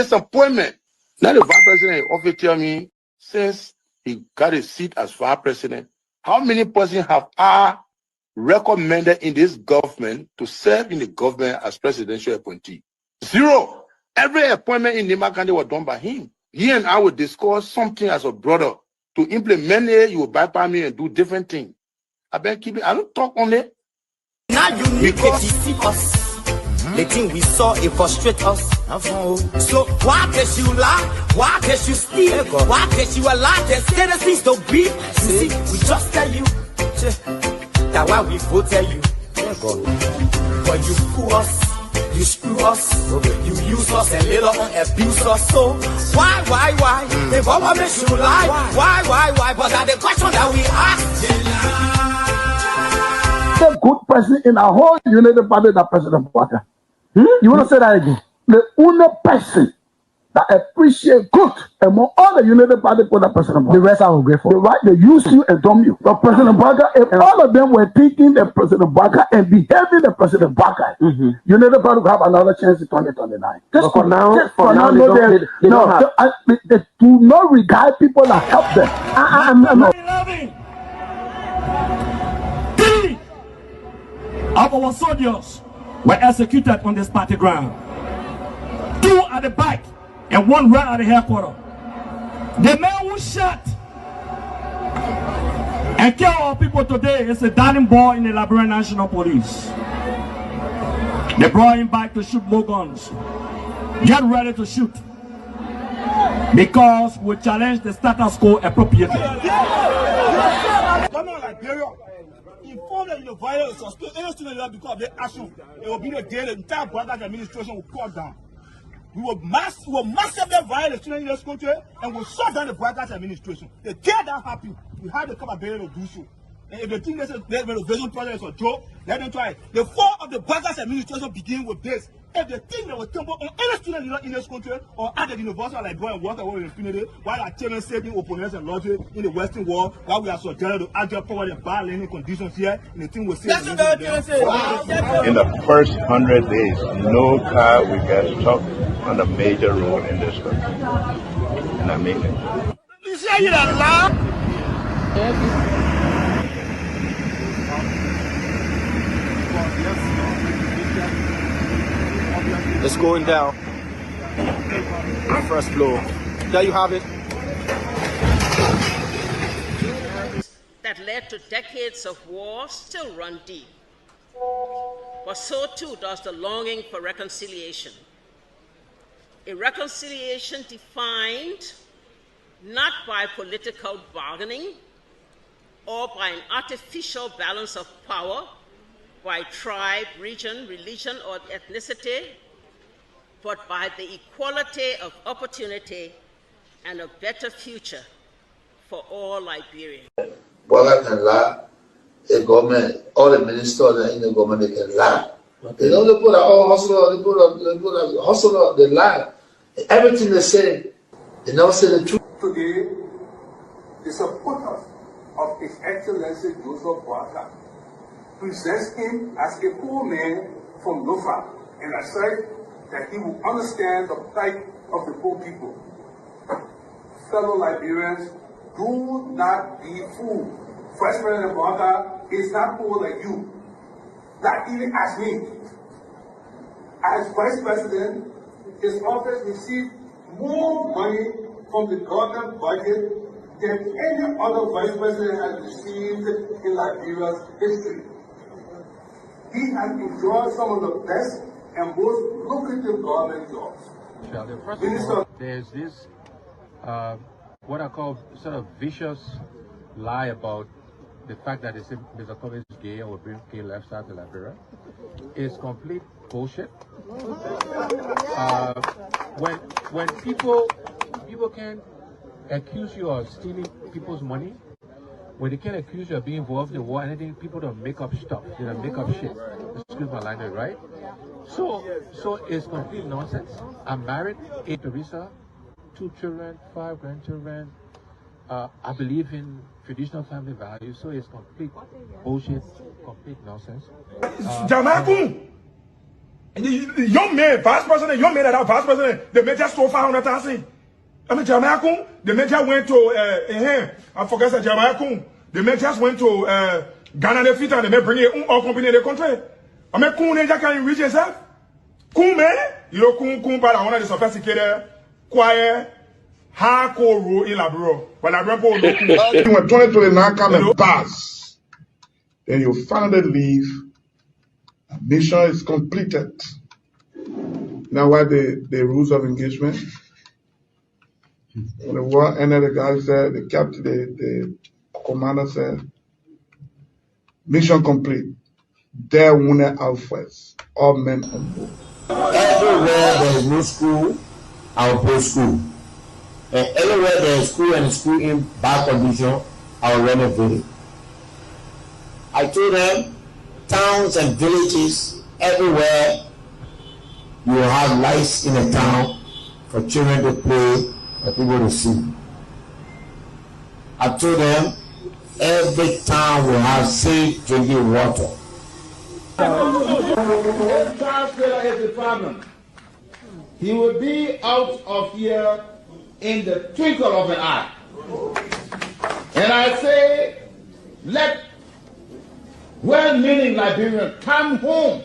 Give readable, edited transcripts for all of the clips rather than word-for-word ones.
disappointment. Now the vice president often tell me, since he got a seat as vice president, how many persons have I recommended in this government to serve in the government as presidential appointee? 0. Every appointment in Nima County was done by him. He and I would discuss something as a brother. To implement it, you will bypass me and do different things. I don't talk only. Now you need to see us. The thing we saw, it frustrates us. So why can't you lie? Why can't you steal? Why can't you allow the citizens to be? You see, we just tell you. That's why we voted you. But you fool us. You screw us, you use us and later on abuse us. So why? The government should lie. Why? But that's the question that we ask. The good person in our whole United Party, that President Baka. You want to say that again? The only person that appreciate good among all the United Party for that President Baka. The rest are ungrateful. The right, they use you and dumb you. But President Baka, if all of them were taking the President Baka and behaving the President Baka, United Party will have another chance in 2029. Just for now, they do not regard people that help them. I'm not. 3 of our soldiers were executed on this party ground. 2 at the back and 1 right at the headquarters. The man who shot and killed our people today is a dining boy in the Liberia National Police. They brought him back to shoot more guns. Get ready to shoot. Because we challenge the status quo appropriately. Inform them in the violence, suspect any student because of their action. It will be the day the entire Garguah administration will cut down. We will massively violate the students in this country and will shut down the Garguah administration. They get that happy. We have the capability to do so. And if they think this is the renovation project is a joke, let them try it. The fall of the Garguah administration begin with this. If they think they will temper on any student in this country or at the university like going and work away in infinity, while our children saving opponents and lottery in the Western world, while we are subjected to actual poverty and bad learning conditions here, and the thing will say. In the first 100 days, no car will get stuck on a major road in this country. And I mean it. You say it out loud? It's going down. First floor. There you have it. That led to decades of war still run deep. But so too does the longing for reconciliation. A reconciliation defined not by political bargaining or by an artificial balance of power by tribe, region, religion, or ethnicity, but by the equality of opportunity and a better future for all Liberians. Boga can lie, the government, all the ministers in the government, they can lie. Okay. They put a hustle, they put a hustle, they lie. Everything they say, they never say the truth. Today, the supporters of His Excellency Joseph Boakai presents him as a poor man from Lofa, and I said that he will understand the plight of the poor people. Fellow Liberians, do not be fooled. Vice President Boakai is not poor like you, not even as me. As Vice President, his office received more money from the government budget than any other Vice President has received in Liberia's history. He has enjoyed some of the best and most lucrative government jobs. First of all, there's this, what I call sort of vicious lie about the fact that Mr. Kobe is gay or bring gay lifestyle to Liberia. It's complete bullshit. When people can accuse you of stealing people's money, when they can accuse you of being involved in the war, anything, people don't make up stuff. They don't make up shit. Excuse my language, right? So it's complete nonsense. I'm married, 8 Teresa, 2 children, 5 grandchildren. I believe in traditional family values, so it's complete bullshit, complete nonsense. Young man, vice president, young man that vice president, the major stole 500,000. I mean, Jamaica, the major went to, I forgot that Jamaica, the majors went to Ghana, the fit, and they may bring it all company in the country. I mean, Kun, they can't reach yourself. Kun, man, you know, Kun, but I want to sophisticated, quiet, hardcore rule in Labro. But Labro, when 2029 come and pass, then you finally leave. Mission is completed. Now, what the rules of engagement? When the war ended, the guy said, the captain, the commander said, mission complete. There wounded out first. All men on board. Everywhere there is no school, I will build school. And everywhere there is school and school in bad condition, I will renovate it. I told them, towns and villages, everywhere you will have lights in a town for children to play, for people to see. I told them, every town will have safe drinking water. If Charles Taylor is the problem, he will be out of here in the twinkle of an eye. And I say, let well-meaning Liberians come home.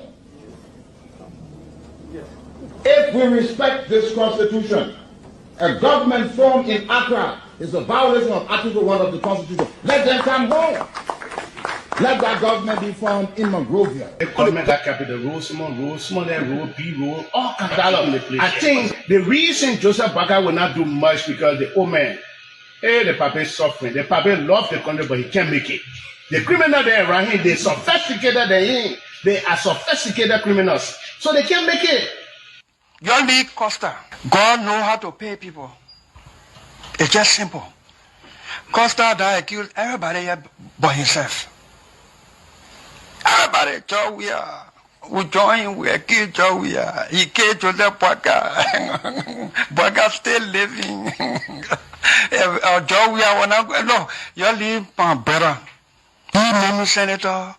If we respect this constitution, a government formed in Accra is a violation of Article 1 of the Constitution. Let them come home. Let that government be formed in Monrovia. The government that capital rule, small, that rule, B rule, all kinds of dollars. I think the reason Joseph Boakai will not do much because the old man, the papa is suffering. The papa loves the country, but he can't make it. The criminal there around him, they're sophisticated than him. They are sophisticated criminals, so they can't make it. Your league Costa, God know how to pay people. It's just simple. Costa that accused everybody here but himself. Everybody, we join, we kill Joe, he killed Joseph Boakai. Boakai still living. Joe, no, you leave my brother. He made me senator.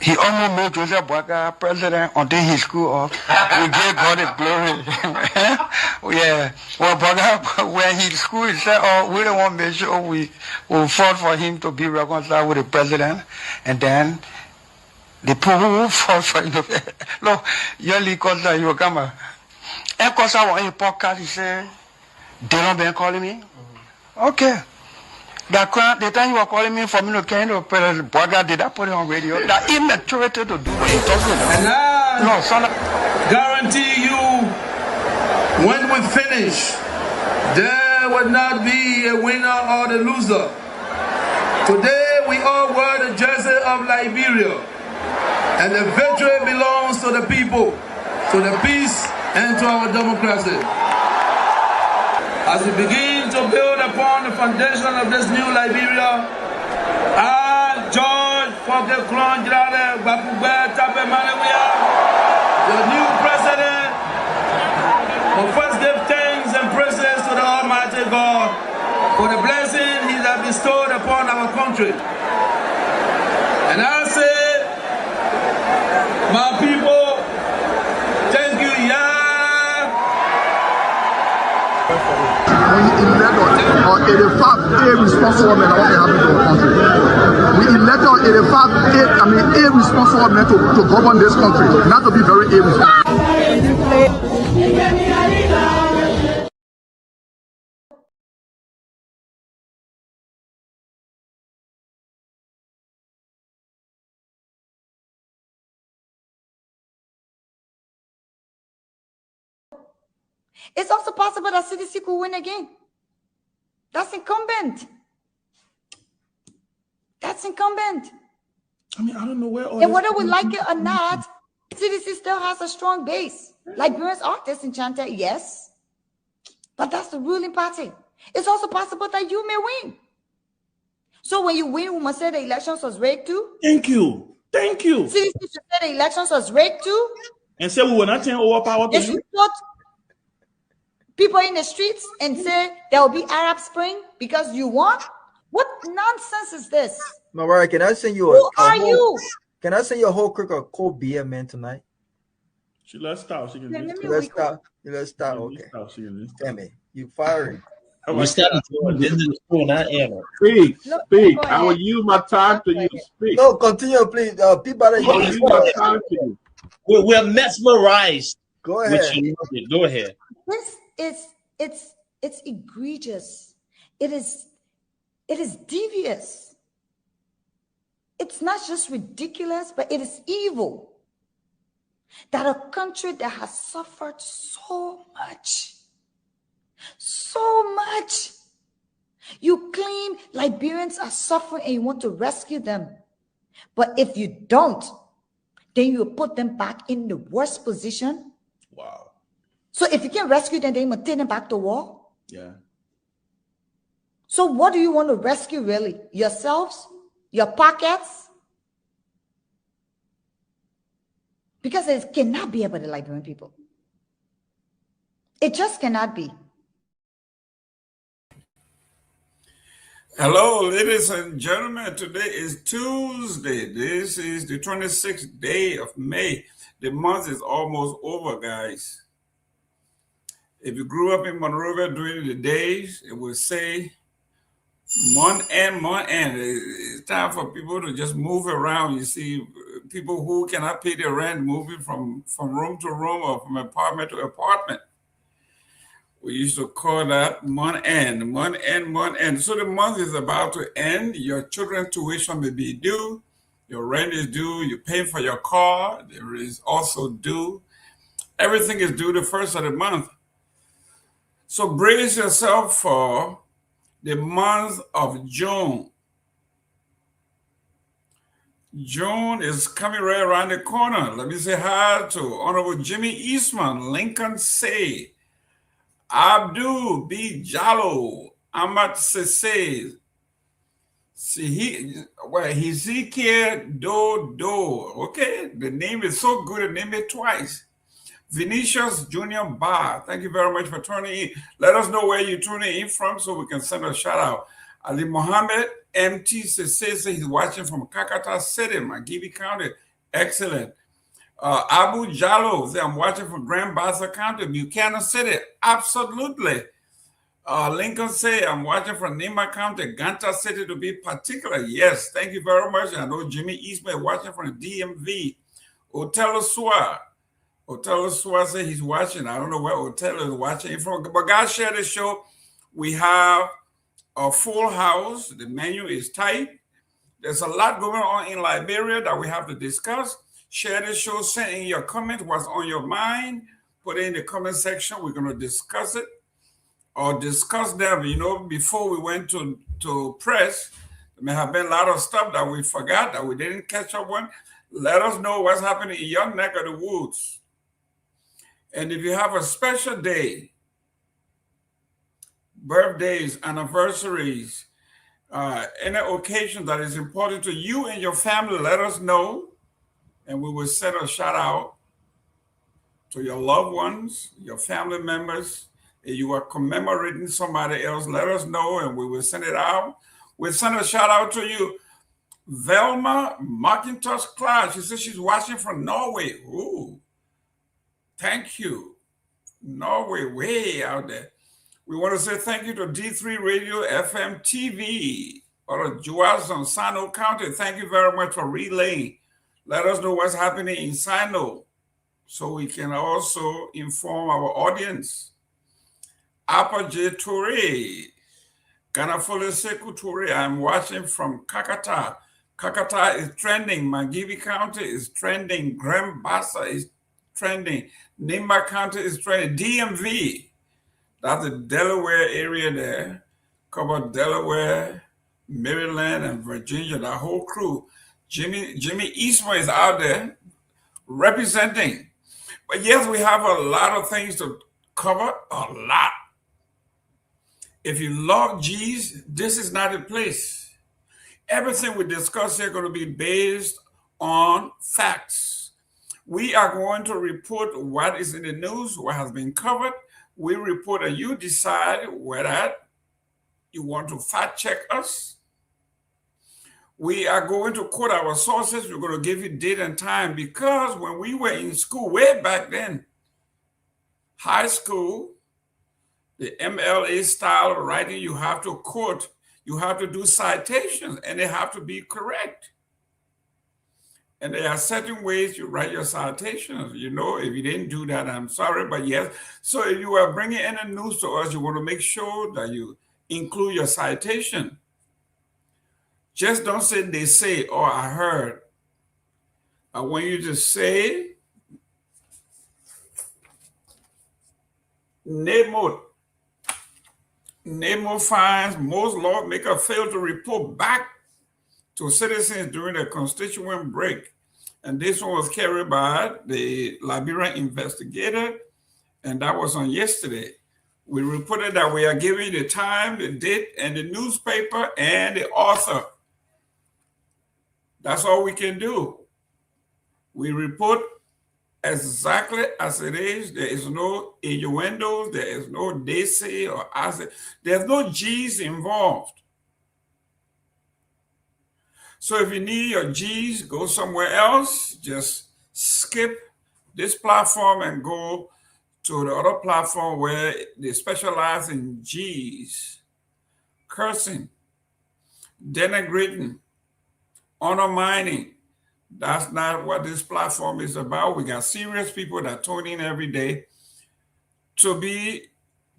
He almost made Joseph Boakai president until he screwed up. We gave God the glory. Yeah. Well, Boakai, when he screwed, he said, oh, we don't want to make sure we will fought for him to be reconciled with the president. And then the people who fought for him. Look, yearly Costa, you will come. And Costa on a podcast, he said, Jerome been calling me? Okay. The time you were calling me for me to carry the president, Boakai, did I put it on radio? That immaturity to do what he talks about. And I guarantee you, when we finish, there will not be a winner or the loser. Today, we all wear the jersey of Liberia. And the victory belongs to the people, to the peace, and to our democracy. As we begin to build upon the foundation of this new Liberia, I, George Seleke Kromah, the new president, will first give thanks and praises to the Almighty God for the blessing He has bestowed upon our country. And I say, my people, thank you, We elected 85 irresponsible men that want to happen to our country. We elected 85 irresponsible men to govern this country, not to be very irresponsible. It's also possible that CDC could win again. That's incumbent. That's incumbent. I mean, I don't know where all and whether we like it or not, CDC still has a strong base. Liberians are disenchanted, yes. But that's the ruling party. It's also possible that you may win. So when you win, we must say the elections was rigged too. Thank you. Thank you. CDC should say the elections was rigged too. And say we will not turn over power to you. People in the streets and say there will be Arab Spring because you won? What nonsense is this? Kamara, can I send you Who are you? Can I send you a whole crick of cold beer, man, tonight? Let's start. Let's start. Okay. Tell me, you firing. We started this is the school, not Anna. Speak. I will use my time to you speak. No, continue, please. Peabody, I will use my time to you. We're mesmerized. Go ahead. Go ahead. It's egregious. It is devious. It's not just ridiculous, but it is evil. That a country that has suffered so much, you claim Liberians are suffering and you want to rescue them. But if you don't, then you put them back in the worst position. Wow. So if you can rescue them, then you take them back to war. Yeah. So what do you want to rescue really? Yourselves? Your pockets? Because it cannot be about the Liberian people. It just cannot be. Hello, ladies and gentlemen. Today is Tuesday. This is the 26th day of May. The month is almost over, guys. If you grew up in Monrovia during the days, it would say Myean. It's time for people to just move around. You see, people who cannot pay their rent moving from room to room or from apartment to apartment. We used to call that Myean. So the month is about to end. Your children's tuition may be due. Your rent is due. You're paying for your car. There is also due. Everything is due the first of the month. So brace yourself for the month of June. June is coming right around the corner. Let me say hi to Honorable Jimmy Eastman, Lincoln Say, Abdul B. Jallo, Amat Sese, Hezekiah Do. Okay, the name is so good, name it twice. Vinicius Junior Bar, thank you very much for tuning in. Let us know where you're tuning in from so we can send a shout out. Ali Mohammed MT says he's watching from Kakata City, Magibi County. Excellent. Abu Jallo, I'm watching from Grand Bassa County, Buchanan City. Absolutely. Lincoln say I'm watching from Nima County, Ganta City to be particular. Yes, thank you very much. I know Jimmy Eastman watching from DMV. Otelo Swa said he's watching. I don't know where Otelo is watching from. But guys, share the show. We have a full house. The menu is tight. There's a lot going on in Liberia that we have to discuss. Share the show. Send in your comment. What's on your mind? Put it in the comment section. We're going to discuss it or discuss them. You know, before we went to press, there may have been a lot of stuff that we forgot, that we didn't catch up on. Let us know what's happening in your neck of the woods. And if you have a special day, birthdays, anniversaries, any occasion that is important to you and your family, let us know. And we will send a shout out to your loved ones, your family members. If you are commemorating somebody else, let us know and we will send it out. We'll send a shout out to you. Velma McIntosh Clark, she says she's watching from Norway. Ooh, thank you. Norway, way out there. We want to say thank you to D3 Radio FM TV or Juazon, Sano County. Thank you very much for relaying. Let us know what's happening in Sino so we can also inform our audience. Apa J. Toure, Ganafole Sekou Toure, I'm watching from Kakata. Kakata is trending. Magibi County is trending. Grand Bassa is trending. Nimba County is trending. DMV, that's the Delaware area there. Cover Delaware, Maryland, and Virginia, that whole crew. Jimmy Eastman is out there representing. But yes, we have a lot of things to cover, a lot. If you love G's, this is not a place. Everything we discuss here is going to be based on facts. We are going to report what is in the news, what has been covered. We report and you decide whether you want to fact check us. We are going to quote our sources. We're going to give you date and time, because when we were in school way back then, high school, the MLA style of writing, you have to quote, you have to do citations, and they have to be correct. And there are certain ways you write your citations. You know, if you didn't do that, I'm sorry, but yes. So if you are bringing any news to us, you want to make sure that you include your citation. Just don't say they say or I heard. I want you to say NAMO finds most lawmakers fail to report back to citizens during the constituent break. And this one was carried by the Liberian investigator, and that was on yesterday. We reported that we are giving the time, the date, and the newspaper, and the author. That's all we can do. We report exactly as it is. There is no innuendos, there is no they say or I say. There's no G's involved. So if you need your G's, go somewhere else. Just skip this platform and go to the other platform where they specialize in G's. Cursing, denigrating, undermining. That's not what this platform is about. We got serious people that tune in every day to be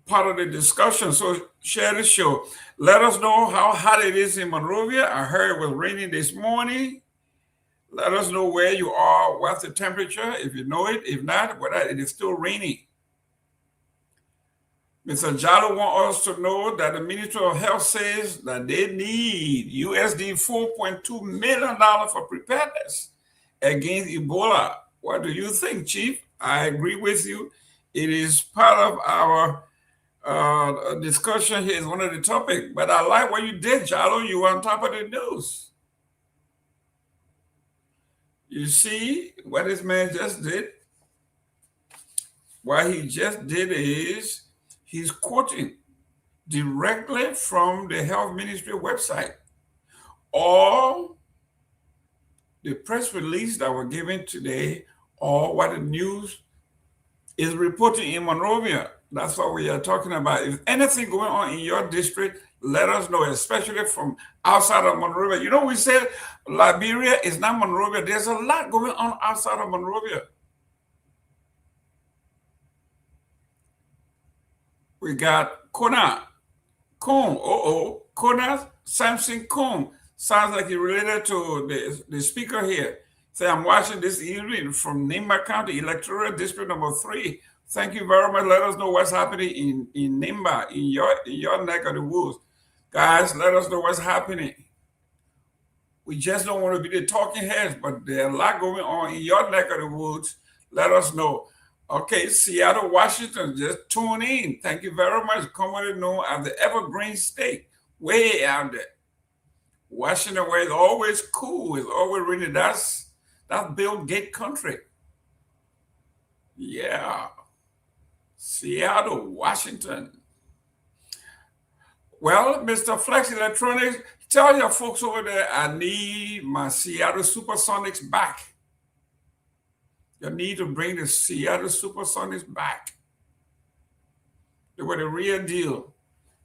part of the discussion. So share the show. Let us know how hot it is in Monrovia. I heard it was raining this morning. Let us know where you are, what's the temperature, if you know it. If not, whether it is still raining. Mr. Jallo wants us to know that the Ministry of Health says that they need USD $4.2 million for preparedness against Ebola. What do you think, Chief? I agree with you. It is part of our discussion here, is one of the topics. But I like what you did, Jallo. You were on top of the news. You see what this man just did? What he just did is he's quoting directly from the Health Ministry website or the press release that were given today, or what the news is reporting in Monrovia. That's what we are talking about. If anything going on in your district, let us know, especially from outside of Monrovia. You know, we said Liberia is not Monrovia. There's a lot going on outside of Monrovia. We got Kona, Kong, Kona Samson Kong. Sounds like he related to the speaker here. Say, I'm watching this evening from Nimba County, Electoral District number 3. Thank you very much. Let us know what's happening in Nimba, in your neck of the woods. Guys, let us know what's happening. We just don't want to be the talking heads, but there's a lot going on in your neck of the woods. Let us know. Okay, Seattle, Washington, just tune in. Thank you very much. Commonly known as the Evergreen State, way out there. Washington, where it's always cool. It's always really, that's Bill Gates country. Yeah. Seattle, Washington. Well, Mr. Flex Electronics, tell your folks over there, I need my Seattle Supersonics back. You need to bring the Seattle Supersonics back. They were the real deal.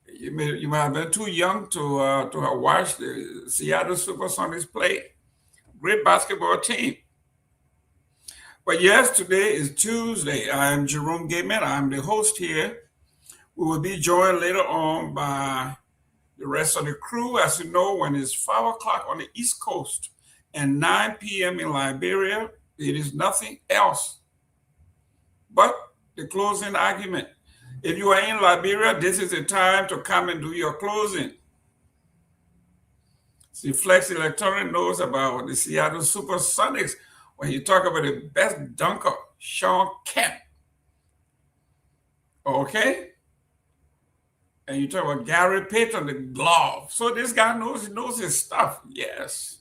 You might have been too young to have watched the Seattle Supersonics play. Great basketball team. But yes, today is Tuesday. I am Jerome Gayman. I'm the host here. We will be joined later on by the rest of the crew. As you know, when it's 5 o'clock on the East Coast and 9 p.m. in Liberia, it is nothing else but the closing argument. If you are in Liberia, this is the time to come and do your closing. See, Flex Electronic knows about the Seattle Supersonics when you talk about the best dunker, Sean Kemp. Okay? And you talk about Gary Payton, the glove. So this guy knows his stuff. Yes.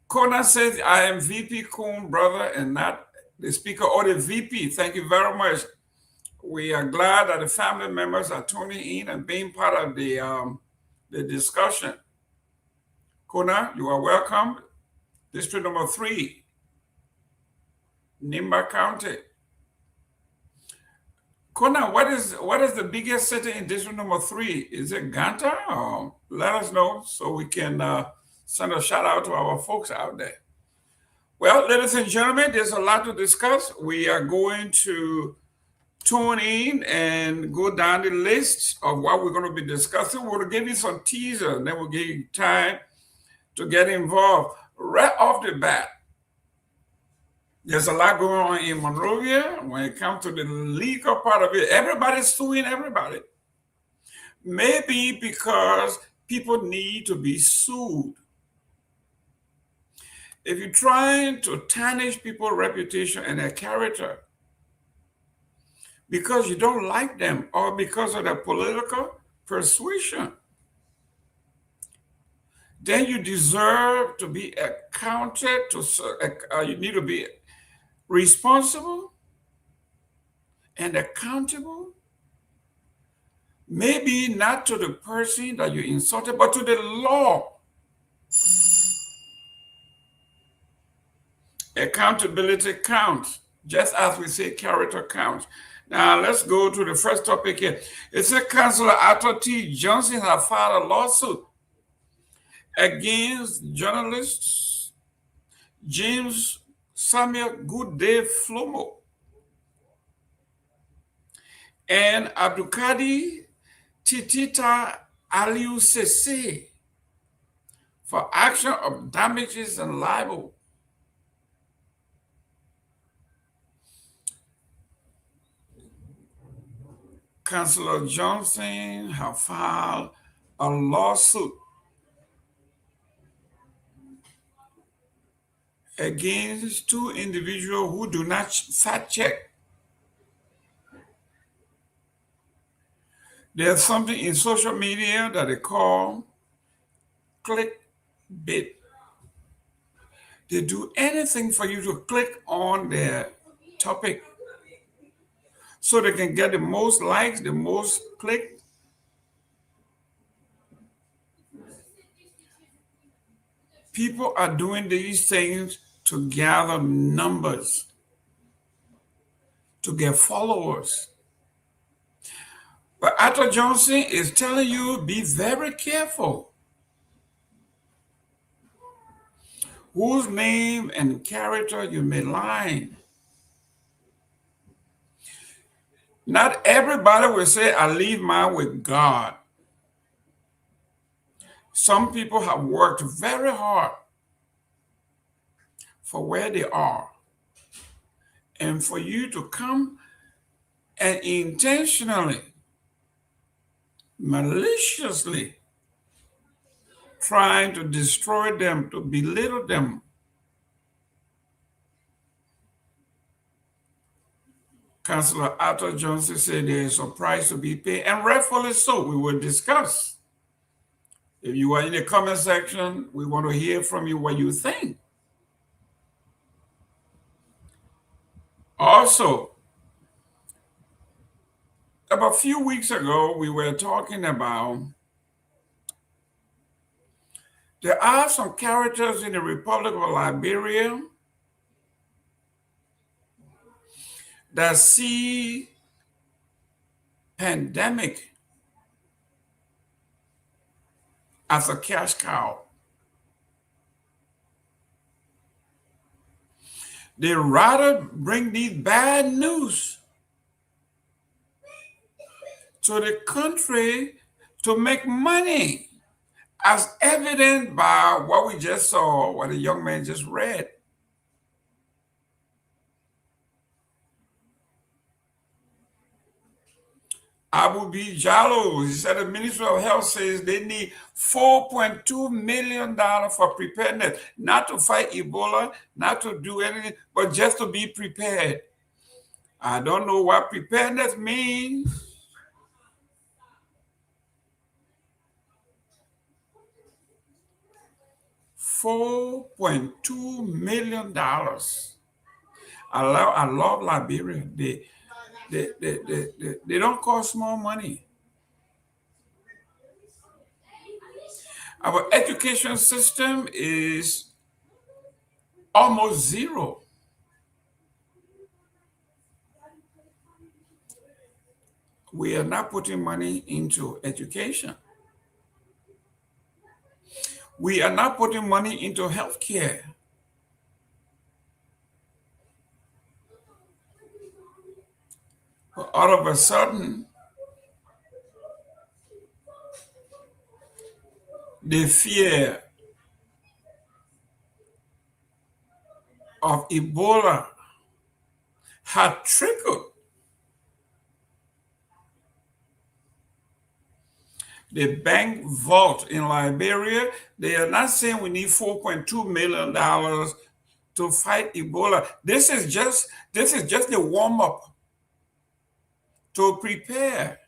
Kona says, I am VP Kuhn, brother, and not the speaker or the VP. Thank you very much. We are glad that the family members are tuning in and being part of the discussion. Kona, you are welcome. District number 3, Nimba County. Kona, what is the biggest city in district number 3? Is it Ganta? Or let us know so we can send a shout out to our folks out there. Well, ladies and gentlemen, there's a lot to discuss. We are going to tune in and go down the list of what we're going to be discussing. We'll give you some teaser, and then we'll give you time to get involved. Right off the bat, there's a lot going on in Monrovia when it comes to the legal part of it. Everybody's suing everybody. Maybe because people need to be sued. If you're trying to tarnish people's reputation and their character because you don't like them or because of their political persuasion, then you deserve to be accounted to, you need to be responsible and accountable, maybe not to the person that you insulted, but to the law. Accountability counts, just as we say character counts. Now, let's go to the first topic here. It said Councillor Arthur T. Johnson has filed a lawsuit against journalists James Samuel Goodday Flomo and Abdulkadir Titita Aliu Sese for action of damages and libel. Councillor Johnson have filed a lawsuit against 2 individuals who do not fact check. There's something in social media that they call clickbait. They do anything for you to click on their topic so they can get the most likes, the most clicks. People are doing these things to gather numbers, to get followers. But Arthur Johnson is telling you, be very careful whose name and character you may line. Not everybody will say, I leave mine with God. Some people have worked very hard for where they are. And for you to come and intentionally, maliciously trying to destroy them, to belittle them, Councillor Arthur Johnson said there is a price to be paid, and rightfully so. We will discuss. If you are in the comment section, we want to hear from you what you think. Also, about a few weeks ago, we were talking about there are some characters in the Republic of Liberia that see pandemic as a cash cow. They rather bring these bad news to the country to make money, as evident by what we just saw, what the young man just read. Abu B. Jallo, he said the Ministry of Health says they need $4.2 million for preparedness, not to fight Ebola, not to do anything, but just to be prepared. I don't know what preparedness means. $4.2 million. I love Liberia. They don't cost more money. Our education system is almost zero. We are not putting money into education. We are not putting money into healthcare. But all of a sudden, the fear of Ebola had trickled. The bank vault in Liberia, they are not saying we need $4.2 million to fight Ebola. This is just the warm-up to prepare.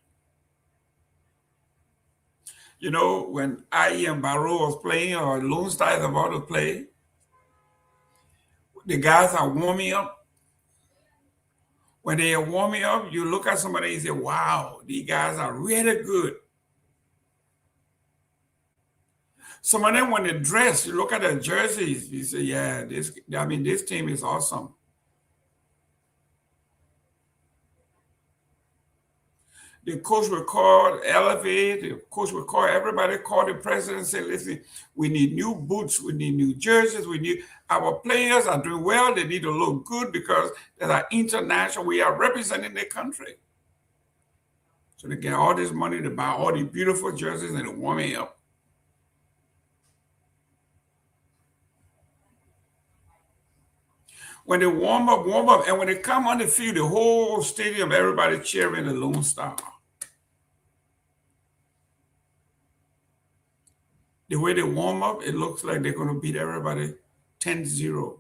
You know, when IE and Barrow was playing, or Lone Star is about to play, the guys are warming up. When they are warming up, you look at somebody and say, wow, these guys are really good. Some of them, when they dress, you look at their jerseys, you say, yeah, this team is awesome. The coach will call Elevate, the coach will call everybody, call the president and say, listen, we need new boots, we need new jerseys, our players are doing well, they need to look good because they are international, we are representing the country. So they get all this money to buy all these beautiful jerseys and they're warming up. When they warm up, and when they come on the field, the whole stadium, everybody cheering the Lone Star. The way they warm up, it looks like they're going to beat everybody 10-0.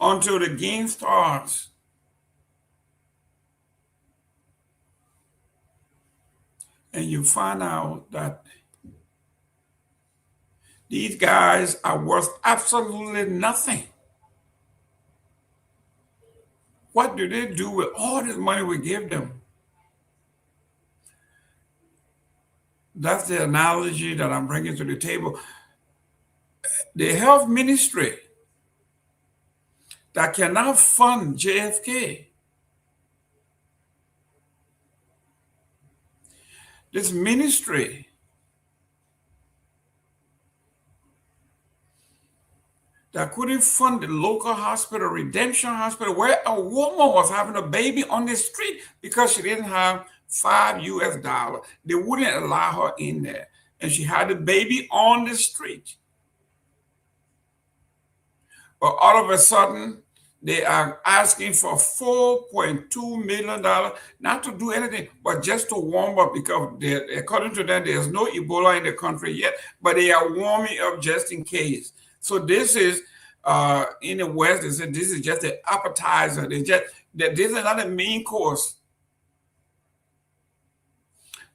Until the game starts. And you find out that these guys are worth absolutely nothing. What do they do with all this money we give them? That's the analogy that I'm bringing to the table. The health ministry that cannot fund JFK. This ministry that couldn't fund the local hospital, Redemption Hospital, where a woman was having a baby on the street because she didn't have $5 US. They wouldn't allow her in there. And she had the baby on the street. But all of a sudden, they are asking for $4.2 million, not to do anything, but just to warm up, because according to them, there's no Ebola in the country yet, but they are warming up just in case. So this is, in the West, they said this is just an appetizer. This is not a main course.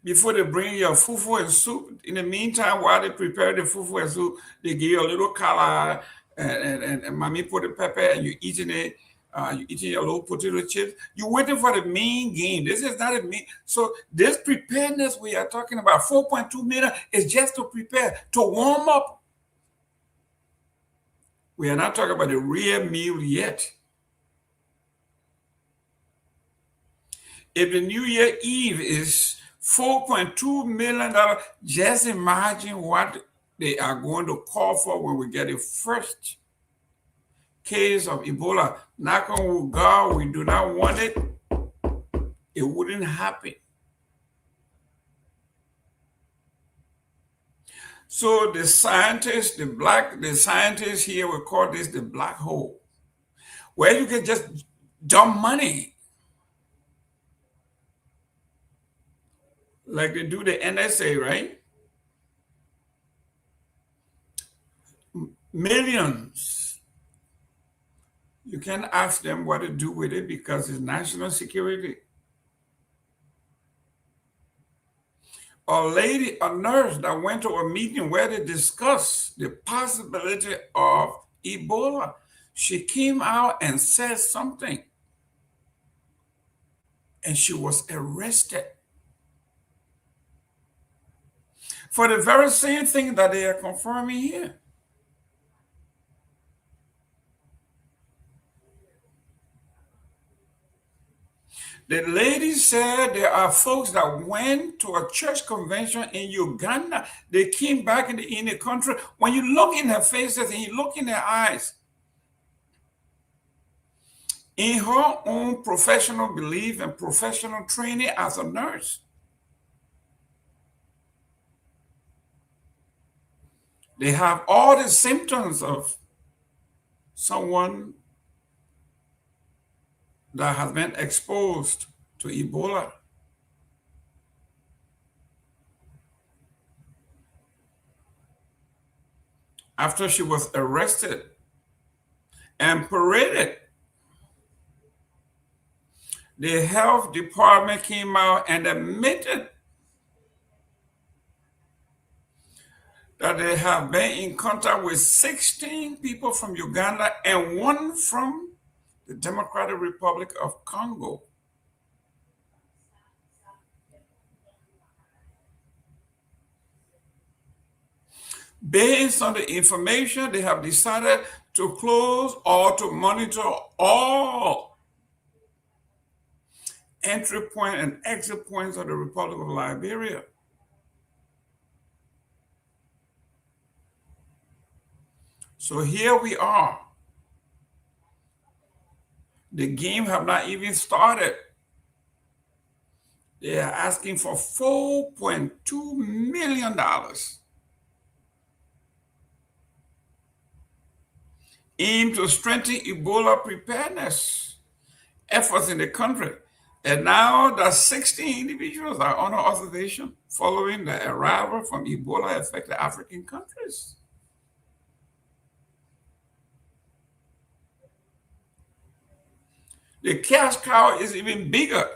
Before they bring your fufu and soup, in the meantime, while they prepare the fufu and soup, they give you a little color, and mommy put the pepper, and you're eating it. You're eating your little potato chips. You're waiting for the main game. This is not a main. So this preparedness we are talking about, 4.2 million, is just to prepare, to warm up. We are not talking about the real meal yet. If the New Year Eve is $4.2 million, just imagine what they are going to call for when we get the first case of Ebola. Knock on wood, God, we do not want it. It wouldn't happen. So the scientists, the scientists here will call this the black hole, where you can just dump money. Like they do the NSA, right? Millions. You can't ask them what to do with it because it's national security. A nurse that went to a meeting where they discussed the possibility of Ebola, she came out and said something, and she was arrested. for the very same thing that they are confirming here. The lady said there are folks that went to a church convention in Uganda. They came back in the country. When you look in their faces and you look in their eyes, in her own professional belief and professional training as a nurse, they have all the symptoms of someone that has been exposed to Ebola. After she was arrested and paraded, the health department came out and admitted that they have been in contact with 16 people from Uganda and 1 from the Democratic Republic of Congo. Based on the information, they have decided to close or to monitor all entry point and exit points of the Republic of Liberia. So here we are. The game have not even started. They are asking for $4.2 million aimed to strengthen Ebola preparedness efforts in the country. And now that 16 individuals are under observation following the arrival from Ebola-affected African countries. The cash cow is even bigger.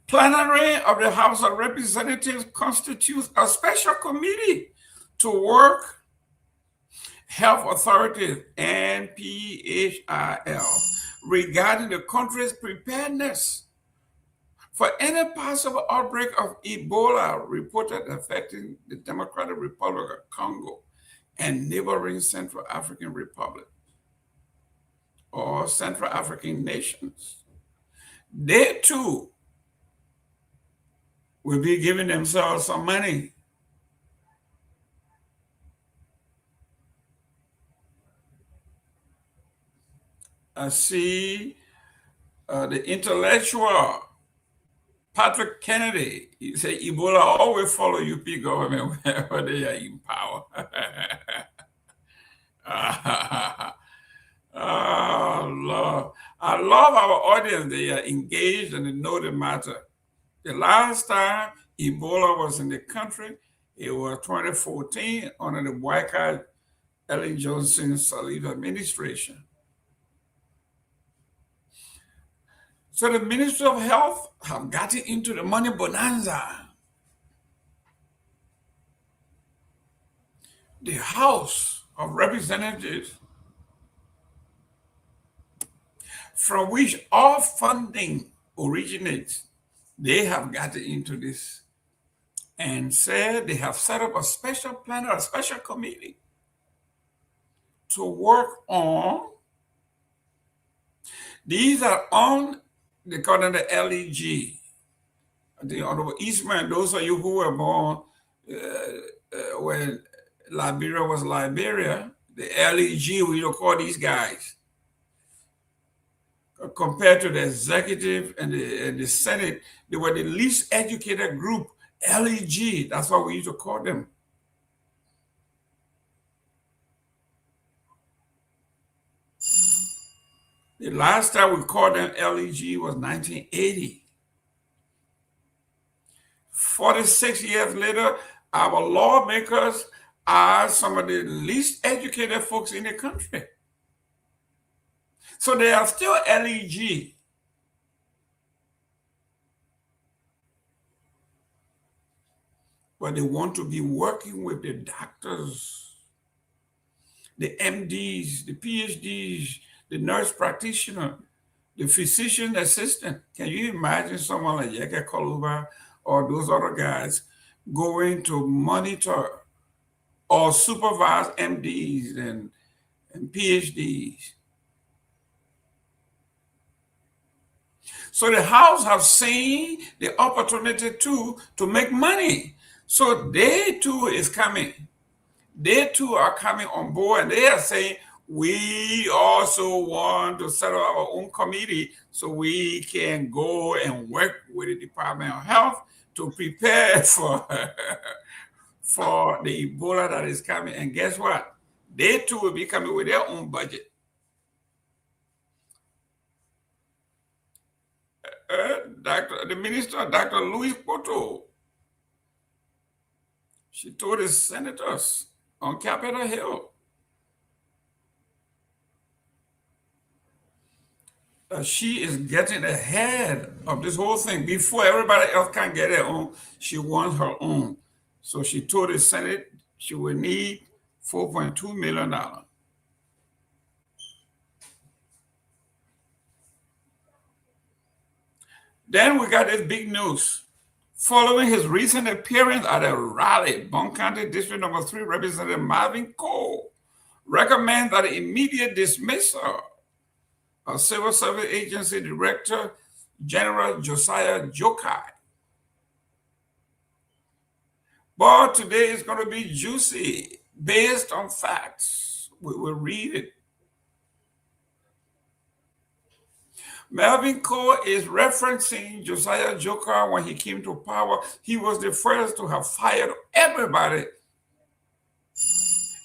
Plenary of the House of Representatives constitutes a special committee to work health authorities and PHIL regarding the country's preparedness for any possible outbreak of Ebola reported affecting the Democratic Republic of Congo and neighboring Central African Republic or Central African nations. They too will be giving themselves some money. I see the intellectual Patrick Kennedy. He said Ebola always follow UP government whenever they are in power. Oh, Lord. I love our audience. They are engaged and they know the matter. The last time Ebola was in the country, it was 2014 under the Boycott Ellen Johnson Sirleaf administration. So the Ministry of Health have gotten into the money bonanza. The House of Representatives, from which all funding originates, they have gotten into this and said they have set up a special plan or a special committee to work on. These are on, they call them the LEG. The Honorable Eastman, those of you who were born when Liberia was Liberia, the LEG, we don't call these guys. Compared to the executive and the Senate, they were the least educated group, LEG, that's what we used to call them. The last time we called them LEG was 1980. 46 years later, our lawmakers are some of the least educated folks in the country. So they are still LEG. But they want to be working with the doctors, the MDs, the PhDs, the nurse practitioner, the physician assistant. Can you imagine someone like Kehleboe or those other guys going to monitor or supervise MDs and PhDs. So the House have seen the opportunity to make money. So they too is coming. They too are coming on board, and they are saying, we also want to set up our own committee so we can go and work with the Department of Health to prepare for, for the Ebola that is coming. And guess what? They too will be coming with their own budget. The minister, Dr. Louis Poto, she told the senators on Capitol Hill that she is getting ahead of this whole thing. Before everybody else can get their own, she wants her own. So she told the Senate she will need $4.2 million. Then we got this big news. Following his recent appearance at a rally, Bond County District Number 3 Representative Marvin Cole recommends that the immediate dismissal of Civil Service Agency Director General Josiah Jokai. But today is going to be juicy, based on facts. We will read it. Marvin Cole is referencing Josiah Jokai when he came to power. He was the first to have fired everybody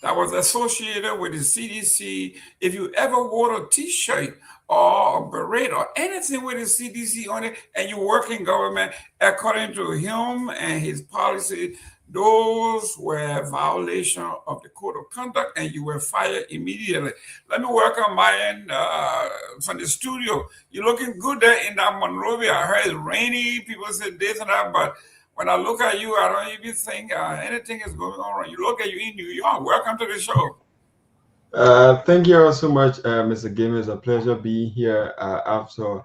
that was associated with the CDC. If you ever wore a t-shirt or a beret or anything with the CDC on it and you work in government, according to him and his policy, those were violation of the code of conduct and you were fired immediately. Let me welcome Myean from the studio. You're looking good there in that Monrovia. I heard it's rainy, people say this and that, but when I look at you, I don't even think anything is going on. You look at you in New York. Welcome to the show. Thank you all so much, Mr. Gayman. It's a pleasure being here after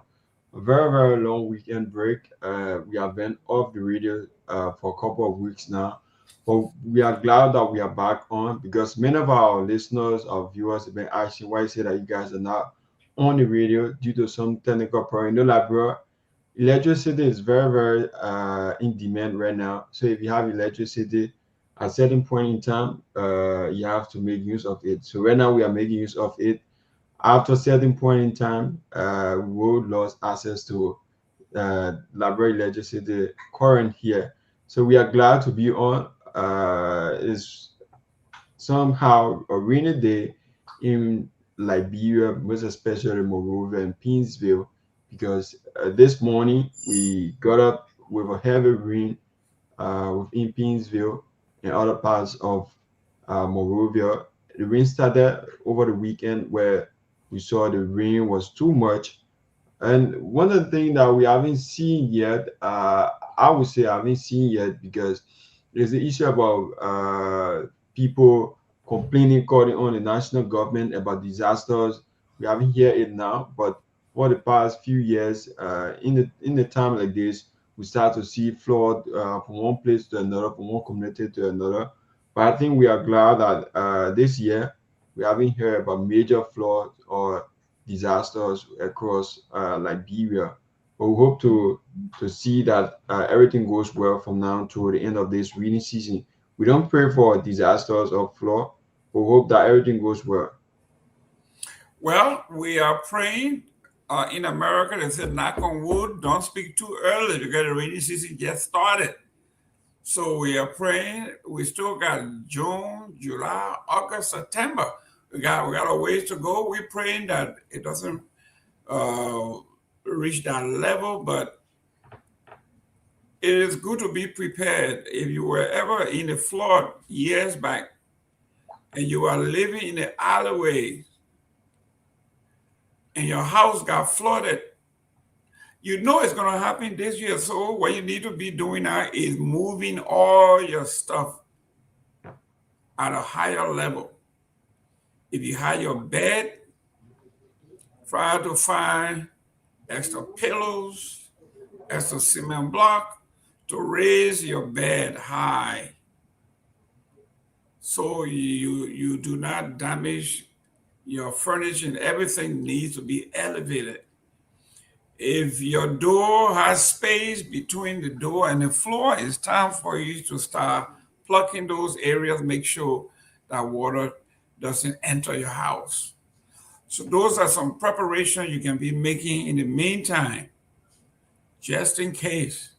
a very, very long weekend break. We have been off the radio for a couple of weeks now, but we are glad that we are back on because many of our listeners, our viewers have been asking why you say that you guys are not on the radio due to some technical problem. You know, like, bro, electricity is very, very in demand right now. So if you have electricity at a certain point in time, you have to make use of it. So right now we are making use of it. After a certain point in time, we will lose access to Liberia electricity current here. So we are glad to be on. It's somehow a rainy day in Liberia, most especially Monrovia and Pennsville, because this morning we got up with a heavy rain within Pennsville and other parts of Monrovia. The rain started over the weekend where we saw the rain was too much. And one of the things that we haven't seen yet, I would say I haven't seen yet because there's the issue about people complaining, calling on the national government about disasters. We haven't heard it now, but for the past few years, in the time like this, we start to see flood from one place to another, from one community to another. But I think we are glad that this year we haven't heard about major floods or disasters across Liberia. But we hope to see that everything goes well from now to the end of this rainy season. We don't pray for disasters or flood, but we hope that everything goes well. Well, we are praying. In America, they said, knock on wood, don't speak too early because the rainy season just started. So we are praying. We still got June, July, August, September. We got a ways to go. We're praying that it doesn't reach that level, but it is good to be prepared. If you were ever in a flood years back and you are living in the alleyway and your house got flooded, you know it's going to happen this year. So what you need to be doing now is moving all your stuff at a higher level. If you have your bed, try to find extra pillows, extra cement block, to raise your bed high so you do not damage your furniture, and everything needs to be elevated. If your door has space between the door and the floor, it's time for you to start plucking those areas, make sure that water doesn't enter your house. So those are some preparations you can be making in the meantime, just in case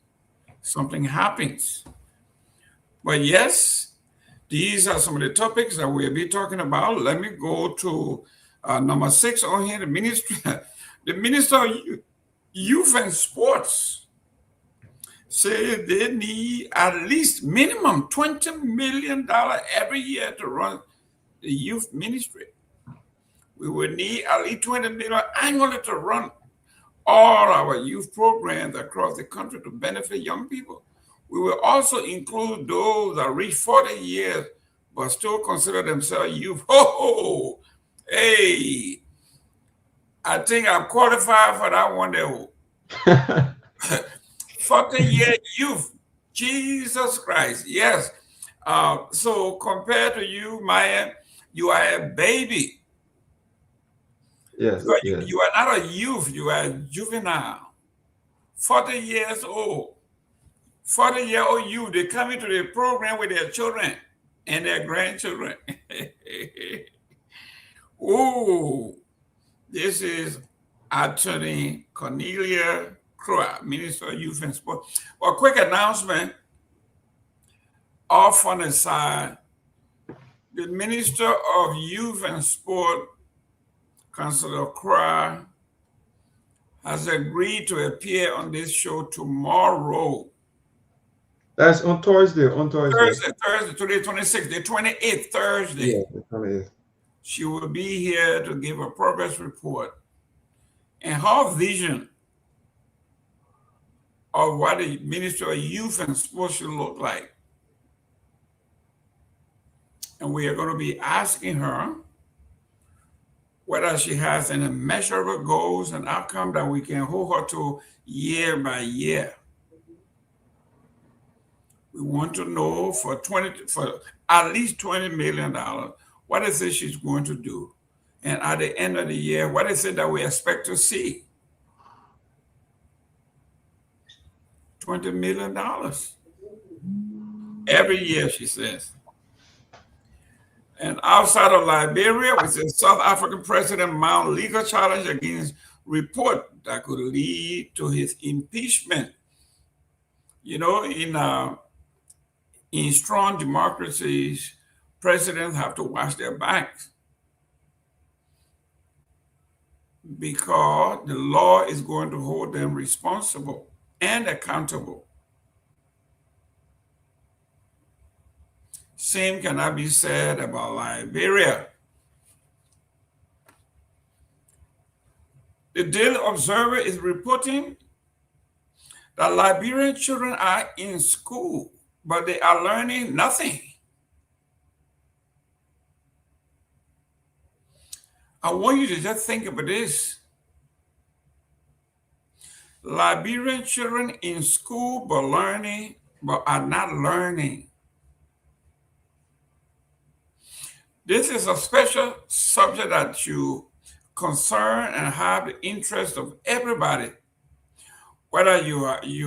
something happens. But yes, these are some of the topics that we'll be talking about. Let me go to number 6 on here, the Minister of Youth and Sports say they need at least minimum $20 million every year to run the youth ministry. We will need at least $20 million annually to run all our youth programs across the country to benefit young people. We will also include those that reach 40 years but still consider themselves youth. Oh, hey, I think I'm qualified for that one there. 40-year youth, Jesus Christ, yes. So compared to you, Myean, you are a baby. Yes, you are not a youth, you are a juvenile. 40 years old. 40-year-old youth, they come into the program with their children and their grandchildren. Oh, this is Attorney Cornelia Kromah, Minister of Youth and Sport. A quick announcement, off on the side, the Minister of Youth and Sport, Councillor Kromah, has agreed to appear on this show tomorrow. That's on Thursday. Thursday, today 26th, the 28th, Thursday. Yeah, the 28th. She will be here to give a progress report and her vision of what the Minister of Youth and Sports should look like. And we are going to be asking her whether she has any measurable goals and outcomes that we can hold her to year by year. We want to know for at least $20 million, what is it she's going to do? And at the end of the year, what is it that we expect to see? $20 million every year, she says. And outside of Liberia, with the South African president mount legal challenge against report that could lead to his impeachment. You know, in strong democracies, presidents have to watch their backs because the law is going to hold them responsible and accountable. Same cannot be said about Liberia. The Daily Observer is reporting that Liberian children are in school, but they are learning nothing. I want you to just think about this. Liberian children in school but are not learning. This is a special subject that should concern and have the interest of everybody. Whether you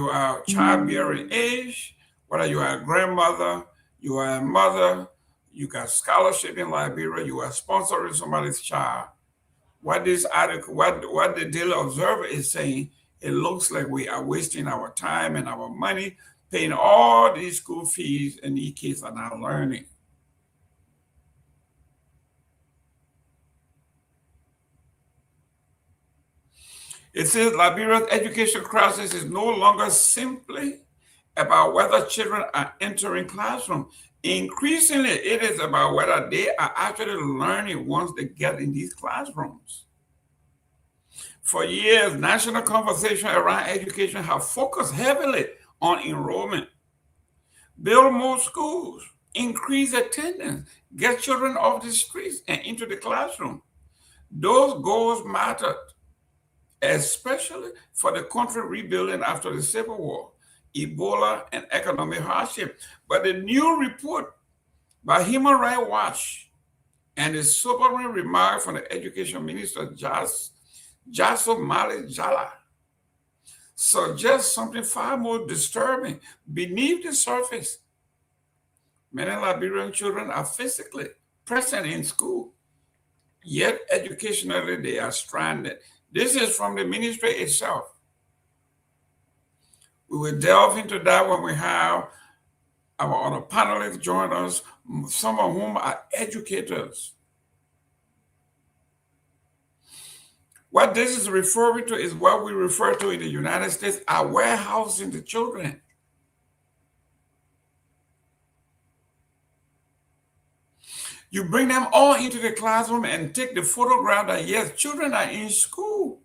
are childbearing age, whether you are a grandmother, you are a mother, you got scholarship in Liberia, you are sponsoring somebody's child. What this article, what the Daily Observer is saying, it looks like we are wasting our time and our money paying all these school fees, and these kids are not learning. It says Liberia's education crisis is no longer simply about whether children are entering classrooms. Increasingly, it is about whether they are actually learning once they get in these classrooms. For years, national conversation around education have focused heavily on enrollment. Build more schools, increase attendance, get children off the streets and into the classroom. Those goals mattered, especially for the country rebuilding after the Civil War. Ebola, and economic hardship. But the new report by Human Rights Watch and the sobering remark from the Education Minister, Jaso Mali Jala, suggests something far more disturbing. Beneath the surface, many Liberian children are physically present in school, yet educationally they are stranded. This is from the ministry itself. We will delve into that when we have our other panelists join us, some of whom are educators. What this is referring to is what we refer to in the United States as warehousing the children. You bring them all into the classroom and take the photograph that, yes, children are in school,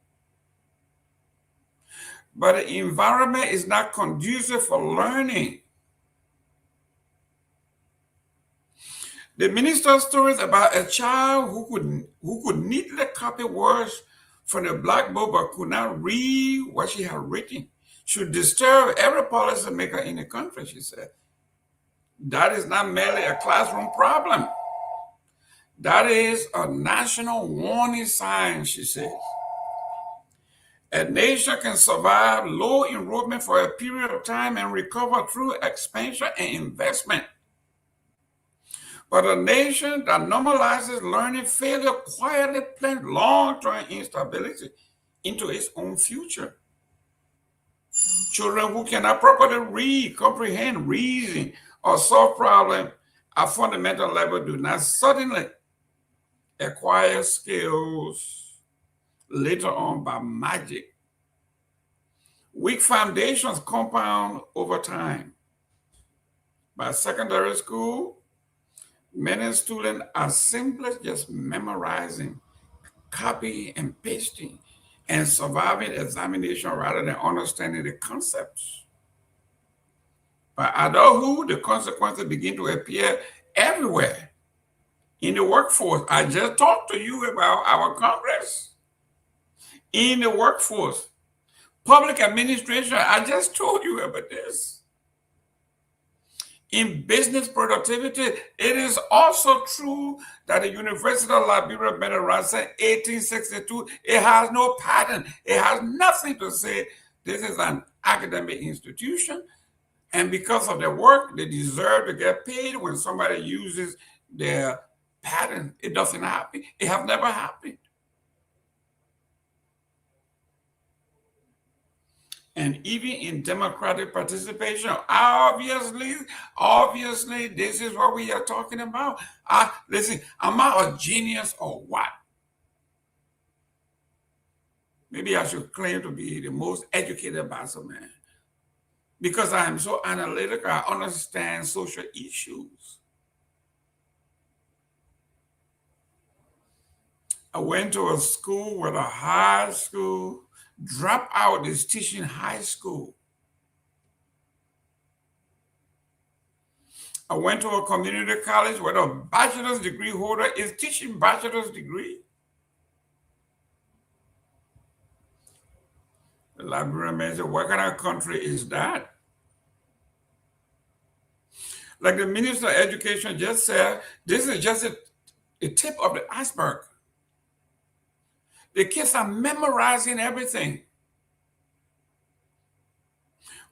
but the environment is not conducive for learning. The minister's stories about a child who could neatly copy words from the blackboard but could not read what she had written should disturb every policymaker in the country, she said. That is not merely a classroom problem. That is a national warning sign, she says. A nation can survive low enrollment for a period of time and recover through expansion and investment. But a nation that normalizes learning failure quietly plants long-term instability into its own future. Children who cannot properly read, comprehend, reason, or solve problems at fundamental level do not suddenly acquire skills later on by magic. Weak foundations compound over time. By secondary school, many students are simply just memorizing, copying and pasting, and surviving examination rather than understanding the concepts. By adulthood, the consequences begin to appear everywhere. In the workforce, I just talked to you about our Congress. In the workforce, public administration, I just told you about this. In business productivity, it is also true that the University of Liberia been around since 1862. It has no patent. It has nothing to say. This is an academic institution. And because of their work, they deserve to get paid. When somebody uses their patent, it doesn't happen. It has never happened. And even in democratic participation, obviously, this is what we are talking about. Listen, am I a genius or what? Maybe I should claim to be the most educated man because I am so analytical. I understand social issues. I went to a school with a high school dropout is teaching high school. I went to a community college where a bachelor's degree holder is teaching bachelor's degree. The librarian man said, what kind of country is that? Like the Minister of Education just said, this is just a tip of the iceberg. The kids are memorizing everything.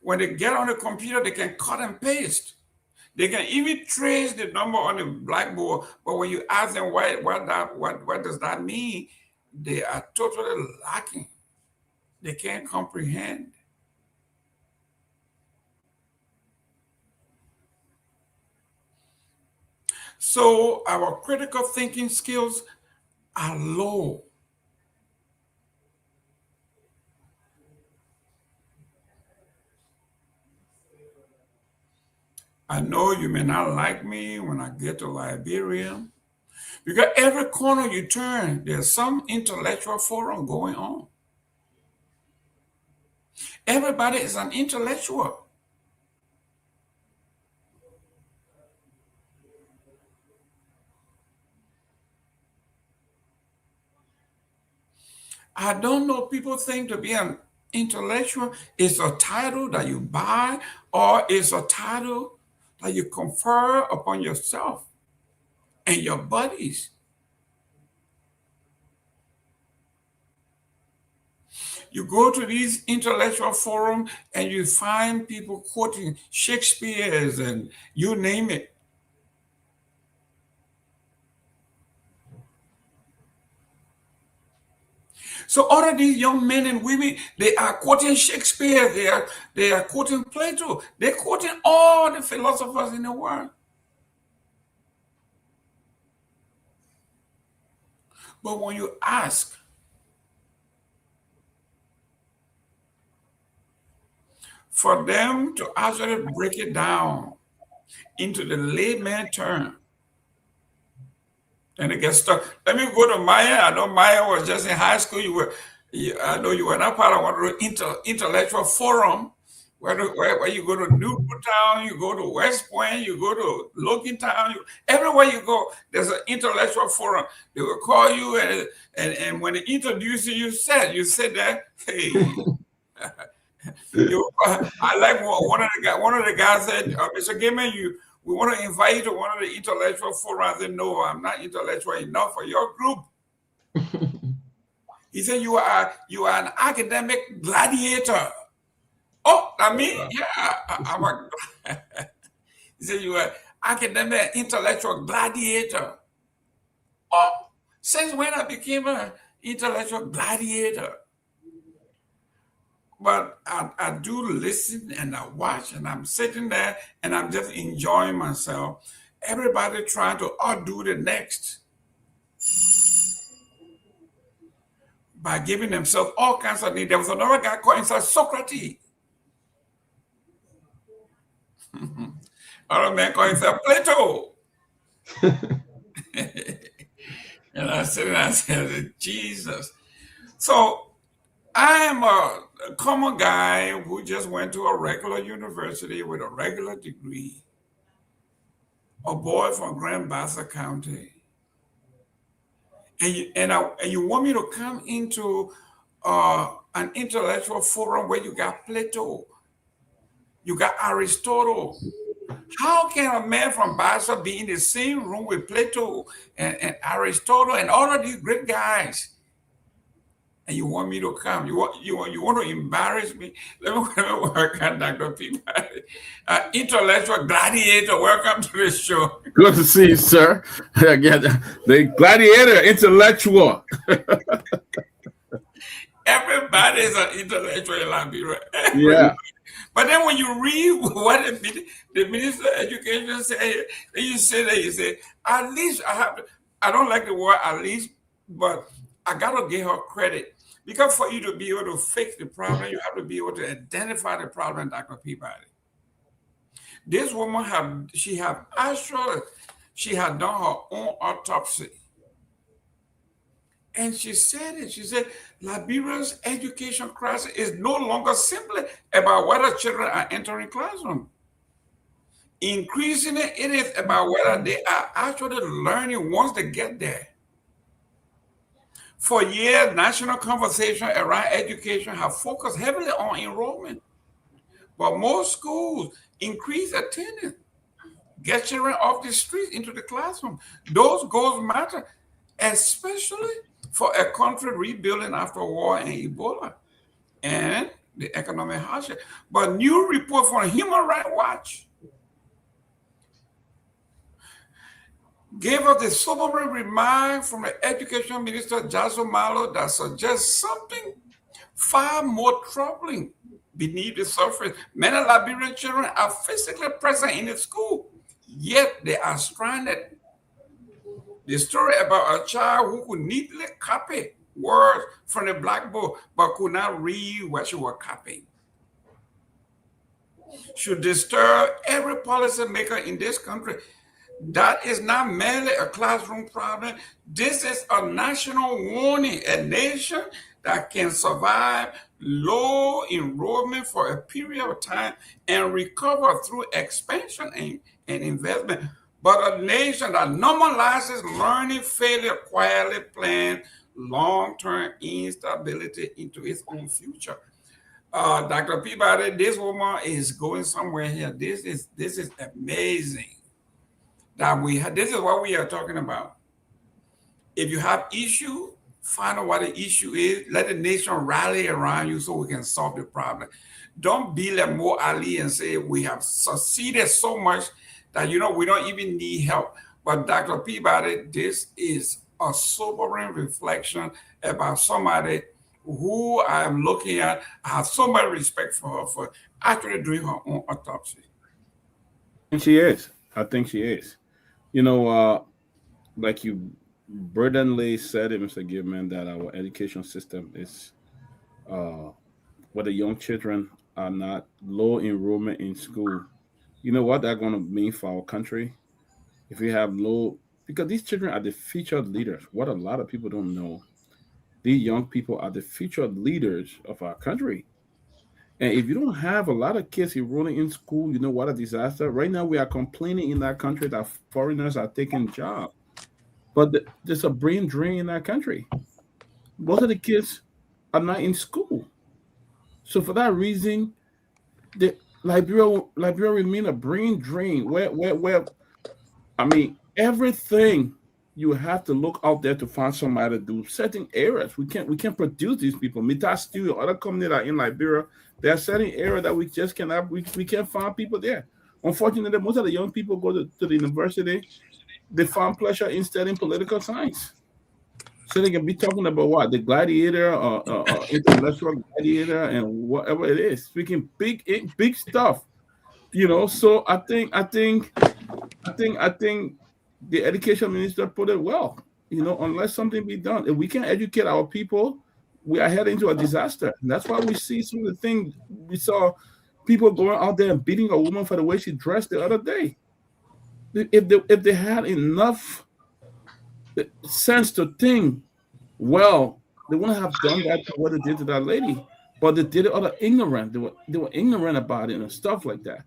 When they get on the computer, they can cut and paste. They can even trace the number on the blackboard, but when you ask them what does that mean, they are totally lacking. They can't comprehend. So our critical thinking skills are low. I know you may not like me when I get to Liberia, because every corner you turn, there's some intellectual forum going on. Everybody is an intellectual. I don't know, people think to be an intellectual is a title that you buy, or is a title that you confer upon yourself and your buddies. You go to these intellectual forums and you find people quoting Shakespeare's and you name it. So all of these young men and women, they are quoting Shakespeare, they are quoting Plato, they're quoting all the philosophers in the world. But when you ask for them to actually break it down into the layman term, and it gets stuck. Let me go to Myean. I know Myean was just in high school. I know you were not part of one of the intellectual forum where you go to Newtown, you go to West Point, you go to Logan Town. Everywhere you go, there's an intellectual forum. They will call you, and when they introduce you, you said that, hey. I like one of the guys said, Mr. Gayman, we want to invite you to one of the intellectual forums. I said, no, I'm not intellectual enough for your group. He said, you are an academic gladiator. Oh, I mean, yeah, he said, you are academic intellectual gladiator. Oh, since when I became an intellectual gladiator? But I do listen and I watch, and I'm sitting there and I'm just enjoying myself. Everybody trying to outdo the next by giving themselves all kinds of needs. There was another guy called himself Socrates. Another man called himself Plato. And I said, Jesus. So I am a common guy who just went to a regular university with a regular degree, a boy from Grand Bassa County. And you want me to come into an intellectual forum where you got Plato, you got Aristotle. How can a man from Bassa be in the same room with Plato and Aristotle and all of these great guys? And you want me to come? You want to embarrass me? Let me work on Dr. Peabody. Intellectual gladiator, welcome to the show. Good to see you, sir. Again, the gladiator, intellectual. Everybody is an intellectual in Liberia. Yeah. But then when you read what the Minister of Education said, you say, at least I don't like the word at least, but I got to give her credit. Because for you to be able to fix the problem, you have to be able to identify the problem, Dr. Peabody. This woman had done her own autopsy. And she said it. She said, Liberia's education crisis is no longer simply about whether children are entering classroom. Increasingly, it is about whether they are actually learning once they get there. For years, national conversation around education have focused heavily on enrollment. But most schools increase attendance, get children off the streets into the classroom. Those goals matter, especially for a country rebuilding after war and Ebola and the economic hardship. But new report from Human Rights Watch gave us the sobering remark from the Education Minister, Jaso Malo, that suggests something far more troubling beneath the surface. Many Liberian children are physically present in the school, yet they are stranded. The story about a child who could neatly copy words from the blackboard but could not read what she was copying should disturb every policymaker in this country. That is not merely a classroom problem. This is a national warning. A nation that can survive low enrollment for a period of time and recover through expansion and investment. But a nation that normalizes learning failure quietly plans long-term instability into its own future. Dr. Peabody, this woman is going somewhere here. This is amazing that we have. This is what we are talking about. If you have issue, find out what the issue is. Let the nation rally around you so we can solve the problem. Don't be like Mo Ali and say we have succeeded so much that we don't even need help. But Dr. Peabody, this is a sobering reflection about somebody who I'm looking at. I have so much respect for her for actually doing her own autopsy. And she is. I think she is. Like you brilliantly said it, Mr. Gayman, that our education system is where the young children are not low enrollment in school. You know what that's going to mean for our country? If we have low, because these children are the featured leaders. What a lot of people don't know. These young people are the featured leaders of our country. And if you don't have a lot of kids enrolling in school, you know what a disaster. Right now, we are complaining in that country that foreigners are taking jobs. But there's a brain drain in that country. Most of the kids are not in school. So for that reason, the Liberia remain a brain drain where everything you have to look out there to find somebody to do certain areas. We can't produce these people. Mita Studio, other companies that are in Liberia, there are certain areas that we just cannot, we can't find people there. Unfortunately, most of the young people go to the university, they find pleasure in studying political science. So they can be talking about what? The gladiator or intellectual gladiator and whatever it is. Speaking big stuff. So I think the education minister put it well. Unless something be done, if we can't educate our people, we are heading into a disaster. And that's why we see some of the things we saw, people going out there and beating a woman for the way she dressed the other day. If they had enough sense to think, well, they wouldn't have done that to what they did to that lady. But they did it out of ignorant. They were ignorant about it and stuff like that.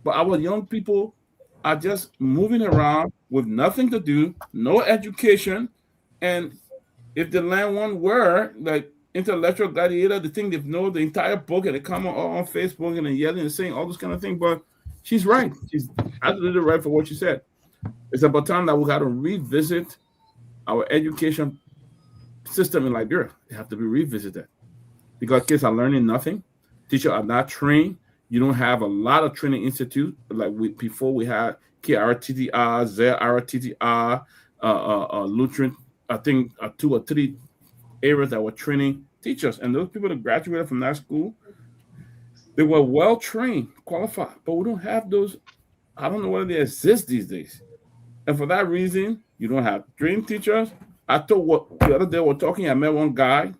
But our young people are just moving around with nothing to do, no education, and if they learn one word, like intellectual gladiator, they think they know the entire book and they come on Facebook and they're yelling and saying all this kind of thing. But she's right. She's absolutely right for what she said. It's about time that we got to revisit our education system in Liberia. It have to be revisited because kids are learning nothing. Teachers are not trained. You don't have a lot of training institute like before we had KRTTR, ZRTTR, Lutheran. I think 2 or 3 areas that were training teachers, and those people that graduated from that school, they were well trained, qualified. But we don't have those. I don't know whether they exist these days. And for that reason, you don't have trained teachers. I thought what the other day we're talking. I met one guy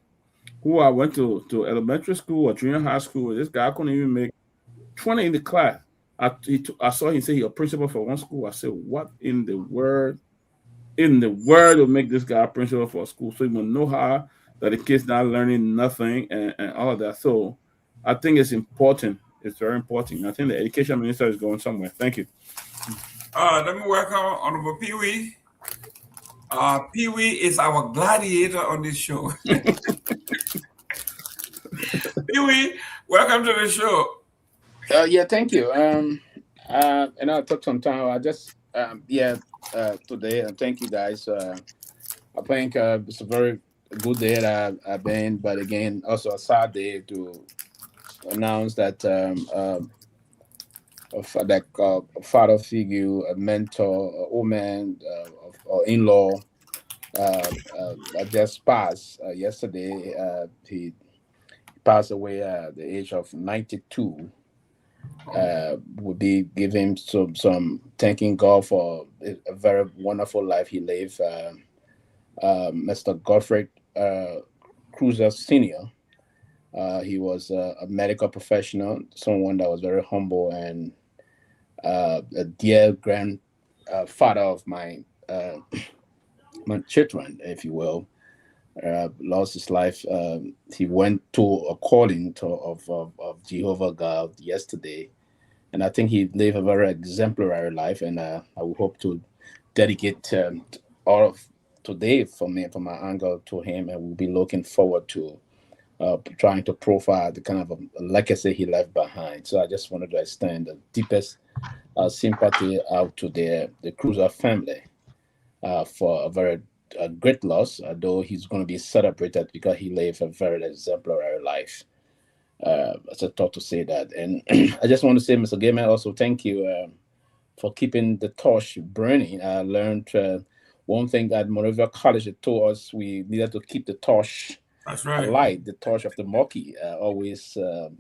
who I went to elementary school or junior high school. This guy couldn't even make 20 in the class. I saw him say he's a principal for one school. I said, what in the world will make this guy a principal for a school? So he will know how that the kids not learning nothing and all of that. So I think it's important. It's very important. I think the education minister is going somewhere. Thank you. Let me welcome Honorable Pewee. Pewee is our gladiator on this show. Pewee, welcome to the show. Yeah, thank you. And I took some time. I just today, and thank you guys. I think it's a very good day that I've been, but again, also a sad day to announce that a father figure, a mentor, a woman, or in-law just passed yesterday. He passed away at the age of 92. Would be giving some thanking God for a very wonderful life he lived. Mr. Godfrey Cruiser Sr. He was a medical professional, someone that was very humble and a dear grandfather of my children, if you will. Lost his life. He went to a calling of Jehovah God yesterday, and I think he lived a very exemplary life. And I would hope to dedicate all of today from my angle to him, and we'll be looking forward to trying to profile the kind of legacy he left behind. So I just wanted to extend the deepest sympathy out to the Cruiser family for a very great loss, although he's going to be celebrated because he lived a very exemplary life. It's a thought to say that. And I just want to say, Mr. Gayman, also thank you for keeping the torch burning. I learned one thing at Monrovia College, it told us we needed to keep the torch alight, the torch of the Monkey. Always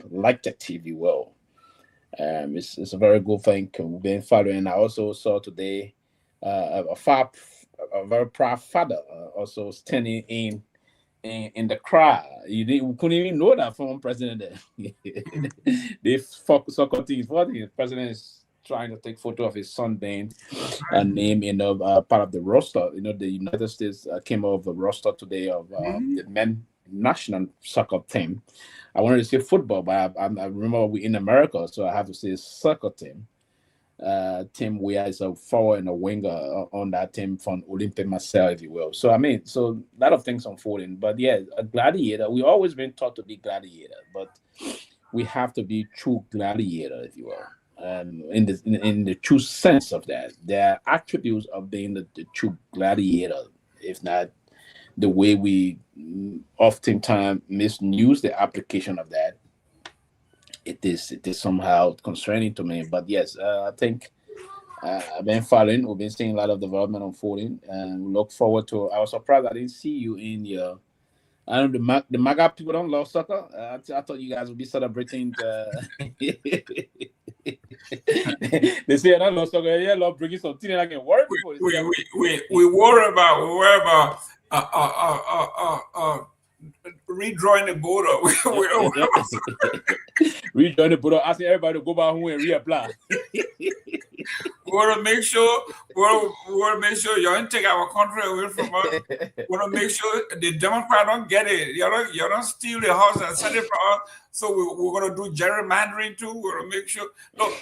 liked it, if you will. It's a very good thing we've been following. I also saw today a very proud father also standing in the crowd. We couldn't even know that from President there. They soccer team for the president is trying to take photo of his son being named in part of the roster. The United States came out of the roster today of the men national soccer team. I wanted to say football, but I remember we in America, so I have to say soccer team. Team where is a forward and a winger on that team from Olympic Marseille, if you will. So so a lot of things unfolding. But yeah, a gladiator. We always been taught to be gladiator, but we have to be true gladiator, if you will. In the true sense of that, there are attributes of being the true gladiator, if not the way we oftentimes misuse the application of that. It is somehow concerning to me. But yes, I think I've been following. We've been seeing a lot of development unfolding, and we look forward to. I was surprised I didn't see you in your. I know the MAGA people don't love soccer. I thought you guys would be celebrating. They say I don't love soccer. Yeah, love bringing something I can worry people. We worry about redrawing the border. Redrawing the border, asking everybody to go back home and reapply. We want to make sure you don't take our country away from us. We want to make sure the Democrats don't get it. You don't steal the house and send it for us. So we're going to do gerrymandering too. We're going to make sure. Look,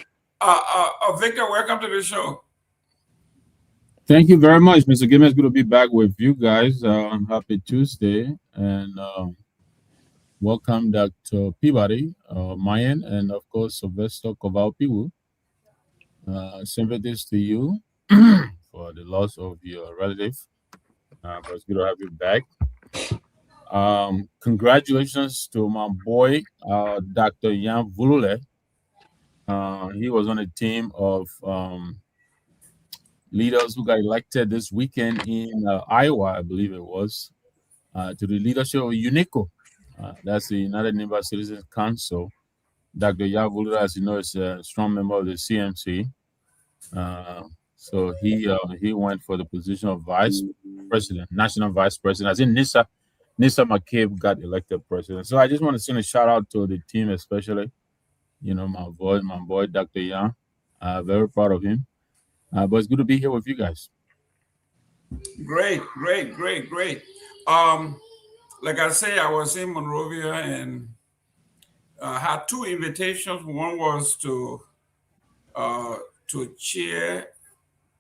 Victor, welcome to the show. Thank you very much, Mr. Gayman. It's good to be back with you guys. Happy Tuesday, and welcome Dr. Peabody, Myean, and of course Sylvester Pewee. Sympathies to you for the loss of your relative. But it's good to have you back. Congratulations to my boy, Dr. Nyenwolo. He was on a team of leaders who got elected this weekend in Iowa, I believe it was, to the leadership of UNICO. That's the United Neighbor Citizens Council. Dr. Nyenwolo, as you know, is a strong member of the CMC. So he went for the position of vice president, national vice president. I think Nissa McCabe got elected president. So I just want to send a shout out to the team, especially, my boy, Dr. Yang. Very proud of him. But it's good to be here with you guys. Great. Like I say, I was in Monrovia and had two invitations. One was to chair,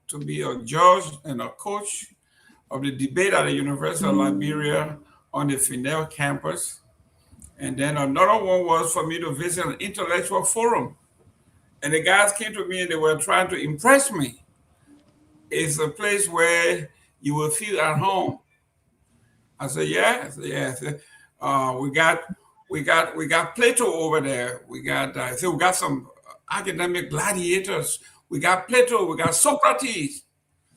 to be a judge and a coach of the debate at the University of Liberia on the Fidel campus. And then another one was for me to visit an intellectual forum. And the guys came to me and they were trying to impress me. It's a place where you will feel at home. I said, yeah. We got Plato over there. We got some academic gladiators. We got Plato. We got Socrates.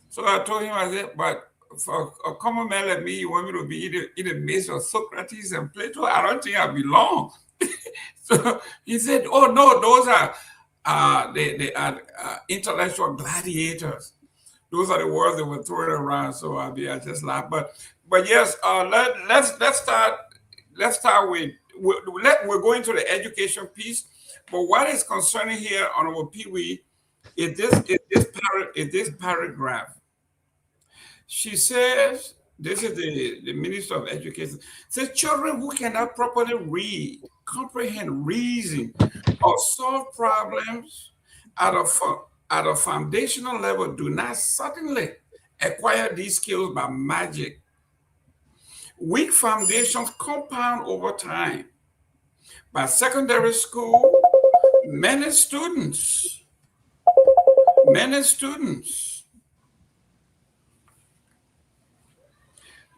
So I told him, I said, but for a common man like me, you want me to be in the midst of Socrates and Plato? I don't think I belong. So he said, oh no, those are they are intellectual gladiators. Those are the words that were thrown around. So I just laughed. But yes, let's start with we're going to the education piece. But what is concerning here, Honorable Pewee, is this paragraph. She says, this is the Minister of Education, says children who cannot properly read, comprehend, reason, or solve problems at a foundational level do not suddenly acquire these skills by magic. Weak foundations compound over time. By secondary school, many students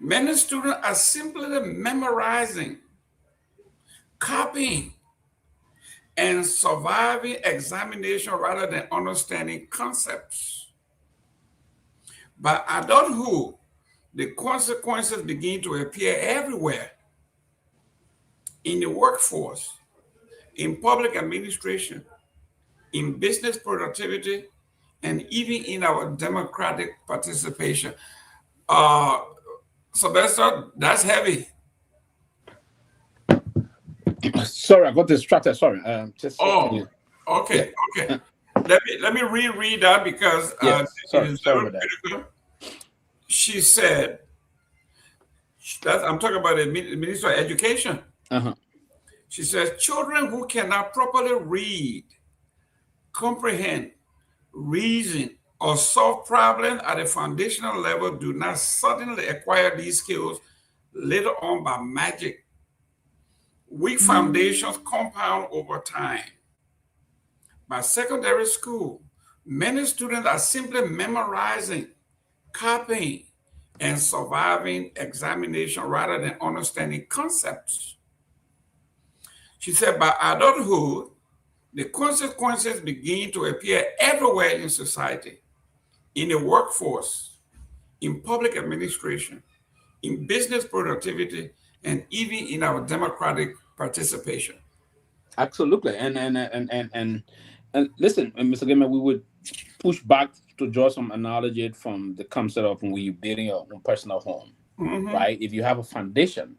are simply memorizing, copying, and surviving examination rather than understanding concepts. By adulthood, the consequences begin to appear everywhere: in the workforce, in public administration, in business productivity, and even in our democratic participation. Sylvester, that's heavy. Sorry, I got distracted. Sorry. Okay. Let me reread that because yes, it is very critical. She said that I'm talking about the Minister of Education. She says children who cannot properly read, comprehend, reason, or solve problems at a foundational level do not suddenly acquire these skills later on by magic. Weak foundations compound over time. By secondary school, many students are simply memorizing, copying, and surviving examination rather than understanding concepts. She said by adulthood, the consequences begin to appear everywhere in society: in the workforce, in public administration, in business productivity, and even in our democratic participation. Absolutely. And listen, Mr. Gayman, we would push back to draw some analogy from the concept of when you're building your own personal home, right? If you have a foundation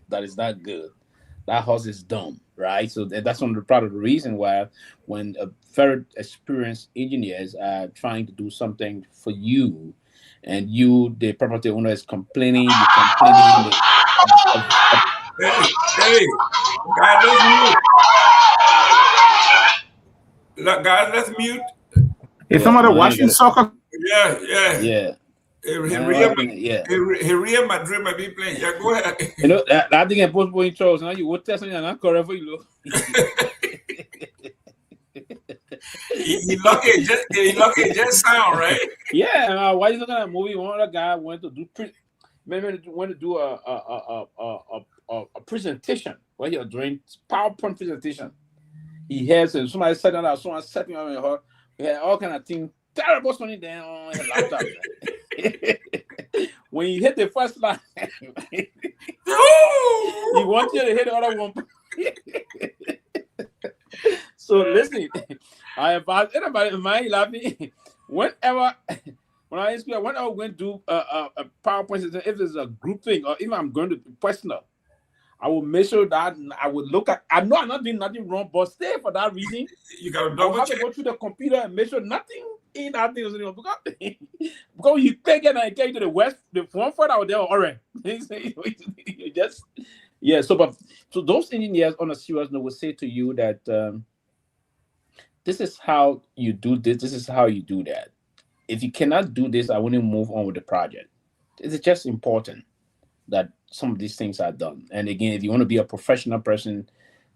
that is not good, that house is dumb, right? So that's part of the reason why when a very experienced engineers are trying to do something for you, and you, the property owner, is complaining, you're complaining. Hey, guys, let's mute. Guys, let's mute. Is somebody watching soccer? Yeah. Real Madrid might be playing. Yeah, go ahead. You know, I think I'm postponing Charles. Now you would test me and I'm correct for you. He lucky just sound, right? Yeah, why you looking at a movie? One other guy went to do a presentation where he was doing PowerPoint presentation. He has somebody sat down, someone sat me on her. He had all kind of things, terrible something down on his laptop. When you hit the first line, he wants you to hit the other one. So listen, I advise anybody in mind laughing. Whenever we're going to do a PowerPoint, if there's a group thing or even I'm going to be personal, I will make sure that I will look at. I know I'm not doing nothing wrong, but stay for that reason. You gotta double check. To go through the computer and make sure nothing in that thing is wrong because you take it and get to the west, the one foot out there already. You just So those engineers on a serious note will say to you that this is how you do this. This is how you do that. If you cannot do this, I wouldn't move on with the project. It's just important that some of these things are done. And again, if you want to be a professional person,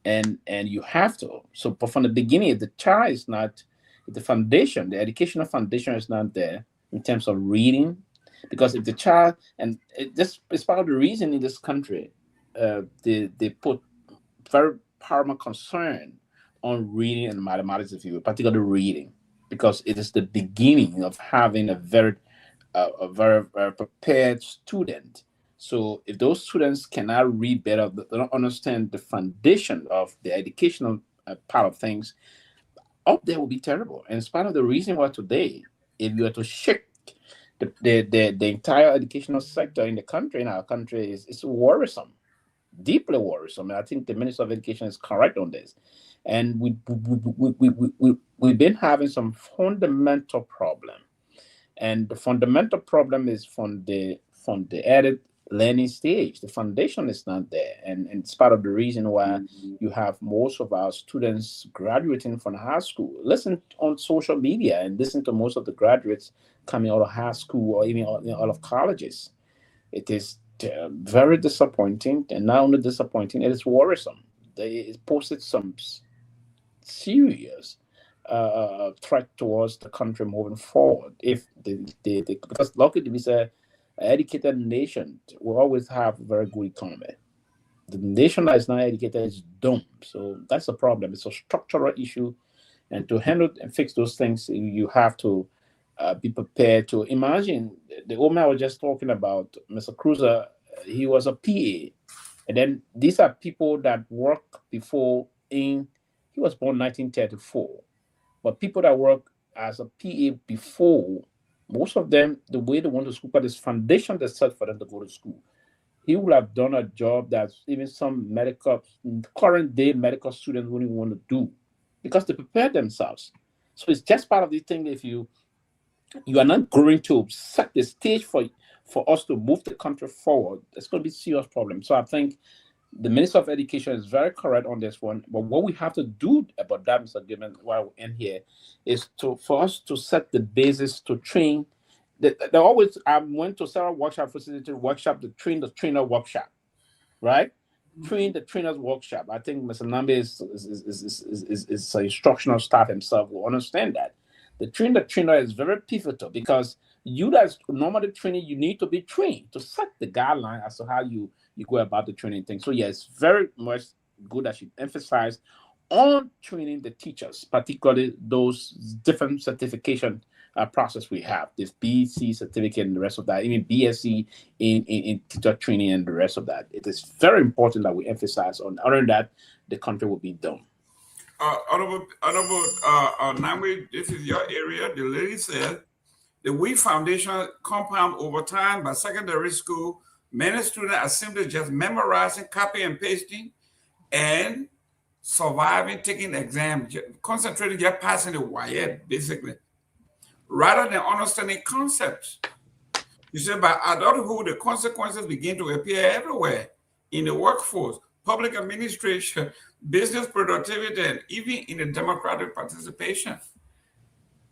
and you have to. So, but from the beginning, if the child is not, if the foundation, the educational foundation is not there in terms of reading, because if the child, and this is part of the reason in this country, they put very paramount concern on reading and mathematics, if you will, particularly reading, because it is the beginning of having a very prepared student. So if those students cannot read better, they don't understand the foundation of the educational part of things, up there will be terrible. And it's part of the reason why today, if you were to shake the entire educational sector in the country, in our country, it's worrisome, deeply worrisome. And I think the Minister of Education is correct on this. And we've been having some fundamental problem. And the fundamental problem is from the added learning stage. The foundation is not there, and it's part of the reason why you have most of our students graduating from high school. Listen on social media and listen to most of the graduates coming out of high school or even out of colleges. It is very disappointing, and not only disappointing, it is worrisome. It posted some serious threat towards the country moving forward. If because luckily we say educated nation will always have a very good economy. The nation that is not educated is doomed. So that's a problem. It's a structural issue, and to handle and fix those things, you have to be prepared to imagine. The old man I was just talking about, Mr. Cruiser, he was a PA, and then these are people that worked before in. He was born 1934, but people that work as a PA before, most of them, the way they went to school, but this foundation they set for them to go to school. He would have done a job that even some current day medical students wouldn't want to do because they prepare themselves. So it's just part of the thing. If you are not going to set the stage for us to move the country forward, there's going to be serious problems. So I think the Minister of Education is very correct on this one. But what we have to do about that, Mr. Gayman, while we're in here, is for us to set the basis to train. They always, I went to several workshops, facilitated workshop to train the trainer workshop, right? Train the trainers workshop. I think Mr. Nagbe is an instructional staff himself will understand that. The trainer is very pivotal because you guys normally training, you need to be trained to set the guideline as to how you go about the training thing. So yeah, it's very much good that you emphasize on training the teachers, particularly those different certification process we have, this BC certificate and the rest of that, even BSc in teacher training and the rest of that. It is very important that we emphasize on. Other than that, the country will be done. Honorable Nagbe, this is your area. The lady said the We Foundation compound over time by secondary school. Many students are simply just memorizing, copying and pasting, and surviving, taking exams, concentrating, just passing the WIET, basically, rather than understanding concepts. You said by adulthood, the consequences begin to appear everywhere in the workforce, public administration, business productivity, and even in the democratic participation.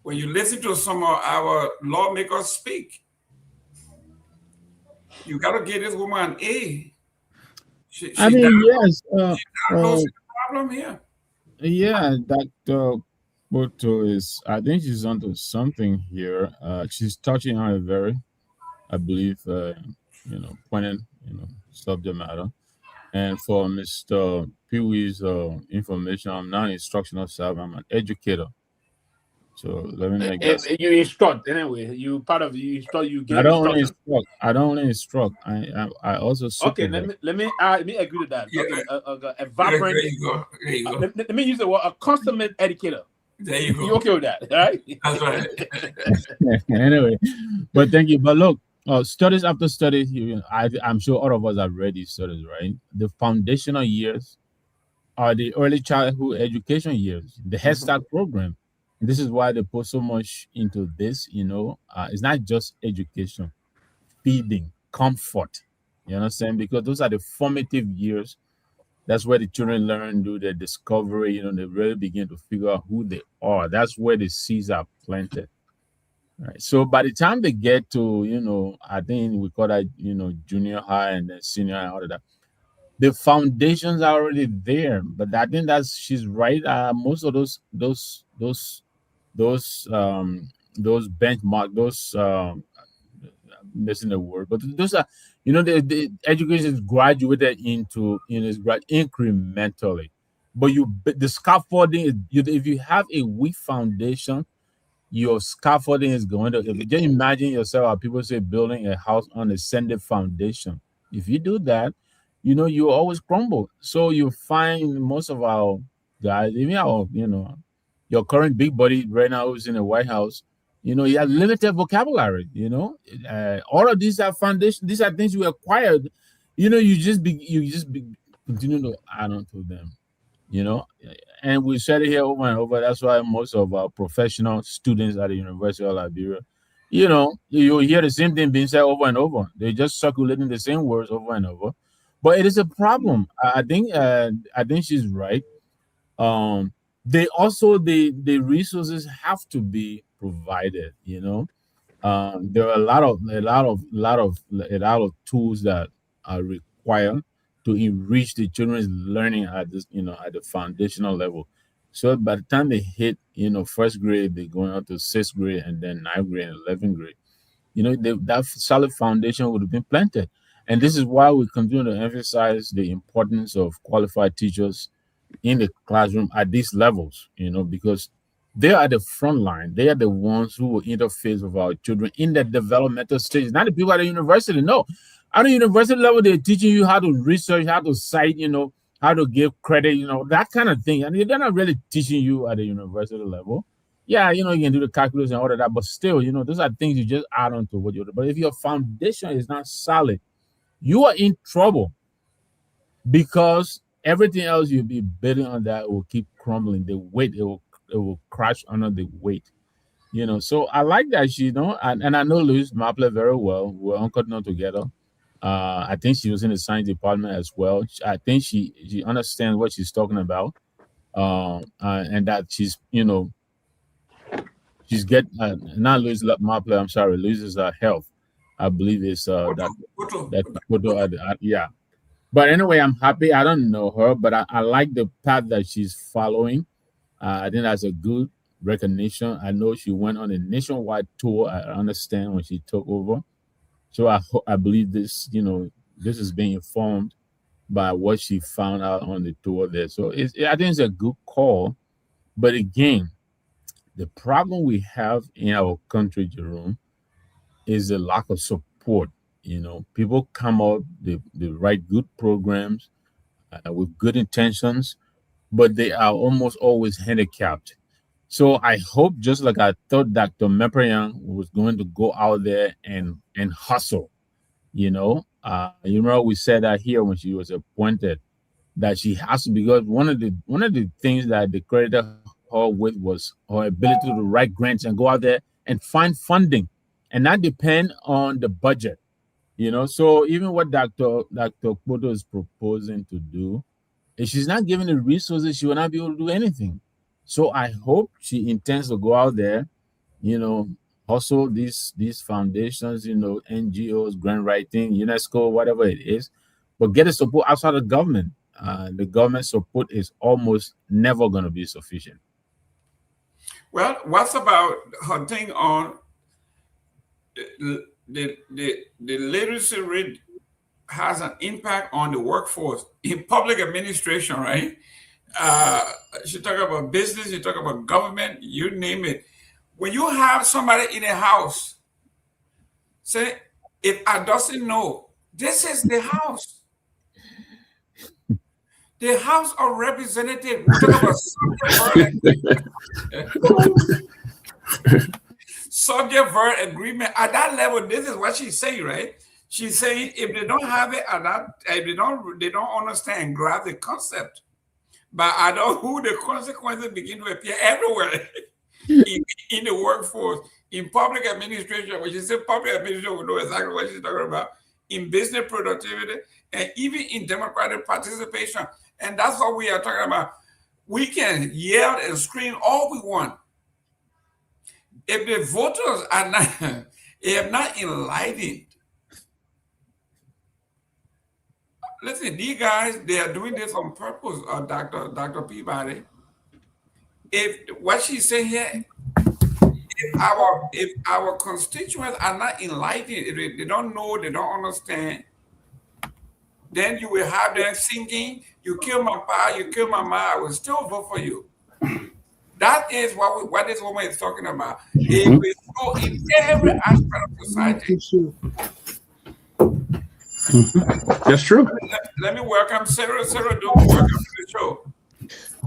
When you listen to some of our lawmakers speak, you got to give this woman an A. I mean, yes. The problem here. Yeah, Dr. Boto is, I think she's onto something here. She's touching on a very, I believe, poignant, subject matter. And for Mr. Pewee's information, I'm not an instructional staff, I'm an educator. So let me make that. You instruct anyway. You part of you instruct. You give. I don't only instruct. I also supervise. Okay, let me agree to that. Yeah. Okay, a vibrant. There you go. Let me use the word a consummate educator. There you go. You okay with that? Right? That's right. Anyway, but thank you. But look, studies after studies, I'm sure all of us have read these studies, right? The foundational years are the early childhood education years, the Head Start program. And this is why they put so much into this, it's not just education, feeding, comfort, you understand? Because those are the formative years. That's where the children learn, do their discovery, they really begin to figure out who they are. That's where the seeds are planted. Right. So by the time they get to, I think we call that, junior high and then senior high, all of that, the foundations are already there. But I think she's right. Most of those benchmark, missing the word, but those are, the education is graduated into, is incrementally. But the scaffolding, if you have a weak foundation, your scaffolding is going to, if you just imagine yourself, how people say building a house on a sandy foundation. If you do that, you always crumble. So you find most of our guys, even our, your current big buddy right now who's in the White House, he has limited vocabulary, all of these are foundation, these are things you acquired, you just continue to add on to them, and we said it here over and over. That's why most of our professional students at the University of Liberia, you hear the same thing being said over and over. They're just circulating the same words over and over. But it is a problem. I think she's right. They also the resources have to be provided. There are a lot of tools that are required to enrich the children's learning at this, at the foundational level. So by the time they hit, first grade, they're going up to sixth grade and then ninth grade and 11th grade. That solid foundation would have been planted. And this is why we continue to emphasize the importance of qualified teachers in the classroom at these levels, because they are the front line. They are the ones who will interface with our children in the developmental stage, not the people at the university. No, at the university level, they're teaching you how to research, how to cite, how to give credit, that kind of thing. And they're not really teaching you at the university level. Yeah, you can do the calculus and all of that, but still, those are things you just add on to what you're doing. But if your foundation is not solid, you are in trouble, because everything else you'll be building on that will keep crumbling. The weight, it will crash under the weight. So I like that she, and I know Louise Maple very well. We're Uncle Known together. I think she was in the science department as well. I think she understands what she's talking about. And that she's, she's not Louise Maple, I'm sorry, Louise's health. I believe it's that photo yeah. But anyway, I'm happy. I don't know her, but I like the path that she's following. I think that's a good recognition. I know she went on a nationwide tour. I understand when she took over. So I believe this, this is being informed by what she found out on the tour there. So I think it's a good call. But again, the problem we have in our country, Jerome, is the lack of support. People come out, they write good programs with good intentions, but they are almost always handicapped. So I hope, just like I thought Dr. Myean was going to go out there and hustle, you remember we said that here when she was appointed, that she has to, because one of the things that they credited her with was her ability to write grants and go out there and find funding and not depend on the budget. So even what Dr. Kpoto is proposing to do, if she's not given the resources, she will not be able to do anything. So I hope she intends to go out there, hustle these foundations, NGOs, grant writing, UNESCO, whatever it is, but get the support outside of government. The government support is almost never going to be sufficient. Well, what's about her thing on the literacy rate has an impact on the workforce in public administration, right? She talk about business, you talk about government, you name it. When you have somebody in a house, say, if I doesn't know, this is the house. The House of Representatives, we talk about subject verb agreement. At that level, this is what she's saying, right? She's saying if they don't have it at that, if they don't understand, grab the concept. But I know who the consequences begin to appear everywhere in the workforce, in public administration. When she said public administration, we know exactly what she's talking about. In business productivity and even in democratic participation. And that's what we are talking about. We can yell and scream all we want. If the voters are not enlightened, listen, these guys, they are doing this on purpose, Dr. Peabody. If what she's saying here, if our constituents are not enlightened, if they don't know, they don't understand, then you will have them thinking, you kill my pa, you kill my ma, I will still vote for you. That is what this woman is talking about. It will go in every aspect of society. That's true. Let me welcome Sarah. Sarah, welcome to the show.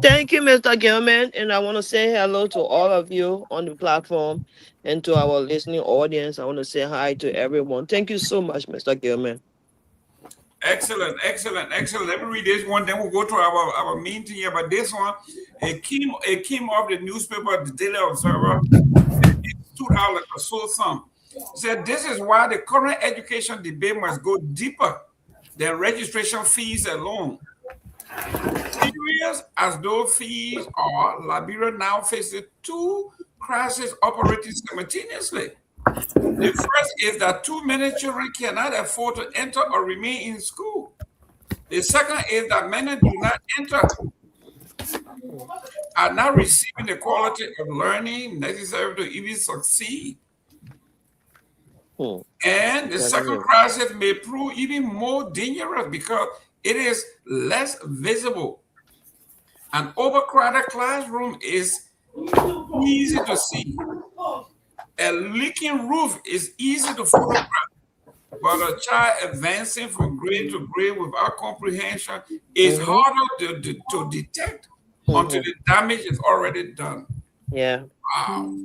Thank you, Mr. Gayman. And I want to say hello to all of you on the platform and to our listening audience. I want to say hi to everyone. Thank you so much, Mr. Gayman. Excellent. Let me read this one, then we'll go to our main thing here. But this one, it came off the newspaper, the Daily Observer. It stood out like a sore thumb. It said, this is why the current education debate must go deeper than registration fees alone. Serious as those fees are, Liberia now faces two crises operating simultaneously. The first is that too many children cannot afford to enter or remain in school. The second is that many do not enter, are not receiving the quality of learning necessary to even succeed. And the second crisis may prove even more dangerous because it is less visible. An overcrowded classroom is easy to see. A leaking roof is easy to photograph. But a child advancing from grade to grade without comprehension is harder to detect until the damage is already done. Yeah. Wow.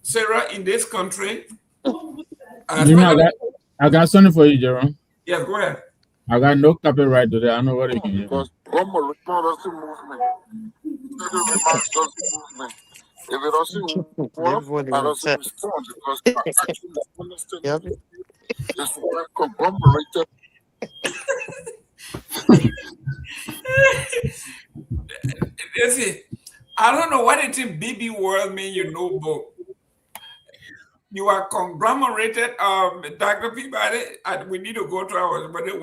Sarah, in this country, I got something for you, Jerome. Yes, go ahead. I got no copyright today. I know what it is. Because Gombo doesn't movement. If it doesn't work, I doesn't respond because I actually understand it's conglomerated. I don't know what it in BB world mean, you know, but you are conglomerated. Dr. Peabody, we need to go to our but the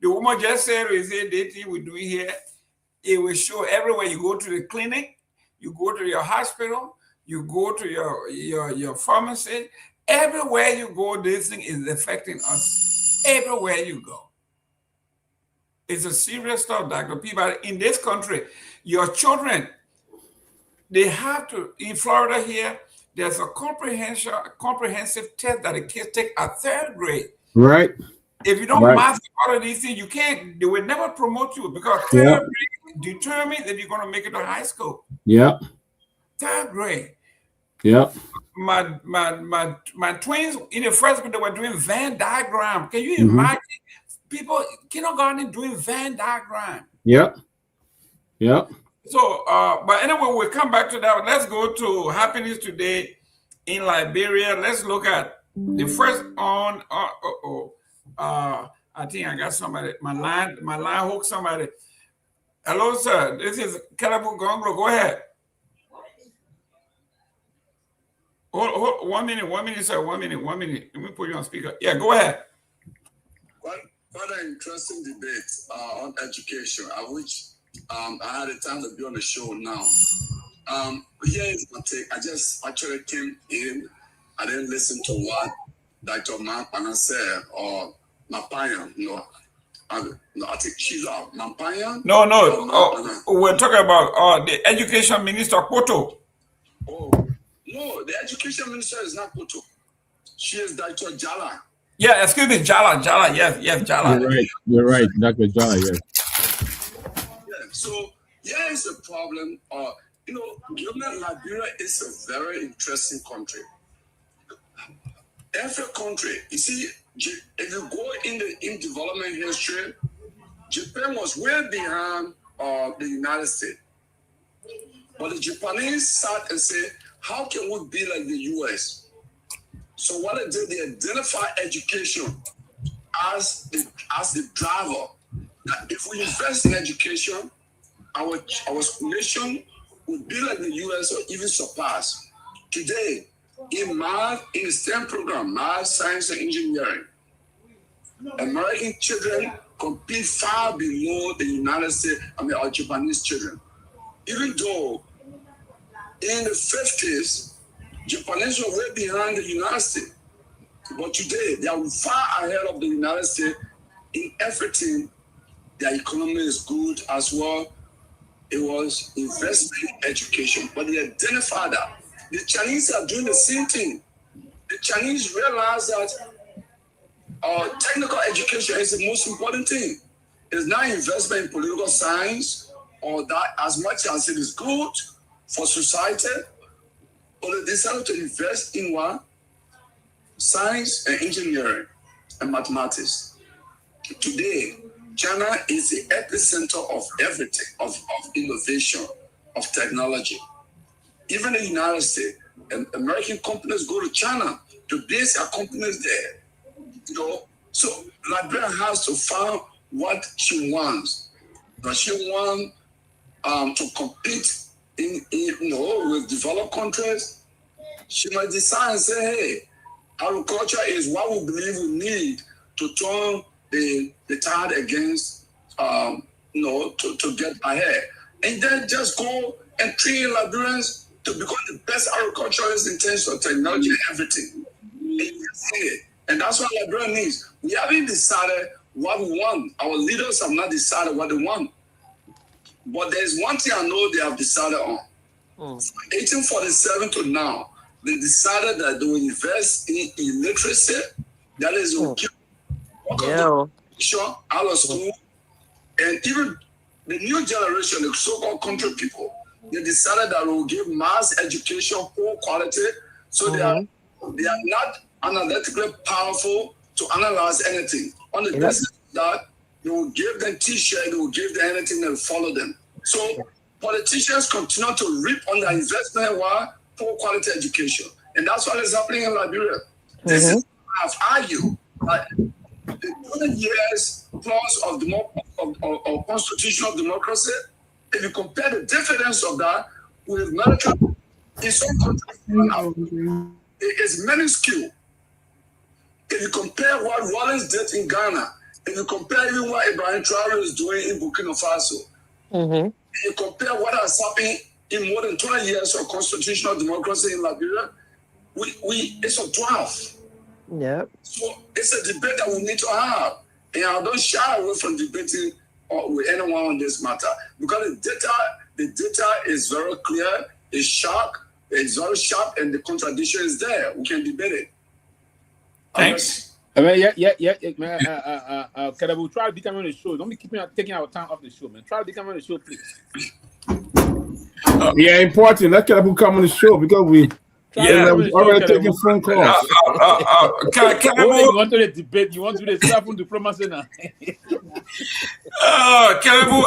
woman just said is it we're doing here. It will show everywhere you go to the clinic, you go to your hospital, you go to your pharmacy. Everywhere you go, this thing is affecting us. Everywhere you go. It's a serious stuff, Dr. Peabody. In this country, your children, they have to, in Florida here, there's a comprehensive test that the kids take at 3rd grade. Right. If you don't master all of these things, you can't, they will never promote you because 3rd grade determines if you're going to make it to high school. Yep. 3rd grade. Yep. My twins in the 1st grade, they were doing Venn diagram. Can you imagine people kindergarten doing Venn diagram? Yep. Yep. So, but anyway, we'll come back to that. Let's go to happenings today in Liberia. Let's look at the first on. I think I got somebody. My line hooked somebody. Hello, sir. This is Kehleboe Gongloe. Go ahead. Hold, 1 minute, sir. 1 minute. Let me put you on speaker. Yeah, go ahead. What an interesting debate on education, which I had the time to be on the show now. Here is my take. I just actually came in. I didn't listen to what Dr. Mampana said or Myean. I think she's out. Myean? No. We're talking about the education minister, Poto. Oh, no, the education minister is not Poto. She is Dr. Jala. Yeah, excuse me, Jala. Yes, Jala. You're right, Dr. Jala, yes. Yeah, so here is the problem. Liberia is a very interesting country. Every country, you see, if you go in development history, Japan was way behind the United States. But the Japanese sat and said, how can we be like the US? So what they did, they identify education as the driver. That if we invest in education, our nation would be like the US or even surpass. Today, in math, in the STEM program, math, science, and engineering, American children compete far below the United States, or Japanese children. Even though in the 50s, Japanese were way behind the United States. But today, they are far ahead of the United States in everything. Their economy is good as well. It was investment in education, but they identified that. The Chinese are doing the same thing. The Chinese realize that technical education is the most important thing. It's not investment in political science or that as much as it is good for society, but they decided to invest in what? Science and engineering and mathematics. Today, China is the epicenter of everything, of innovation, of technology. Even the United States, and American companies go to China to base their companies there. So Liberia has to find what she wants. Does she want to compete with developed countries, she might decide and say, hey, agriculture is what we believe we need to turn the tide against, to get ahead. And then just go and train Liberians to become the best agriculturists in terms of technology and everything. And that's what Liberia needs. We haven't decided what we want. Our leaders have not decided what they want. But there's one thing I know they have decided on. From 1847 to now, they decided that they will invest in illiteracy. That is, will keep out of school. And even the new generation, the so-called country people, they decided that they will give mass education, poor quality, so they are not analytically powerful to analyze anything. On the basis that they will give them t-shirt, they will give them anything and follow them. So politicians continue to reap on their investment while poor quality education. And that's what is happening in Liberia. This is what I've argued. The 20 years plus of constitutional democracy, if you compare the difference of that with military, in some countries, it's minuscule. If you compare what Wallace did in Ghana, if you compare even what Ibrahim Traoré is doing in Burkina Faso, if you compare what has happened in more than 20 years of constitutional democracy in Liberia, it's a draft. Yeah. So it's a debate that we need to have. And I don't shy away from debating with anyone on this matter because the data is very clear, it's sharp, and the contradiction is there. We can debate it. Thanks. Kehleboe, try to become on the show. Don't be taking our time off the show, man. Try to become on the show, please. Yeah, important. Let Kehleboe come on the show because we already taking phone calls. Kehleboe, you want to debate? You want to do the cell phone diplomacy now? Kehleboe,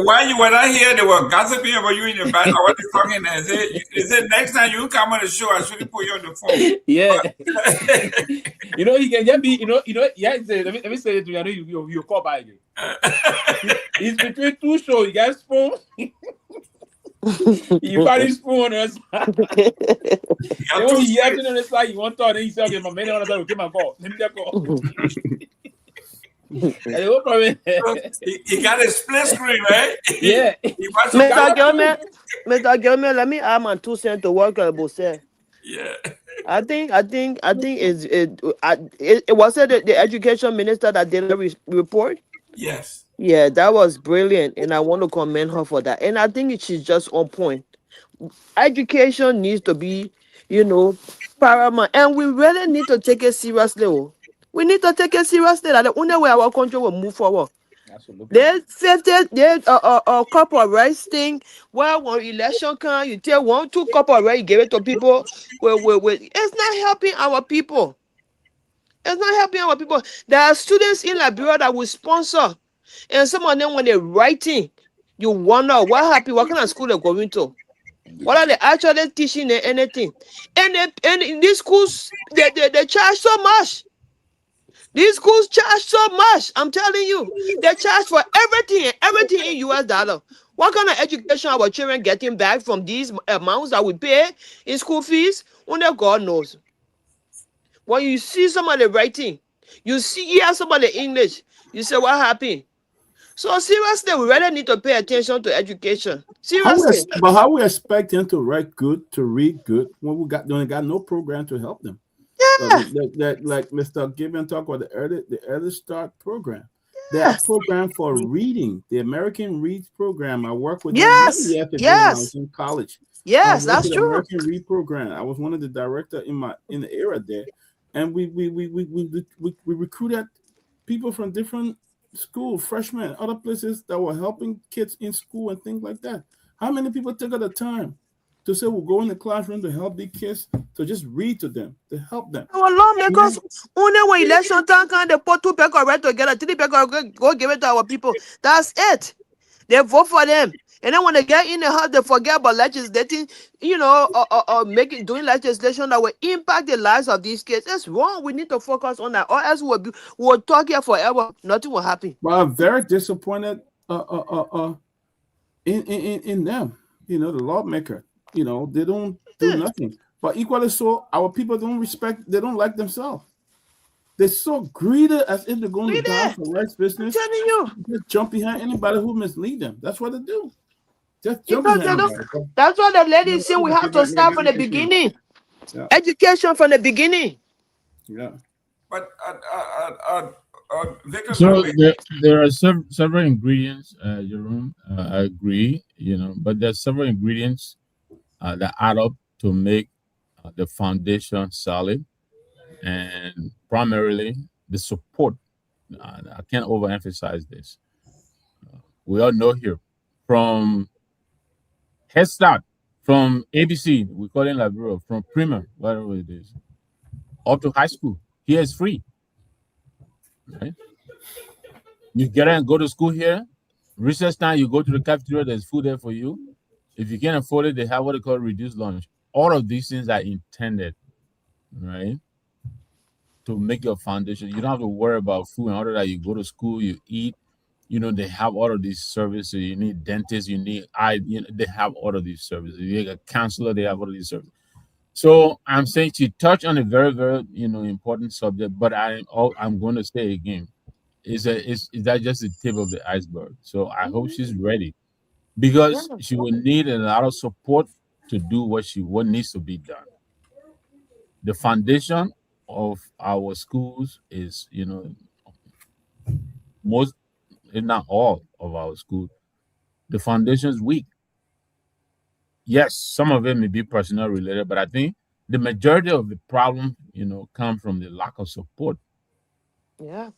while you were not here, they were gossiping about you in the back. I was talking and said, next time you come on the show, I should put you on the phone. Yeah. You can just be, let me say it to you. I know you call by again. It's between two shows. You guys phone. You got his phone on us. When you on the side, you want to, then you say, okay, my man on the side will give my call. Let me get a call. No problem. He got a split screen, right? Yeah. Mr. Gayman, let me add my 2 cents to what Kehleboe said. Yeah. I think it was the education minister that did the report. Yes. Yeah, that was brilliant, and I want to commend her for that. And I think she's just on point. Education needs to be, paramount, and we really need to take it seriously. We need to take it seriously. That the only way our country will move forward. Absolutely. There's a corporate rights thing where when election comes, you tell 1, 2 corporate rights, you give it to people. It's not helping our people. It's not helping our people. There are students in Liberia that will sponsor. And some of them, when they're writing, you wonder what happened, what kind of school they're going to. What are they actually teaching them anything? And in these schools, they charge so much. These schools charge so much. I'm telling you. They charge for everything in US dollar. What kind of education are our children getting back from these amounts that we pay in school fees? Only God knows. When you see somebody writing, you hear somebody English, you say, what happened? So seriously, we really need to pay attention to education. Seriously. But how we expect them to write good, to read good, when we got no program to help them? Yeah. Like Mr. Gayman talked about the early start program. There are programs for reading. The American Reads program. I worked with them when I was in college. Yes, that's true. American Read program. I was one of the directors in the era there, and we recruited people from different schools, freshmen, other places that were helping kids in school and things like that. How many people take the time to say we'll go in the classroom to help the kids, to just read to them, to help them? Our lawmakers, only when election time can they put 2 people right together, 3 people go give it to our people. That's it. They vote for them. And then when they get in the house, they forget about legislating, or doing legislation that will impact the lives of these kids. That's wrong. We need to focus on that, or else we'll talk here forever. Nothing will happen. But I'm very disappointed in them. The lawmaker. They don't do nothing. But equally so, our people don't respect, they don't like themselves. They're so greedy as if they're going to die for rights business. I'm telling you. Just jump behind anybody who mislead them. That's what they do. Just jump Because behind anybody. that's what the lady is saying. We have to start from the beginning. Yeah. Education from the beginning. Yeah. But Victor, so there are several ingredients, Jerome. I agree, but there's several ingredients that add up to make the foundation solid, and primarily the support. I can't overemphasize this. We all know here from Head Start, from ABC, we call it Liberia, from Primer, whatever it is, up to high school. Here is free. Right? You get and go to school here. Recess time, you go to the cafeteria, there's food there for you. If you can't afford it, they have what they call reduced lunch. All of these things are intended, right, to make your foundation. You don't have to worry about food. In order that you go to school, you eat. They have all of these services. You need dentists, you need they have all of these services. You need a counselor, they have all of these services. So I'm saying she touched on a very, very important subject, but I'm going to say again, is that just the tip of the iceberg? So I hope she's ready, because she will need a lot of support to do what needs to be done. The foundation of our schools is, most, if not all, of our schools, the foundation is weak. Yes, some of it may be personnel related, but I think the majority of the problem, come from the lack of support. Yeah.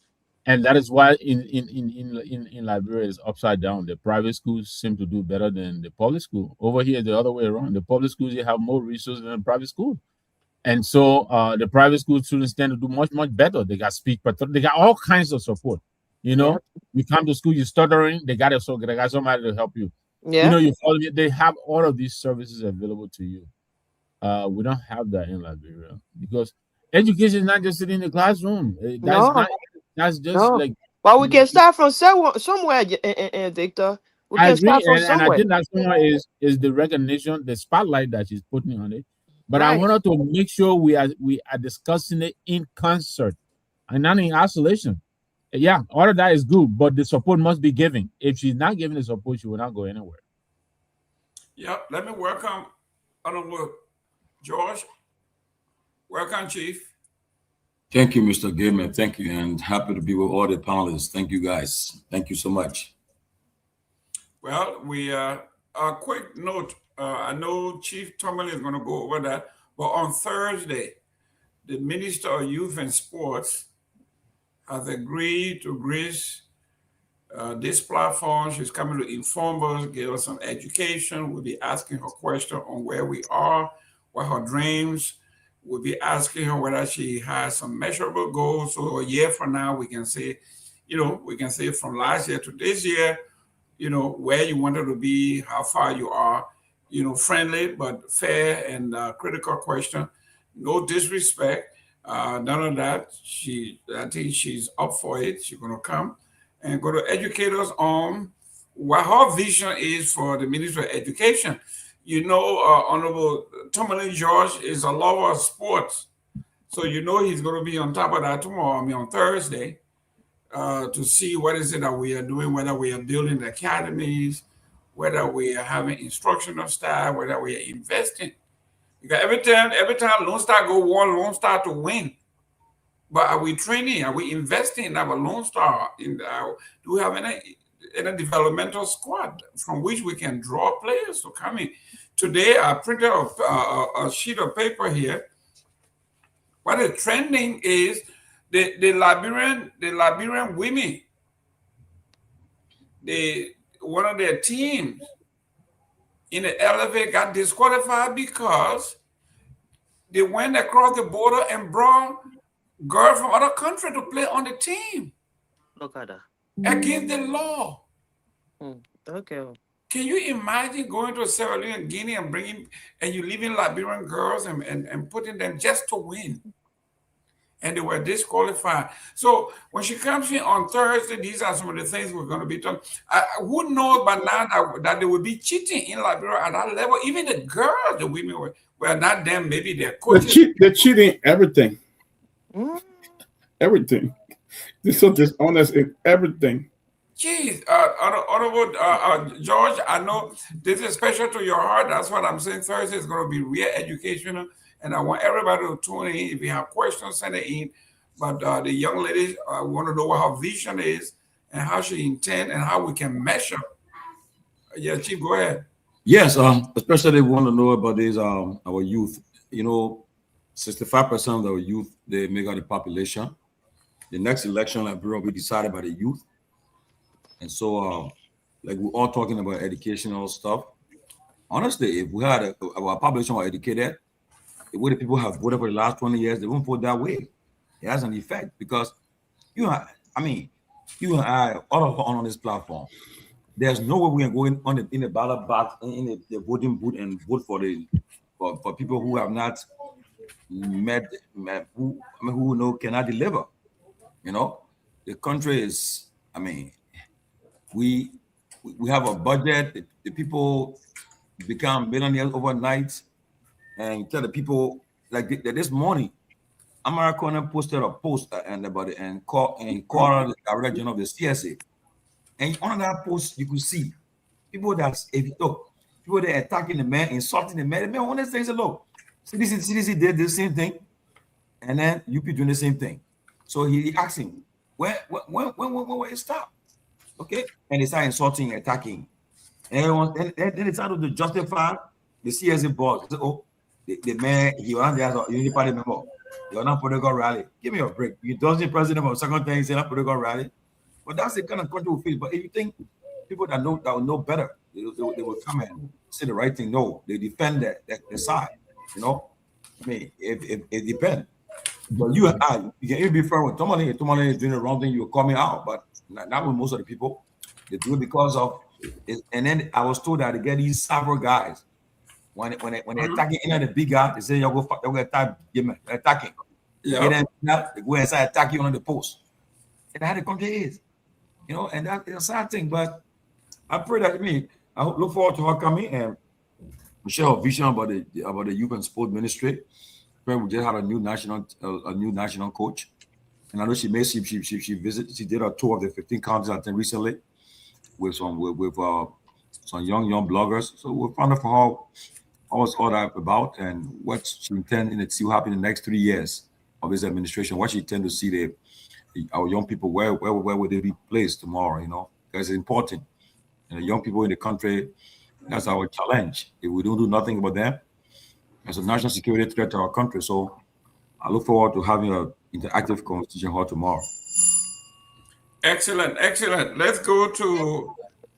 And that is why in Liberia it's upside down. The private schools seem to do better than the public school. Over here, the other way around. The public schools, they have more resources than the private school. And so the private school students tend to do much, much better. They got speech, but they got all kinds of support. You come to school, you're stuttering, they got somebody to help you. Yeah. You follow me. They have all of these services available to you. We don't have that in Liberia, because education is not just sitting in the classroom. That's just like. But we can start from somewhere, Victor. We I can agree, start from and I somewhere. think that somewhere is the recognition, the spotlight that she's putting on it. But I want her to make sure we are discussing it in concert and not in isolation. Yeah, all of that is good, but the support must be given. If she's not giving the support, she will not go anywhere. Yeah, let me welcome Honorable George. Welcome, Chief. Thank you, Mr. Gayman. Thank you, and happy to be with all the panelists. Thank you, guys. Thank you so much. Well, a quick note. I know Chief Tomalin is going to go over that, but on Thursday, the Minister of Youth and Sports has agreed to grace this platform. She's coming to inform us, give us some education. We'll be asking her question on where we are, what her dreams. We'll be asking her whether she has some measurable goals. So a year from now, we can say, from last year to this year, where you wanted to be, how far you are, friendly but fair and critical question. No disrespect, none of that. I think she's up for it. She's going to come and going to educate us on what her vision is for the Ministry of Education. Honorable Tomalin George is a lover of sports. So he's going to be on top of that tomorrow, on Thursday, to see what is it that we are doing, whether we are building the academies, whether we are having instructional staff, whether we are investing. Because every time Lone Star go one, Lone Star to win. But are we training? Are we investing in our Lone Star? Do we have any developmental squad from which we can draw players to come in? Today, I printed a sheet of paper here. What is trending is the Liberian women. One of their teams in the elevator got disqualified because they went across the border and brought girls from other countries to play on the team. Look at that. Against the law. Okay. Can you imagine going to Sierra Leone and Guinea and you leaving Liberian girls and putting them just to win? and they were disqualified. So when she comes in on Thursday, these are some of the things we're going to be talking. Who knows by now that they will be cheating in Liberia at that level? Even the girls, the women were not them. Maybe their coaches. They're cheating everything. Everything. They're so dishonest in everything. Jeez, Honorable George, I know this is special to your heart. That's what I'm saying. Thursday is going to be real educational, and I want everybody to tune in. If you have questions, send it in. But the young lady want to know what her vision is and how she intends and how we can measure. Yeah, Chief, go ahead. Yes, especially we want to know about this our youth. 65% of our youth, they make up the population. The next election, Liberia, will be decided by the youth. And so, like we're all talking about educational stuff. Honestly, if we had our population were educated, the way the people have voted for the last 20 years, they won't vote that way. It has an effect because you and I, all of us on this platform, there's no way we can go in the ballot box in the voting booth and vote for people who have not met who cannot deliver. The country is, we have a budget. The people become millionaires overnight, and you tell the people like this morning, Kamara posted a post about it and called the director general of the CSA, and on that post you could see people that attacking the man, insulting the man. The man honestly says, "Look, CDC did the same thing, and then you be doing the same thing." So he asked him, when will it stop? Okay, and they start insulting, attacking, and then they started to justify the CSA boss. Oh, the man, he was there as a unity party member. You're not political rally. Give me a break. You don't see president of second thing say not political rally. But that's the kind of country we feel. But if you think people that will know better, they will come and say the right thing. No, they defend their side. It depends. But you and I, you can even be friends with Tomalin. If Tomalin is doing the wrong thing, you will call me out. But not with most of the people. They do it because of it. And then I was told that they get these several guys. When they're attacking any of the big guy, they say y'all go attack him, attacking. Yeah. They go inside attack you on the post. And that's how the country is. And that's a sad thing. But I pray that I look forward to her coming and we share her vision about the youth and sport ministry. We just had a new national coach. And I know she did a tour of the 15 counties, I think, recently with some young bloggers. So we'll find out for her what's all that about and what she intends to see what happen in the next 3 years of his administration. What she intends to see our young people, where would they be placed tomorrow? Because it's important. And the young people in the country, that's our challenge. If we don't do nothing about them, it's a national security threat to our country. So I look forward to having an interactive conversation hall tomorrow. Excellent. Let's go to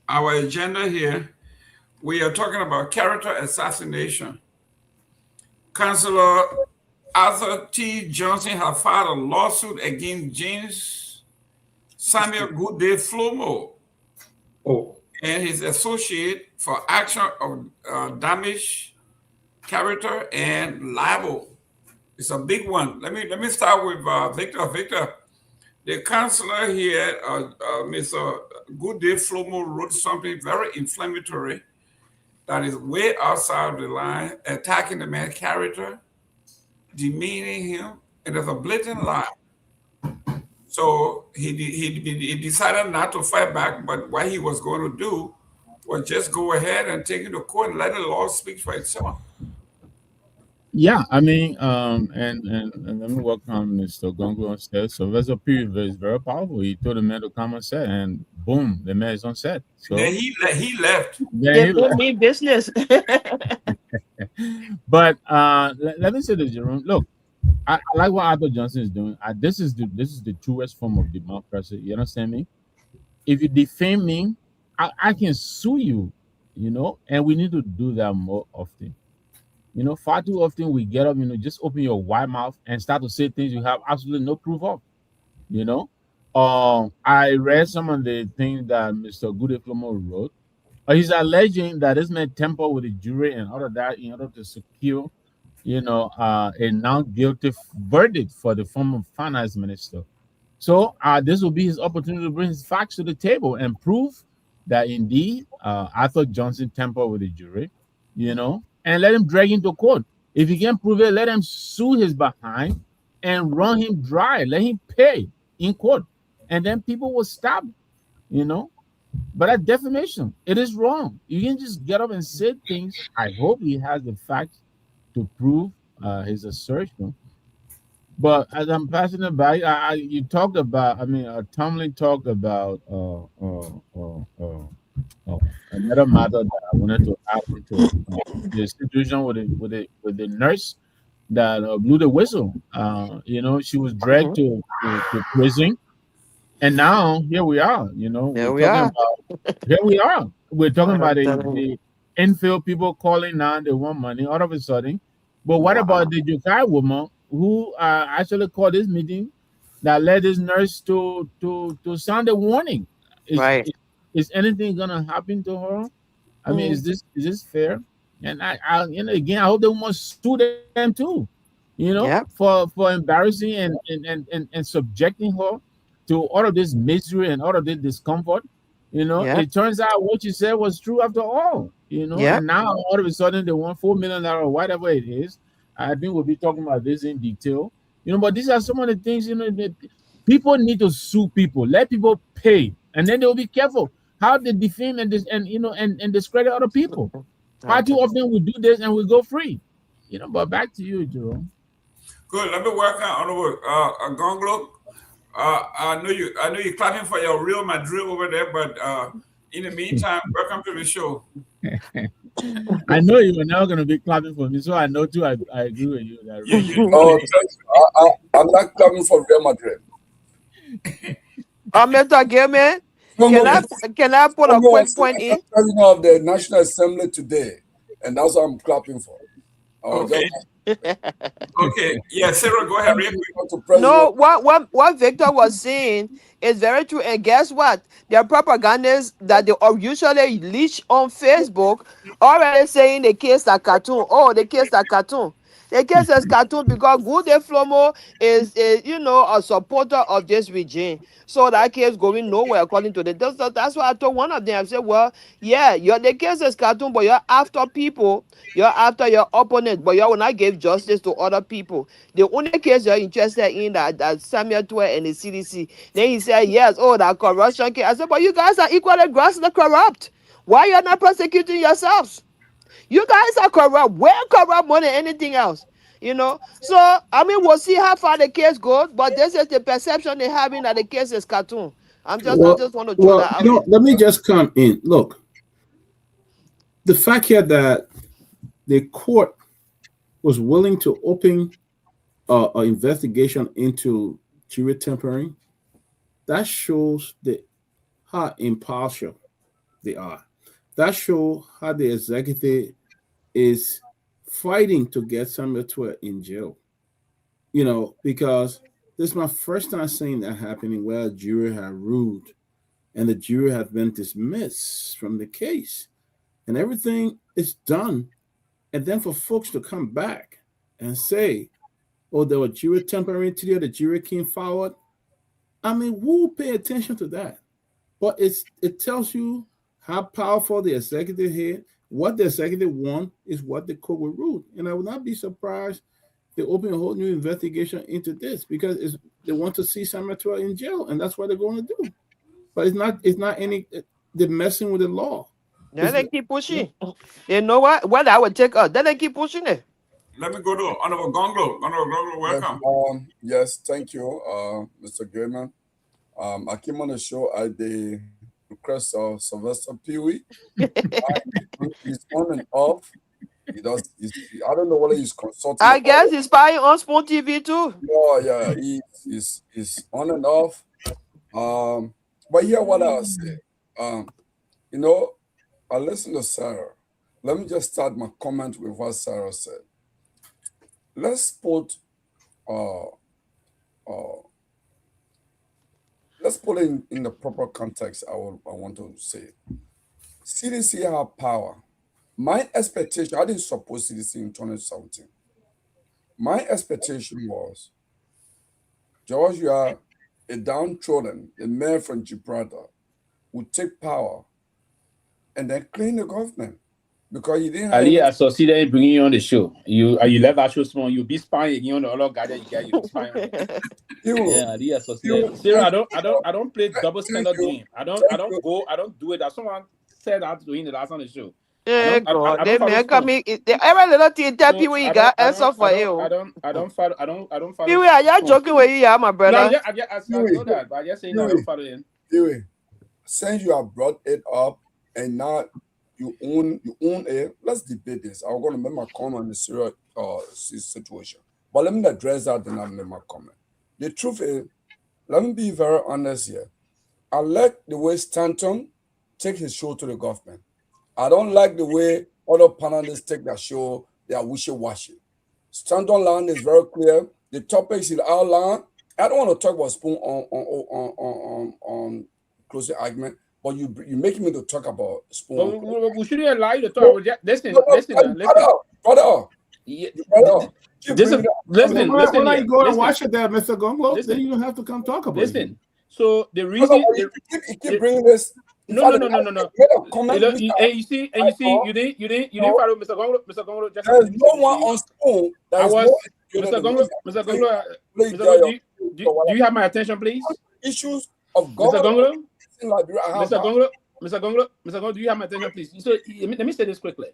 our agenda here. We are talking about character assassination. Councillor Arthur T. Johnson has filed a lawsuit against James Samuel Goodday Flomo and his associate for action of damage, character, and libel. It's a big one. Let me start with Victor. Victor, the councillor here, Mr. Goodday Flomo, wrote something very inflammatory that is way outside the line, attacking the man's character, demeaning him, and there's a blatant lie. So he decided not to fight back, but what he was going to do was just go ahead and take it to court and let the law speak for itself. Yeah, and let me welcome Mr. Gongloe on set. Sylvester Pewee is very powerful. He told the man to come on set, and boom, the man is on set. So then he left. They put me business. But let me say this, Jerome. Look, I like what Arthur Johnson is doing. This is the truest form of democracy. You understand me? If you defame me, I can sue you. And we need to do that more often. Far too often we get up, just open your wide mouth and start to say things you have absolutely no proof of. I read some of the things that Mr. Goodday Flomo wrote. He's alleging that this man tampered with the jury and all of that in order to secure a non-guilty verdict for the former finance minister. So this will be his opportunity to bring his facts to the table and prove that indeed Arthur Johnson tampered with the jury, and let him drag him to court. If he can't prove it, let him sue his behind and run him dry. Let him pay in court, and then people will stop, But that defamation, it is wrong. You can just get up and say things. I hope he has the facts to prove his assertion. But as I'm passing it back, you talked about. Tomalin talked about another matter that I wanted to add into the situation with the nurse that blew the whistle. She was dragged to prison, and now here we are. Here we are. We're talking about the infield people calling now. They want money all of a sudden. But what about the Jukai woman who actually called this meeting that led this nurse to sound a warning? Is anything gonna happen to her? I mean, is this fair? And again, I hope they won't sue them too. For embarrassing and subjecting her to all of this misery and all of this discomfort. It turns out what you said was true after all. And now all of a sudden they want $4 million or whatever it is. I think we'll be talking about this in detail. But these are some of the things. That people need to sue people. Let people pay, and then they will be careful how they defame and discredit other people. Far too often we do this and we go free. But back to you, Jerome. Good. Let me work on Gongloe. I know you're clapping for your Real Madrid over there, but in the meantime, welcome to the show. I know you were now going to be clapping for me, so I know too. I agree with you. I'm not clapping for Real Madrid. Mr. Gayman, can I put a quick point in? President of the National Assembly today, and that's what I'm clapping for. Okay. Okay. Yeah, Sarah, go ahead. No, what Victor was saying is very true. And guess what? Their propagandists that they usually leech on Facebook already saying the case are cartoon. Oh, the case are cartoon. The case is cartoon because Good Flomo is a supporter of this regime. So that case going nowhere according to the. That's why I told one of them. I said, well, yeah, the case is cartoon, but you're after people. You're after your opponent, but you will not give justice to other people. The only case you're interested in that Samuel Twe and the CDC. Then he said, yes, that corruption case. I said, but you guys are equally grossly corrupt. Why you're not prosecuting yourselves? You guys are corrupt. Way corrupt more than anything else. So we'll see how far the case goes, but this is the perception they're having that the case is cartoon. I just want to throw that out there. Let me just come in. Look, the fact here that the court was willing to open an investigation into jury tampering, that shows how impartial they are. That shows how the executive is fighting to get Samuel Twe in jail. Because this is my first time seeing that happening where a jury had ruled and the jury has been dismissed from the case and everything is done. And then for folks to come back and say, there was jury tampering today, the jury came forward. Who will pay attention to that? But it tells you how powerful the executive is. What the executive wants is what the court will rule. And I would not be surprised they open a whole new investigation into this because they want to see Samuel Twe in jail, and that's what they're going to do. But it's not they're messing with the law. Then they keep pushing. You know what? Well, I would take us. Then they keep pushing it. Let me go to Honorable Gongloe. Honorable Gongloe, welcome. Yes, thank you, Mr. Gayman. I came on the show at the request of Sylvester Pewee. He's on and off. I don't know whether he's consulting. I guess he's spying on Spoon TV too. Yeah, he's on and off. But here what I'll say. I listened to Sarah. Let me just start my comment with what Sarah said. Let's put it in the proper context. I want to say, CDC have power. My expectation, I didn't support CDC in 2017. My expectation was, George, you are a downtrodden, a man from Gibraltar, would take power and then clean the government. Because you didn't have Ali, I succeeded in bringing you on the show. You left that show small. You be spying again on the other guy that you get. You be spying on him. Yeah, Ali, I succeeded. Sarah, I don't play double standard game. I don't do it. As someone said that to him the last on the show. Yeah, God, they make me. Every little thing tell people you got answer for you. I don't follow. Pewee, are you joking with you, my brother? No, I know that, but I just saying I don't follow him. Pewee, since you have brought it up and now you own it, let's debate this. I'm going to make my comment on the serious situation. But let me address that, then I'll make my comment. The truth is, let me be very honest here. I like the way Stanton take his show to the government. I don't like the way other panelists take their show. They are wishy-washy. Stanton line is very clear. The topics he outlined. I don't want to talk about Spoon on closing argument. But you making me to talk about Spoon. We shouldn't allow you to talk. Listen. Brother. Listen. When I go and watch it there, Mr. Gongloe, then you don't have to come talk about it. Listen. So the reason you keep bringing this. No. You see, you didn't follow Mr. Gongloe. Mr. Gongloe, just there's no one on Spoon. Mr. Gongloe, do you have my attention, please? Issues of government. Mr. Gongloe, do you have my attention, please? So let me say this quickly.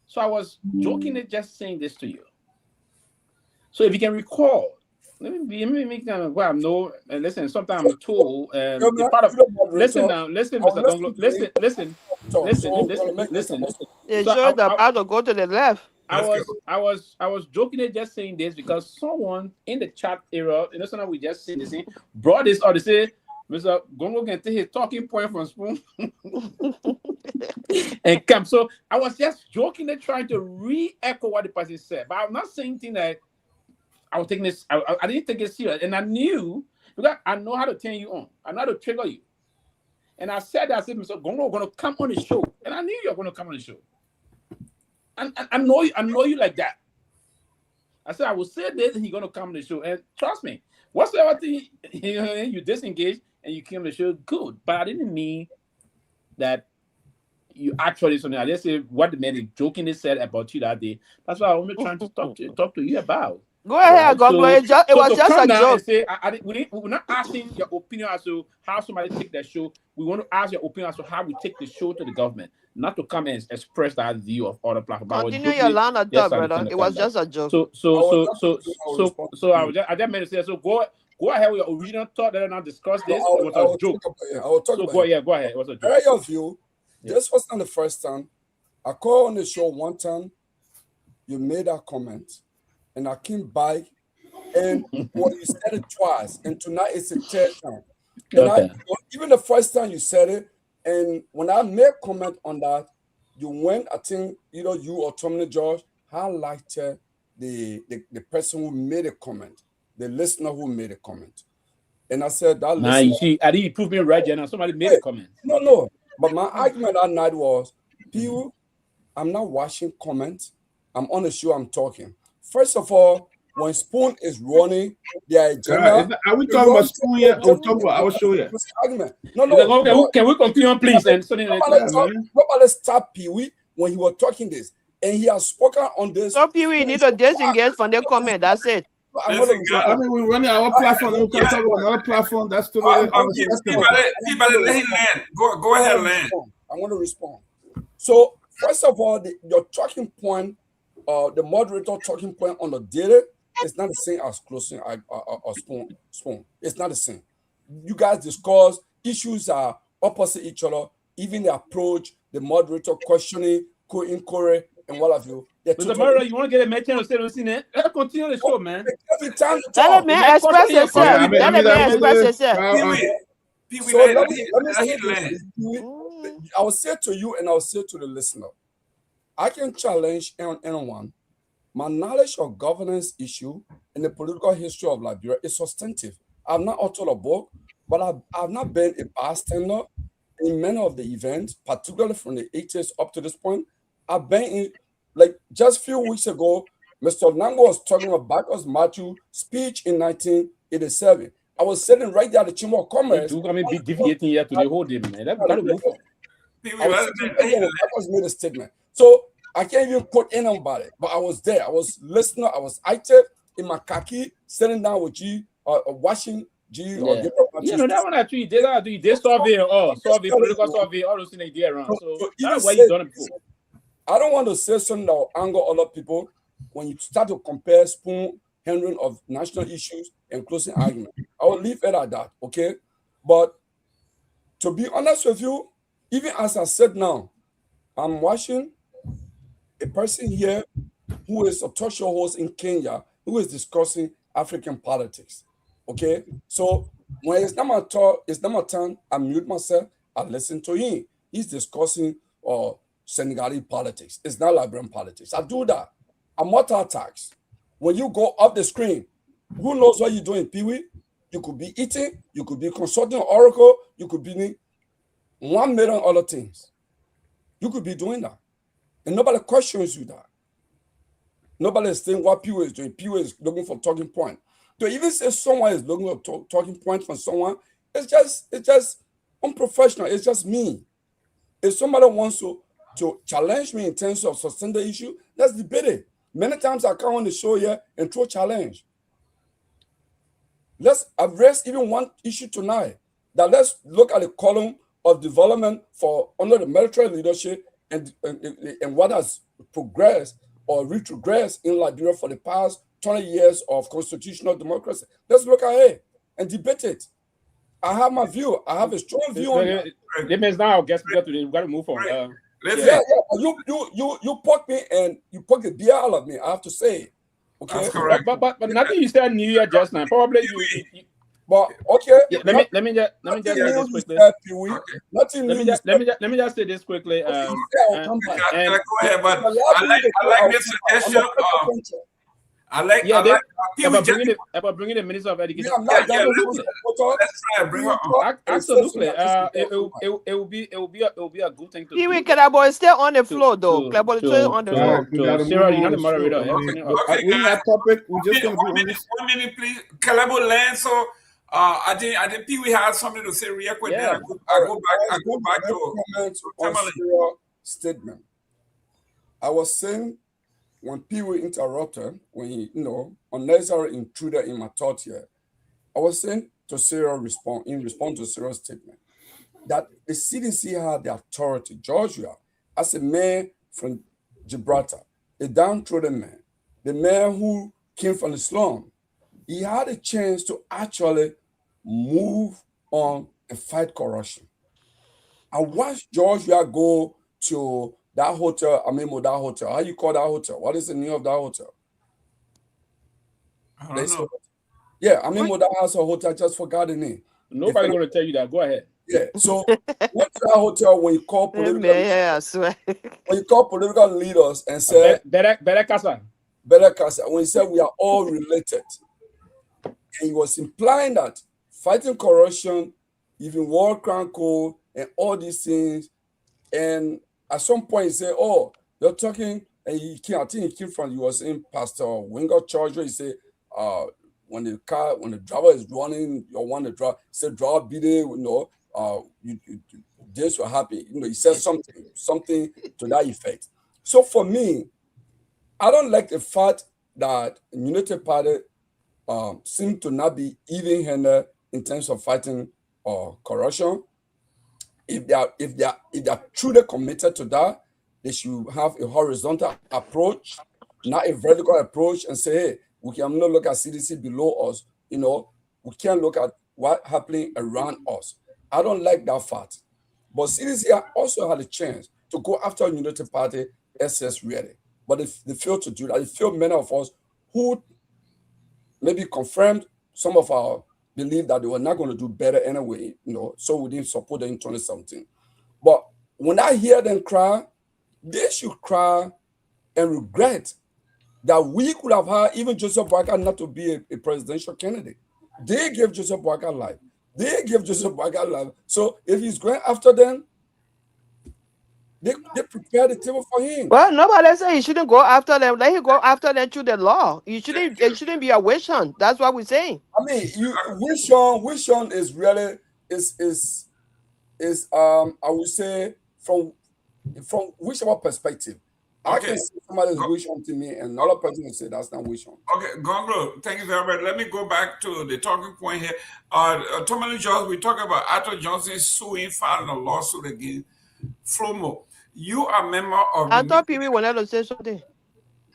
So I was jokingly just saying this to you. So if you can recall, let me make them well. No, listen. Sometimes I'm told. Listen, Mr. Gongloe. Listen. You sure the about to go to the left. I was jokingly just saying this because someone in the chat area, something we just seen this thing, brought this or they say, Mr. Gongloe can take his talking point from Spoon and come. So I was just jokingly trying to re-echo what the person said, but I'm not saying anything that I was taking this. I didn't take it serious, and I knew because I know how to turn you on. I know how to trigger you. And I said that I said, Mr. Gongloe going to come on the show, and I knew you were going to come on the show. And I know you like that. I said I will say this, and he's going to come on the show, and trust me, whatsoever thing you disengage and you came on the show, good. But I didn't mean that you actually something. I just say what the man jokingly said about you that day. That's what I was trying to talk to you about. Go ahead, Gongloe. It was just a joke. Say, we're not asking your opinion as to how somebody take their show. We want to ask your opinion as to how we take the show to the government, not to come and express that view of other platforms. Continue your line of thought, brother. It was just a joke. So I just meant to say, so go ahead with your original thought. Let us not discuss this. It was a joke. Go ahead. It was a joke. Area of you. This was not the first time. I called on the show one time. You made that comment. And I came by, and you said it twice, and tonight it's the third time. Okay. Even the first time you said it, and when I made comment on that, you went. I think either you or Tomalin George highlighted the person who made a comment, the listener who made a comment, and I said that. Nah, you see, I didn't prove me right, Jenna. Somebody made a comment. No. But my argument that night was, Pewee, I'm not watching comments. I'm on the show. I'm talking. First of all, when Spoon is running their agenda, are we talking about Spoon yet? Or talking about our show yet? No. Can we continue, please? And nobody stop Pewee when he was talking this, and he has spoken on this. So Pewee need to disengage from the comment. That's it. I mean, we're running our platform. We can talk about another platform. That's too late. Let him land. Go ahead, land. I want to respond. So first of all, your talking point. The moderator talking point on the daily is not the same as closing or Spoon. It's not the same. You guys discuss issues are opposite each other. Even the approach, the moderator questioning, co-inquiry, and what have you. Mr. Murray, you want to get a mention of listening? Let's continue the show, man. Every time let me express yourself. Let me express yourself. I will say to you and I will say to the listener, I can challenge anyone. My knowledge of governance issue and the political history of Liberia is substantive. I've not authored a book, but I've not been a bystander in many of the events, particularly from the 80s up to this point. I've been in, like just a few weeks ago, Mr. Nango was talking about Bacchus Matthew speech in 1987. I was sitting right there at the Chamber of Commerce. You come be deviating here to the whole day, man. That gotta move on. I was sitting right there when Bacchus made a statement. So I can't even put in about it, but I was there. I was listening. I was active in my khaki, sitting down with G, watching G. Or you know that one actually did. They survey political survey, all those things they did around. So that's why you done it before. I don't want to say something that will anger other people when you start to compare spoon handling of national issues and closing argument. I will leave it at that, okay? But to be honest with you, even as I said now, I'm watching a person here who is a talk show host in Kenya who is discussing African politics, okay? So when it's not my turn, I mute myself, I listen to him. He's discussing Senegalese politics. It's not Liberian politics. I do that. I'm multitask. When you go up the screen, who knows what you're doing, Pewee? You could be eating, you could be consulting Oracle, you could be doing 1 million other things. You could be doing that. And nobody questions you that. Nobody is saying what Pewee is doing. Pewee is looking for talking point. To even say someone is looking for talking point from someone, it's just unprofessional. It's just me. If somebody wants to challenge me in terms of sustain the issue, let's debate it. Many times I come on the show here and throw challenge. Let's address even one issue tonight. That let's look at the column of development for under the military leadership and what has progressed or retrogressed in Liberia for the past 20 years of constitutional democracy. Let's look at it and debate it. I have my view. I have a strong view on that. That means now, I guess we got to move on. Yeah. You poke me and you poke the beer out of me. I have to say it. Okay. That's correct. But nothing you said New Year just now. Probably you but okay. Yeah, let me just say this quickly. Let me just say this quickly. Go ahead, but I like this suggestion. I like about bringing the Minister of Education. Let's try and bring her on. Absolutely. It will be a good thing to do. Pewee, Kehleboe, stay on the floor though. Kehleboe, stay on the floor. Sarah, you're not the moderator. Okay, we that topic. We just gonna do 1 minute, please. Kehleboe land. So I think Pewee has something to say real quick. Yeah. I go back to Tomalin statement. I was saying when Pewee interrupted, when he, unnecessarily intruded in my thought here, I was saying to Sarah in response to Sarah's statement, that the CDC had the authority, Georgia, as a man from Gibraltar, a downtrodden man, the man who came from the slum. He had a chance to actually move on and fight corruption. I watched Georgia go to that hotel, that hotel. How you call that hotel? What is the name of that hotel? I don't know. Yeah, that has a hotel. I just forgot the name. Nobody's going to tell you that. Go ahead. Yeah, so went to that hotel when you call political when you call political leaders and say Better Casa. When he said we are all related. And he was implying that fighting corruption, even war crime code, and all these things. And at some point he said, "Oh, they're talking." And I think he came from. He was in Pastor Winger Church where he said, when the driver is running, you want to drive. He said, "Drive beat it." This will happen. He said something to that effect. So for me, I don't like the fact that Unity Party seem to not be even-handed in terms of fighting corruption. If they are truly committed to that, they should have a horizontal approach, not a vertical approach, and say, hey, we cannot look at CDC below us. We can't look at what's happening around us. I don't like that fact. But CDC also had a chance to go after Unity Party SS really. But if they failed to do that, they failed many of us who maybe confirmed some of our belief that they were not going to do better anyway, so we didn't support them in 2017. But when I hear them cry, they should cry and regret that we could have had even Joseph Boakai not to be a presidential candidate. They gave Joseph Boakai life. So if he's going after them, They prepared the table for him. Well, nobody say he shouldn't go after them. Let him go after them through the law. It shouldn't be a wish hunt. That's what we're saying. I mean, which one is really is I would say from whichever perspective. I can see somebody is wish hunting me, and another person will say that's not wish hunt. Okay, Gongloe, thank you very much. Let me go back to the talking point here. Tomalin Jones, we talk about Arthur Johnson suing, filing a lawsuit against Flomo. You are a member of. I thought Pewee wanted to say something.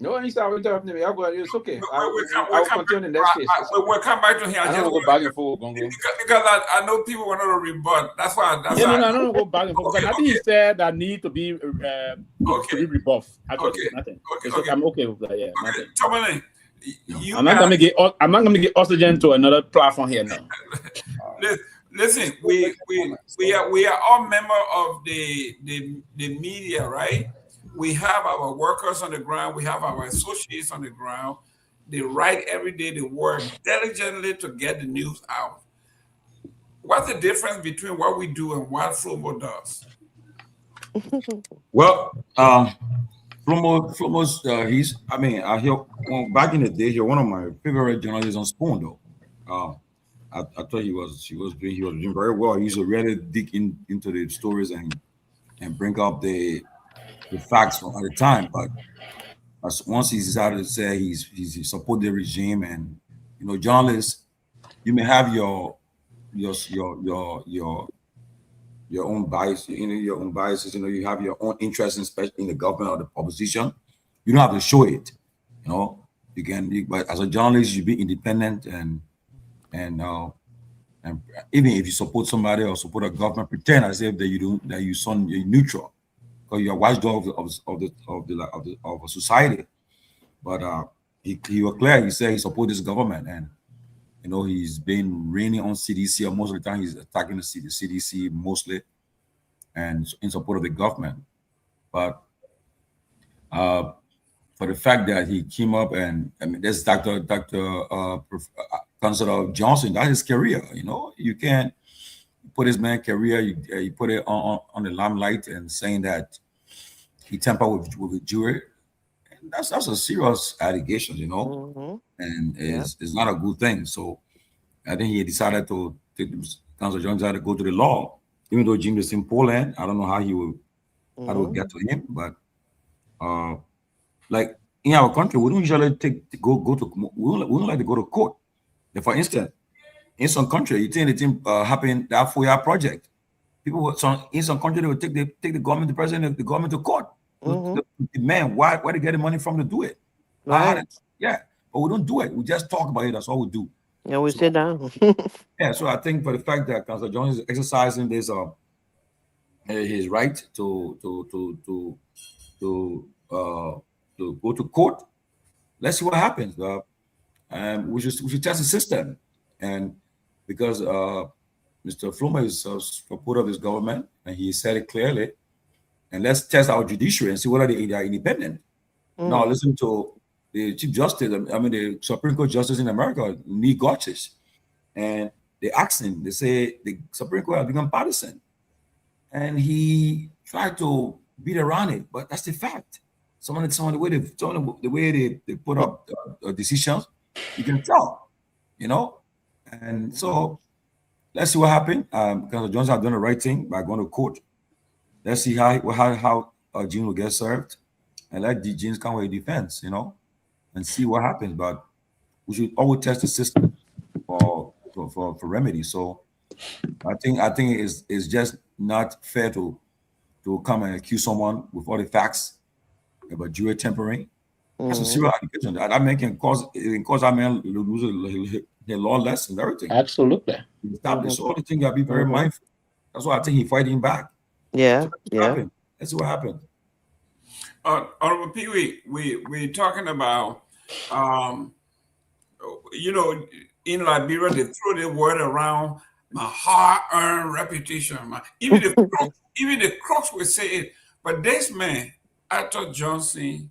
No, he's not interrupting me. It's okay. We'll continue in the next case. We'll come back to him. I don't go back and forth, Gongloe. Because I know people want to rebut. That's why. I don't go back and forth. Because nothing he said that need to be rebuffed. Nothing. Okay. I'm okay with that. Yeah. Okay. Tomalin, I'm not gonna get oxygen to another platform here now. Listen, we are all members of the media, right? We have our workers on the ground. We have our associates on the ground. They write every day. They work diligently to get the news out. What's the difference between what we do and what Flomo does? Well, Flomo's I hear back in the day, he's one of my favorite journalists on Spoon, though. I thought he was doing very well. He used to really dig into the stories and bring up the facts from at the time. But once he decided to say he support the regime, and journalists, you may have your own bias, your own biases. You have your own interest in the government or the opposition. You don't have to show it. You can, but as a journalist, you be independent and even if you support somebody or support a government, pretend as if that you're neutral, because you're a watchdog of a society. But he was clear. He said he supports this government, and he's been raining on CDC, or most of the time he's attacking the CDC mostly, and in support of the government. But for the fact that he came up and there's Dr. Councilor Johnson, that's his career. You can't put his man's career, you put it on the limelight and saying that he tampered with a jury. And that's a serious allegation, and it's not a good thing. So I think he decided to Councilor Johnson decided to go to the law, even though Jim is in Poland. I don't know how he will how to get to him, but like in our country, we don't usually go to we don't like to go to court. For instance, in some country, you think the thing happened that 4-year project. People in some country they would take the government, the president of the government to court. The man, why they get the money from to do it? Right. Yeah, but we don't do it. We just talk about it. That's all we do. Yeah, we sit down. Yeah, so I think for the fact that Councilor Jones is exercising this his right to go to court, let's see what happens. We should test the system, and because Mr. Flomo is a supporter of his government, and he said it clearly, and let's test our judiciary and see whether they are independent. Now listen to the Chief Justice, the Supreme Court Justice in America, Lee Gorsuch, and they asked him, they say the Supreme Court has become partisan, and he tried to beat around it, but that's the fact. Some of the way they put up decisions, you can tell, and so let's see what happens. Councilor Johnson has done the right thing by going to court. Let's see how Gene will get served, and let Gene come with a defense, and see what happens. But we should always test the system for remedy. So I think it's just not fair to come and accuse someone with all the facts about jury tampering. That's a serious allegation. That man can cause that man lose the law lesson, everything. Absolutely. Stop this. So all the things gotta be very mindful. That's why I think he's fighting back. Yeah, Let's see what happens. Honorable Pewee, we're talking about, in Liberia, they throw the word around, my hard-earned reputation. Even the crooks will say it. But this man, Arthur Johnson,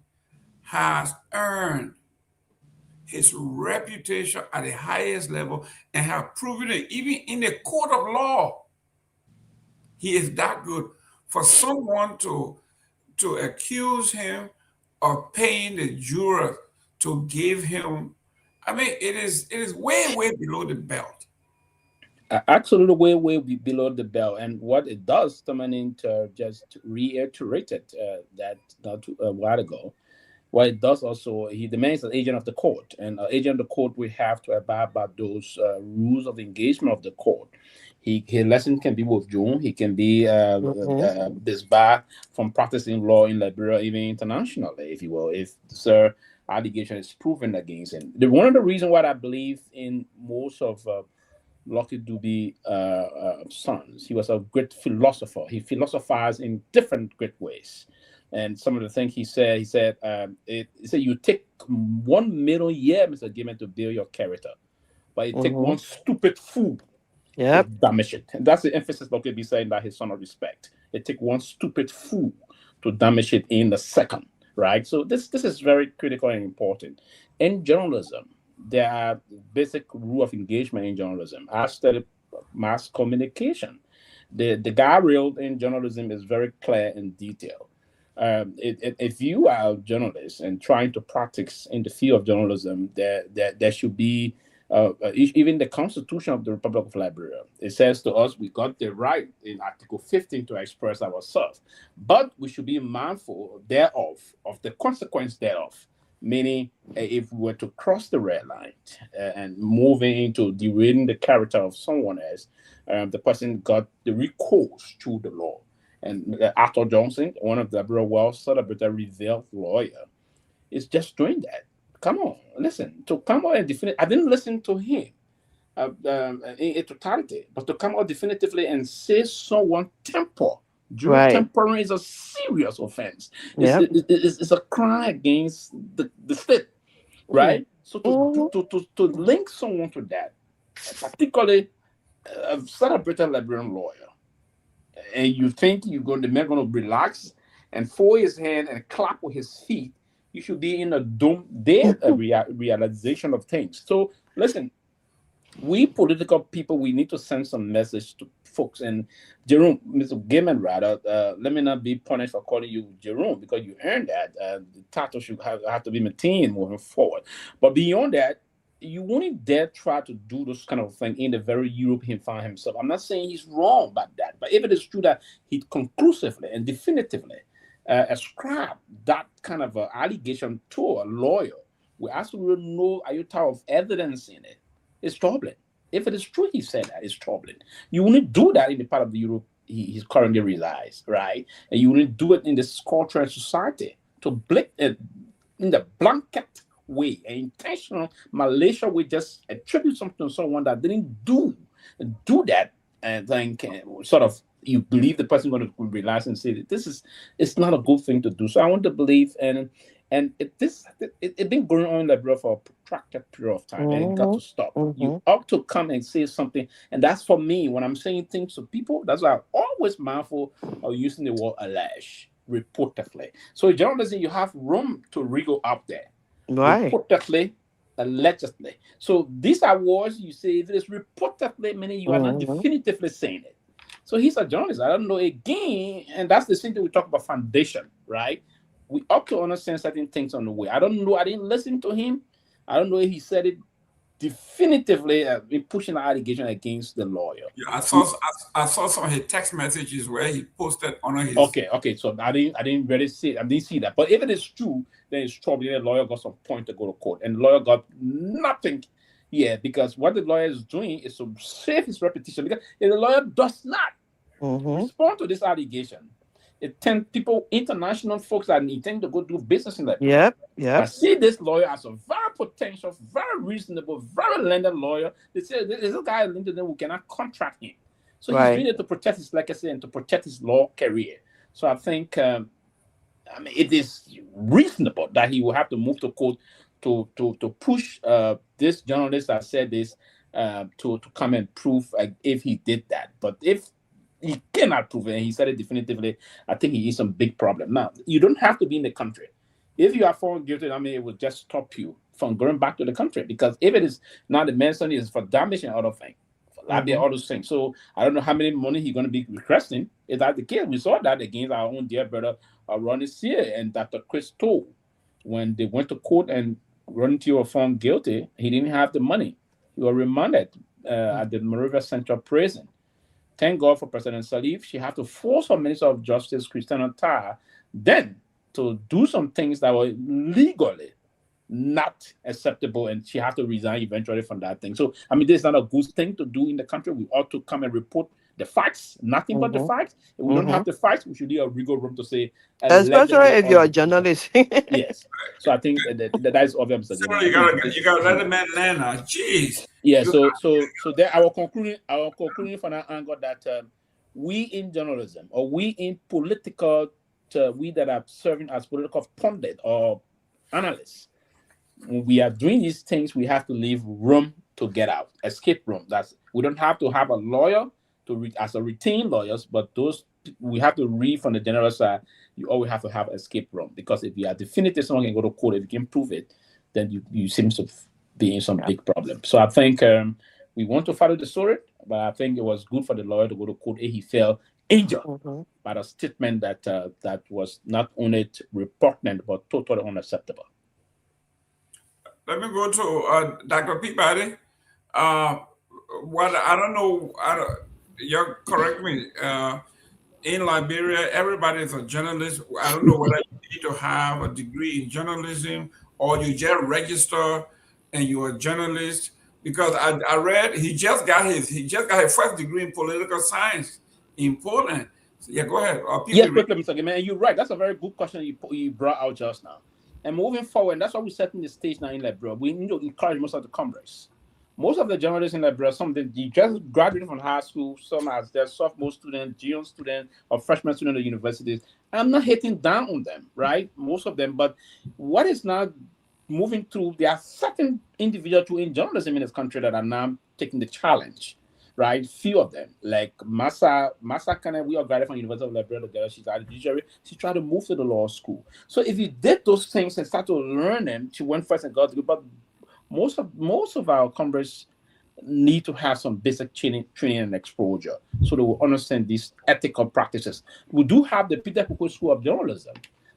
has earned his reputation at the highest level and have proven it even in the court of law. He is that good. For someone to to accuse him of paying the juror to give him. I mean, it is way below the belt. Absolutely way below the belt. And what it does, Tomalin, just reiterated that not a while ago. What it does also, he demands an agent of the court, and an agent of the court will have to abide by those rules of engagement of the court. His license can be withdrawn. He can be disbarred from practicing law in Liberia, even internationally, if you will, if the allegation is proven against him. One of the reasons why I believe in most of Lucky Dube sons, he was a great philosopher. He philosophized in different great ways. And some of the things he said, he said, you take 1 million years, Mr. Gayman, to build your character, but it take one stupid fool to damage it. And that's the emphasis Lucky be saying that his son of respect. It take one stupid fool to damage it in a second, right? So this is very critical and important. In journalism, there are basic rules of engagement in journalism. I studied mass communication. The guardrail in journalism is very clear and detailed. If you are a journalist and trying to practice in the field of journalism, there should be even the Constitution of the Republic of Liberia. It says to us we got the right in Article 15 to express ourselves, but we should be mindful thereof, of the consequence thereof. Meaning, if we were to cross the red line and moving into derailing the character of someone else, the person got the recourse to the law. And Arthur Johnson, one of the very well celebrated revealed lawyer, is just doing that. Come on, listen. To come out and definitively, I didn't listen to him in totality, but to come out definitively and say someone temper. Tempering is a serious offense. It's a crime against the state, right? So to link someone to that, particularly a celebrated Liberian lawyer, and you think the man going to relax and fold his hand and clap with his feet, you should be in a dead realization of things. So listen, we political people, we need to send some message to folks. And Jerome, Mr. Gayman, rather, let me not be punished for calling you Jerome, because you earned that. The title should have to be maintained moving forward. But beyond that, you wouldn't dare try to do this kind of thing in the very Europe he found himself. I'm not saying he's wrong about that, but if it is true that he conclusively and definitively ascribed that kind of allegation to a lawyer with absolutely no iota of evidence in it, it's troubling. If it is true he said that, it's troubling. You wouldn't do that in the part of the Europe he currently resides, right? And you wouldn't do it in this cultural society to in the blanket way, an intentional malicious way, just attribute something to someone that didn't do that, and then sort of you believe the person going to realize and say that it's not a good thing to do. So I want to believe, and it's been going on in Liberia for a protracted period of time, and it got to stop. You ought to come and say something, and that's for me when I'm saying things to people. That's why I'm always mindful of using the word allege reportedly. So in journalism, you have room to wriggle up there. Right. Reportedly, allegedly. So these are words you say, if it is reportedly, meaning you are not definitively saying it. So he's a journalist. I don't know again, and that's the same thing we talk about foundation, right? We ought to understand certain things on the way. I don't know. I didn't listen to him. I don't know if he said it definitively in pushing the allegation against the lawyer. Yeah, I saw some of his text messages where he posted on his. Okay. So I didn't really see. I didn't see that. But if it is true, then it's probably the lawyer got some point to go to court, and the lawyer got nothing. Yeah, because what the lawyer is doing is to save his reputation. Because if the lawyer does not respond to this allegation, it tends people, international folks that intend to go do business in that. I see this lawyer as a very potential, very reasonable, very landed lawyer. They say there's a guy in London who cannot contract him. So he's doing it to protect his legacy and to protect his law career. So I think it is reasonable that he will have to move to court to push this journalist that said this to come and prove if he did that. But if he cannot prove it, and he said it definitively, I think he is a big problem. Now, you don't have to be in the country. If you are found guilty, it will just stop you from going back to the country. Because if it is not the mention is for damage and other things, all those things. So I don't know how many money he's going to be requesting. Is that the case? We saw that against our own dear brother Ronnie Sear and Dr. Chris Toll. When they went to court and Ronnie Sear was found guilty, he didn't have the money. He was remanded at the Monrovia Central Prison. Thank God for President Salif. She had to force her Minister of Justice, Christiana Tar, then to do some things that were legally not acceptable, and she had to resign eventually from that thing. So, I mean, this is not a good thing to do in the country. We ought to come and report the facts, nothing but the facts. If we don't have the facts, we should do a legal room to say, especially if you're a journalist. Yes. So I think that is obvious. So you gotta let the man land now. Jeez. Yeah. So there, our conclusion for that angle that we in journalism, or we in political, we that are serving as political pundit or analysts, when we are doing these things, we have to leave room to get out, escape room. We don't have to have a lawyer to read as a retained lawyers, but those we have to read from the general side. You always have to have escape room, because if you are definitive, someone can go to court. If you can prove it, then you seem to be in some big problem. So I think we want to follow the story, but I think it was good for the lawyer to go to court if he felt injured by the statement that was not only repugnant but totally unacceptable. Let me go to Dr. Peabody. What I don't know, you correct me. In Liberia, everybody is a journalist. I don't know whether you need to have a degree in journalism or you just register and you're a journalist. Because I read he just got his first degree in political science in Poland. So yeah, go ahead. Yes, quickly, Mr. Gayman, you're right. That's a very good question you brought out just now. And moving forward, that's why we're setting the stage now in Liberia. We need to encourage most of the Congress. Most of the journalists in Liberia, some of them just graduated from high school, some as their sophomore student, junior student, or freshman student at universities. I'm not hitting down on them, right? Most of them. But what is now moving through, there are certain individuals in journalism in this country that are now taking the challenge, right? Few of them, like Masa Kane, we are graduated from University of Liberia together. She's at the judiciary. She tried to move to the law school. So if you did those things and start to learn them, she went first and got to go. But most of our Congress need to have some basic training and exposure, so they will understand these ethical practices. We do have the Peter Kuku School of Journalism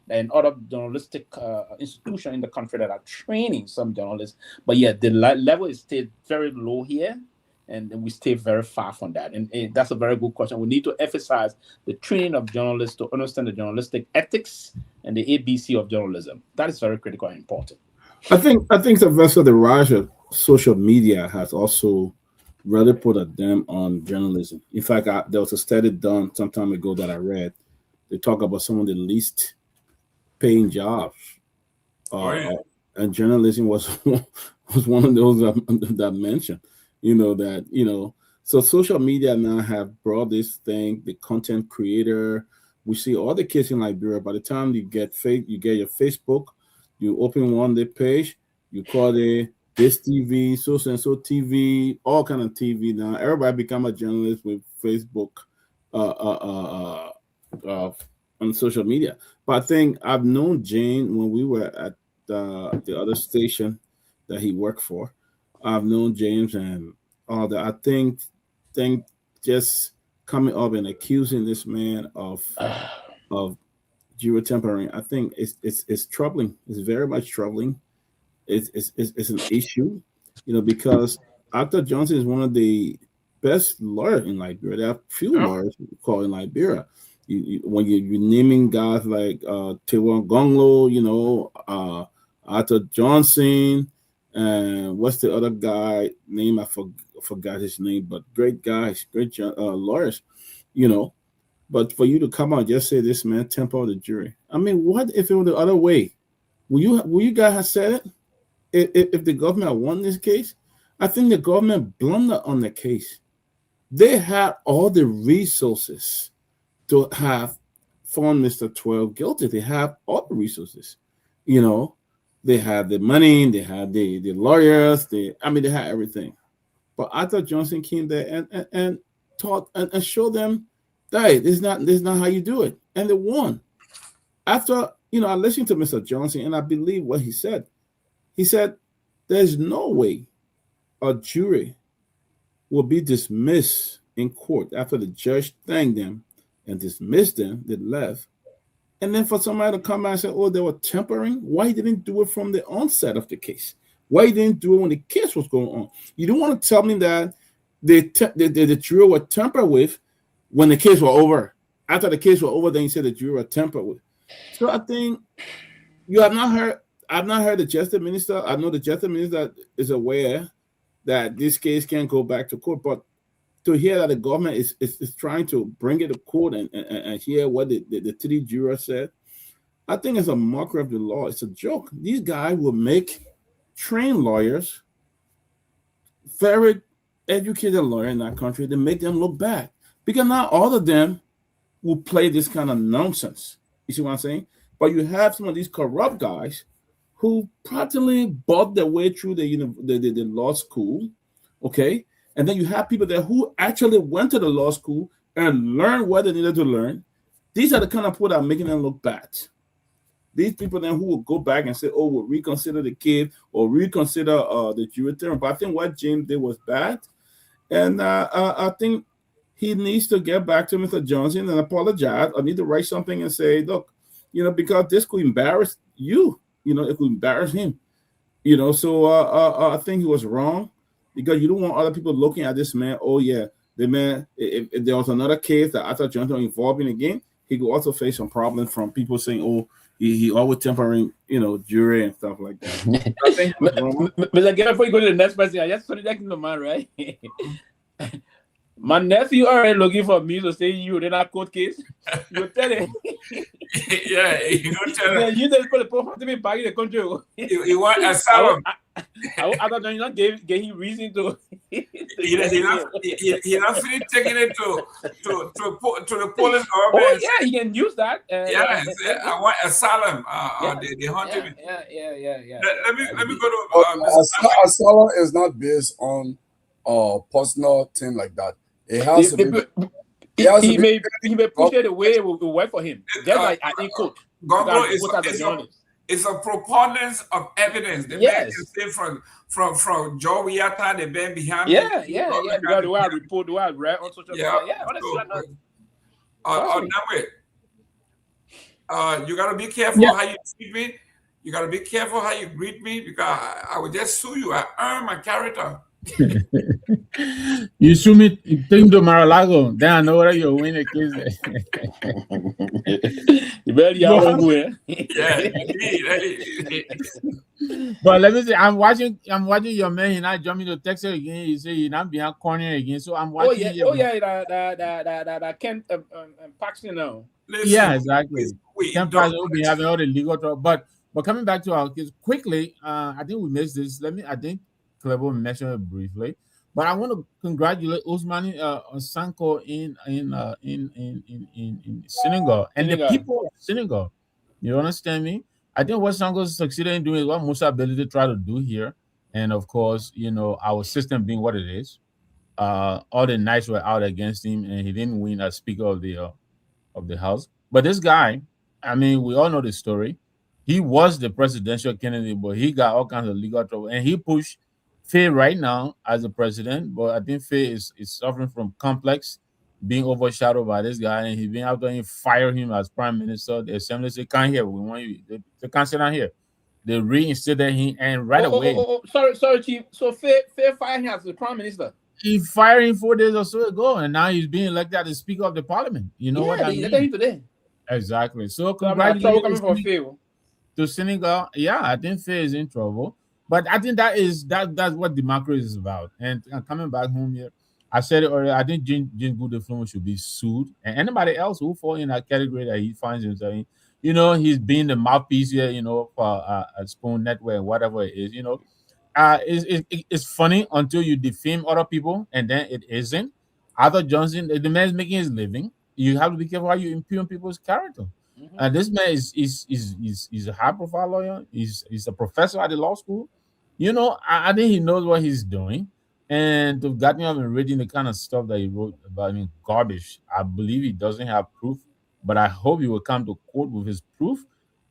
and other journalistic institutions in the country that are training some journalists, but yeah, the level is still very low here, and we stay very far from that. And that's a very good question. We need to emphasize the training of journalists to understand the journalistic ethics and the ABC of journalism. That is very critical and important. I think Sylvester, the rise of social media has also really put a dam on journalism. In fact, there was a study done some time ago that I read. They talk about some of the least paying jobs, and journalism was one of those that mentioned. So social media now have brought this thing, the content creator. We see all the kids in Liberia. By the time you get your Facebook. You open one day page, you call it this TV, so and so TV, all kind of TV now. Everybody become a journalist with Facebook on social media. But I think I've known Jane when we were at the other station that he worked for. I've known James and all that. I think just coming up and accusing this man of Juror tampering, I think it's troubling. It's very much troubling. It's an issue, because Arthur Johnson is one of the best lawyers in Liberia. There are few lawyers called in Liberia. When you're naming guys like Kehleboe Gongloe, Arthur Johnson, and what's the other guy name? I forgot his name, but great guys, great lawyers, But for you to come out and just say this man tempered the jury. I mean, what if it were the other way? Will you guys have said it? If the government had won this case? I think the government blundered on the case. They had all the resources to have found Mr. 12 guilty. They have all the resources. They had the money, they had the lawyers, they had everything. But Arthur Johnson came there and taught and showed them, hey, this is not how you do it. And they won. After, I listened to Mr. Johnson and I believe what he said. He said, there's no way a jury will be dismissed in court after the judge thanked them and dismissed them, they left. And then for somebody to come out and say, oh, they were tampering, why he didn't do it from the onset of the case? Why he didn't do it when the case was going on? You don't want to tell me that the jury were tampered with when the case was over. After the case was over, then you said the jury were tampered with. So I think you have not heard, I've not heard the justice minister. I know the justice minister is aware that this case can't go back to court, but to hear that the government is trying to bring it to court and hear what the three jurors said, I think it's a mockery of the law. It's a joke. These guys will make trained lawyers, very educated lawyers in that country, to make them look bad. Because not all of them will play this kind of nonsense. You see what I'm saying? But you have some of these corrupt guys who practically bought their way through the law school, okay? And then you have people there who actually went to the law school and learned what they needed to learn. These are the kind of people that are making them look bad. These people then who will go back and say, oh, we'll reconsider the case or reconsider the jury term. But I think what James did was bad. And I think he needs to get back to Mr. Johnson and apologize. I need to write something and say, look, because this could embarrass you. It could embarrass him. So I think he was wrong, because you don't want other people looking at this man. Oh, yeah, the man, if there was another case that Arthur Johnson was involved in again, he could also face some problems from people saying, oh, he always tempering, jury and stuff like that. I think before you go to the next person, I just put it in the mind, right? My nephew already looking for me to say you in that court case. You tell him. Yeah, you go tell him. You just put the profile to be back in the country. You want asylum. I thought you not gave him reason to. He not finished taking it to the Polish government. Oh yeah, he can use that. I want asylum. They hunted me. Yeah. Let me go to. Asylum is not based on personal thing like that. It has to be. He may push it away. It will work for him. Just like I think court. Gongloe is a proponent of evidence. The man can say from Joe Wiata, the man behind. Yeah. Because the way I report, the way I read on social media. Nagbe, you gotta be careful how you treat me. You gotta be careful how you greet me, because I will just sue you. I earn my character. You sue me, think to Mar-a-Lago, then I know whether you'll win the case. You better But let me say, I'm watching your man. He not jumping to Texas again. He say he not behind corner again. So I'm watching. That Ken Paxton now. Yeah, exactly. Ken Paxton will be having all the legal trouble. But coming back to our case quickly, I think we missed this. I think Kehleboe mentioned it briefly, but I want to congratulate Ousmane Sonko in Senegal and the people of Senegal. You understand me? I think what Sonko succeeded in doing is what Musa Belide tried to do here, and of course, our system being what it is, all the knights were out against him, and he didn't win as Speaker of the House. But this guy, I mean, we all know the story. He was the presidential candidate, but he got all kinds of legal trouble, and he pushed Faye right now as a president, but I think Faye is suffering from complex, being overshadowed by this guy, and he's been out there and fire him as prime minister. The assembly said, "Can't hear. We want you. They can't sit down here." They reinstated him, and away. Sorry, Chief. So Faye fired him as the prime minister. He fired him 4 days or so ago, and now he's being elected as Speaker of the Parliament. You know what I mean? Him today. Exactly. So congratulations to Senegal. Yeah, I think Faye is in trouble. But I think that's what democracy is about. And coming back home here, I said it earlier, I think James Goodeflow should be sued. And anybody else who fall in that category that he finds himself in, he's being the mouthpiece here, for a Spoon Network, whatever it is, it's funny until you defame other people, and then it isn't. Arthur Johnson, the man's making his living. You have to be careful how you impugn people's character. And this man is a high-profile lawyer. He's a professor at the law school. I think he knows what he's doing. And to gotten up and reading the kind of stuff that he wrote about, garbage. I believe he doesn't have proof, but I hope he will come to court with his proof,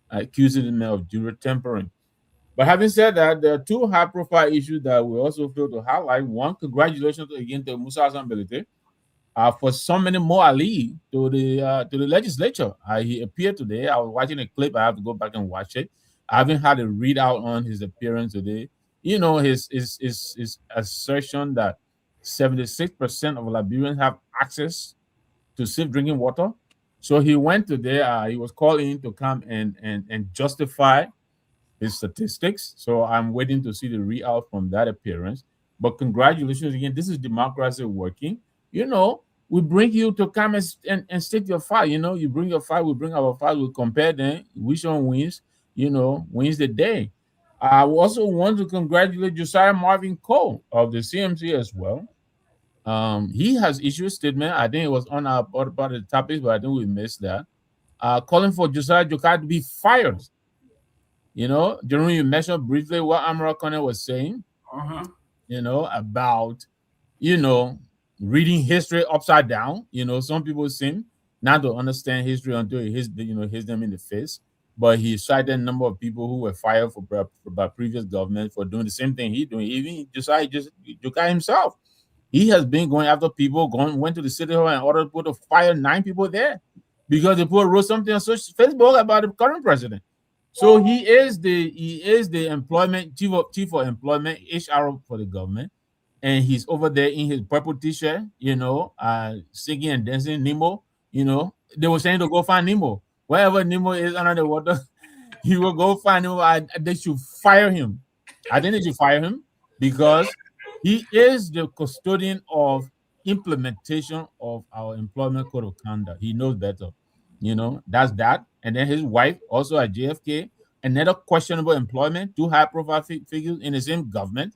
accusing the man of jury tampering. But having said that, there are two high-profile issues that we also feel to highlight. One, congratulations again to Musa Asambelete for summoning Mo Ali to the legislature. He appeared today. I was watching a clip. I have to go back and watch it. I haven't had a readout on his appearance today. You know, his assertion that 76% of Liberians have access to safe drinking water. So he went today. He was called in to come and justify his statistics. So I'm waiting to see the readout from that appearance. But congratulations again. This is democracy working. You know, we bring you to come and state your fight. You know, you bring your fight, we bring our fight, we compare them. Which one wins, you know, wins the day. I also want to congratulate Josiah Marvin Cole of the CMC as well. He has issued a statement. I think it was on our part of the topics, but I think we missed that. Calling for Josiah Jokai to be fired. You know, Jerome, you mentioned briefly what Amara Connor was saying, you know, about, you know, reading history upside down. You know, some people seem not to understand history until it hits them in the face. But he cited a number of people who were fired by previous government for doing the same thing he's doing. Even Josiah Jokai himself, he has been going after people. Went to the city hall and ordered people to fire 9 people there because the people wrote something on Facebook about the current president. So he is the employment chief of employment HR for the government, and he's over there in his purple t-shirt, you know, singing and dancing Nemo. You know, they were saying to go find Nemo. Wherever Nemo is under the water, he will go find Nemo. They should fire him. I think they should fire him because he is the custodian of implementation of our employment code of conduct. He knows better. You know, that's that. And then his wife, also at JFK, another questionable employment, 2 high-profile figures in the same government.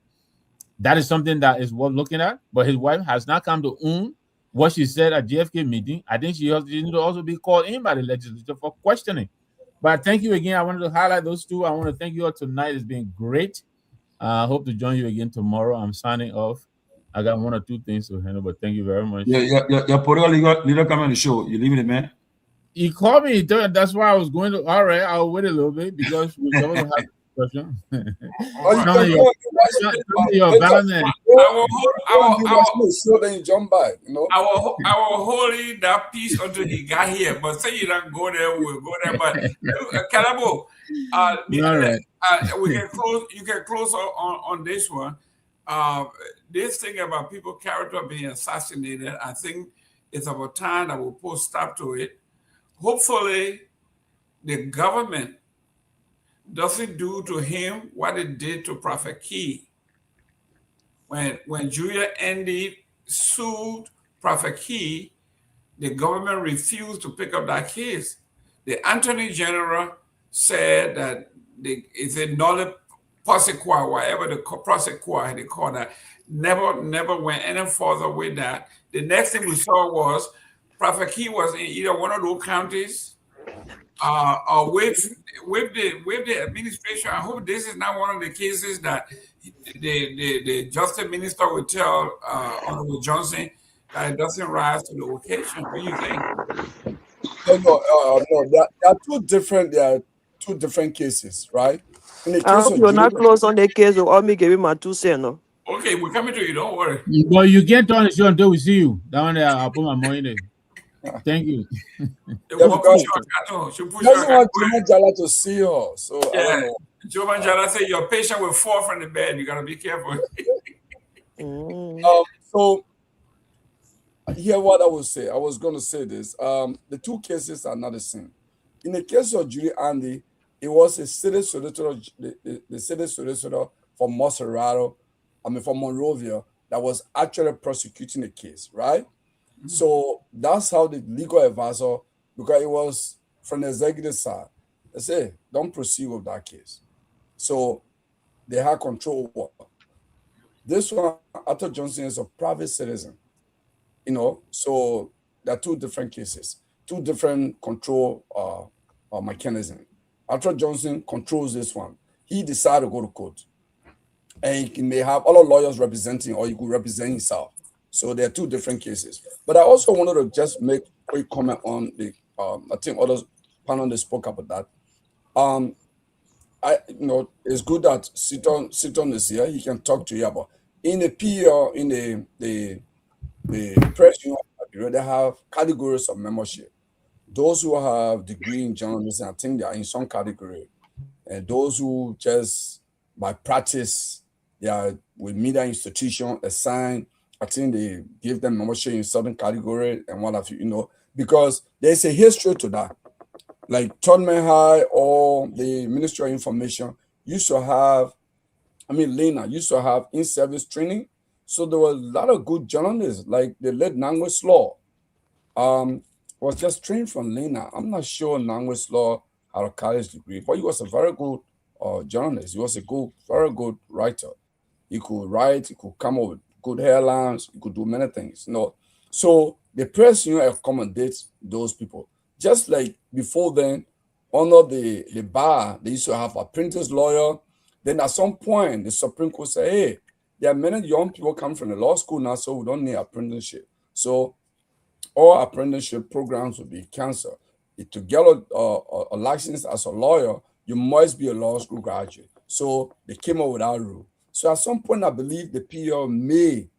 That is something that is worth looking at. But his wife has not come to own what she said at JFK meeting. I think she needs to also be called in by the legislature for questioning. But thank you again. I wanted to highlight those 2. I want to thank you all tonight. It's been great. I hope to join you again tomorrow. I'm signing off. I got 1 or 2 things to handle, but thank you very much. Your political leader come on the show. You leaving it, man? He called me. That's why I was going to. All right, I'll wait a little bit because we're going to have a discussion. I will hold that piece until he got here. But say you don't go there, we'll go there. But Kehleboe, we can close. You can close on this one. This thing about people's character being assassinated, I think it's about time that we'll put stop to it. Hopefully, the government doesn't do to him what it did to Prophet Key. When Julia Andy sued Prophet Key, the government refused to pick up that case. The Attorney General said that it's a nolle prosequi, whatever the prosequi they call that, never went any further with that. The next thing we saw was Prophet Key was in either one of those counties or with the administration. I hope this is not one of the cases that the Justice Minister would tell Honorable Johnson that it doesn't rise to the occasion. What do you think? No. There are two different cases, right? In the case you're not close on the case, or me giving my 2 cents. No? Okay, we're coming to you. Don't worry. Well, you can't turn the show until we see you. That one there, I'll put my money in it. Thank you. Because doesn't want Joman Jala to see her. So yeah, Joman Jala said your patient will fall from the bed. You gotta be careful. So here what I will say. I was going to say this. The 2 cases are not the same. In the case of Julie Andy, it was a city solicitor, the city solicitor from from Monrovia, that was actually prosecuting the case, right? So that's how the legal advisor, because it was from the executive side, they say, don't proceed with that case. So they had control over. This one, Arthur Johnson is a private citizen, you know, so there are 2 different cases, 2 different control mechanisms. Arthur Johnson controls this one. He decided to go to court. And he may have other lawyers representing, or he could represent himself. So there are 2 different cases. But I also wanted to just make a quick comment on the, I think other panelists spoke about that. it's good that Siton is here. He can talk to you about in the PR, in the press union, they have categories of membership. Those who have degree in journalism, I think they are in some category, and those who just by practice they are with media institution assigned. I think they give them membership in certain category and what have you, because there's a history to that. Like Torgbean High or the Ministry of Information used to have, Lena used to have in-service training. So there were a lot of good journalists, like the late Nyenwolo was just trained from Lena. I'm not sure Nyenwolo had a college degree, but he was a very good journalist. He was a very good writer. He could write, he could come up with good headlines, he could do many things. So the press union accommodates those people. Just like before then, under the bar, they used to have a apprentice lawyer. Then at some point, the Supreme Court said, hey, there are many young people coming from the law school now, so we don't need apprenticeship. So all apprenticeship programs will be canceled. To get a license as a lawyer, you must be a law school graduate. So they came up with that rule. So at some point, I believe the PR may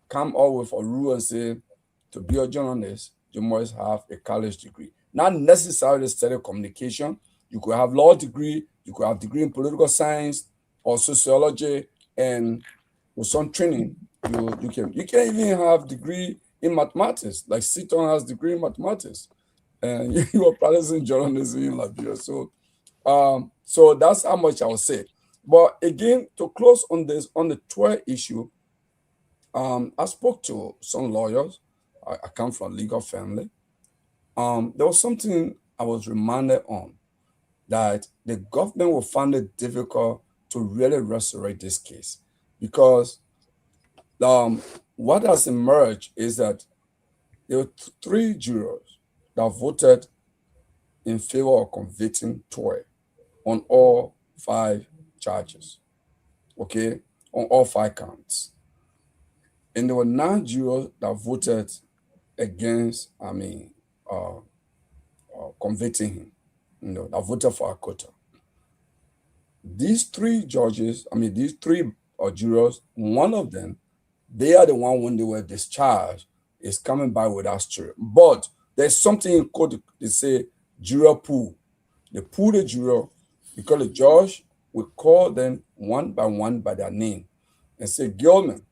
come up with a rule and say, to be a journalist, you must have a college degree. Not necessarily study communication. You could have law degree, you could have degree in political science or sociology, and with some training, you can even have degree in mathematics, like Siton has degree in mathematics, and you are practicing journalism in Liberia. So that's how much I would say. But again, to close on this, on the Twitter issue, I spoke to some lawyers. I come from a legal family. There was something I was reminded on, that the government will find it difficult to really resurrect this case, because what has emerged is that there were 3 jurors that voted in favor of convicting Toy on all 5 charges, okay, on all 5 counts. And there were 9 jurors that voted against, convicting him, that voted for acquittal. These 3 judges, these 3 jurors, one of them, they are the one when they were discharged is coming by with that story. But there's something in court, they say juror pool. They pull the juror because the judge will call them one by their name and say, Gilman,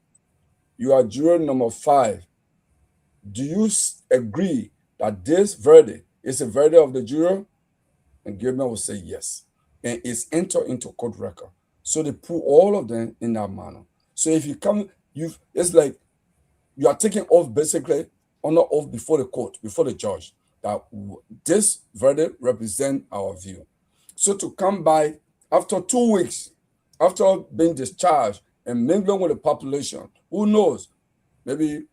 you are juror number 5. Do you agree that this verdict is a verdict of the juror? And Gilman will say yes. And it's entered into court record. So they put all of them in that manner. So if you come, it's like you are taking oath basically on the oath before the court, before the judge, that this verdict represents our view. So to come by after 2 weeks, after being discharged and mingling with the population, who knows? Maybe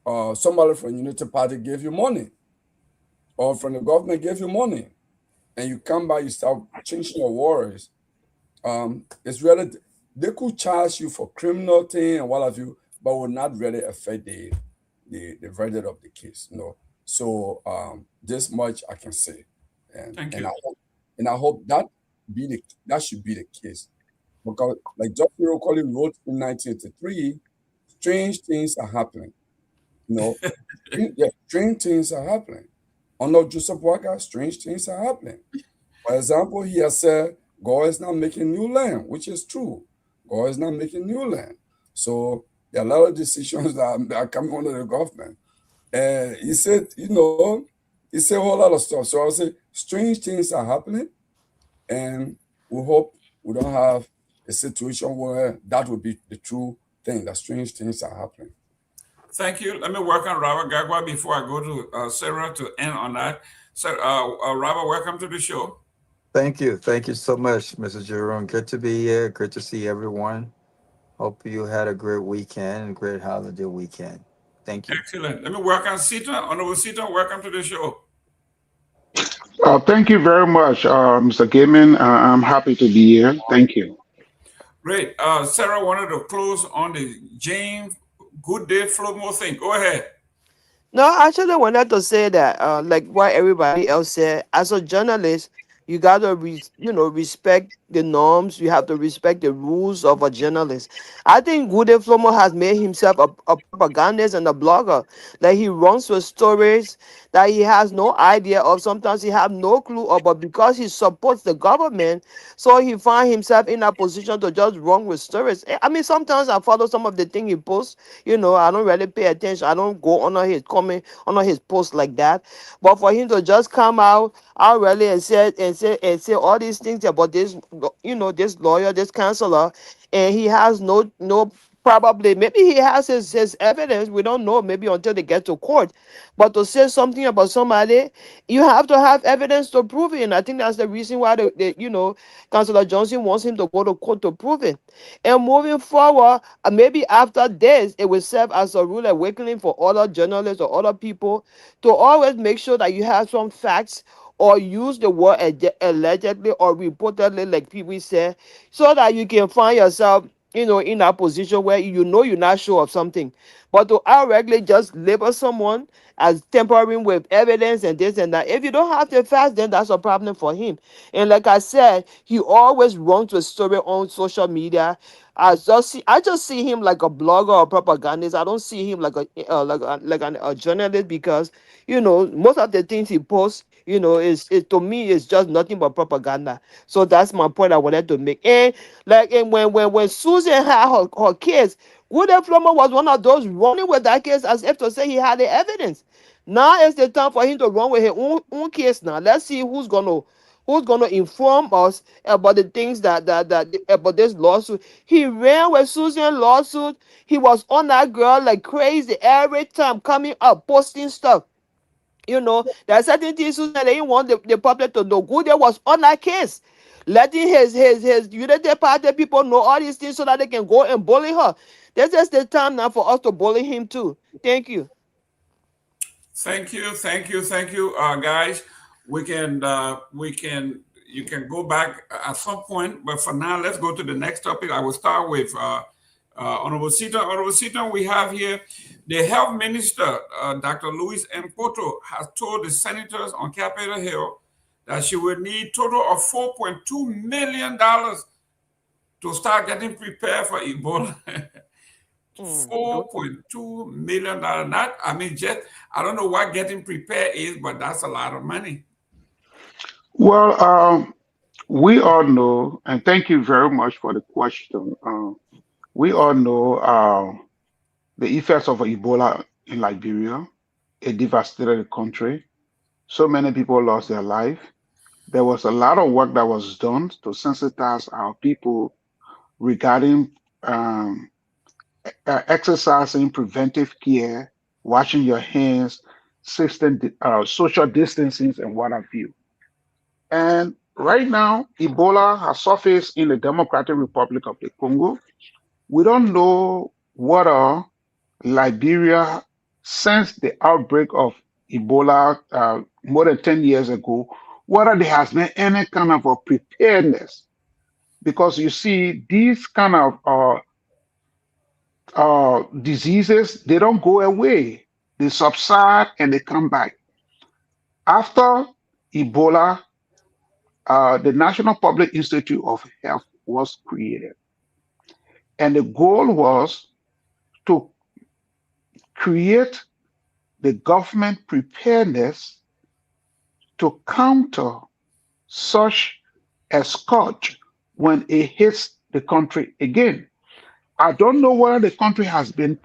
somebody from the Unity Party gave you money, or from the government gave you money, and you come by, you start changing your words. It's really, they could charge you for criminal thing and what have you, but will not really affect the verdict of the case. So this much I can say, and I hope that should be the case, because like Dopoh wrote in 1983, strange things are happening. Strange things are happening. Under Joseph Walker, strange things are happening. For example, he has said God is not making new land, which is true. God is not making new land. So there are a lot of decisions that are coming under the government. And he said, he said a whole lot of stuff. So I would say strange things are happening, and we hope we don't have a situation where that would be the true thing, that strange things are happening. Thank you. Let me work on Robert Garguah before I go to Sarah to end on that. So, Robert, welcome to the show. Thank you. Thank you so much, Mr. Jerome. Good to be here. Good to see everyone. Hope you had a great weekend and great holiday weekend. Thank you. Excellent. Let me work on Sita. Honorable Sita, welcome to the show. Thank you very much, Mr. Gayman. I'm happy to be here. Thank you. Great. Sarah wanted to close on the James Good Day Flomo thing. Go ahead. No, I actually wanted to say that, like what everybody else said, as a journalist, You gotta, respect the norms. You have to respect the rules of a journalist. I think Gude Flomo has made himself a propagandist and a blogger. Like he runs with stories that he has no idea of. Sometimes he have no clue of, but because he supports the government, so he find himself in a position to just run with stories. I mean, sometimes I follow some of the thing he posts. I don't really pay attention. I don't go under his comment, under his post like that. But for him to just come out really and say all these things about this, this lawyer, this counselor, and he has no probably maybe he has his evidence. We don't know, maybe until they get to court. But to say something about somebody, you have to have evidence to prove it. And I think that's the reason why Councillor Johnson wants him to go to court to prove it. And moving forward, maybe after this, it will serve as a rude awakening for other journalists or other people to always make sure that you have some facts or use the word allegedly or reportedly, like people say, so that you can find yourself, in a position where you're not sure of something. But to outrightly just label someone as tampering with evidence and this and that, if you don't have the facts, then that's a problem for him. And like I said, he always runs with story on social media. I just see him like a blogger or propagandist. I don't see him like a journalist, because most of the things he posts, is to me is just nothing but propaganda. So that's my point I wanted to make. And when Susan had her kids, Wooded Flomo was one of those running with that case as if to say he had the evidence. Now is the time for him to run with his own case. Now let's see who's gonna inform us about the things that about this lawsuit. He ran with Susan lawsuit. He was on that girl like crazy every time, coming up posting stuff. There are certain things Susan didn't want the public to know. Good was on that case, letting his Unity Party people know all these things so that they can go and bully her. This is the time now for us to bully him too. Thank you. Thank you, guys. You can go back at some point, but for now, let's go to the next topic. I will start with Honorable Seaton. Honorable Seaton, we have here the Health Minister, Dr. Louise M. Poto, has told the senators on Capitol Hill that she will need total of $4.2 million to start getting prepared for Ebola. $4.2 million. I don't know what getting prepared is, but that's a lot of money. Well, we all know, and thank you very much for the question. We all know the effects of Ebola in Liberia. It devastated the country. So many people lost their life. There was a lot of work that was done to sensitize our people regarding exercising preventive care, washing your hands, social distancing, and what have you. And right now, Ebola has surfaced in the Democratic Republic of the Congo. We don't know whether Liberia, since the outbreak of Ebola more than 10 years ago, whether there has been any kind of a preparedness. Because you see, these kind of diseases, they don't go away. They subside and they come back. After Ebola, the National Public Institute of Health was created. And the goal was to create the government preparedness to counter such a scourge when it hits the country again. I don't know whether the country has been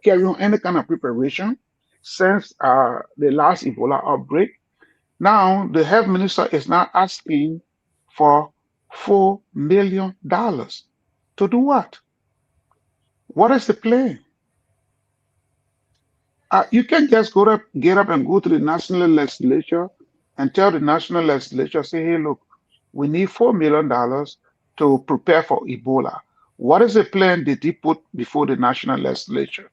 carrying on any kind of preparation since the last Ebola outbreak. Now, the health minister is now asking for $4 million. To do what? What is the plan? You can't just get up and go to the national legislature and tell the national legislature, say, hey, look, we need $4 million to prepare for Ebola. What is the plan that they put before the national legislature?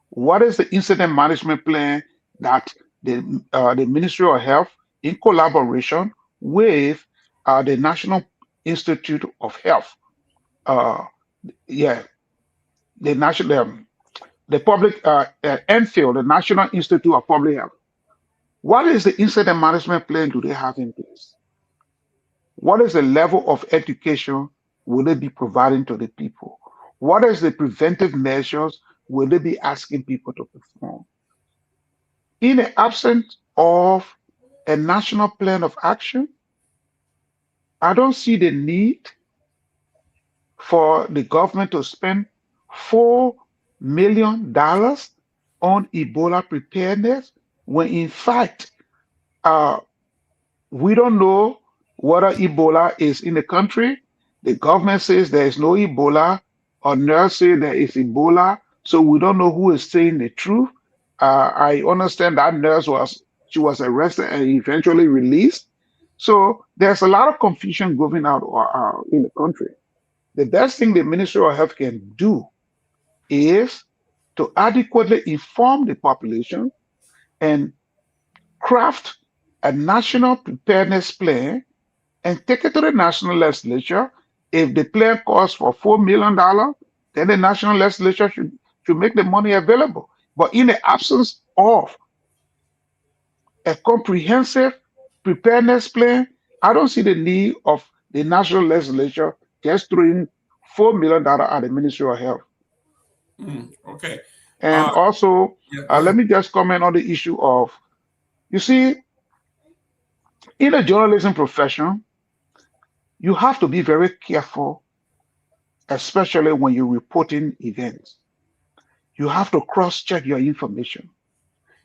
What is the incident management plan that the Ministry of Health, in collaboration with the National Institute of Health, the national, the public, NPHIL, the National Institute of Public Health. What is the incident management plan do they have in place? What is the level of education will they be providing to the people? What is the preventive measures will they be asking people to perform? In the absence of a national plan of action, I don't see the need for the government to spend $4 million on Ebola preparedness when in fact we don't know whether Ebola is in the country. The government says there is no Ebola, or nurse say there is Ebola, so we don't know who is saying the truth. I understand that nurse was arrested and eventually released. So there's a lot of confusion going out in the country. The best thing the Ministry of Health can do is to adequately inform the population and craft a national preparedness plan and take it to the national legislature. If the plan calls for $4 million, then the national legislature should make the money available. But in the absence of a comprehensive preparedness plan, I don't see the need of the national legislature just throwing $4 million at the Ministry of Health. Okay. And also, let me just comment on the issue of, you see, in the journalism profession, you have to be very careful, especially when you're reporting events. You have to cross-check your information.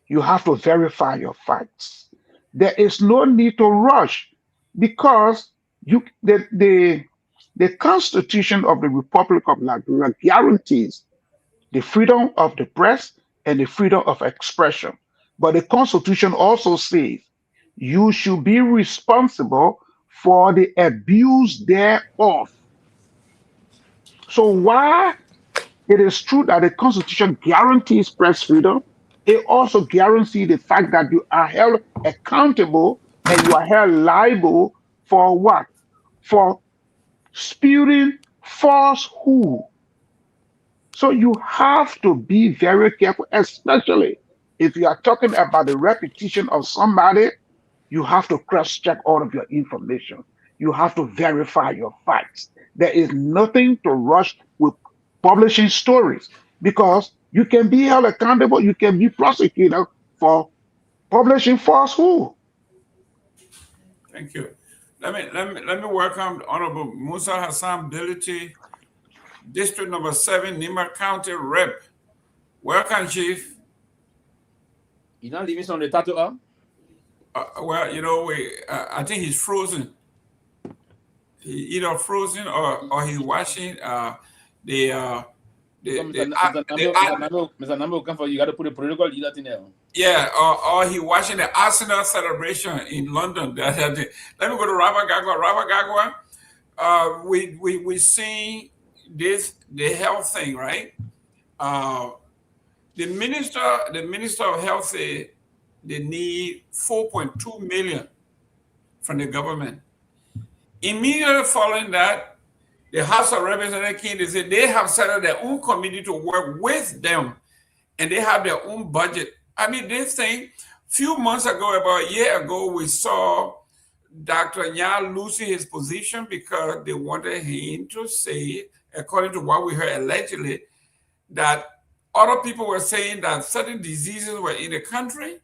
You have to verify your facts. There is no need to rush because the Constitution of the Republic of Liberia guarantees the freedom of the press and the freedom of expression. But the Constitution also says you should be responsible for the abuse thereof. So while it is true that the Constitution guarantees press freedom, it also guarantees the fact that you are held accountable and you are held liable for what? For spewing falsehood. So you have to be very careful, especially if you are talking about the reputation of somebody. You have to cross-check all of your information. You have to verify your facts. There is nothing to rush with publishing stories because you can be held accountable. You can be prosecuted for publishing falsehood. Thank you. Let me welcome Honorable Musa Hassan Bility, District Number 7, Nima County Rep. Welcome, Chief. You're not leaving some of the tattoo up? Well, you know, I think he's frozen. He either frozen or he's watching Mr. Nambo, come for you. Got to put a protocol leader in there. Yeah, or he watching the Arsenal celebration in London. Let me go to Robert Garguah. Robert Garguah, we seen this the health thing, right? The minister of health said they need 4.2 million from the government. Immediately following that, the House of Representatives they said they have set up their own committee to work with them, and they have their own budget. I mean, this thing, few months ago, about a year ago, we saw Dr. Myean losing his position because they wanted him to say, according to what we heard allegedly, that other people were saying that certain diseases were in the country,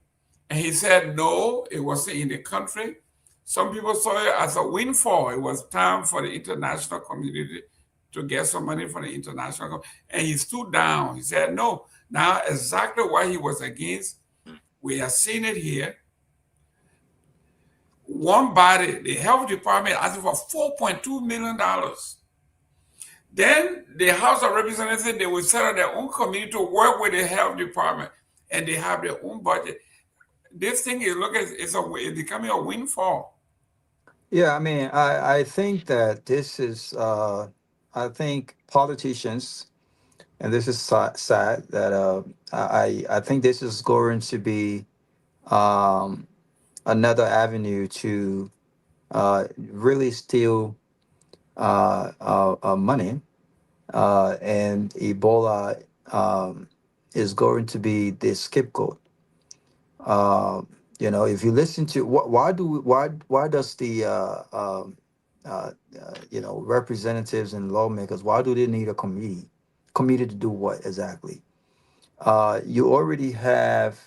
and he said, no, it wasn't in the country. Some people saw it as a windfall. It was time for the international community to get some money from the international community. And he stood down. He said, no. Now, exactly what he was against, we are seeing it here. One body, the health department, asking for $4.2 million. Then the House of Representatives, they will set up their own committee to work with the health department, and they have their own budget. This thing is it's becoming a windfall. Yeah, I mean, I think that this is, I think politicians, and this is sad that I think this is going to be another avenue to really steal money, and Ebola is going to be the scapegoat. You know, if you listen to why does the representatives and lawmakers, why do they need a committee to do what exactly? You already have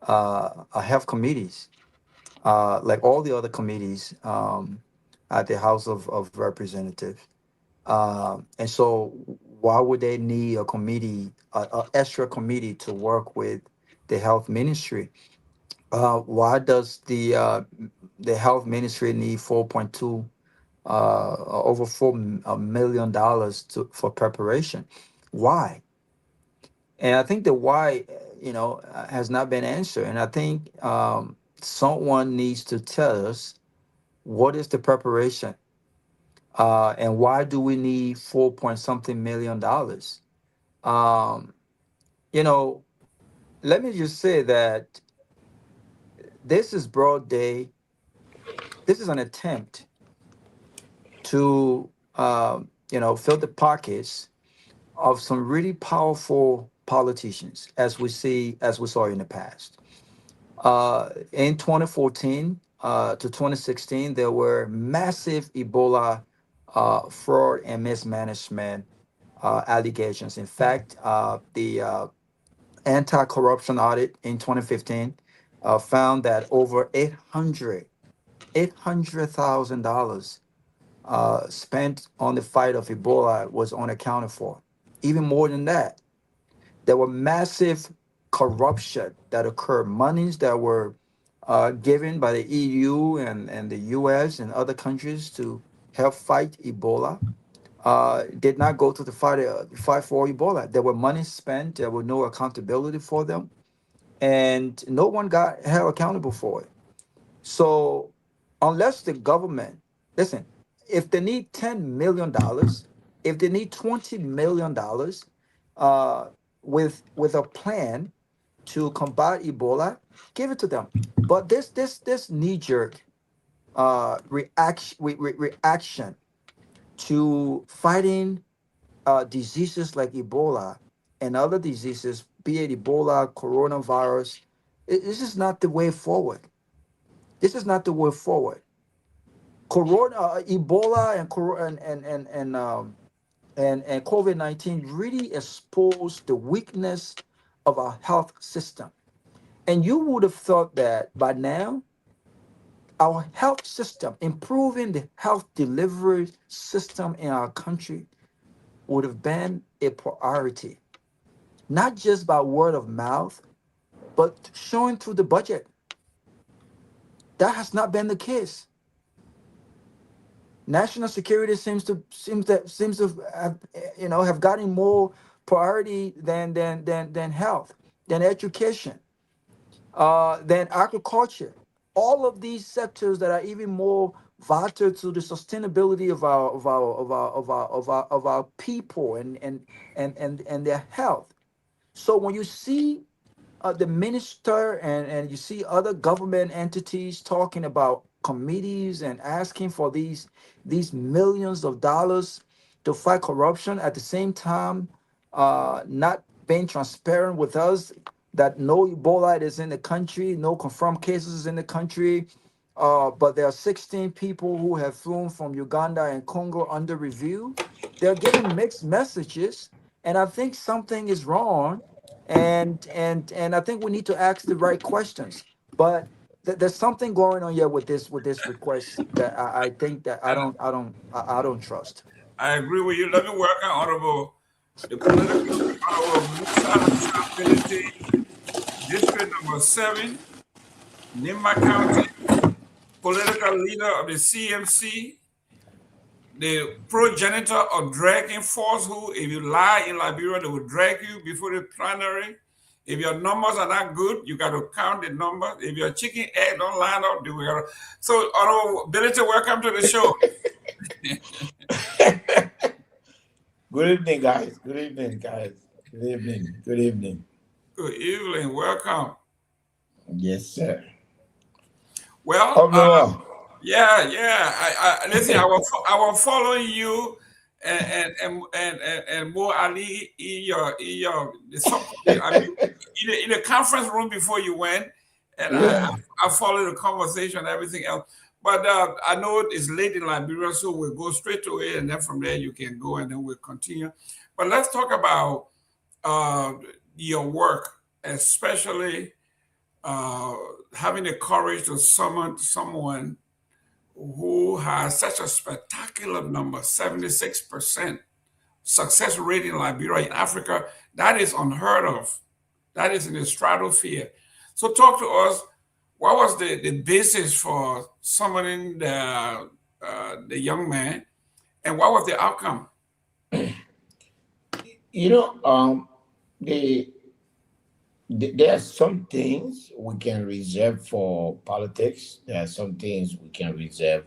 a health committees, like all the other committees at the House of Representatives. And so why would they need a committee, a extra committee to work with the health ministry? Why does the health ministry need 4.2 over $4 million for preparation? Why? And I think the why, has not been answered. And I think someone needs to tell us what is the preparation, and why do we need 4 point something $million? Um, Let me just say that this is broad day. This is an attempt to, fill the pockets of some really powerful politicians, as we saw in the past. In 2014 to 2016, there were massive Ebola fraud and mismanagement allegations. In fact, the anti-corruption audit in 2015 found that over $800,000 spent on the fight of Ebola was unaccounted for. Even more than that, there were massive corruption that occurred, monies that were given by the EU and the US and other countries to help fight Ebola, did not go to the fight for Ebola. There were money spent, there was no accountability for them, and no one got held accountable for it. So unless the government, listen, if they need $10 million, if they need $20 million with a plan to combat Ebola, give it to them. But this knee-jerk reaction to fighting diseases like Ebola and other diseases, be it Ebola, coronavirus, this is not the way forward. This is not the way forward. Ebola and COVID-19 really exposed the weakness of our health system. And you would have thought that by now, our health system, improving the health delivery system in our country, would have been a priority, not just by word of mouth, but showing through the budget. That has not been the case. National security seems to have gotten more priority than health, than education, than agriculture. All of these sectors that are even more vital to the sustainability of our people and their health. So when you see the minister and you see other government entities talking about committees and asking for these millions of dollars to fight corruption, at the same time not being transparent with us that no Ebola is in the country, no confirmed cases in the country, but there are 16 people who have flown from Uganda and Congo under review. They're getting mixed messages, and I think something is wrong. And I think we need to ask the right questions. But there's something going on here with this request that I think that I don't trust. I agree with you. Let me welcome Honorable Musa Ability, District number 7, Nimba County, political leader of the CMC, the progenitor of dragging force, who, if you lie in Liberia, they will drag you before the plenary. If your numbers are not good, you got to count the numbers. If your chicken egg don't line up, do we gotta... So, Honorable Ability, welcome to the show. Good evening, guys. Good evening, guys. Good evening. Good evening. Good evening. Welcome. Yes, sir. Well, yeah. Listen, I was following you and Mo Ali in the conference room before you went, And I follow the conversation and everything else. But I know it's late in Liberia, so we'll go straight to it, and then from there you can go, and then we'll continue. But let's talk about your work, especially having the courage to summon someone who has such a spectacular number, 76% success rate in Liberia, in Africa. That is unheard of. That is in the stratosphere. So talk to us, what was the basis for summoning the young man, and what was the outcome? You know, there are some things we can reserve for politics. There are some things we can reserve,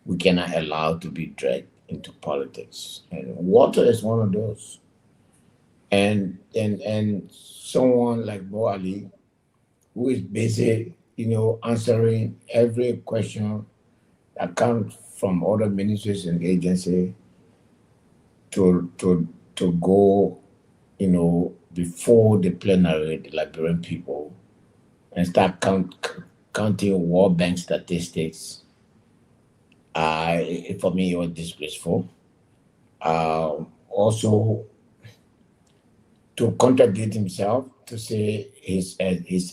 we cannot allow to be dragged into politics. And water is one of those. And someone like Bo Ali, who is busy, answering every question that comes from other ministries and agencies, to go, before the plenary, the Liberian people, and start counting World Bank statistics. For me, it was disgraceful. Also, to contradict himself, to say his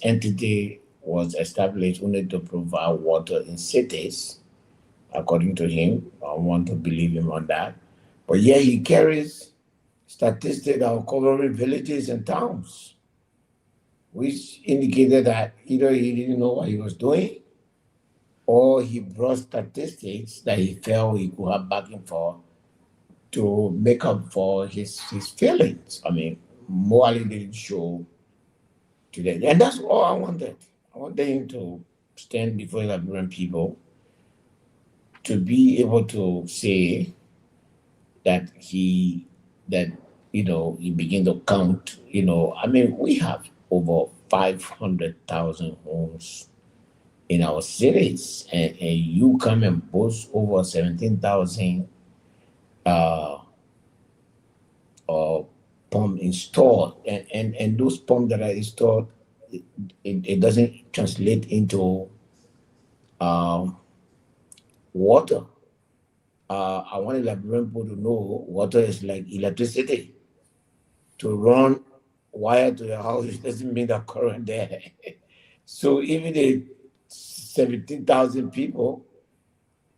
entity was established only to provide water in cities, according to him. I want to believe him on that. But yeah, he carries statistics that are covering villages and towns, which indicated that either he didn't know what he was doing, or he brought statistics that he felt he could have backing for to make up for his feelings. I mean, morally didn't show today. And that's all I wanted. I wanted him to stand before the Liberian people, to be able to say that he began to count, I mean, we have over 500,000 homes in our cities, and you come and boast over 17,000 pumps installed, and those pumps that are installed, it doesn't translate into water. I want Liberian people to know water is like electricity. To run wire to your house, it doesn't mean that current there. So even the 17,000 people,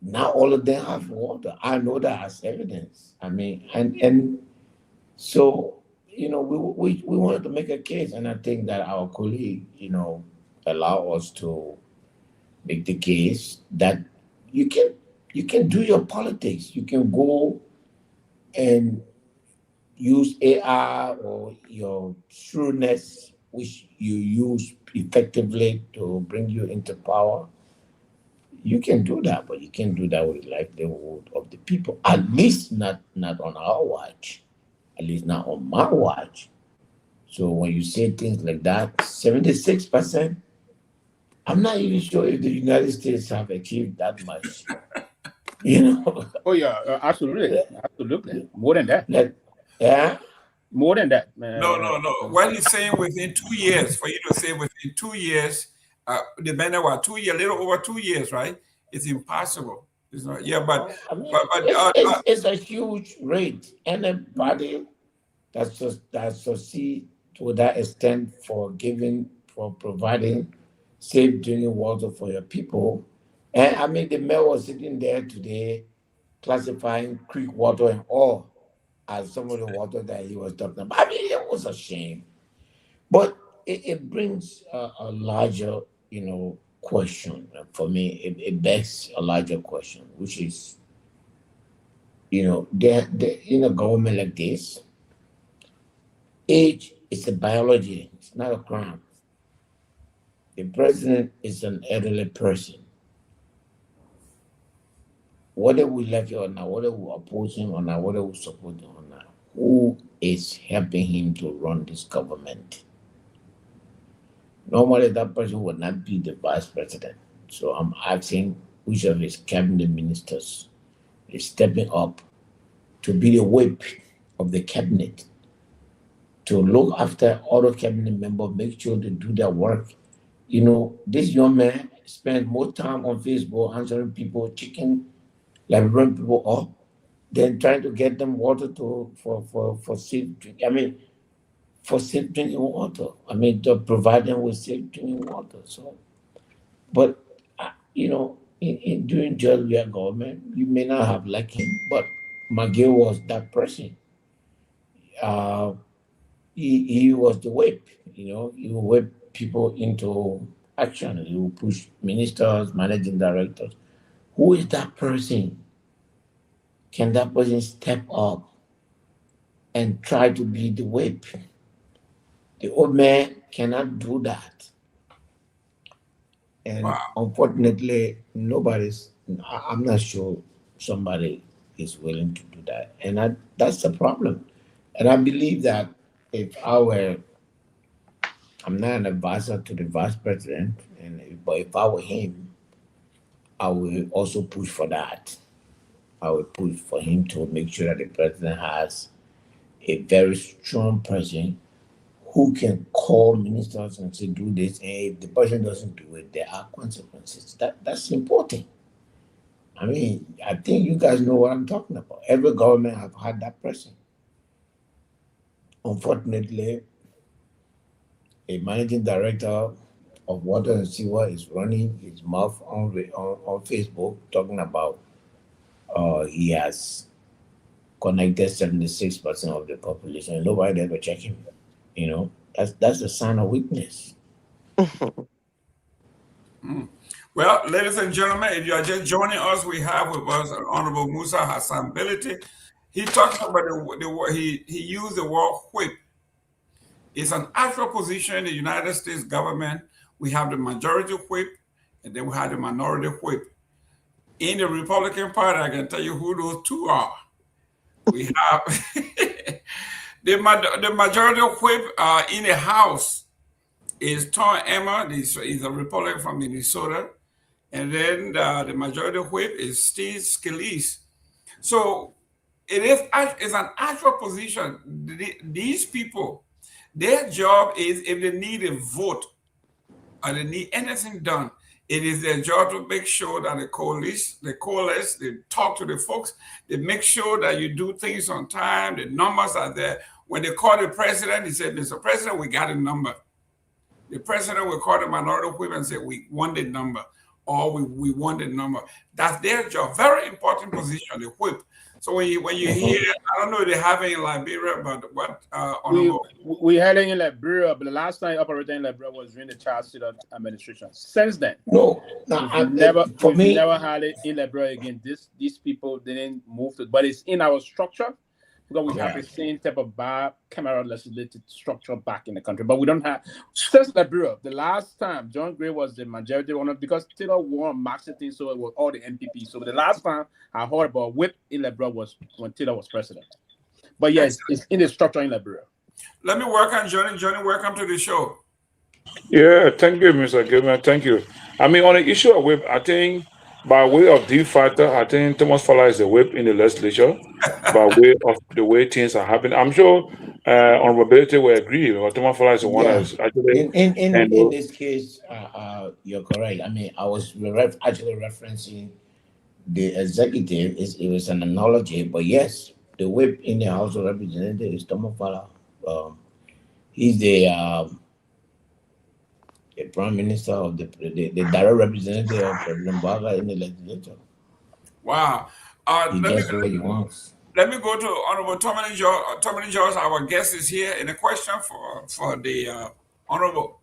not all of them have water. I know that as evidence. I mean, and so, we wanted to make a case, and I think that our colleague, allow us to make the case that you can do your politics. You can go and use AI or your shrewdness, which you use effectively to bring you into power. You can do that, but you can't do that with the livelihood of the people. At least not on our watch. At least not on my watch. So when you say things like that, 76%, I'm not even sure if the United States have achieved that much. Oh yeah, absolutely. More than that. Yeah. More than that. No. What he's saying within 2 years, for you to say within 2 years, depending on 2 years, a little over 2 years, right? It's impossible. It's not. Yeah, but it's a huge rate. Anybody that succeed to that extent for providing safe drinking water for your people. And I mean, the mayor was sitting there today classifying creek water and all as some of the water that he was talking about. I mean, it was a shame. But it brings a larger, question. For me, it begs a larger question, which is, in a government like this, age is a biology. It's not a crime. The president is an elderly person. Whether we like it or not, whether we oppose him or not, whether we support him or not, who is helping him to run this government? Normally, that person would not be the vice president. So I'm asking which of his cabinet ministers is stepping up to be the whip of the cabinet, to look after other cabinet members, make sure they do their work, You know, this young man spends more time on Facebook answering people, chicken, like bring people up, than trying to get them water for safe drink. I mean, for safe drinking water. I mean, to provide them with safe drinking water. So, but you know, during Georgia government, you may not have liked him, but McGill was that person. Uh, he was the whip. You know, he would whip people into action. He would push ministers, managing directors. Who is that person? Can that person step up and try to be the whip? The old man cannot do that. And unfortunately, I'm not sure somebody is willing to do that. And that's the problem. And I believe that if I'm not an advisor to the vice president, but if I were him, I will also push for that. I will push for him to make sure that the president has a very strong person who can call ministers and say, do this. And if the person doesn't do it, there are consequences. That's important. I mean, I think you guys know what I'm talking about. Every government have had that person. Unfortunately, a managing director of water and sewer is running his mouth on Facebook talking about he has connected 76% of the population. Nobody ever check him. You know, that's a sign of weakness. Well, ladies and gentlemen, if you are just joining us, we have with us Honorable Musa Hassan Belete. He talks about he used the word whip. It's an actual position in the United States government. We have the majority whip, and then we have the minority whip. In the Republican Party, I can tell you who those two are. We have the majority whip in the House is Tom Emmer. He's a Republican from Minnesota. And then the majority whip is Steve Scalise. So it's an actual position. These people, their job is if they need a vote or they need anything done, it is their job to make sure that they coalesce, they talk to the folks, they make sure that you do things on time, the numbers are there. When they call the president, he said, Mr. President, we got a number. The president will call the minority whip and say, we want the number, or we want the number. That's their job. Very important position, the whip. So when you hear, I don't know if they have it in Liberia, but what we had it in Liberia, but the last time operating in Liberia was during the Charles Taylor administration. Since then, we've never had it in Liberia again. These people didn't move to, but it's in our structure. Because we have the same type of Kamara legislative structure back in the country, but we don't have. Since Liberia, the last time John Gray was the majority owner, because Taylor won Maxine, so it was all the MPP. So the last time I heard about whip in Liberia was when Taylor was president. But yes, it's in the structure in Liberia. Let me work on Johnny. Johnny, welcome to the show. Yeah, thank you, Mr. Gayman. Thank you. I mean, on the issue of whip, I think by way of de facto, I think Thomas Fowler is the whip in the legislature by way of the way things are happening. I'm sure Honorable Belete will agree. But Thomas Fowler is the one that's actually in this case, you're correct. I mean, I was actually referencing the executive. It was an analogy, but yes, the whip in the House of Representatives is Thomas Fowler. He's the prime minister of the direct representative of President Barga in the legislature. Wow. He gets what he wants. Let me go to Honorable Tomalin George. Tomalin George, our guest is here. And a question for the Honorable.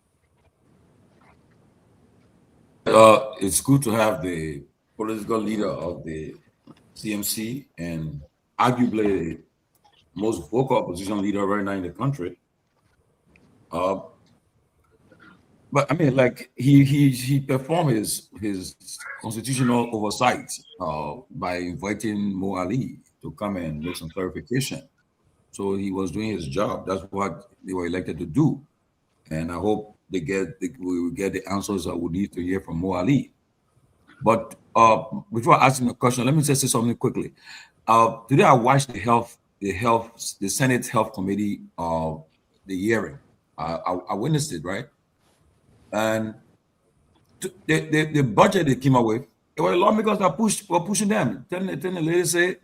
It's good to have the political leader of the CMC and arguably the most vocal opposition leader right now in the country. But I mean, like he performed his constitutional oversight by inviting Mo Ali to come and make some clarification. So he was doing his job. That's what they were elected to do. And I hope we will get the answers that we need to hear from Mo Ali. But before asking the question, let me just say something quickly. Today I watched the Senate Health Committee the hearing. I witnessed it, right? And the budget they came up with, it was lawmakers that were pushing them. Telling the lady, say,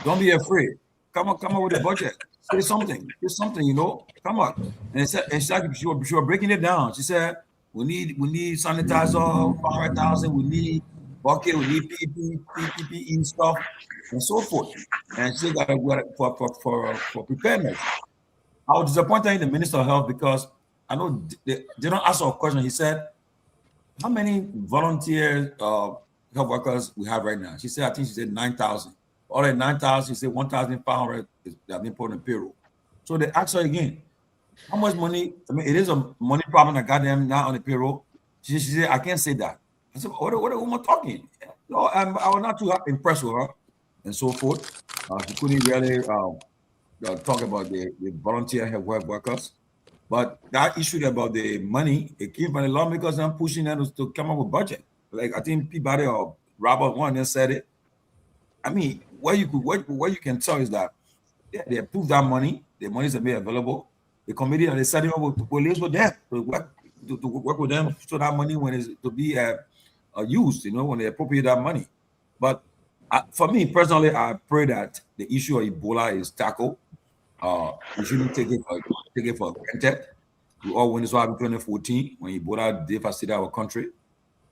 don't be afraid. Come on with the budget. Say something. Do something, you know. Come on. And she was breaking it down. She said, we need sanitizer, 500,000, we need bucket, we need PPE stuff, and so forth. And she got for preparedness. I was disappointed in the Minister of Health because I know they don't ask a question. He said, how many volunteer health workers we have right now? She said, I think she said 9,000. All at 9,000, she said 1,500 have been put on payroll. So they asked her again, how much money? I mean, it is a money problem that got them now on the payroll. She said, I can't say that. I said, what am I talking? No, I was not too impressed with her and so forth. She couldn't really talk about the volunteer health workers. But that issue about the money, it came from the lawmakers and pushing them to come up with budget. Like I think Peabody or Robert one said it. I mean, what you can tell is that they approved that money, the money is made available. The committee and they set it up with police with them to work with them so that money when it's to be used, you know, when they appropriate that money. But for me personally, I pray that the issue of Ebola is tackled. We shouldn't take it for granted. We all went this in 2014 when Ebola devastated our country.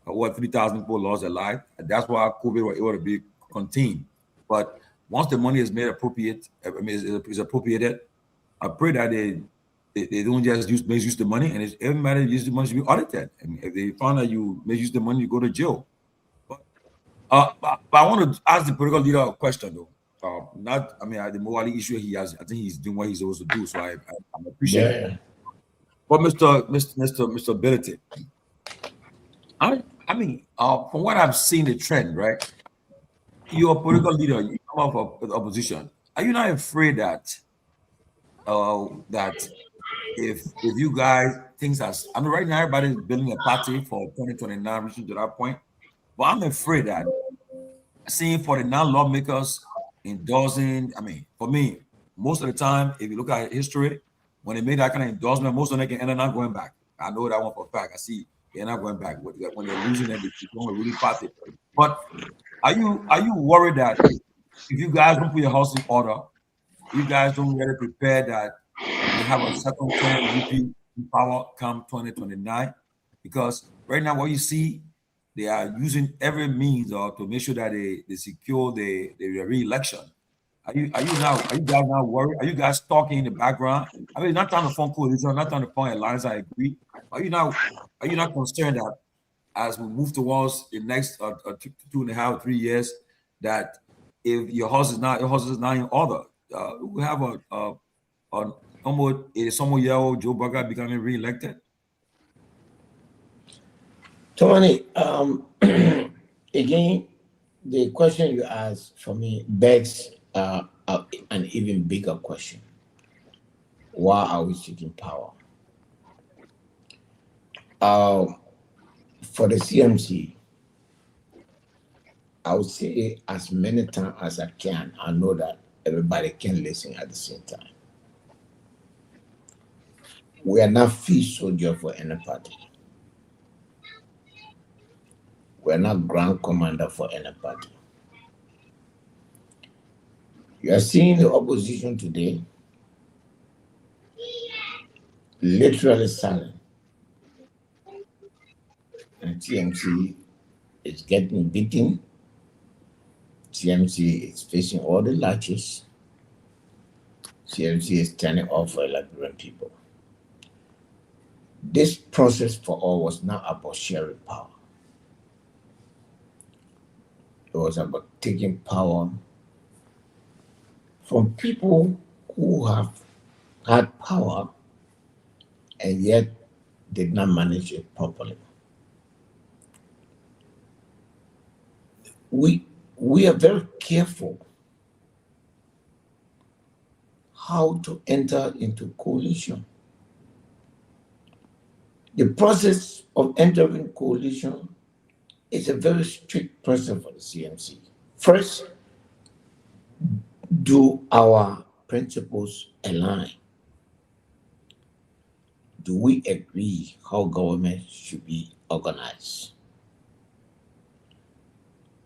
Over 3,000 people lost their life. That's why COVID was able to be contained. But once the money is made appropriate, is appropriated, I pray that they don't just misuse the money, and everybody uses the money should be audited. And if they find that you misuse the money, you go to jail. But I want to ask the political leader a question though. The morality issue he has, I think he's doing what he's supposed to do. So I appreciate it. But Mr. Ability, from what I've seen the trend, right? You're a political leader, you come up with opposition. Are you not afraid that if you guys things as right now everybody's building a party for 2029 reaching to that point, but I'm afraid that seeing for the non-lawmakers endorsing, for me, most of the time, if you look at history, when they made that kind of endorsement, most of them can end up not going back. I know that one for a fact. I see they're not going back. When they're losing them, they become a really party. But are you worried that if you guys don't put your house in order, you guys don't really prepare that you have a second term UP in power come 2029? Because right now, what you see, they are using every means to make sure that they secure the re-election. Are you guys now worried? Are you guys talking in the background? I mean, not trying to form coalition, not trying to form alliance. I agree. Are you not concerned that as we move towards the next 2.5, 3 years, that if your house is not in order, we have almost a someone-year-old Joe Burger becoming re-elected? Tony, again, the question you asked for me begs an even bigger question. Why are we seeking power? For the CMC, I would say as many times as I can. I know that everybody can listen at the same time. We are not field soldier for any party. We are not grand commander for any party. You are seeing the opposition today literally silent. And TMC is getting beaten. TMC is facing all the latches. TMC is turning off for Liberian people. This process for all was not about sharing power. It was about taking power from people who have had power and yet did not manage it properly. We are very careful how to enter into coalition. The process of entering coalition is a very strict process for the CMC. First, do our principles align? Do we agree how government should be organize?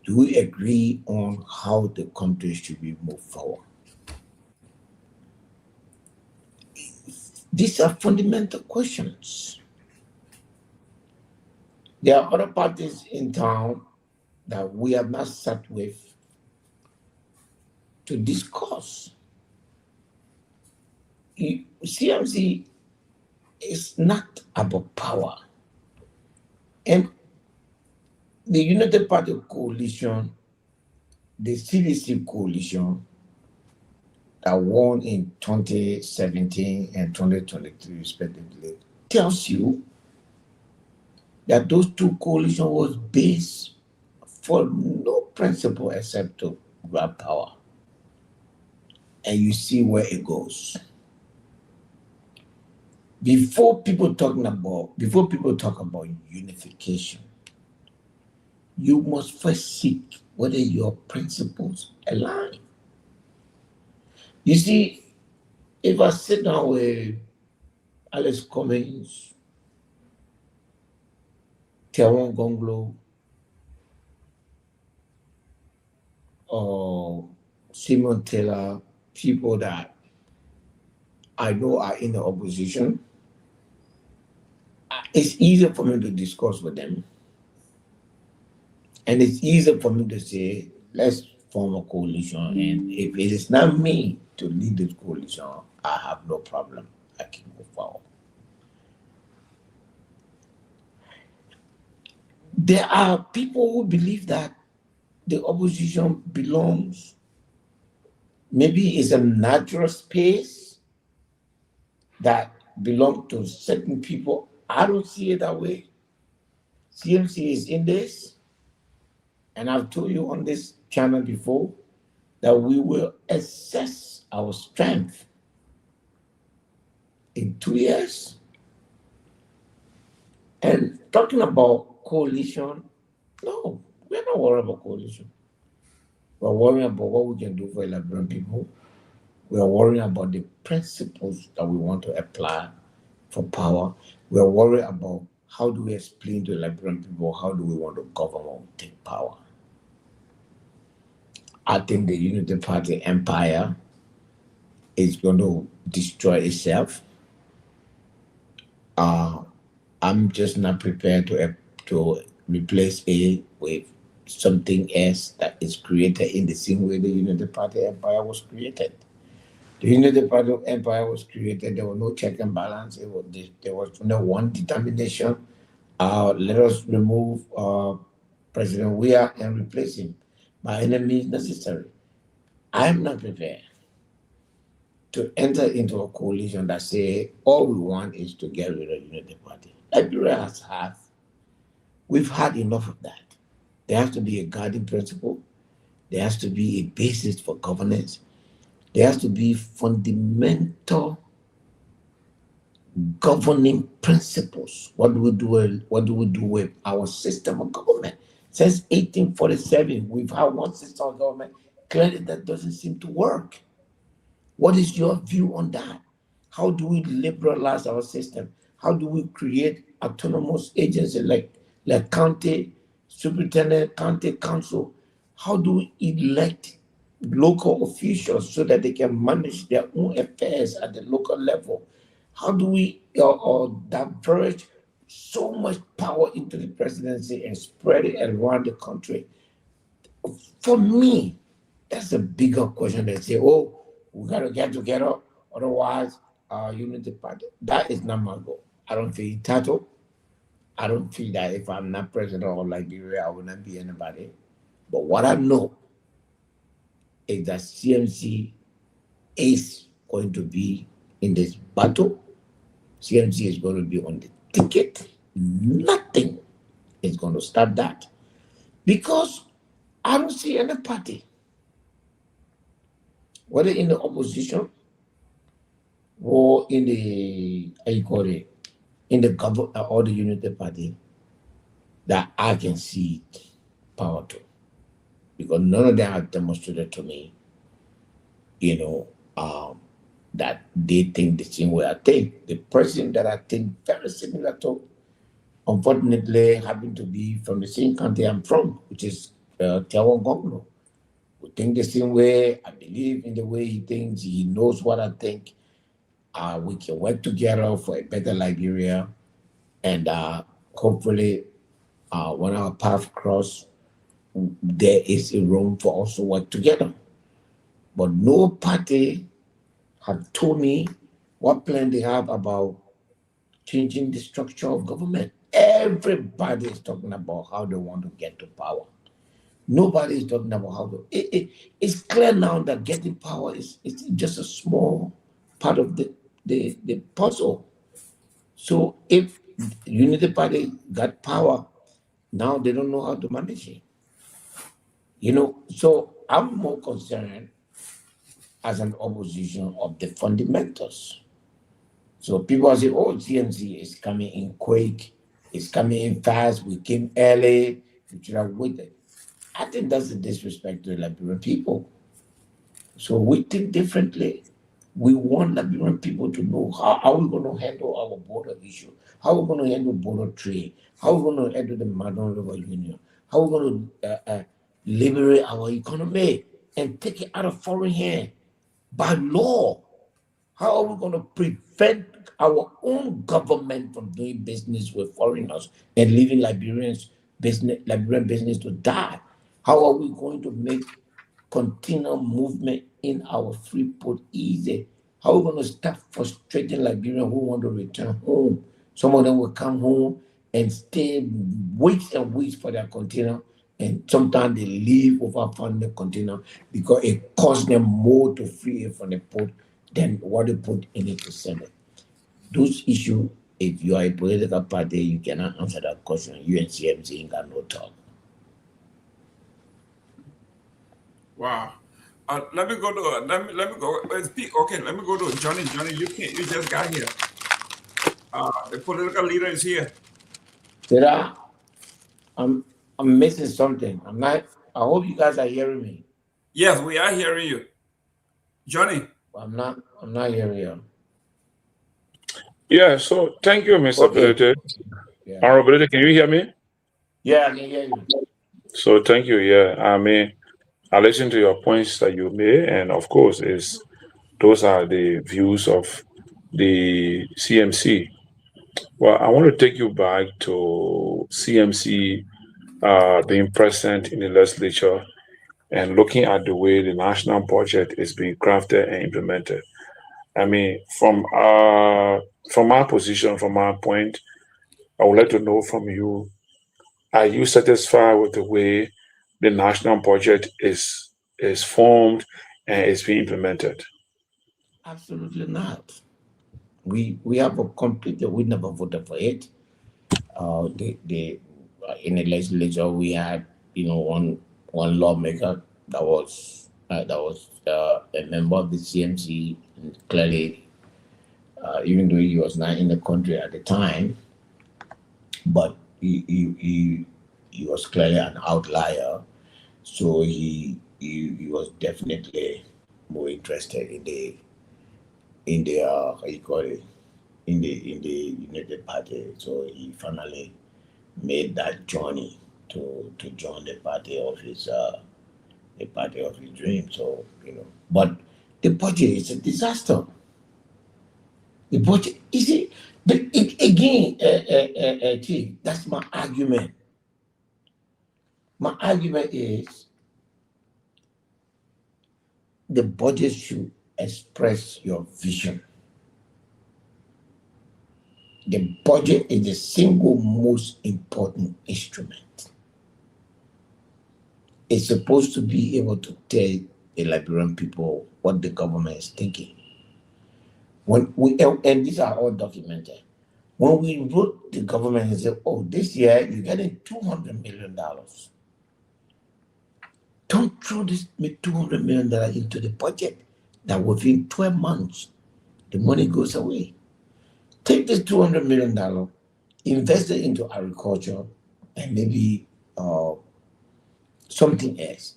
Do we agree on how the country should be moved forward? These are fundamental questions. There are other parties in town that we have not sat with to discuss. CMC is not about power. And the United Party coalition, the CDC coalition that won in 2017 and 2023 respectively, tells you that those two coalitions was based for no principle except to grab power. And you see where it goes. Before people talk about unification, you must first seek whether your principles align. You see, if I sit down with Alex Cummings, Kehleboe Gongloe, or Simon Taylor, people that I know are in the opposition, it's easier for me to discuss with them. And it's easier for me to say, let's form a coalition. And if it is not me to lead this coalition, I have no problem. I can go forward. There are people who believe that the opposition belongs, maybe it's a natural space that belongs to certain people. I don't see it that way. CMC is in this, and I've told you on this channel before that we will assess our strength in 2 years. And talking about coalition, no, we're not worried about coalition. We're worrying about what we can do for Liberian people. We're worrying about the principles that we want to apply for power. We're worried about how do we explain to Liberian people how do we want to govern or take power. I think the Unity Party empire is going to destroy itself. I'm just not prepared to replace it with something else that is created in the same way the Unity Party empire was created. The Unity Party empire was created. There was no check and balance. There was no one determination. Let us remove President Myean and replace him by any means necessary. I am not prepared to enter into a coalition that say all we want is to get rid of the Unity Party. Liberia we've had enough of that. There has to be a guiding principle. There has to be a basis for governance. There has to be fundamental governing principles. What do we do with our system of government? Since 1847, we've had one system of government. Clearly, that doesn't seem to work. What is your view on that? How do we liberalize our system? How do we create autonomous agencies like county superintendent, county council? How do we elect local officials so that they can manage their own affairs at the local level? How do we diverge so much power into the presidency and spread it around the country? For me, that's a bigger question than say, oh, we got to get together, otherwise Unity Party. That is not my goal. I don't feel entitled. I don't feel that if I'm not president of Liberia, I will not be anybody. But what I know is that CMC is going to be in this battle. CMC is going to be on the ticket. Nothing is going to stop that. Because I don't see any party, whether in the opposition or in the, in the government or the Unity Party, that I can see power to. Because none of them have demonstrated to me, that they think the same way I think. The person that I think very similar to unfortunately happen to be from the same country I'm from, which is Kehleboe Gongloe. We think the same way. I believe in the way he thinks. He knows what I think. We can work together for a better Liberia, and hopefully, when our paths cross, there is a room for us to work together. But no party have told me what plan they have about changing the structure of government. Everybody is talking about how they want to get to power. Nobody is talking about how to. It's clear now that getting power is just a small part of the puzzle. So if Unity Party got power, now they don't know how to manage it. So I'm more concerned as an opposition of the fundamentals. So people say, oh, CMC is coming in quick, it's coming in fast, we came early, we should have waited. I think that's a disrespect to the Liberian people. So we think differently. We want Liberian people to know how are we going to handle our border issue, how are we going to handle border trade, how are we going to handle the Modern River Union, how are we going to liberate our economy and take it out of foreign hands by law. How are we going to prevent our own government from doing business with foreigners and leaving Liberian business to die? How are we going to make continual movement in our free port easy? How are we going to stop frustrating Liberians who want to return home? Some of them will come home and stay weeks and weeks for their container, and sometimes they leave without finding the container because it costs them more to free it from the port than what they put in it to send it. Those issues, if you are a political party, you cannot answer that question. You and CMC ain't got no talk. Wow. Let me go to let me go. Okay, let me go to Johnny. Johnny, you just got here. The political leader is here. I'm missing something. I hope you guys are hearing me. Yes, we are hearing you, Johnny. I'm not hearing you. Yeah, so thank you, Mr. Okay. Belete. Yeah. Honorable Belete, can you hear me? Yeah, I can hear you. So thank you. Yeah, I mean, I listened to your points that you made, and of course, those are the views of the CMC. Well, I want to take you back to CMC being present in the legislature and looking at the way the national budget is being crafted and implemented. I mean, from our position, from our point, I would like to know from you, are you satisfied with the way the national budget is formed and is being implemented? Absolutely not. We have a complete. We never voted for it. In the legislature we had one lawmaker that was a member of the CMC, and clearly even though he was not in the country at the time, but he was clearly an outlier. So he was definitely more interested in the how you call it, in the United Party. So he finally made that journey to join the party of his dream. So but the budget is a disaster. The budget, you see, Chief, that's my argument. My argument is the budget should express your vision. The budget is the single most important instrument. It's supposed to be able to tell the Liberian people what the government is thinking. And these are all documented. When we wrote the government and said, oh, this year you're getting $200 million. Don't throw this $200 million into the budget that within 12 months, the money goes away. Take this $200 million, invest it into agriculture and maybe something else.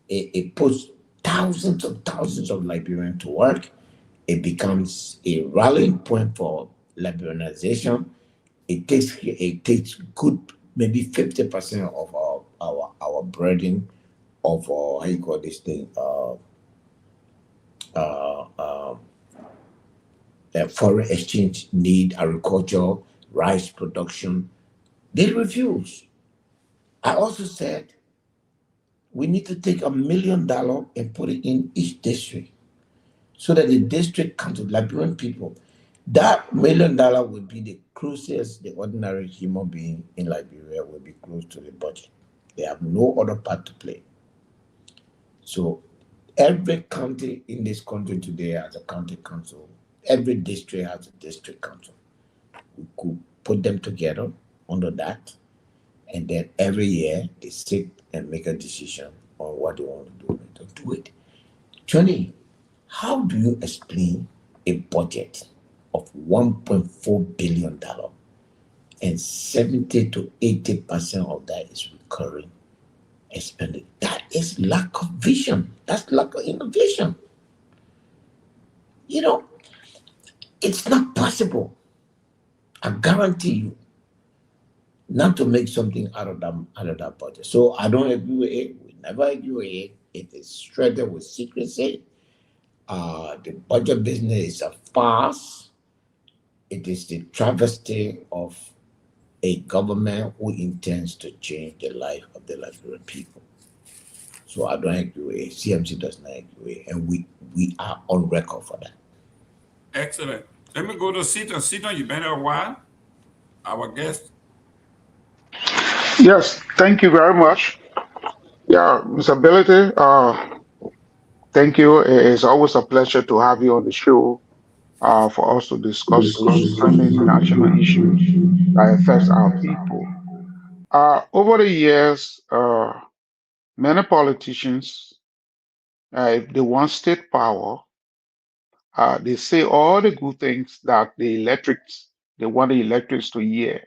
It puts thousands of Liberians to work. It becomes a rallying point for Liberianization. it takes good maybe 50% of our burden of how you call this thing foreign exchange need, agriculture, rice production. They refuse. I also said we need to take $1 million and put it in each district so that the district comes to Liberian people. That $1 million would be the closest the ordinary human being in Liberia will be close to the budget. They have no other part to play. So every county in this country today has a county council. Every district has a district council. We could put them together under that, and then every year they sit and make a decision on what they want to do and don't do it. Johnny, how do you explain a budget of $1.4 billion and 70 to 80% of that is recurring expenditure? That is lack of vision. That's lack of innovation. You know, it's not possible, I guarantee you, not to make something out of that budget. So I don't agree with it. We never agree with it. It is shredded with secrecy. The budget business is a farce. It is the travesty of a government who intends to change the life of the Liberian people. So I don't agree with it. CMC does not agree with it. And we are on record for that. Excellent. Let me go to Seaton. Seaton, you've been here a while. Our guest. Yes, thank you very much. Yeah, Mr. Ability, thank you. It's always a pleasure to have you on the show for us to discuss concerning national issues that affects our people. Over the years, many politicians, if they want state power, they say all the good things that they want the electorates to hear.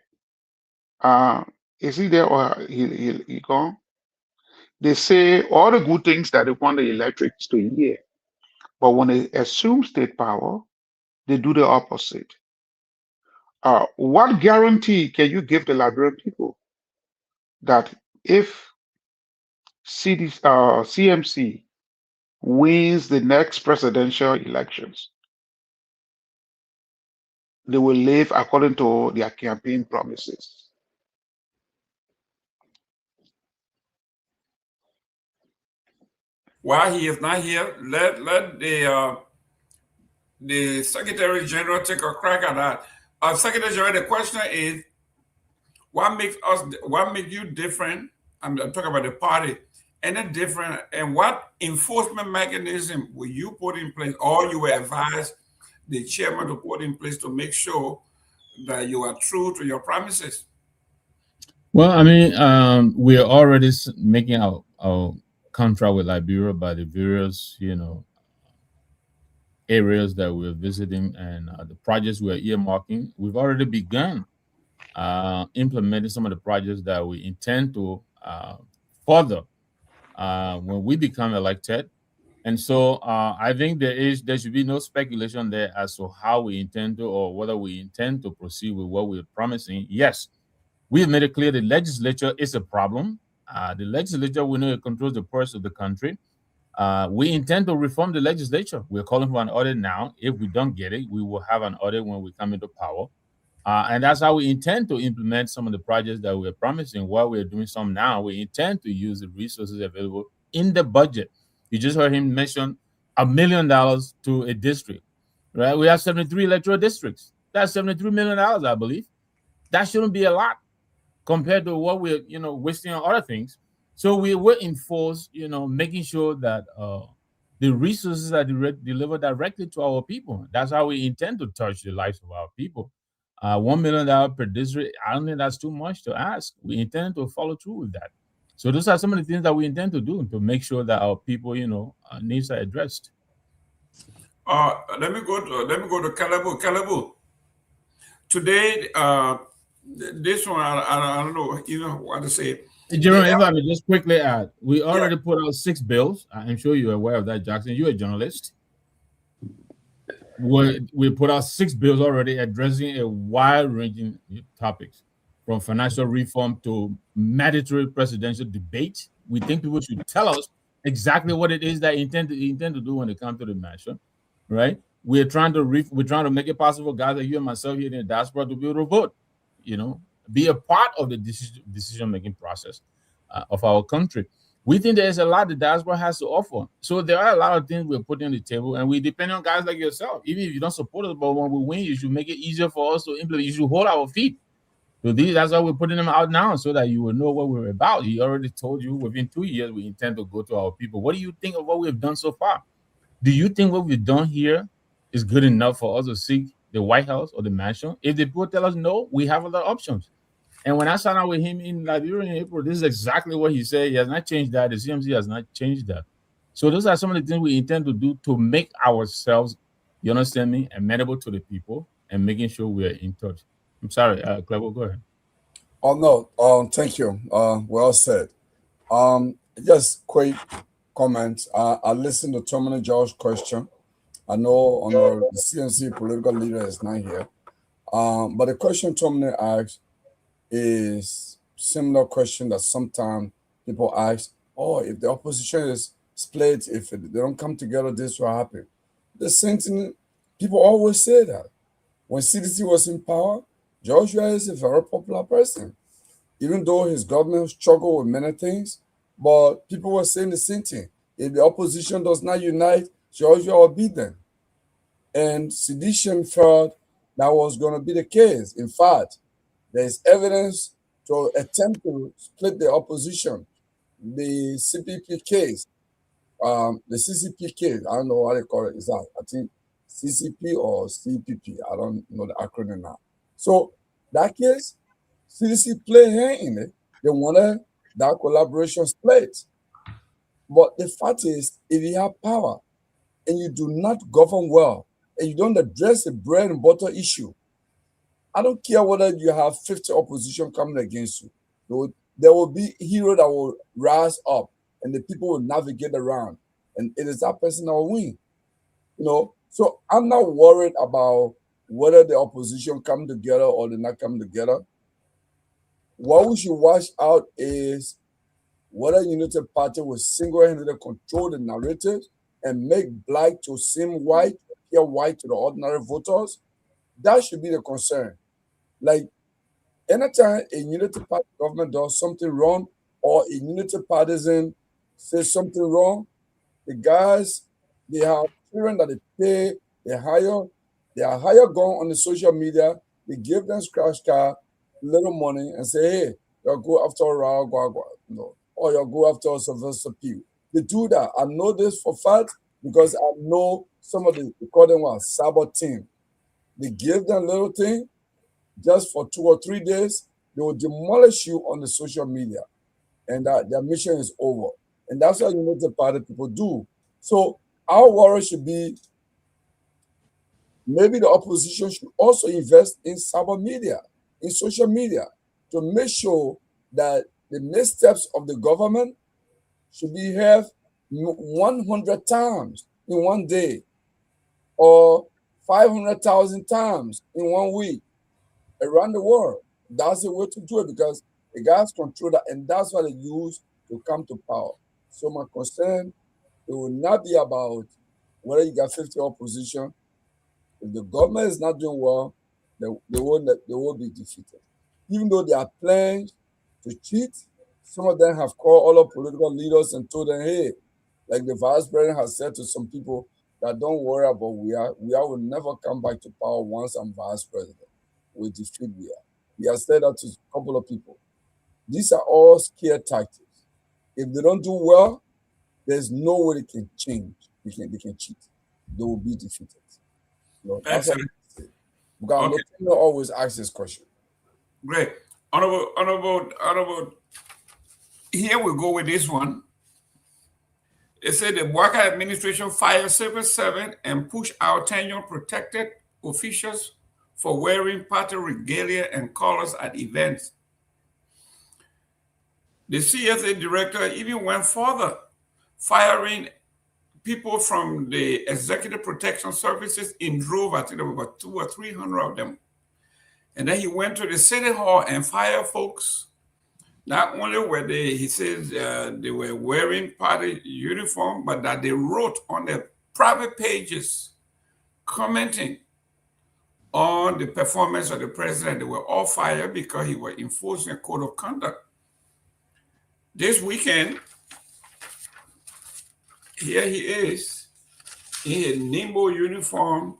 Is he there or he gone? They say all the good things that they want the electorates to hear. But when they assume state power, they do the opposite. What guarantee can you give the Liberian people that if CMC wins the next presidential elections, they will live according to their campaign promises? While he is not here, let the Secretary General take a crack at that. Secretary General, the question is, what makes you different? I'm talking about the party, any different, and what enforcement mechanism will you put in place, or you will advise the chairman to put in place to make sure that you are true to your promises? Well, I mean, we are already making our contract with Liberia by the various, areas that we're visiting and the projects we're earmarking. We've already begun implementing some of the projects that we intend to further when we become elected. And so I think there should be no speculation there as to how we intend to, or whether we intend to proceed with what we're promising. Yes, we have made it clear the legislature is a problem. The legislature, we know, it controls the purse of the country. We intend to reform the legislature. We're calling for an audit now. If we don't get it, we will have an audit when we come into power. And that's how we intend to implement some of the projects that we're promising. While we're doing some now, we intend to use the resources available in the budget. You just heard him mention $1 million to a district, right? We have 73 electoral districts. That's $73 million, I believe. That shouldn't be a lot compared to what we're, wasting on other things. So we will enforce, making sure that the resources are delivered directly to our people. That's how we intend to touch the lives of our people. $1 million per district, I don't think that's too much to ask. We intend to follow through with that. So those are some of the things that we intend to do to make sure that our people, needs are addressed. Let me go to Kehleboe. Kehleboe. Today, this one, I don't know, what to say. Jerome, if I may just quickly add, we already put out 6 bills. I'm sure you're aware of that, Jackson. You're a journalist. we put out 6 bills already addressing a wide-ranging topics, from financial reform to mandatory presidential debate. We think people should tell us exactly what it is that intend to do when it comes to the mansion, right? We're trying to make it possible, guys like you and myself here in the diaspora, to be able to vote, be a part of the decision-making process of our country. We think there's a lot the diaspora has to offer. So there are a lot of things we're putting on the table, and we depend on guys like yourself. Even if you don't support us, but when we win, you should make it easier for us to implement. You should hold our feet. So that's why we're putting them out now, so that you will know what we're about. He already told you within 2 years we intend to go to our people. What do you think of what we've done so far? Do you think what we've done here is good enough for us to seek the White House or the mansion? If the people tell us no, we have other options. And when I sat down with him in Liberia in April, this is exactly what he said. He has not changed that. The CMC has not changed that. So those are some of the things we intend to do to make ourselves, you understand me, amenable to the people and making sure we are in touch. I'm sorry, Kehleboe, go ahead. Oh no, thank you. Well said. Just quick comment. I listened to Tomalin George's question. I know the CNC political leader is not here. But the question Tomalin asked is similar question that sometimes people ask, oh, if the opposition is split, if they don't come together, this will happen. The same thing, people always say that. When CDC was in power, Joshua is a very popular person, even though his government struggled with many things, but people were saying the same thing. If the opposition does not unite, Joshua will beat them. And sedition felt that was going to be the case. In fact, there is evidence to attempt to split the opposition. The CPP case, the CCP case, I don't know what they call it. Is that, I think, CCP or CPP? I don't know the acronym now. So that case, CDC played hand in it. They wanted that collaboration split. But the fact is, if you have power and you do not govern well, and you don't address the bread and butter issue, I don't care whether you have 50 opposition coming against you. There will be a hero that will rise up and the people will navigate around. And it is that person that will win. So I'm not worried about whether the opposition come together or they not come together. What we should watch out is whether United Party will single-handedly control the narrative and make black to seem white, appear white to the ordinary voters. That should be the concern. Like, anytime a Unity Party government does something wrong or a Unity partisan says something wrong, the guys, they have children that they pay, they are hired gun on the social media, they give them scratch card, little money, and say, hey, you'll go after Garguah, or you'll go after Sylvester Pewee. They do that. I know this for fact because I know some of the, they call them what, Sabot team. They give them little thing, just for 2 or 3 days, they will demolish you on the social media. And their mission is over. And that's what United Party people do. So our worry should be, maybe the opposition should also invest in cyber media, in social media, to make sure that the missteps of the government should be heard 100 times in one day, or 500,000 times in 1 week around the world. That's the way to do it, because the guys control that, and that's what they use to come to power. So my concern, it will not be about whether you got 50 opposition. If the government is not doing well, they will be defeated. Even though there are plans to cheat, some of them have called all the political leaders and told them, hey, like the vice president has said to some people, that don't worry about we will never come back to power once I'm vice president. We'll defeat we are. He has said that to a couple of people. These are all scare tactics. If they don't do well, there's no way they can change. They can cheat. They will be defeated. That's what I say. Because okay. Always ask this question. Great. Honorable, here we go with this one. It said the Walker administration fired civil servants and pushed out tenure-protected officials for wearing party regalia and colors at events. The CSA director even went further, firing people from the Executive Protection Services in drove, I think there were about 200 or 300 of them. And then he went to the city hall and fired folks. Not only were they, he says, they were wearing party uniform, but that they wrote on their private pages commenting on the performance of the president. They were all fired because he was enforcing a code of conduct. This weekend, here he is in his Nimbo uniform,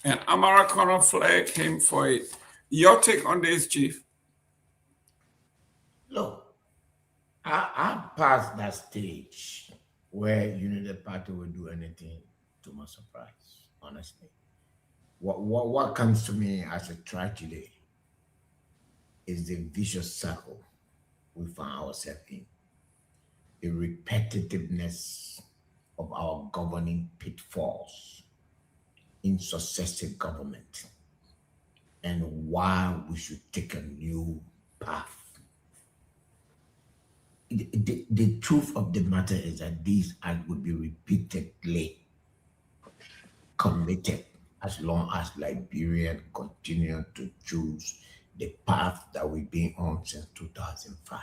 and Amara Connor flag him for it. Your take on this, Chief? Look, I passed that stage where the party will do anything to my surprise, honestly. What comes to me as a tragedy is the vicious circle we find ourselves in. The repetitiveness of our governing pitfalls in successive government, and why we should take a new path. The truth of the matter is that these acts will be repeatedly committed as long as Liberians continue to choose the path that we've been on since 2005.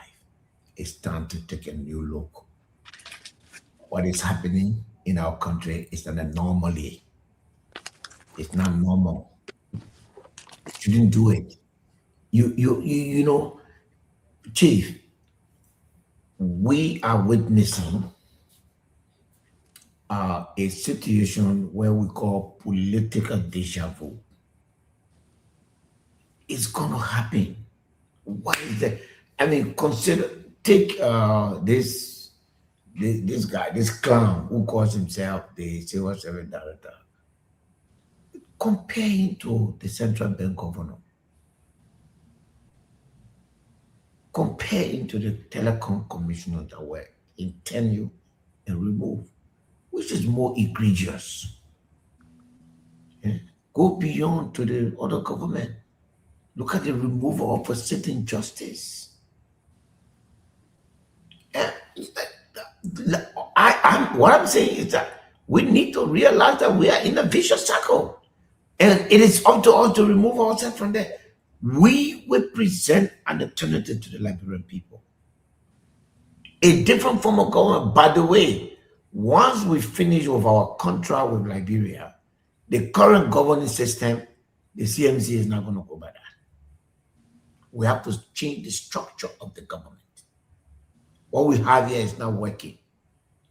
It's time to take a new look. What is happening in our country is an anomaly. It's not normal. Shouldn't do it. You know, Chief, we are witnessing a situation where we call political deja vu. It's going to happen. Why is that? I mean, take this guy, this clown who calls himself the civil service director. Compare him to the central bank governor. Compare him to the telecom commissioner that were in tenure and removed. Which is more egregious? Go beyond to the other government. Look at the removal of a sitting justice. What I'm saying is that we need to realize that we are in a vicious circle. And it is up to us to remove ourselves from there. We will present an alternative to the Liberian people. A different form of government. By the way, once we finish with our contract with Liberia, the current governing system, the CMC is not going to go by that. We have to change the structure of the government. What we have here is not working.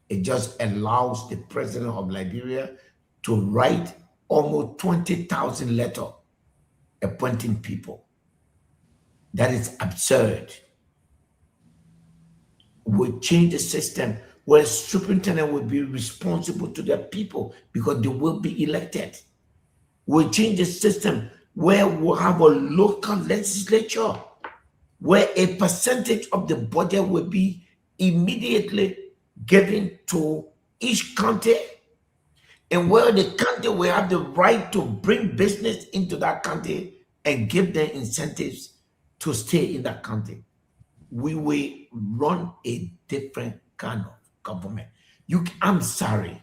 It just allows the president of Liberia to write almost 20,000 letters appointing people. That is absurd. We change the system where superintendent will be responsible to their people because they will be elected. We'll change the system where we'll have a local legislature where a percentage of the budget will be immediately given to each county, and where the county will have the right to bring business into that county and give them incentives to stay in that county. We will run a different kind of government. I'm sorry,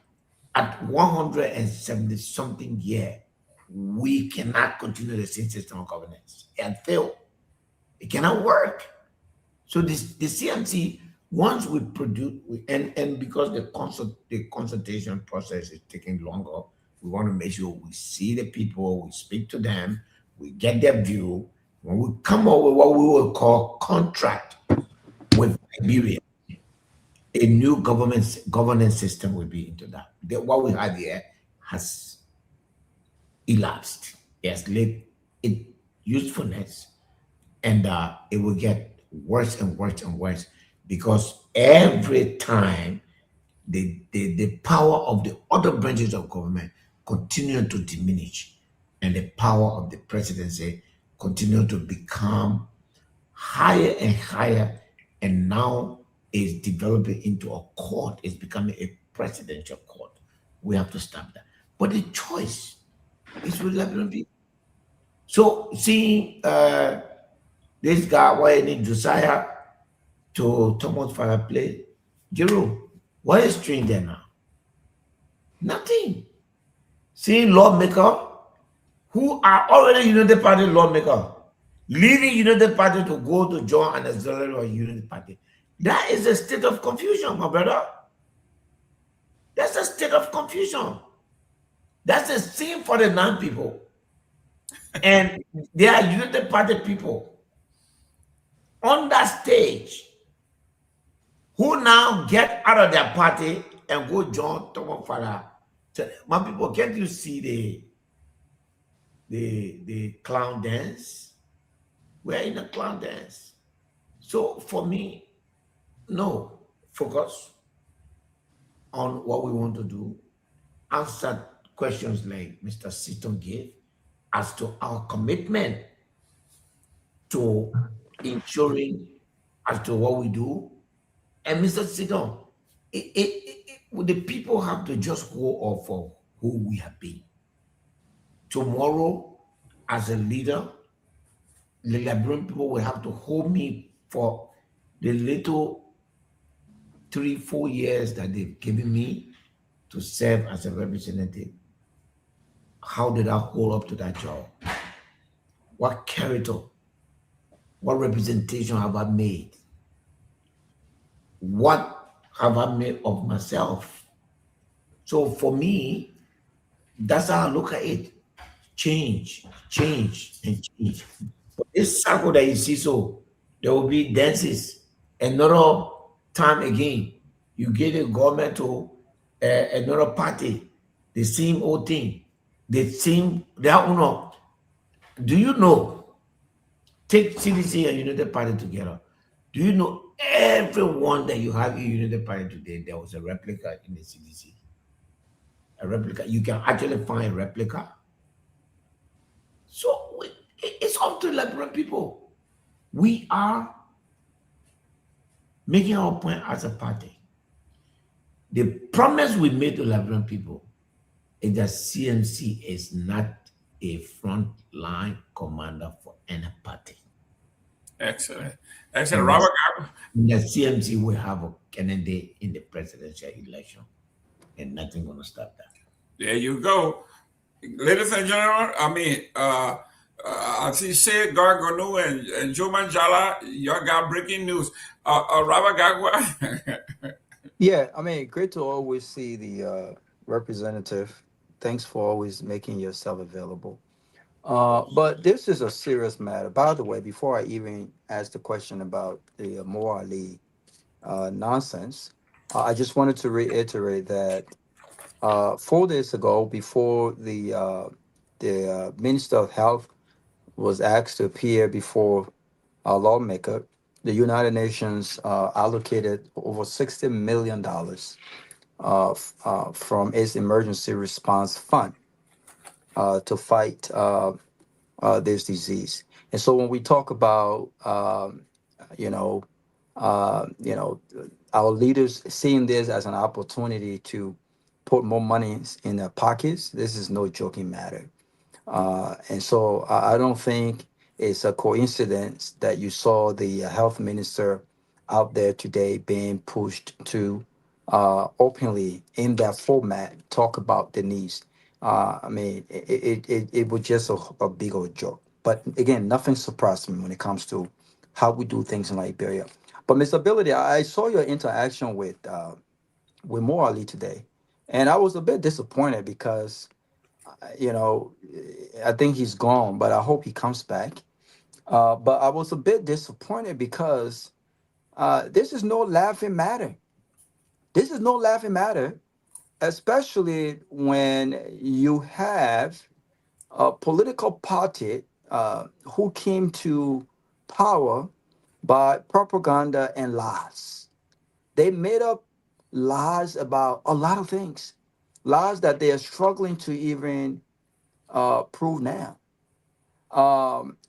at 170 something year, we cannot continue the same system of governance and fail. It cannot work. So the CMC, once we produce, and because the consultation process is taking longer, we want to make sure we see the people, we speak to them, we get their view. When we come up with what we will call contract with Liberia, a new governance system will be into that. What we have here has elapsed. It has lived its usefulness, and it will get worse and worse and worse because every time the power of the other branches of government continue to diminish, and the power of the presidency continue to become higher and higher, and now is developing into a court. It's becoming a presidential court. We have to stop that. But the choice is with Liberian people. So seeing this guy, why need Josiah to Thomas Fire play, Jerome, what is doing there now? Nothing. Seeing lawmaker who are already United Party lawmaker leaving United Party to go to join an auxiliary or United Party. That is a state of confusion, my brother. That's a state of confusion. That's a sin for the non-people. And they are United Party people on that stage who now get out of their party and go join Fofana. So, my people, can't you see the clown dance? We're in a clown dance. So for me, no, focus on what we want to do. Answer questions like Mr. Seaton gave as to our commitment to ensuring as to what we do. And Mr. Seaton, the people have to just go off for who we have been. Tomorrow, as a leader, the Liberian people will have to hold me for the little 3-4 years that they've given me to serve as a representative. How did I hold up to that job? What character, what representation have I made? What have I made of myself? So for me, that's how I look at it. Change, change, and change. But this cycle that you see, so there will be dances. Another time again, you get a government to another party, the same old thing, the same, do you know, take CDC and United Party together. Do you know everyone that you have in United Party today, there was a replica in the CDC? A replica, you can actually find a replica. So it's up to Liberian people. We are making our point as a party. The promise we made to Liberian people is that CMC is not a frontline commander for any party. Excellent. Excellent. Robert Garguah. The CMC will have a candidate in the presidential election, and nothing going to stop that. There you go. Ladies and gentlemen, as he said, Garguah and Joe Manjala, y'all got breaking news. Robert Garguah. Yeah, great to always see the representative. Thanks for always making yourself available. But this is a serious matter. By the way, before I even ask the question about the Mo Ali nonsense, I just wanted to reiterate that 4 days ago, before the Minister of Health was asked to appear before a lawmaker, the United Nations allocated over $60 million from its emergency response fund to fight this disease. And so when we talk about, our leaders seeing this as an opportunity to put more money in their pockets, this is no joking matter. And so I don't think it's a coincidence that you saw the health minister out there today being pushed to openly in that format talk about the needs. It was just a big old joke. But again, nothing surprised me when it comes to how we do things in Liberia. But Mr. Ability, I saw your interaction with Mo Ali today, and I was a bit disappointed because, I think he's gone, but I hope he comes back. But I was a bit disappointed because this is no laughing matter. This is no laughing matter, especially when you have a political party who came to power by propaganda and lies. They made up lies about a lot of things, lies that they are struggling to even prove now.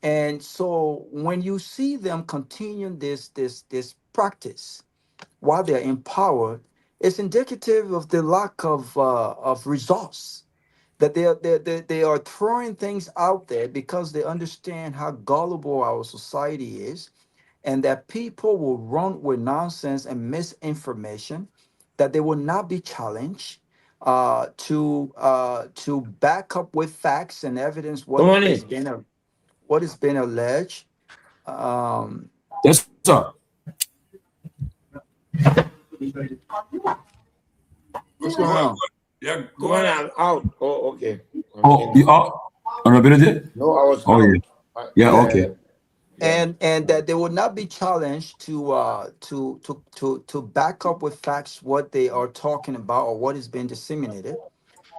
And so when you see them continuing this practice while they're in power, it's indicative of the lack of results. That they are throwing things out there because they understand how gullible our society is, and that people will run with nonsense and misinformation, that they will not be challenged, to back up with facts and evidence Tomalin. what has been alleged. Yes, sir. What's going on? Yeah, go on. I'm out. Oh, okay. Oh, you are honorability? No, I was Oh, out. yeah. Yeah, okay. And that they will not be challenged to back up with facts what they are talking about or what is being disseminated.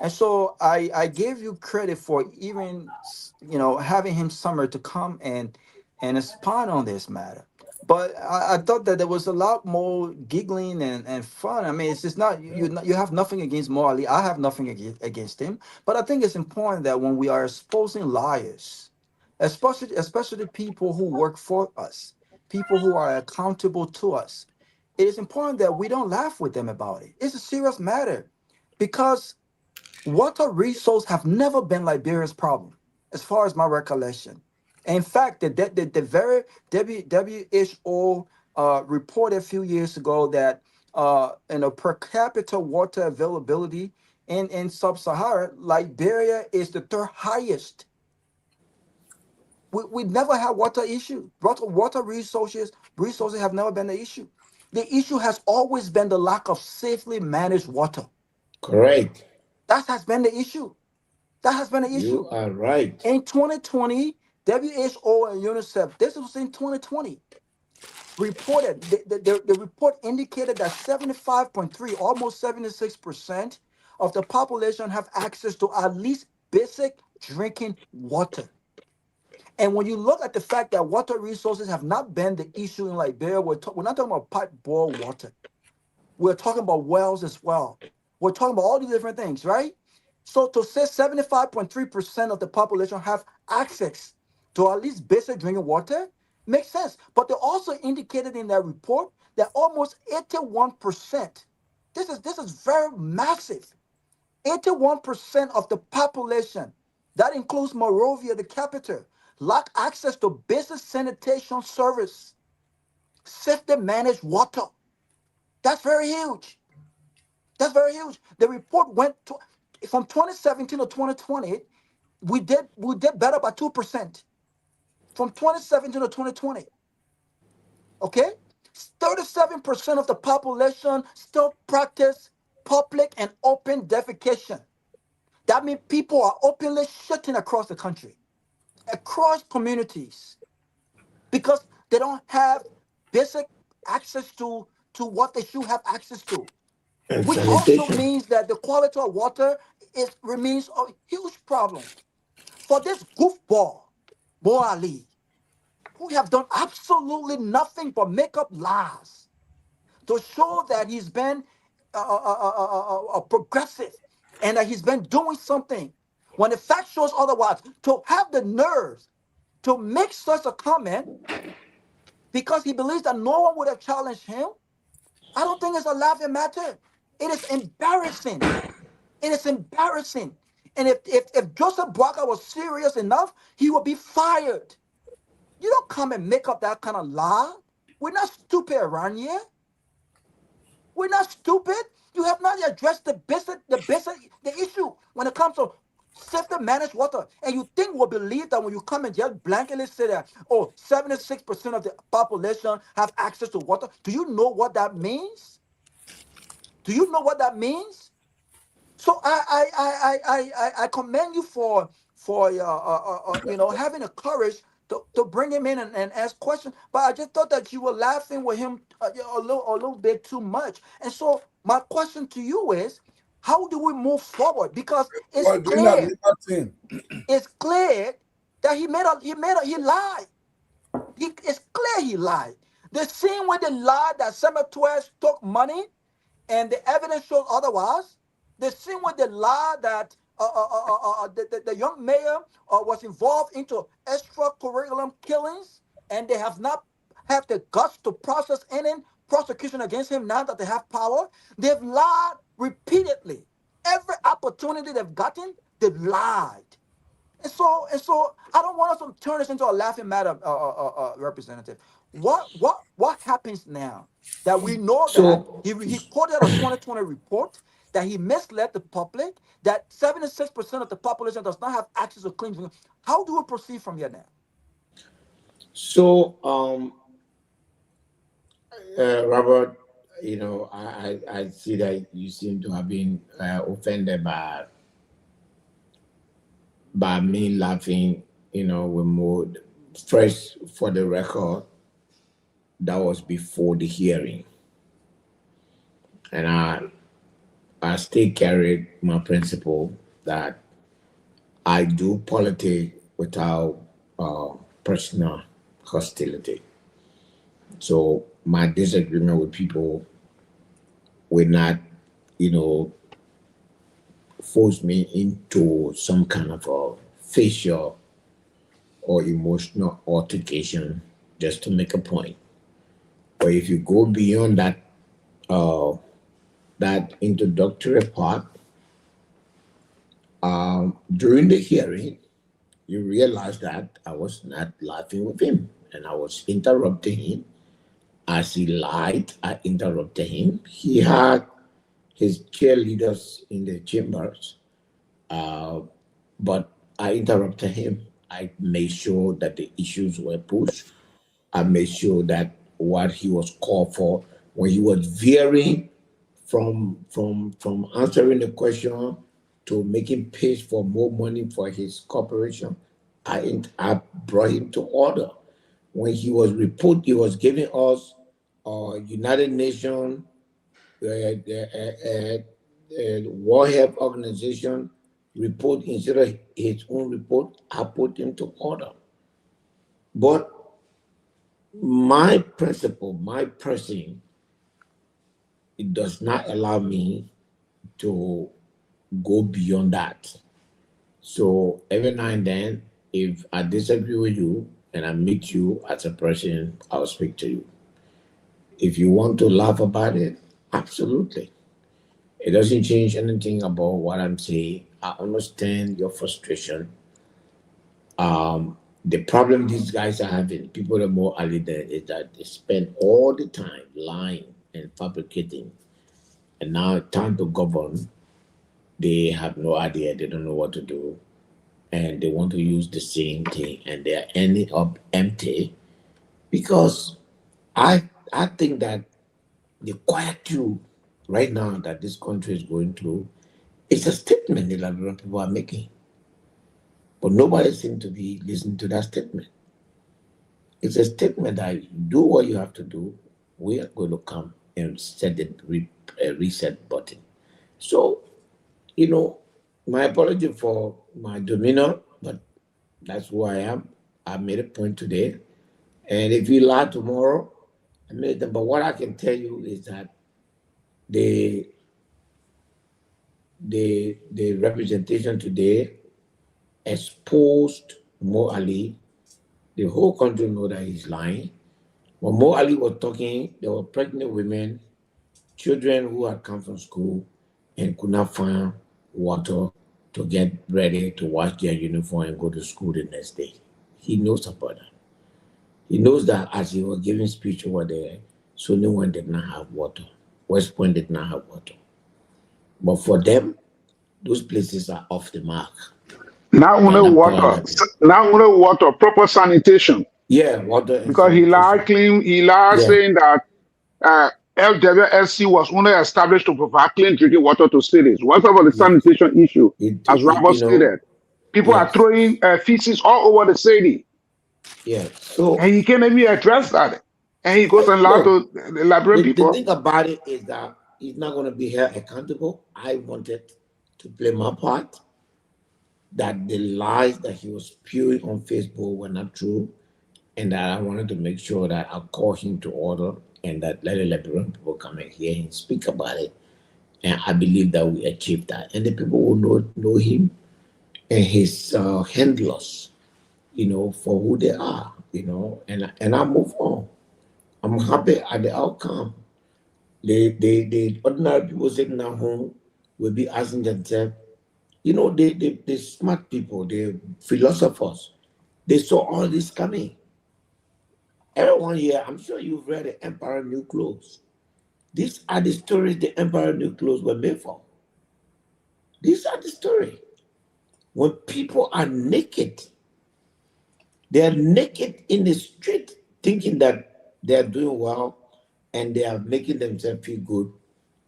And so I gave you credit for even having him summer to come and expound on this matter. But I thought that there was a lot more giggling and fun. I mean, it's just not you have nothing against Mo Ali. I have nothing against him. But I think it's important that when we are exposing liars, especially people who work for us, people who are accountable to us, it is important that we don't laugh with them about it. It's a serious matter because water resources have never been Liberia's problem, as far as my recollection. In fact, the very WHO reported a few years ago that per capita water availability in sub-Sahara, Liberia is the third highest. We never had water issue. Water resources have never been the issue. The issue has always been the lack of safely managed water. Correct. That has been the issue. That has been an issue. You are right. In 2020, WHO and UNICEF, this was in 2020, reported, the report indicated that 75.3, almost 76% of the population have access to at least basic drinking water. And when you look at the fact that water resources have not been the issue in Liberia, we're not talking about pipe boiled water. We're talking about wells as well. We're talking about all these different things, right? So to say 75.3% of the population have access to at least basic drinking water makes sense. But they also indicated in that report that almost 81%, this is very massive, 81% of the population, that includes Monrovia, the capital, lack access to basic sanitation service, safety managed water. That's very huge. That's very huge. The report went to, from 2017 to 2020, we did better by 2%. From 2017 to 2020. Okay? 37% of the population still practice public and open defecation. That means people are openly shitting across the country, across communities, because they don't have basic access to what they should have access to. And Which sanitation. also means that the quality of water remains a huge problem. For this goofball, Mo Ali, who have done absolutely nothing but make up lies to show that he's been progressive and that he's been doing something, when the fact shows otherwise, to have the nerves to make such a comment because he believes that no one would have challenged him, I don't think it's a laughing matter. It is embarrassing. It is embarrassing. And if Joseph Boakai was serious enough, he would be fired. You don't come and make up that kind of lie. We're not stupid around here. We're not stupid. You have not addressed the issue when it comes to safety managed water. And you think we'll believe that when you come and just blanketly say that, 76% of the population have access to water. Do you know what that means? Do you know what that means? So I commend you for having the courage to bring him in and ask questions. But I just thought that you were laughing with him a little bit too much. And so my question to you is, how do we move forward? Because it's clear. It's clear that he lied. It's clear he lied. The scene where they lied that Sematwes took money and the evidence shows otherwise. The scene where they lied that the young mayor was involved into extracurricular killings, and they have not had the guts to process any prosecution against him now that they have power. They've lied repeatedly. Every opportunity they've gotten, they've lied. And so I don't want us to turn this into a laughing matter, Representative. What happens now that we know that he quoted a 2020 report that he misled the public, that 76% of the population does not have access to clean drinking. How do we proceed from here now? So, Robert, I see that you seem to have been offended by me laughing, with mood. First, for the record, that was before the hearing. And I still carried my principle that I do politics without personal hostility. So my disagreement with people will not, force me into some kind of a facial or emotional altercation just to make a point. But if you go beyond that, that introductory part, during the hearing, you realize that I was not laughing with him and I was interrupting him. As he lied, I interrupted him. He had his cheerleaders in the chambers, but I interrupted him. I made sure that the issues were pushed. I made sure that what he was called for, when he was veering from answering the question to making pitch for more money for his corporation, I brought him to order. When he was giving us United Nations, World Health Organization report instead of his own report, I put him to order. But my principle, my person, it does not allow me to go beyond that. So every now and then, if I disagree with you and I meet you as a person, I'll speak to you. If you want to laugh about it, absolutely. It doesn't change anything about what I'm saying. I understand your frustration. The problem these guys are having, people are more allied, is that they spend all the time lying and fabricating. And now it's time to govern. They have no idea. They don't know what to do. And they want to use the same thing. And they are ending up empty. Because I think that the quietude right now that this country is going through, it's a statement that a lot of people are making. But nobody seems to be listening to that statement. It's a statement that you do what you have to do. We are going to come and set the reset button. So, my apology for my demeanor, but that's who I am. I made a point today. And if you lie tomorrow, I made them. But what I can tell you is that the representation today exposed Mo Ali. The whole country know that he's lying. When Mo Ali was talking, there were pregnant women, children who had come from school and could not find water to get ready to wash their uniform and go to school the next day. He knows about that. He knows that as he was giving speech over there, Sunni one did not have water. West Point did not have water. But for them, those places are off the mark. Not only water, proper sanitation. Yeah, water. Because he lied saying that LWSC was only established to provide clean drinking water to cities. What about the sanitation issue? As Robert stated, people are throwing feces all over the city. Yeah. So and he can't even address that. And he goes and lies to the Liberian people. The thing about it is that he's not going to be held accountable. I wanted to play my part. That the lies that he was spewing on Facebook were not true, and that I wanted to make sure that I call him to order and that let the Liberian people come and hear him speak about it. And I believe that we achieved that. And the people will know him and his handlers, for who they are, and I move on. I'm happy at the outcome. The ordinary people sitting at home will be asking themselves, the smart people, the philosophers, they saw all this coming. Everyone here, I'm sure you've read The Emperor New Clothes. These are the stories the Emperor New Clothes were made for. These are the story. When people are naked, they are naked in the street thinking that they are doing well and they are making themselves feel good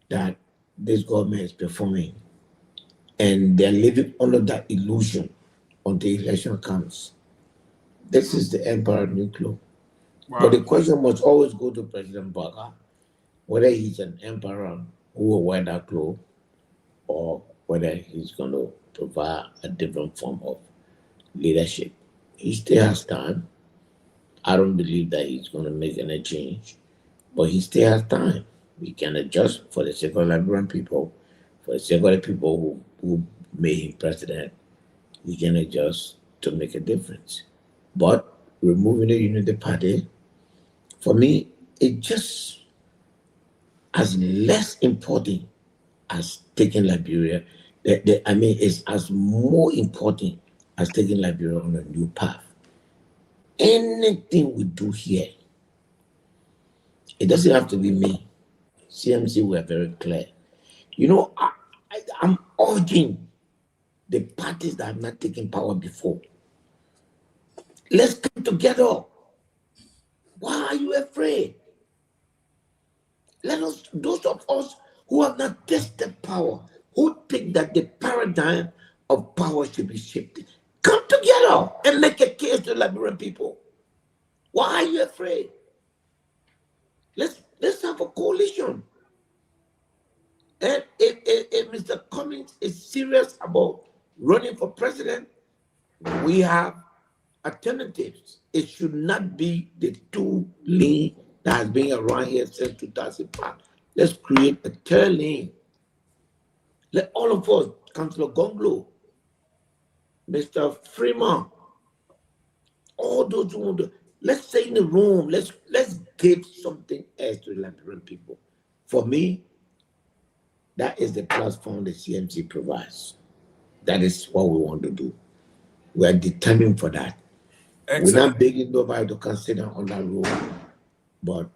that this government is performing. And they're living under that illusion until the election comes. This is the emperor new clothes. Wow. But the question must always go to President Baga, whether he's an emperor who will wear that clothes or whether he's going to provide a different form of leadership. He still has time. I don't believe that he's going to make any change, but he still has time. We can adjust for the sake of Liberian people, for the sake of the people who made him president. We can adjust to make a difference. But removing the Unity Party, for me, it just as less important as taking Liberia. It's as more important as taking Liberia on a new path. Anything we do here, it doesn't have to be me. CMC were very clear. You know, I'm urging the parties that have not taken power before. Let's come together. Why are you afraid? Let us, those of us who have not tested power, who think that the paradigm of power should be shifted, come together and make a case to Liberian people. Why are you afraid? Let's have a coalition. And if Mr. Cummings is serious about running for president, we have alternatives. It should not be the two lane that has been around here since 2005. Let's create a third lane. Let all of us, Councillor Gongloe, Mr. Freeman, all those who want to, let's stay in the room. Let's give something else to the Liberian people. For me, that is the platform the CMC provides. That is what we want to do. We are determined for that. Excellent. We're not begging nobody to consider on that road, but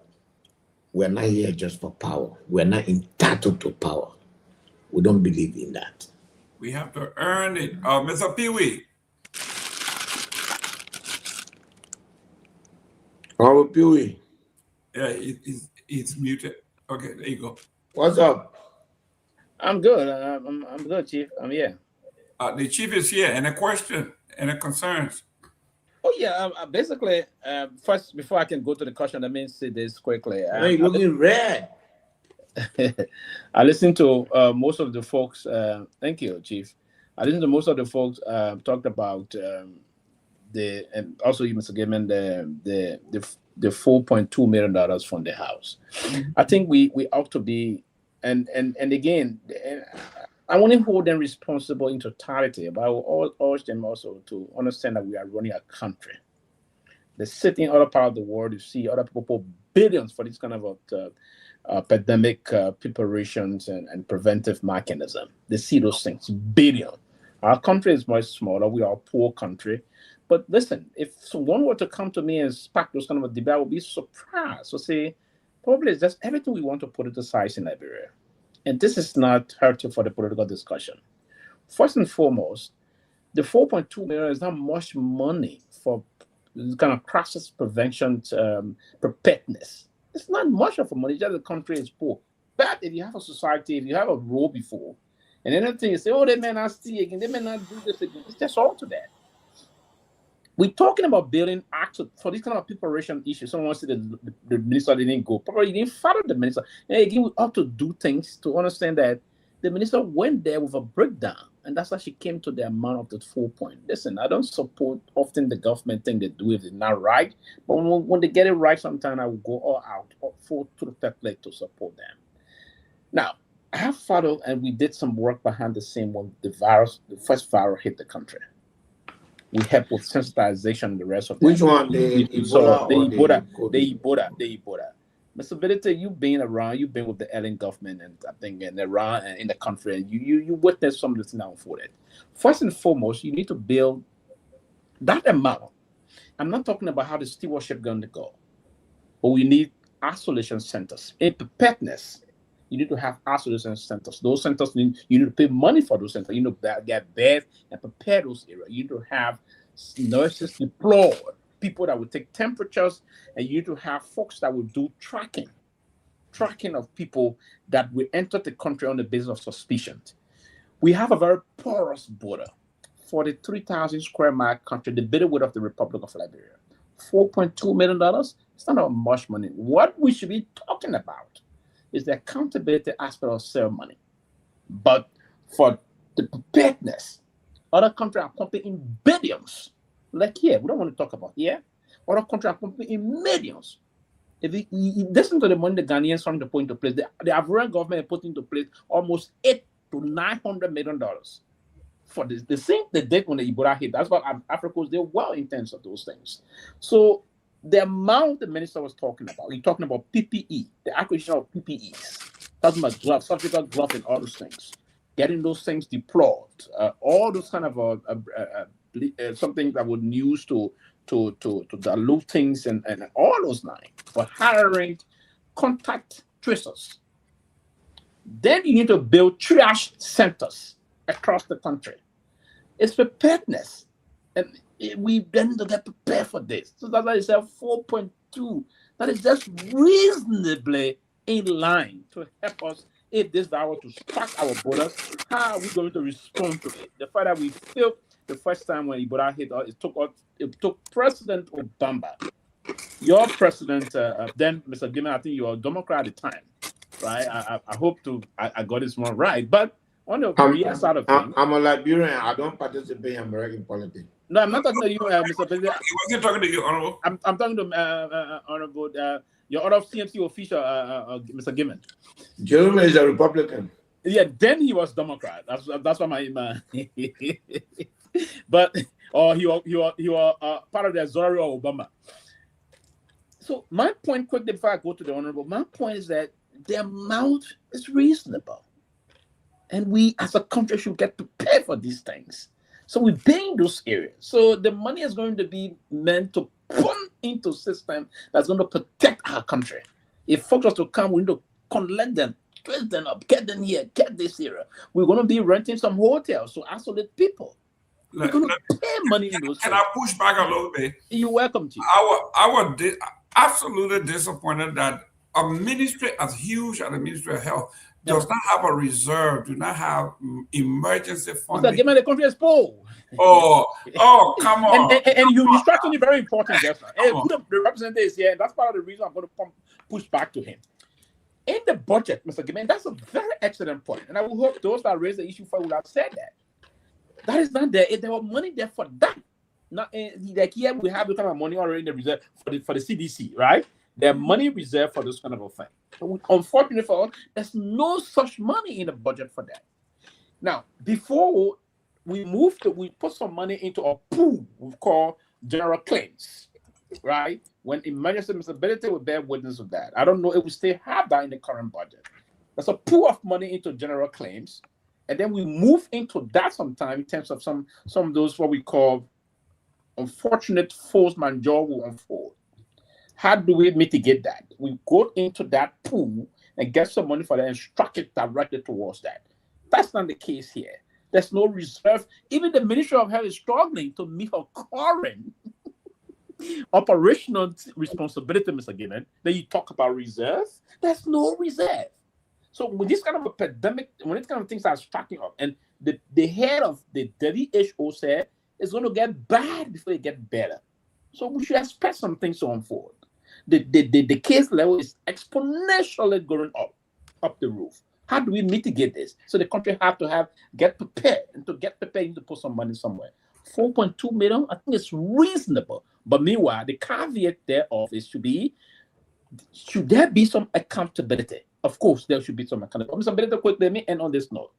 we're not here just for power. We're not entitled to power. We don't believe in that. We have to earn it. Mr. Pewee. How Pewee? Yeah, he's muted. Okay, there you go. What's up? I'm good. I'm good, Chief. I'm here. The chief is here. Any question? Any concerns? Oh yeah. Basically, first before I can go to the question, let me say this quickly. You're looking red. I listened to most of the folks. Thank you, Chief. I listened to most of the folks talked about and also you, Mr. Gayman, the $4.2 million from the House. I think we ought to be, and again, I want to hold them responsible in totality, but I will urge them also to understand that we are running a country. They sit in other part of the world, you see other people put billions for this kind of pandemic preparations and preventive mechanism. They see those things, billion. Our country is much smaller. We are a poor country. But listen, if someone were to come to me and spark those kind of a debate, I would be surprised. So say, probably it's just everything we want to politicize in Liberia. And this is not hurtful for the political discussion. First and foremost, the 4.2 million is not much money for kind of crisis prevention preparedness. It's not much of a money, just the country is poor. But if you have a society, if you have a role before, and anything you say, oh, they may not see again, they may not do this again, it's just all to that. We're talking about building access for this kind of preparation issue. Someone wants to say the minister didn't go. Probably didn't follow the minister. And again, we have to do things to understand that the minister went there with a breakdown. And that's how she came to the amount of the 4 point. Listen, I don't support often the government thing they do if it's not right. But when they get it right, sometimes I will go all out full through that leg to support them. Now, I have followed and we did some work behind the scene when the first virus hit the country. We help with sensitization and the rest of that. Which one? The Ebola. Mr. Benedict, you've been around, you've been with the Ellen government and I think in Iran and in the country, and you witnessed some of the things that unfolded. First and foremost, you need to build that amount. I'm not talking about how the stewardship going to go, but we need isolation centers in preparedness. You need to have isolation centers. Those centers, you need to pay money for those centers. You know, get beds and prepare those areas. You need to have nurses deployed, people that will take temperatures, and you need to have folks that will do tracking of people that will enter the country on the basis of suspicion. We have a very porous border. 43,000 square mile country, the bigger width of the Republic of Liberia. $4.2 million. It's not much money. What we should be talking about is the accountability aspect of ceremony. But for the preparedness, other countries are pumping in billions. Like here, we don't want to talk about here. Other countries are pumping in millions. If you listen to the money the Ghanaians trying to put into place, the Ivorian government put into place almost $800 to $900 million for this. The date when the Ebola hit. That's what Africa was. They're well intense of those things. So the amount the minister was talking about, he's talking about PPE, the acquisition of PPEs, talking about gloves, surgical gloves, and all those things, getting those things deployed, all those kind of something that would use to dilute things and all those lines, for hiring contact tracers. Then you need to build triage centers across the country. It's preparedness. And we then to get prepared for this. So that's why I said 4.2. That is just reasonably in line to help us if this virus to strike our borders. How are we going to respond to it? The fact that we failed the first time when Ebola hit us, it took President Obama, your president, then Mr. Gayman, I think you were a Democrat at the time, right? I hope I got this one right. But on the BS side of things, I'm a Liberian. I don't participate in American politics. No, I'm not talking to you, Mr. President. He wasn't talking to you, Honorable. I'm talking to Honorable, your other CMC official, Mr. Gayman. Jerome is a Republican. Yeah, then he was Democrat. That's why my but he was part of the Zorro Obama. So my point, quickly before I go to the Honorable, my point is that the amount is reasonable. And we as a country should get prepared for these things. So we're paying those areas. So the money is going to be meant to pump into a system that's going to protect our country. If folks are to come, we need to collect them, trace them up, get them here, get this area. We're going to be renting some hotels to isolate people. We're going to pay money in those Can things. I push back a little bit? You're welcome to. I was absolutely disappointed that a ministry as huge as the Ministry of Health does not have a reserve, do not have emergency funding. Mr. Gayman, the country is poor. Oh, come on. And you struck me very important, Jessica. The representative is here, and that's part of the reason I'm going to push back to him. In the budget, Mr. Gayman, that's a very excellent point. And I will hope those that raised the issue for would have said that. That is not there. If there was money there for that, not like here we have the kind of money already in the reserve for the CDC, right? There's money reserved for this kind of a thing. But unfortunately for us, there's no such money in the budget for that. Now, before we put some money into a pool we call general claims, right? When emergency disability will bear witness of that. I don't know if we still have that in the current budget. There's a pool of money into general claims, and then we move into that sometime in terms of some of those what we call unfortunate force majeure will unfold. How do we mitigate that? We go into that pool and get some money for that and struck it directly towards that. That's not the case here. There's no reserve. Even the Ministry of Health is struggling to meet her current operational responsibility, Mr. Gayman. Then you talk about reserve. There's no reserve. So with this kind of a pandemic, when these kind of things are stacking up, and the head of the WHO said it's going to get bad before it gets better. So we should expect some things to unfold. The case level is exponentially going up the roof. How do we mitigate this? So the country have to get prepared, and to get prepared, you need to put some money somewhere. 4.2 million, I think it's reasonable. But meanwhile, the caveat thereof is should there be some accountability? Of course, there should be some accountability. Mr. Benito, quickly, let me end on this note.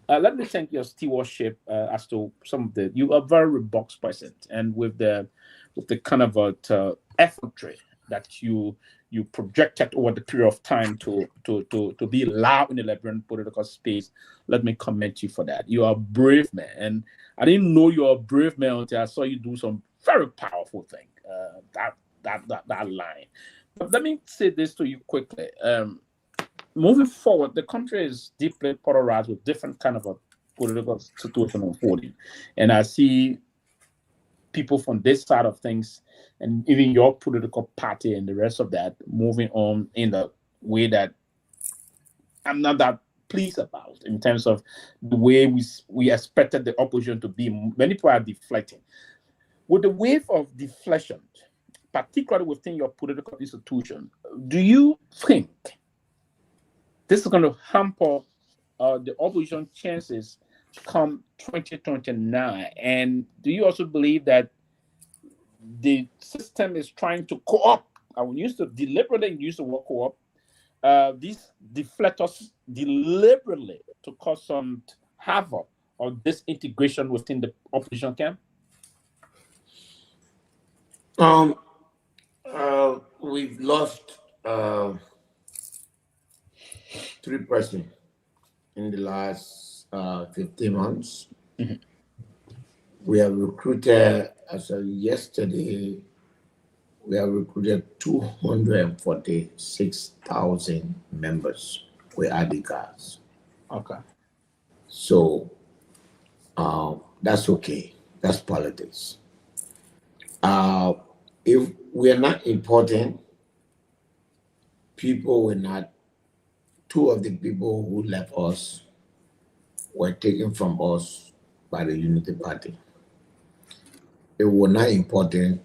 Let me thank your stewardship as to some of you are very robust present, and with the kind of effort that you projected over the period of time to be loud in the Liberian political space. Let me commend you for that. You are a brave man, and I didn't know you were a brave man until I saw you do some very powerful thing. That line. But let me say this to you quickly. moving forward, the country is deeply polarized with different kind of a political situation unfolding. And I see people from this side of things and even your political party and the rest of that moving on in the way that I'm not that pleased about in terms of the way we expected the opposition to be. Many people are deflecting. With the wave of deflection, particularly within your political institution, do you think this is going to hamper the opposition chances come 2029? And do you also believe that the system is trying to co-opt? I will use to deliberately use the word co-opt. These deflectors deliberately to cause some havoc or disintegration within the opposition camp? We've lost 3% in the last 15 months. Mm-hmm. We have recruited, as of yesterday, we have recruited 246,000 members with ID cards. Okay. So that's okay. That's politics. If we are not important, people will not. Two of the people who left us were taken from us by the Unity Party. If we were not important,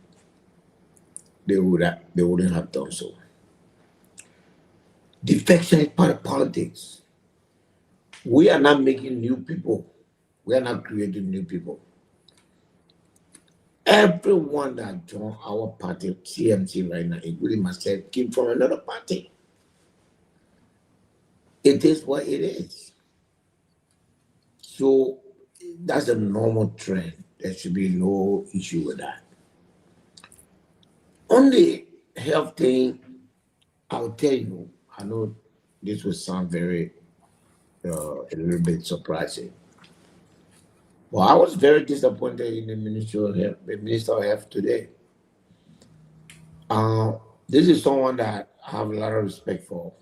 they wouldn't have done so. Defection is part of politics. We are not making new people. We are not creating new people. Everyone that joined our party, CMC right now, including myself, came from another party. It is what it is. So that's a normal trend. There should be no issue with that. On the health thing, I'll tell you, I know this will sound very, a little bit surprising. Well, I was very disappointed in the Minister of Health today. This is someone that I have a lot of respect for.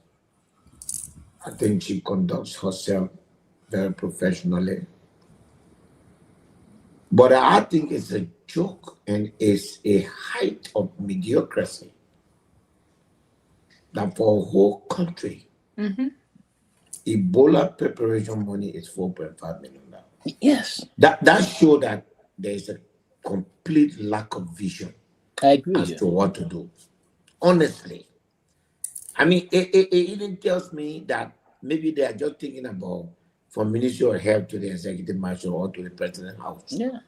I think she conducts herself very professionally. But I think it's a joke and it's a height of mediocrity that for a whole country, Ebola preparation money is $4.5 million. Yes. That shows that there is a complete lack of vision as to what to do. Honestly. I mean, it even tells me that maybe they are just thinking about from Ministry of Health to the Executive Marshal or to the President's House. Yeah.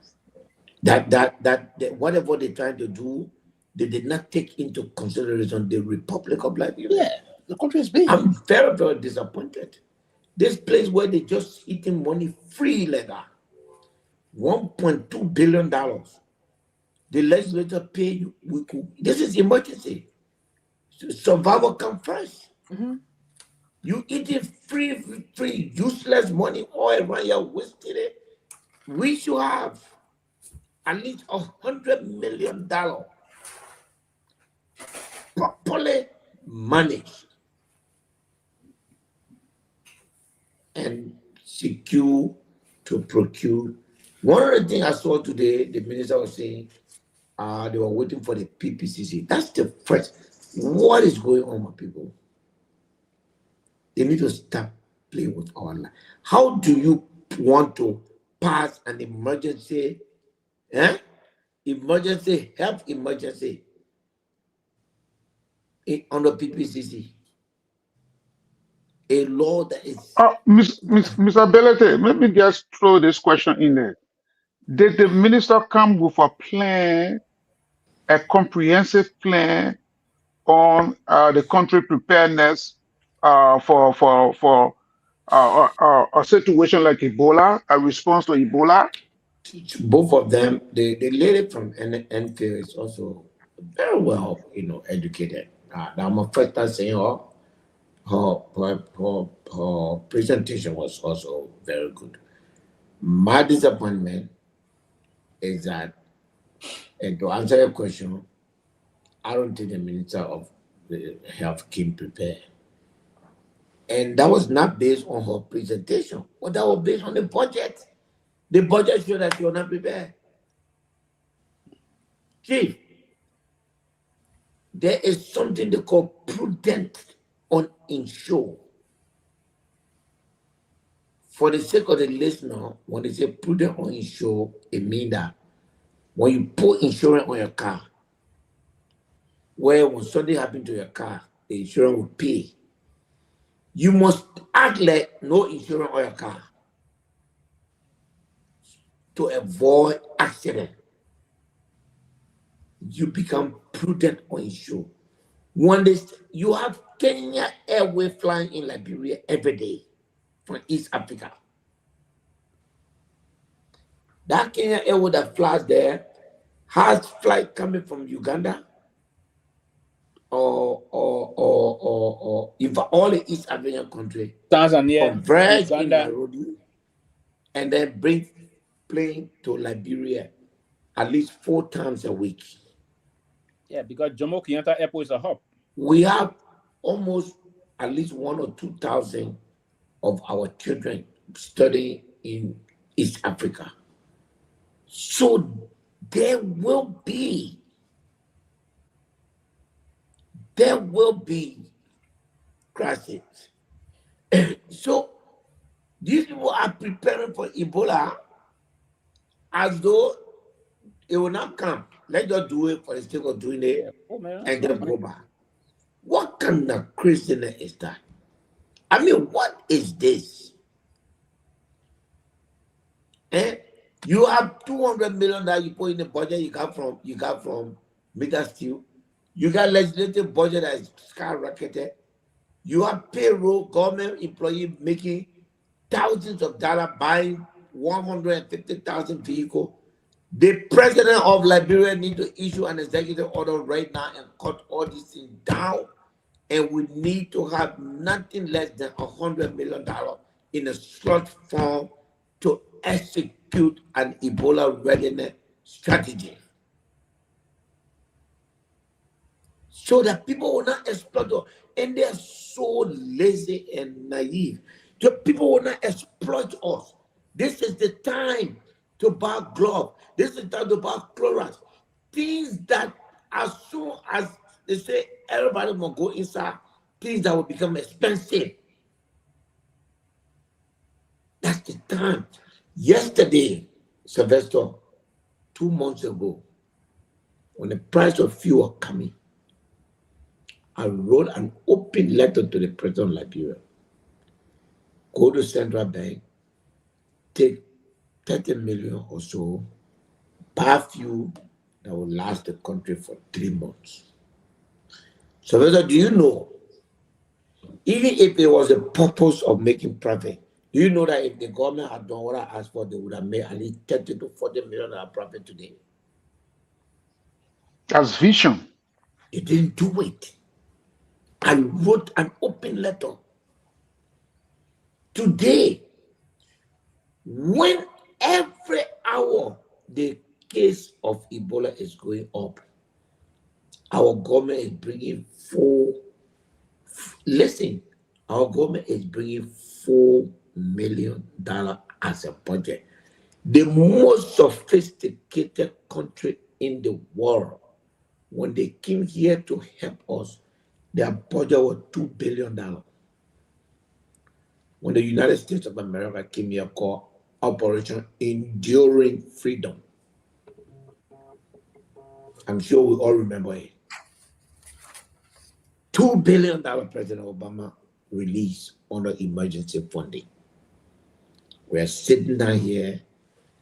That whatever they're trying to do, they did not take into consideration the Republic of Liberia. Yeah, the country is big. I'm very, very disappointed. This place where they just eating money free like that. $1.2 billion. The legislature paid. This is emergency. Survival comes first. You eat it free, useless money all around you, wasted it. We should have at least $100 million properly managed and secure to procure. One of the things I saw today, the minister was saying they were waiting for the PPCC. That's the first. What is going on, my people? They need to stop playing with our life. How do you want to pass an emergency, health emergency on the PPCC? A law that is... Mr. Belete, let me just throw this question in there. Did the minister come with a plan, a comprehensive plan on the country preparedness for a situation like Ebola, a response to Ebola? Both of them, the lady from NFA is also very well, educated. I'm a first time saying her presentation was also very good. My disappointment is that, and to answer your question, I don't think the Minister of Health came prepared. And that was not based on her presentation, but that was based on the budget. The budget showed that you were not prepared. Chief, there is something they call prudent on insure. For the sake of the listener, when they say prudent on insure, it means that when you put insurance on your car, where when something happens to your car, the insurance will pay. You must act like no insurance on your car to avoid accident. You become prudent on insure. When you have Kenya Airways flying in Liberia every day from East Africa. That Kenya Airways that flies there has flight coming from Uganda or all the East African country, Tanzania, converge in Uganda, Nairobi, and then bring plane to Liberia at least 4 times a week. Yeah, because Jomo Kenyatta Airport is a hub. We have almost at least 1,000 or 2,000 of our children studying in East Africa. So there will be crisis. So these people are preparing for Ebola as though it will not come. Let's just do it for the sake of doing it and then go back. What kind of craziness is that? I mean, what is this? You have $200 million that you put in the budget you got from Mega Steel. You got legislative budget that is skyrocketed. You have payroll, government employee making thousands of dollars buying 150,000 vehicles. The president of Liberia needs to issue an executive order right now and cut all these things down. And we need to have nothing less than $100 million in a slot fund to execute an Ebola readiness strategy. So that people will not exploit, and they are so lazy and naive. So people will not exploit us. This is the time to buy gloves. This is the time to buy Clorox. Things that as soon as they say everybody will go inside, things that will become expensive. That's the time. Yesterday, Sylvester, 2 months ago, when the price of fuel coming, I wrote an open letter to the president of Liberia. Go to Central Bank, take 30 million or so, buy fuel that will last the country for 3 months. So, do you know, even if it was the purpose of making profit, do you know that if the government had done what I asked for, they would have made at least 30 to 40 million profit today? That's vision. They didn't do it. I wrote an open letter. Today, when every hour the case of Ebola is going up, our government is bringing our government is bringing $4 million as a budget. The most sophisticated country in the world, when they came here to help us, their budget was $2 billion. When the United States of America came here called Operation Enduring Freedom, I'm sure we all remember it. $2 billion President Obama released under emergency funding. We're sitting down here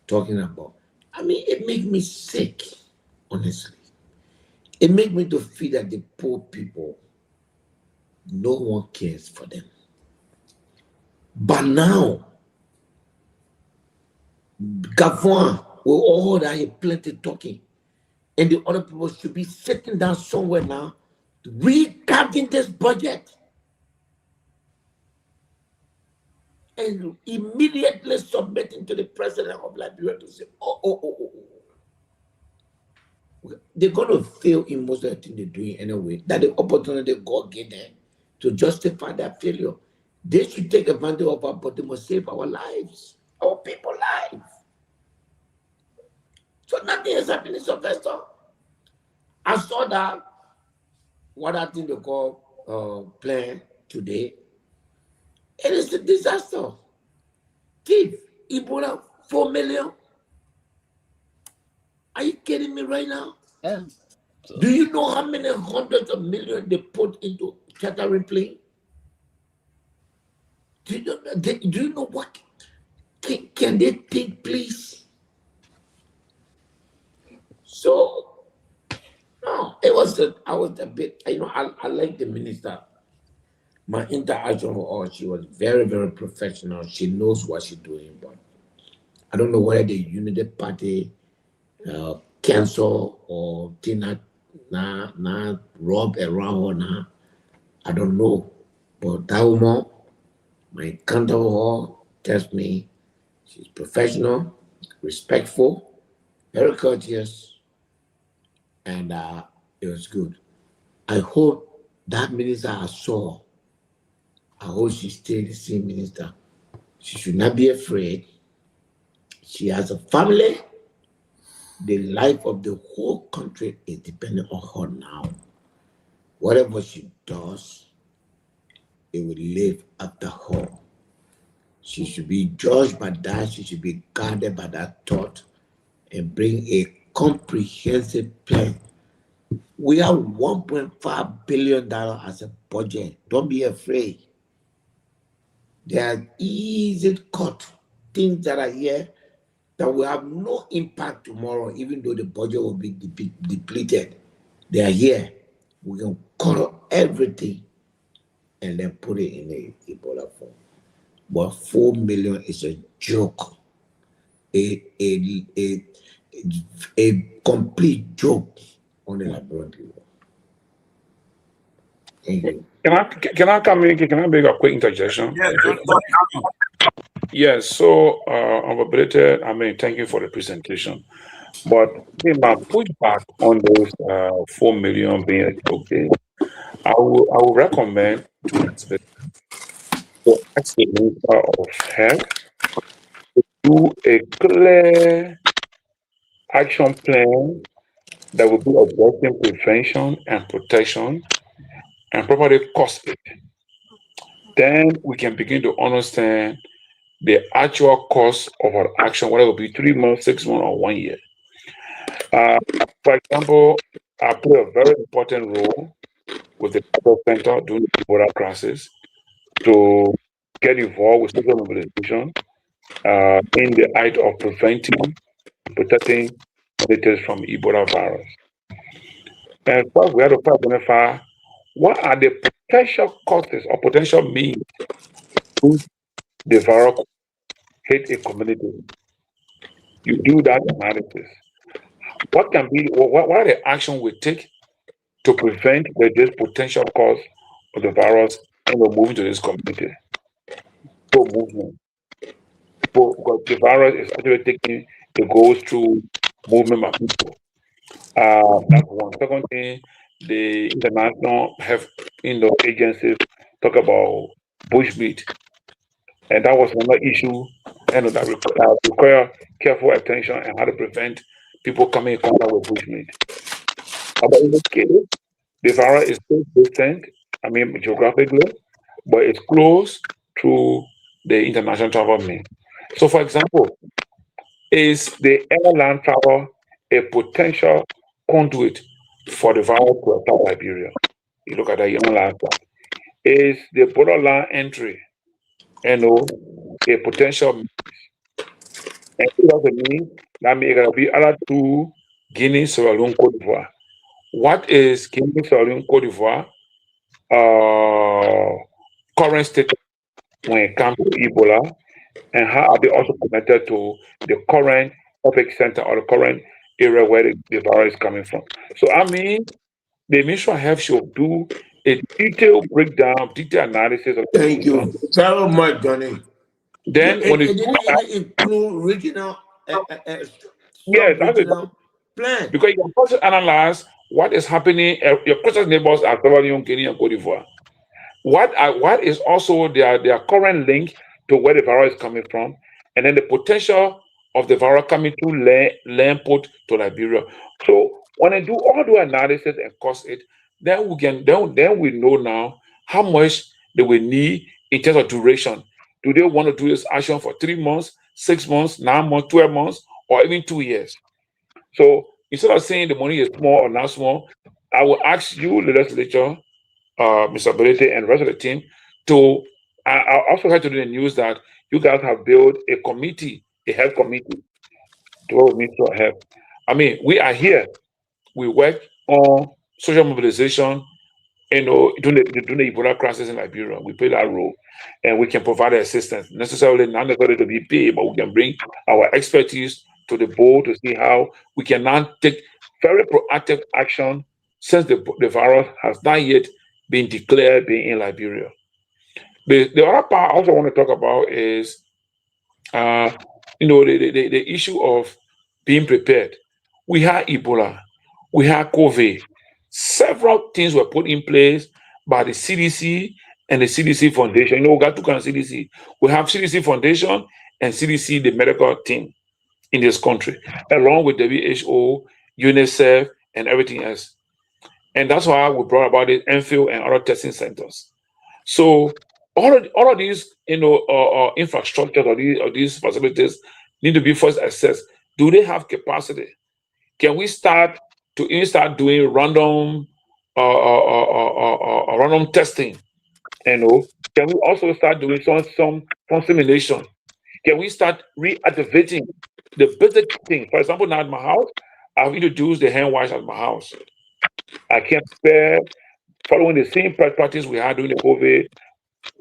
talking about, it makes me sick, honestly. It makes me to feel that the poor people, no one cares for them. But now, Garguah will all that he plenty talking, and the other people should be sitting down somewhere now, recapping this budget, and immediately submitting to the president of Liberia to say, they're going to fail in most of the things they're doing anyway. That the opportunity God gave them to justify that failure. They should take advantage of us, but they must save our lives, our people's lives. So nothing is happening, Sylvester. I saw that, what I think they call plan today. It is a disaster. Thief, Ebola, 4 million. Are you kidding me right now? Yeah. Do you know how many hundreds of millions they put into chartering plane? Do you know what? Can they think, please? So, no, I was a bit, I like the minister. My interaction with her, she was very, very professional. She knows what she's doing, but I don't know whether the Unity Party cancel or did not rub around her now. I don't know. But that woman, my encounter with her tells me she's professional, respectful, very courteous, and it was good. I hope that minister I saw, I hope she stays the same minister. She should not be afraid. She has a family. The life of the whole country is dependent on her now. Whatever she does, it will live after her. She should be judged by that. She should be guided by that thought and bring a comprehensive plan. We have $1.5 billion as a budget. Don't be afraid. There are easy cut things that are here that will have no impact tomorrow, even though the budget will be depleted. They are here. We can cut up everything and then put it in a Ebola form. But 4 million is a joke. A complete joke on the Liberian people. Thank you. Can I come in? Can I make a quick interjection? Yes, so thank you for the presentation. But my pushback on those 4 million being okay, I will recommend to ask the Minister of Health to do a clear action plan that will be addressing prevention and protection and properly cost it. Then we can begin to understand the actual cost of our action, whether it will be 3 months, 6 months, or 1 year. For example, I play a very important role with the Garguah Center during the Ebola crisis to get involved with social mobilization in the act of preventing and protecting communities from Ebola virus. And first, we have to identify what are the potential causes or potential means which the virus hit a community. You do that analysis. What are the actions we take to prevent this potential cause of the virus and moving to this community? So movement. Because the virus is actually it goes through movement of people. That's one. Second thing, the international health agencies talk about bushmeat. And that was another issue that require careful attention and how to prevent people coming in contact with bushmeat. But in this case, the virus is so distant, geographically, but it's close to the international travel means. So, for example, is the airline travel a potential conduit for the virus to attack Liberia? You look at the airline travel. Is the borderline entry, a potential means? And it doesn't mean that may be other two, Guinea, Sierra Leone, Cote d'Ivoire. What is Guinea, Sierra Leone, Cote d'Ivoire current status when it comes to Ebola, and how are they also connected to the current epicenter or the current area where the virus is coming from? So the Ministry of Health should do a detailed breakdown, detailed analysis of. Thank you very much, Johnny. Then when it include regional, regional plan, because you can also analyze what is happening. Your closest neighbors are Sierra Leone, Guinea, and Cote d'Ivoire. what is also their current link to where the virus is coming from, and then the potential of the virus coming through land port to Liberia. So when I do all the analysis and cost it, then we can then we know now how much they will need in terms of duration. Do they want to do this action for 3 months, 6 months, 9 months, 12 months, or even 2 years? So instead of saying the money is small or not small, I will ask you, the legislature, Mr. Belete and the rest of the team, to I also heard today in the news that you guys have built a committee, a health committee, to work with Ministry of Health. I mean, we are here. We work on social mobilization, during the Ebola crisis in Liberia. We play that role, and we can provide assistance. Not necessarily to be paid, but we can bring our expertise to the board to see how we can now take very proactive action since the virus has not yet been declared being in Liberia. The other part I also want to talk about is, the issue of being prepared. We had Ebola, we had COVID. Several things were put in place by the CDC and the CDC Foundation. We got two kinds of CDC. We have CDC Foundation and CDC, the medical team in this country, along with WHO, UNICEF, and everything else. And that's why we brought about the MPhil and other testing centers. So all of these, infrastructure or these facilities need to be first assessed. Do they have capacity? Can we start doing random random testing? Can we also start doing some simulation? Can we start reactivating the basic thing? For example, now at my house, I've introduced the hand wash at my house. I can spare, following the same practice we had during the COVID,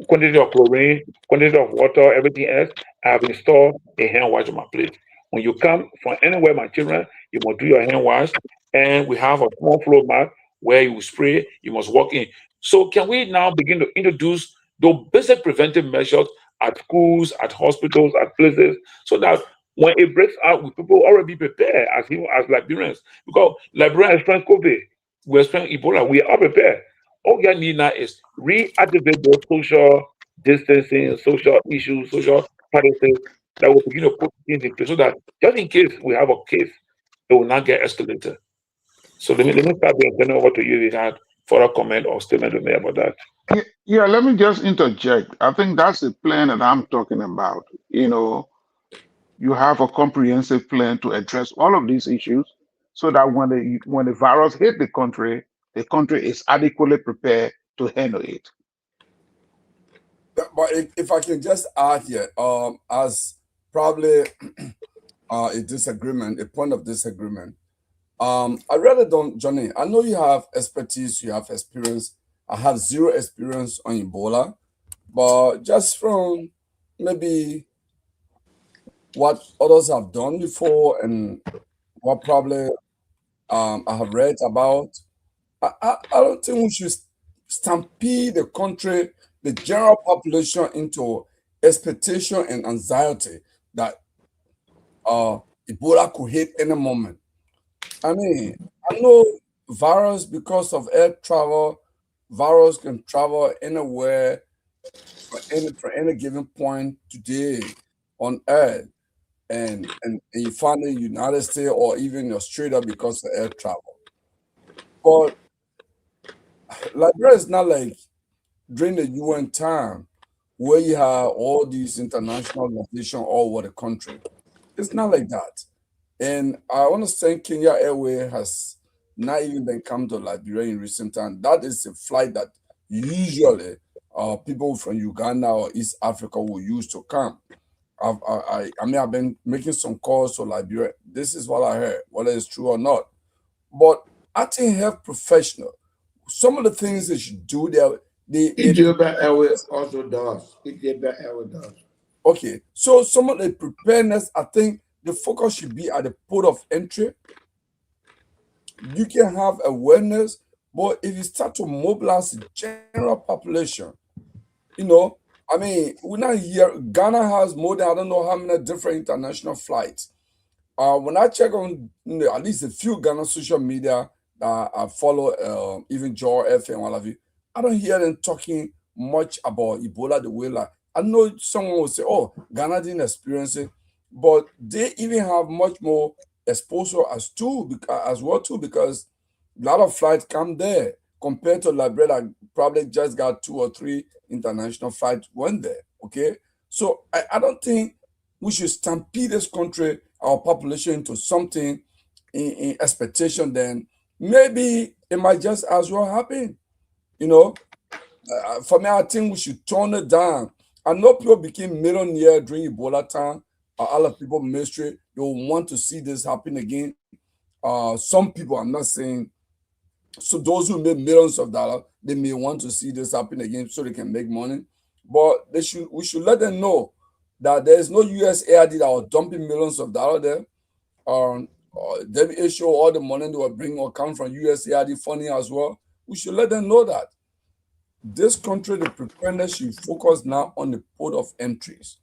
quantity of chlorine, quantity of water, everything else. I have installed a hand wash on my place. When you come from anywhere, my children, you must do your hand wash, and we have a small floor mat where you spray, you must walk in. So can we now begin to introduce those basic preventive measures at schools, at hospitals, at places, so that when it breaks out, people already be prepared as Liberians? Because Liberians experience COVID, we experience Ebola, we are prepared. All you need now is reactivate those social distancing, social issues, social practices that will begin to put things in place, so that just in case we have a case, it will not get escalated. So let me start by turning over to you if you had further comment or statement to me about that. Yeah, let me just interject. I think that's the plan that I'm talking about. You have a comprehensive plan to address all of these issues, so that when the virus hit the country is adequately prepared to handle it. But if I can just add here, as probably a point of disagreement. I really don't, Johnny. I know you have expertise, you have experience. I have zero experience on Ebola, but just from maybe what others have done before and what probably I have read about, I don't think we should stampede the country, the general population, into expectation and anxiety that Ebola could hit any moment. I mean, I know virus, because of air travel, virus can travel anywhere for any given point today on Earth, and you find in the United States or even Australia because of air travel. But Liberia is not like during the UN time where you have all these international organizations all over the country. It's not like that. And I understand Kenya Airways has not even been come to Liberia in recent time. That is a flight that usually people from Uganda or East Africa will use to come. I've been making some calls to Liberia. This is what I heard, whether it's true or not. But I think health professional, some of the things they should do there. Ethiopia Airways also does. Ethiopia Airways does. Okay, so some of the preparedness, I think the focus should be at the port of entry. You can have awareness, but if you start to mobilize the general population, we're not here. Ghana has more than I don't know how many different international flights. When I check on at least a few Ghana social media that I follow, even Joe F and all of you, I don't hear them talking much about Ebola the way like I know someone will say, oh, Ghana didn't experience it, but they even have much more exposure as well too, because a lot of flights come there compared to Liberia that probably just got 2 or 3 international flights went there. Okay, so I don't think we should stampede this country, our population, into something in expectation. Then maybe it might just as well happen. You know, for me, I think we should tone it down. I know people became millionaire during Ebola time. Other people ministry, they will want to see this happen again. Some people, I'm not saying, so those who made millions of dollars, they may want to see this happen again so they can make money. But we should let them know that there is no USAID that was dumping millions of dollars there. WHO, all the money they were bringing will come from USAID funding as well. We should let them know that this country, the preparedness should focus now on the port of entries.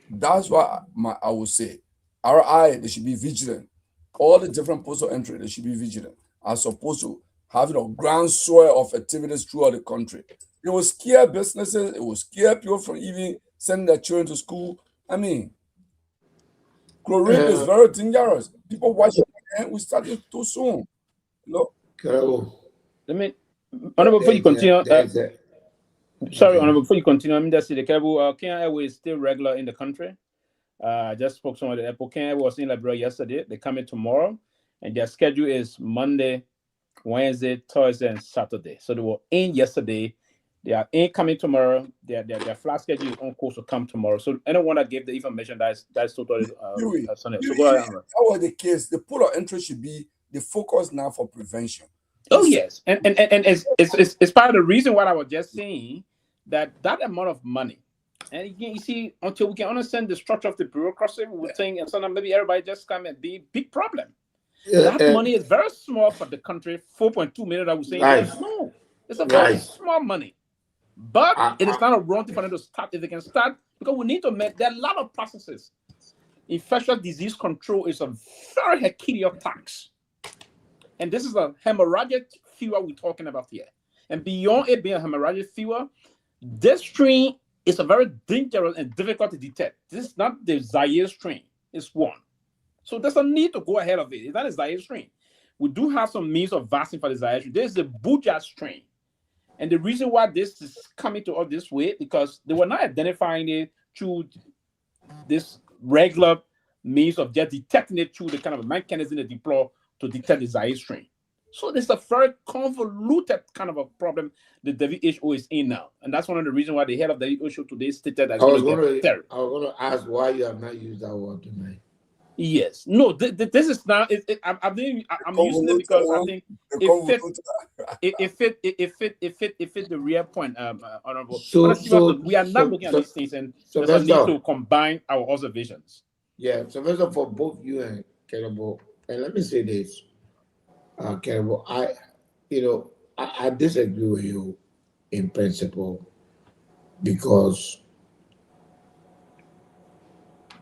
That's why I would say RI, they should be vigilant. All the different ports of entry, they should be vigilant, as opposed to having a ground soil of activities throughout the country. It will scare businesses, it will scare people from even sending their children to school. I mean, chlorine is very dangerous. People wash their hands, we started too soon. You know? Let me, Honorable, before you continue, sorry, Honorable, before you continue, I'm just saying the Kehleboe Kenya Airways is still regular in the country. I just spoke to someone at the airport. Kenya Airways was in Liberia yesterday. They're coming tomorrow, and their schedule is Monday, Wednesday, Thursday, and Saturday. So they were in yesterday. They are in coming tomorrow. Their flight schedule is on course to come tomorrow. So anyone that gave the information that's totally Sunday. So go ahead. That was the case. The port of entry should be the focus now for prevention. Oh yes, and it's part of the reason why I was just saying that amount of money, and again, you see, until we can understand the structure of the bureaucracy, we would think, and sometimes maybe everybody just come and be big problem. That money is very small for the country. 4.2 million, I would say, yes, no, it's a very small money, but it is not a wrong thing for them to start if they can start, because we need to make. There are a lot of processes. Infectious disease control is a very herculean task. And this is a hemorrhagic fever we're talking about here. And beyond it being a hemorrhagic fever, this strain is a very dangerous and difficult to detect. This is not the Zaire strain. It's one. So there's a need to go ahead of it. It's not a Zaire strain. We do have some means of vaccine for the Zaire strain. This is the Buja strain. And the reason why this is coming to us this way, because they were not identifying it through this regular means of just detecting it through the kind of mechanism they deploy to detect the Zaire strain. So there's a very convoluted kind of a problem the WHO is in now. And that's one of the reasons why the head of the WHO today stated that I was going to ask why you have not used that word tonight. Yes. No, this is now, I'm using it because I think it fit the real point, Honorable. So we are not looking at these things, and there's a need to combine our observations. Yeah, so first of all, for both you and Kehleboe, and let me say this, Kehleboe, I disagree with you in principle, because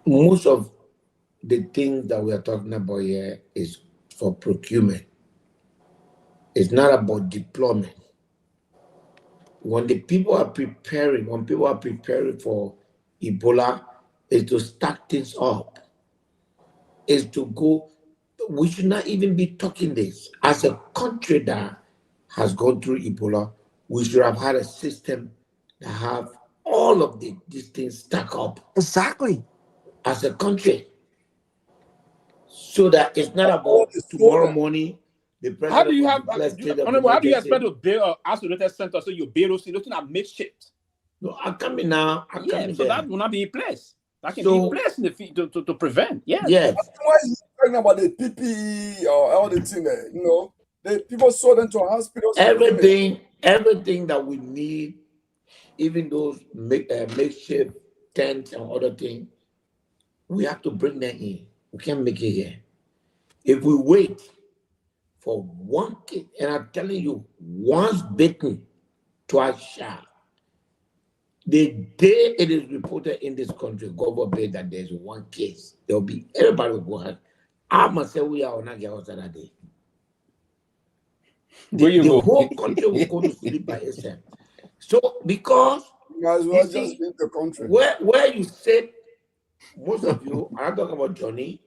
most of the things that we are talking about here is for procurement. It's not about deployment. When people are preparing for Ebola, is to stack things up. Is to go. We should not even be talking this. As a country that has gone through Ebola, we should have had a system that have all of these things stack up. Exactly. As a country. So that it's not about tomorrow morning. The president how do you expect to build an isolated center so you build those looking at makeshift? No, I'm coming now. So that will not be in place. That can be in place in the to prevent. Yeah. Yeah. Why are you talking about the PPE or all the thing there? You know, the people sold into hospitals. Everything that we need, even those makeshift tents and other things, we have to bring them in. We can't make it here. If we wait for one kid, and I'm telling you, once bitten, twice shy. The day it is reported in this country, God forbid that there's one case, there'll be everybody will go out. I must say we are on that day. The whole country will go to sleep by itself. So because you might as well just leave the country. Where you say, most of you, I'm not talking about Johnny,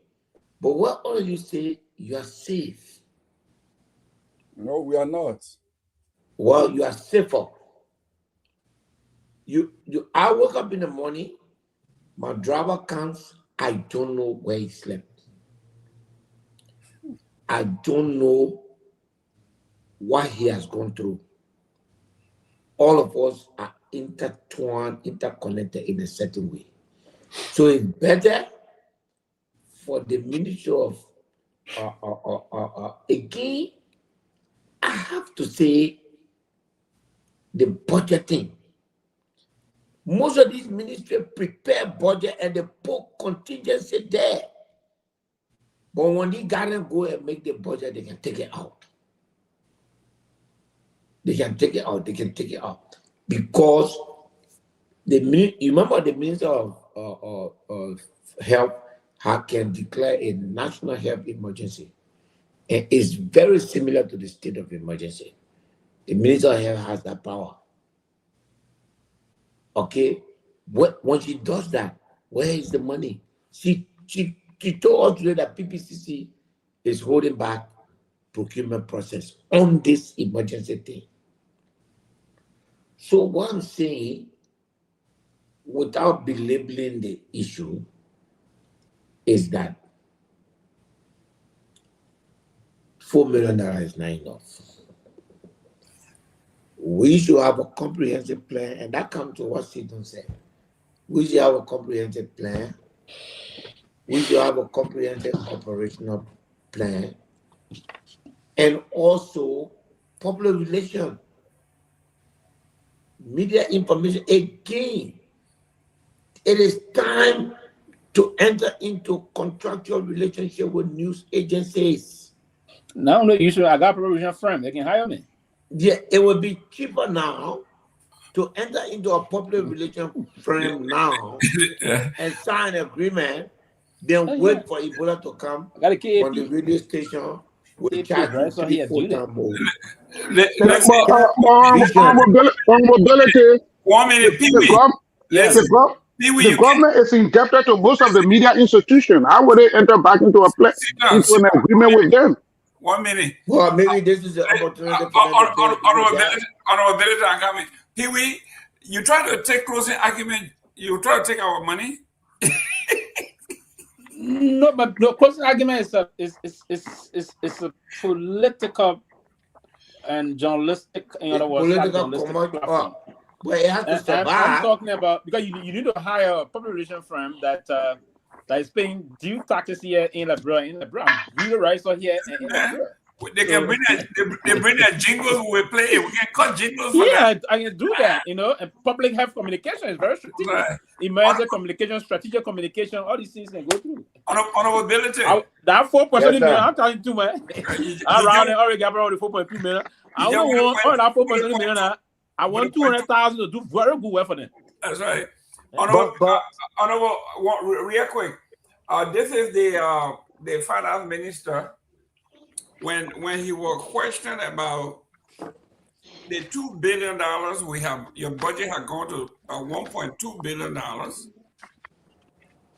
but where all of you say you are safe. No, we are not. Well, you are safer. I woke up in the morning, my driver comes, I don't know where he slept. I don't know what he has gone through. All of us are intertwined, interconnected in a certain way. So it's better for the Ministry of again, I have to say the budgeting. Most of these ministries prepare budget and they put contingency there. But when they gotta go and make the budget, they can take it out. They can take it out. They can take it out because you remember the Minister of Health can declare a national health emergency, and it's very similar to the state of emergency. The Minister of Health has that power. Okay, when she does that, where is the money? She told us today that PPCC is holding back procurement process on this emergency thing. So what I'm saying, without belabeling the issue, is that $4 million is not enough. We should have a comprehensive plan, and that comes to what Sidon said. We should have a comprehensive plan. We should have a comprehensive operational plan, and also public relations, media information. Again, it is time to enter into contractual relationship with news agencies. Now, you should. I got a provision firm. They can hire me. Yeah, it would be cheaper now to enter into a public relations firm now and sign an agreement, then wait for Ebola to come on the radio station with charge you 3-4 times more. Mobility. 1 minute, The government is indebted to most of the media institutions. How would they enter back into an agreement with them? 1 minute. Well, maybe this is the opportunity for Pewee, you try to take closing argument, you try to take our money. No, but the closing argument is a political and journalistic, in other words, journalistic platform. But it has to survive. I'm talking about, because you need to hire a public relations firm that is paying due taxes here in Liberia. I'm really right so here in Liberia. They can bring their jingles. We play. We can cut jingles. Yeah, I can do that. And public health communication is very strategic. Right. Emergency communication, strategic communication, all these things can go through. Honorability. That 4.2 million, I'm talking to man. Around and already got around the 4.2 million. I don't want all that 4.2 million. I want 200,000 to do very good work for them. That's right. Honorable, real quick. This is the finance minister. When he was questioned about the $2 billion we have, your budget had gone to $1.2 billion.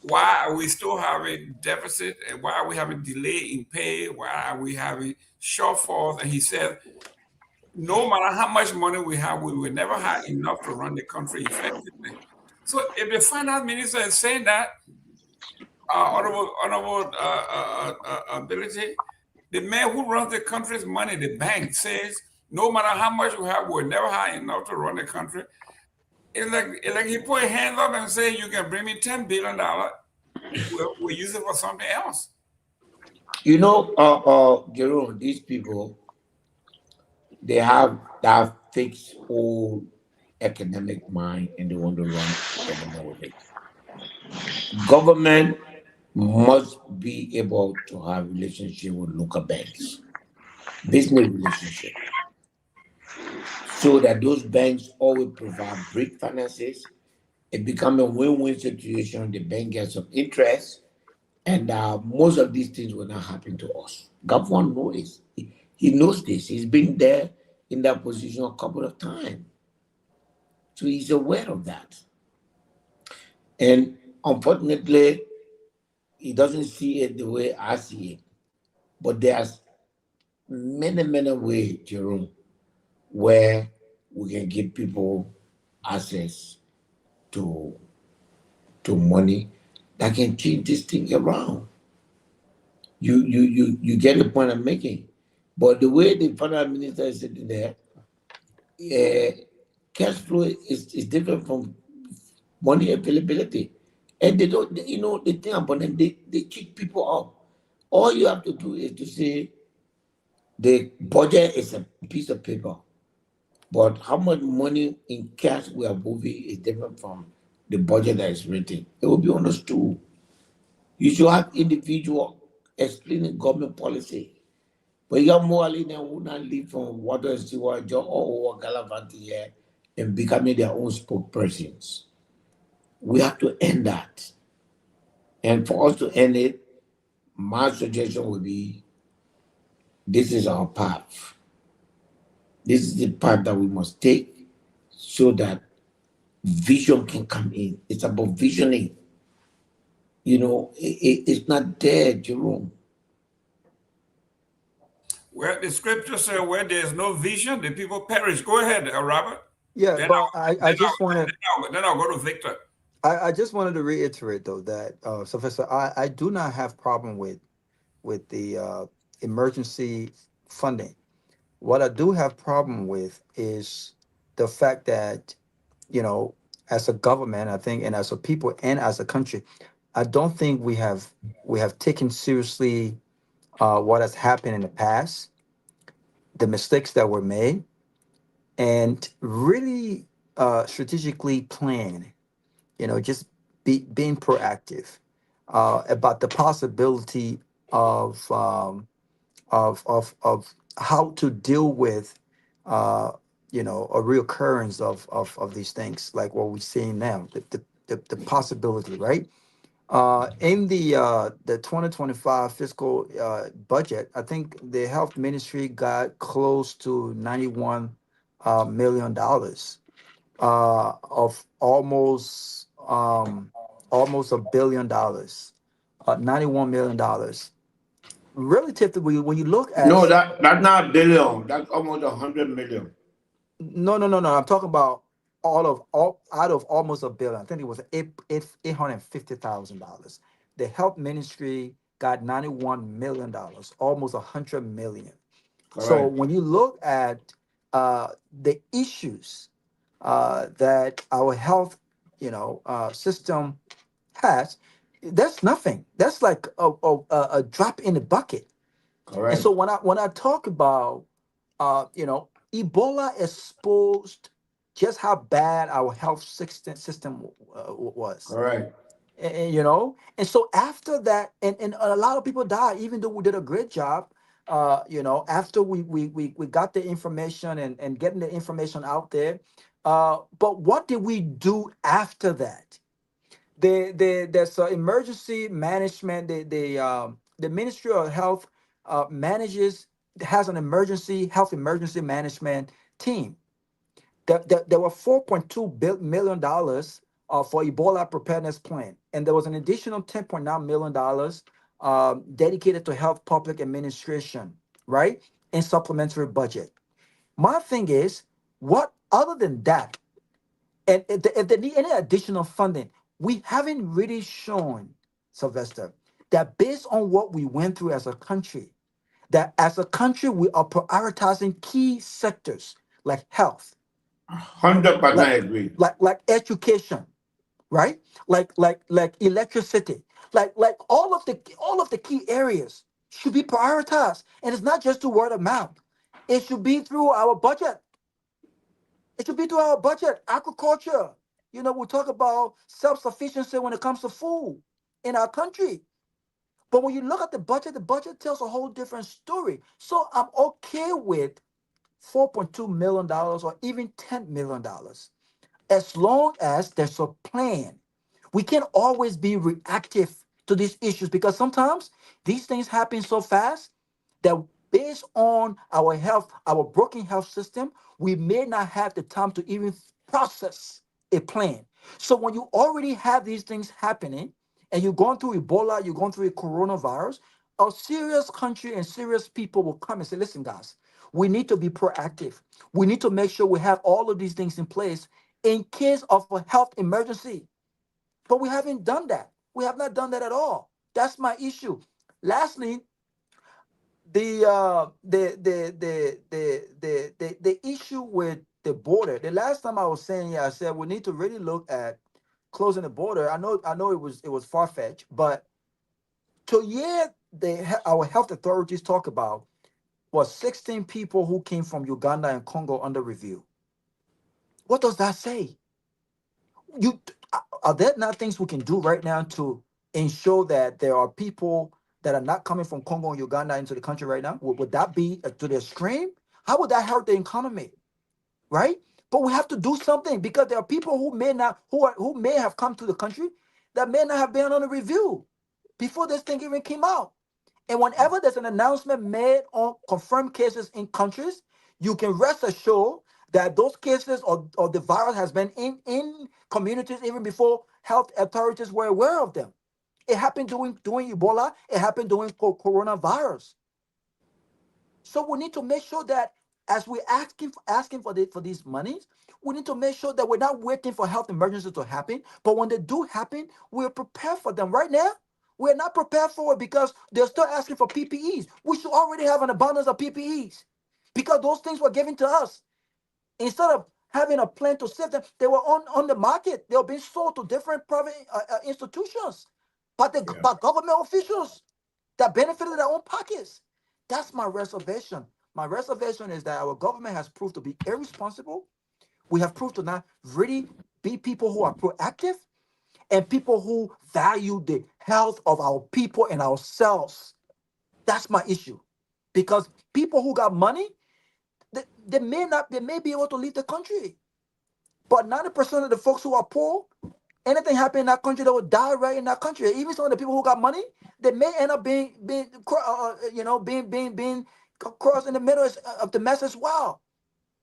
Why are we still having deficit? And why are we having delay in pay? Why are we having shortfalls? And he said, no matter how much money we have, we will never have enough to run the country effectively. So if the finance minister is saying that, honorable ability, the man who runs the country's money, the bank, says no matter how much we have, we'll never have enough to run the country. It's like he put his hands up and say, you can bring me $10 billion. We'll use it for something else. Jerome, these people, they have that fixed old economic mind and they want to run government with it. Government must be able to have relationship with local banks, business relationship, so that those banks always provide bridge finances. It becomes a win-win situation. The bank gets some interest, and most of these things will not happen to us. Government knows this. He knows this. He's been there in that position a couple of times. So he's aware of that. And unfortunately, he doesn't see it the way I see it. But there's many ways, Jerome, where we can give people access to money that can change this thing around. You get the point I'm making. But the way the finance minister is sitting there, cash flow is different from money availability. And they don't, the thing about them, they cheat people up. All you have to do is to say the budget is a piece of paper, but how much money in cash we are moving is different from the budget that is written. It will be understood. You should have individual explaining government policy. But you have more than who not live from water and sewage or Galavanti here and becoming their own spokespersons. We have to end that. And for us to end it, my suggestion would be this is our path. This is the path that we must take so that vision can come in. It's about visioning. It's not there, Jerome. Well, the scripture says where there's no vision, the people perish. Go ahead, Robert. Yeah, Then but I just wanted. Then I'll go to Victor. I just wanted to reiterate though that Sylvester, I do not have problem with the emergency funding. What I do have problem with is the fact that, as a government, I think, and as a people and as a country, I don't think we have taken seriously what has happened in the past, the mistakes that were made, and really strategically plan. Just being proactive about the possibility of how to deal with a reoccurrence of these things like what we're seeing now, the possibility, right? In the 2025 fiscal budget, I think the health ministry got close to $91 million of almost $1 billion, $91 million. Relatively, when you look at No, that's not a billion. That's almost 100 million. no, I'm talking about all out of almost $1 billion. I think it was $850,000. The health ministry got $91 million, almost $100 million. So Correct. when you look at the issues that our health, system has, that's nothing. That's like a drop in the bucket. And Correct. so when I talk about Ebola exposed just how bad our health system was. Correct. And so after that, and a lot of people died, even though we did a great job. After we got the information and getting the information out there. But what did we do after that? There's emergency management. The Ministry of Health has an health emergency management team. There were $4.2 million for Ebola preparedness plan, and there was an additional $10.9 million dedicated to health public administration, right, in supplementary budget. My thing is, what other than that, and if they need any additional funding, we haven't really shown, Sylvester, that based on what we went through as a country, that as a country we are prioritizing key sectors like health, 100% agree. like education, right? Like electricity, like all of the key areas should be prioritized, and it's not just through word of mouth. It should be through our budget. It should be through our budget, agriculture. We talk about self-sufficiency when it comes to food in our country. But when you look at the budget tells a whole different story. So I'm okay with $4.2 million or even $10 million, as long as there's a plan. We can't always be reactive to these issues because sometimes these things happen so fast that based on our health, our broken health system, we may not have the time to even process a plan. So when you already have these things happening and you're going through Ebola, you're going through a coronavirus, a serious country and serious people will come and say, listen, guys, we need to be proactive. We need to make sure we have all of these things in place in case of a health emergency. But we haven't done that. We have not done that at all. That's my issue. Lastly, the issue with the border. The last time I was saying, yeah, I said we need to really look at closing the border. I know it was far fetched, but to hear our health authorities talk about was 16 people who came from Uganda and Congo under review. What does that say? Are there not things we can do right now to ensure that there are people that are not coming from Congo and Uganda into the country right now? Would that be to the extreme? How would that hurt the economy? Right? But we have to do something because there are people who may have come to the country that may not have been on a review before this thing even came out. And whenever there's an announcement made on confirmed cases in countries, you can rest assured that those cases or the virus has been in communities even before health authorities were aware of them. It happened during Ebola. It happened during coronavirus. So we need to make sure that as we're asking for these monies, we need to make sure that we're not waiting for health emergencies to happen. But when they do happen, we're prepared for them. Right now, we're not prepared for it because they're still asking for PPEs. We should already have an abundance of PPEs because those things were given to us. Instead of having a plan to save them, they were on the market. They were being sold to different private institutions by government officials that benefited their own pockets. That's my reservation. My reservation is that our government has proved to be irresponsible. We have proved to not really be people who are proactive and people who value the health of our people and ourselves. That's my issue. Because people who got money, they may be able to leave the country. But 90% of the folks who are poor, anything happen in that country, they will die right in that country. Even some of the people who got money, they may end up being crossed in the middle of the mess as well.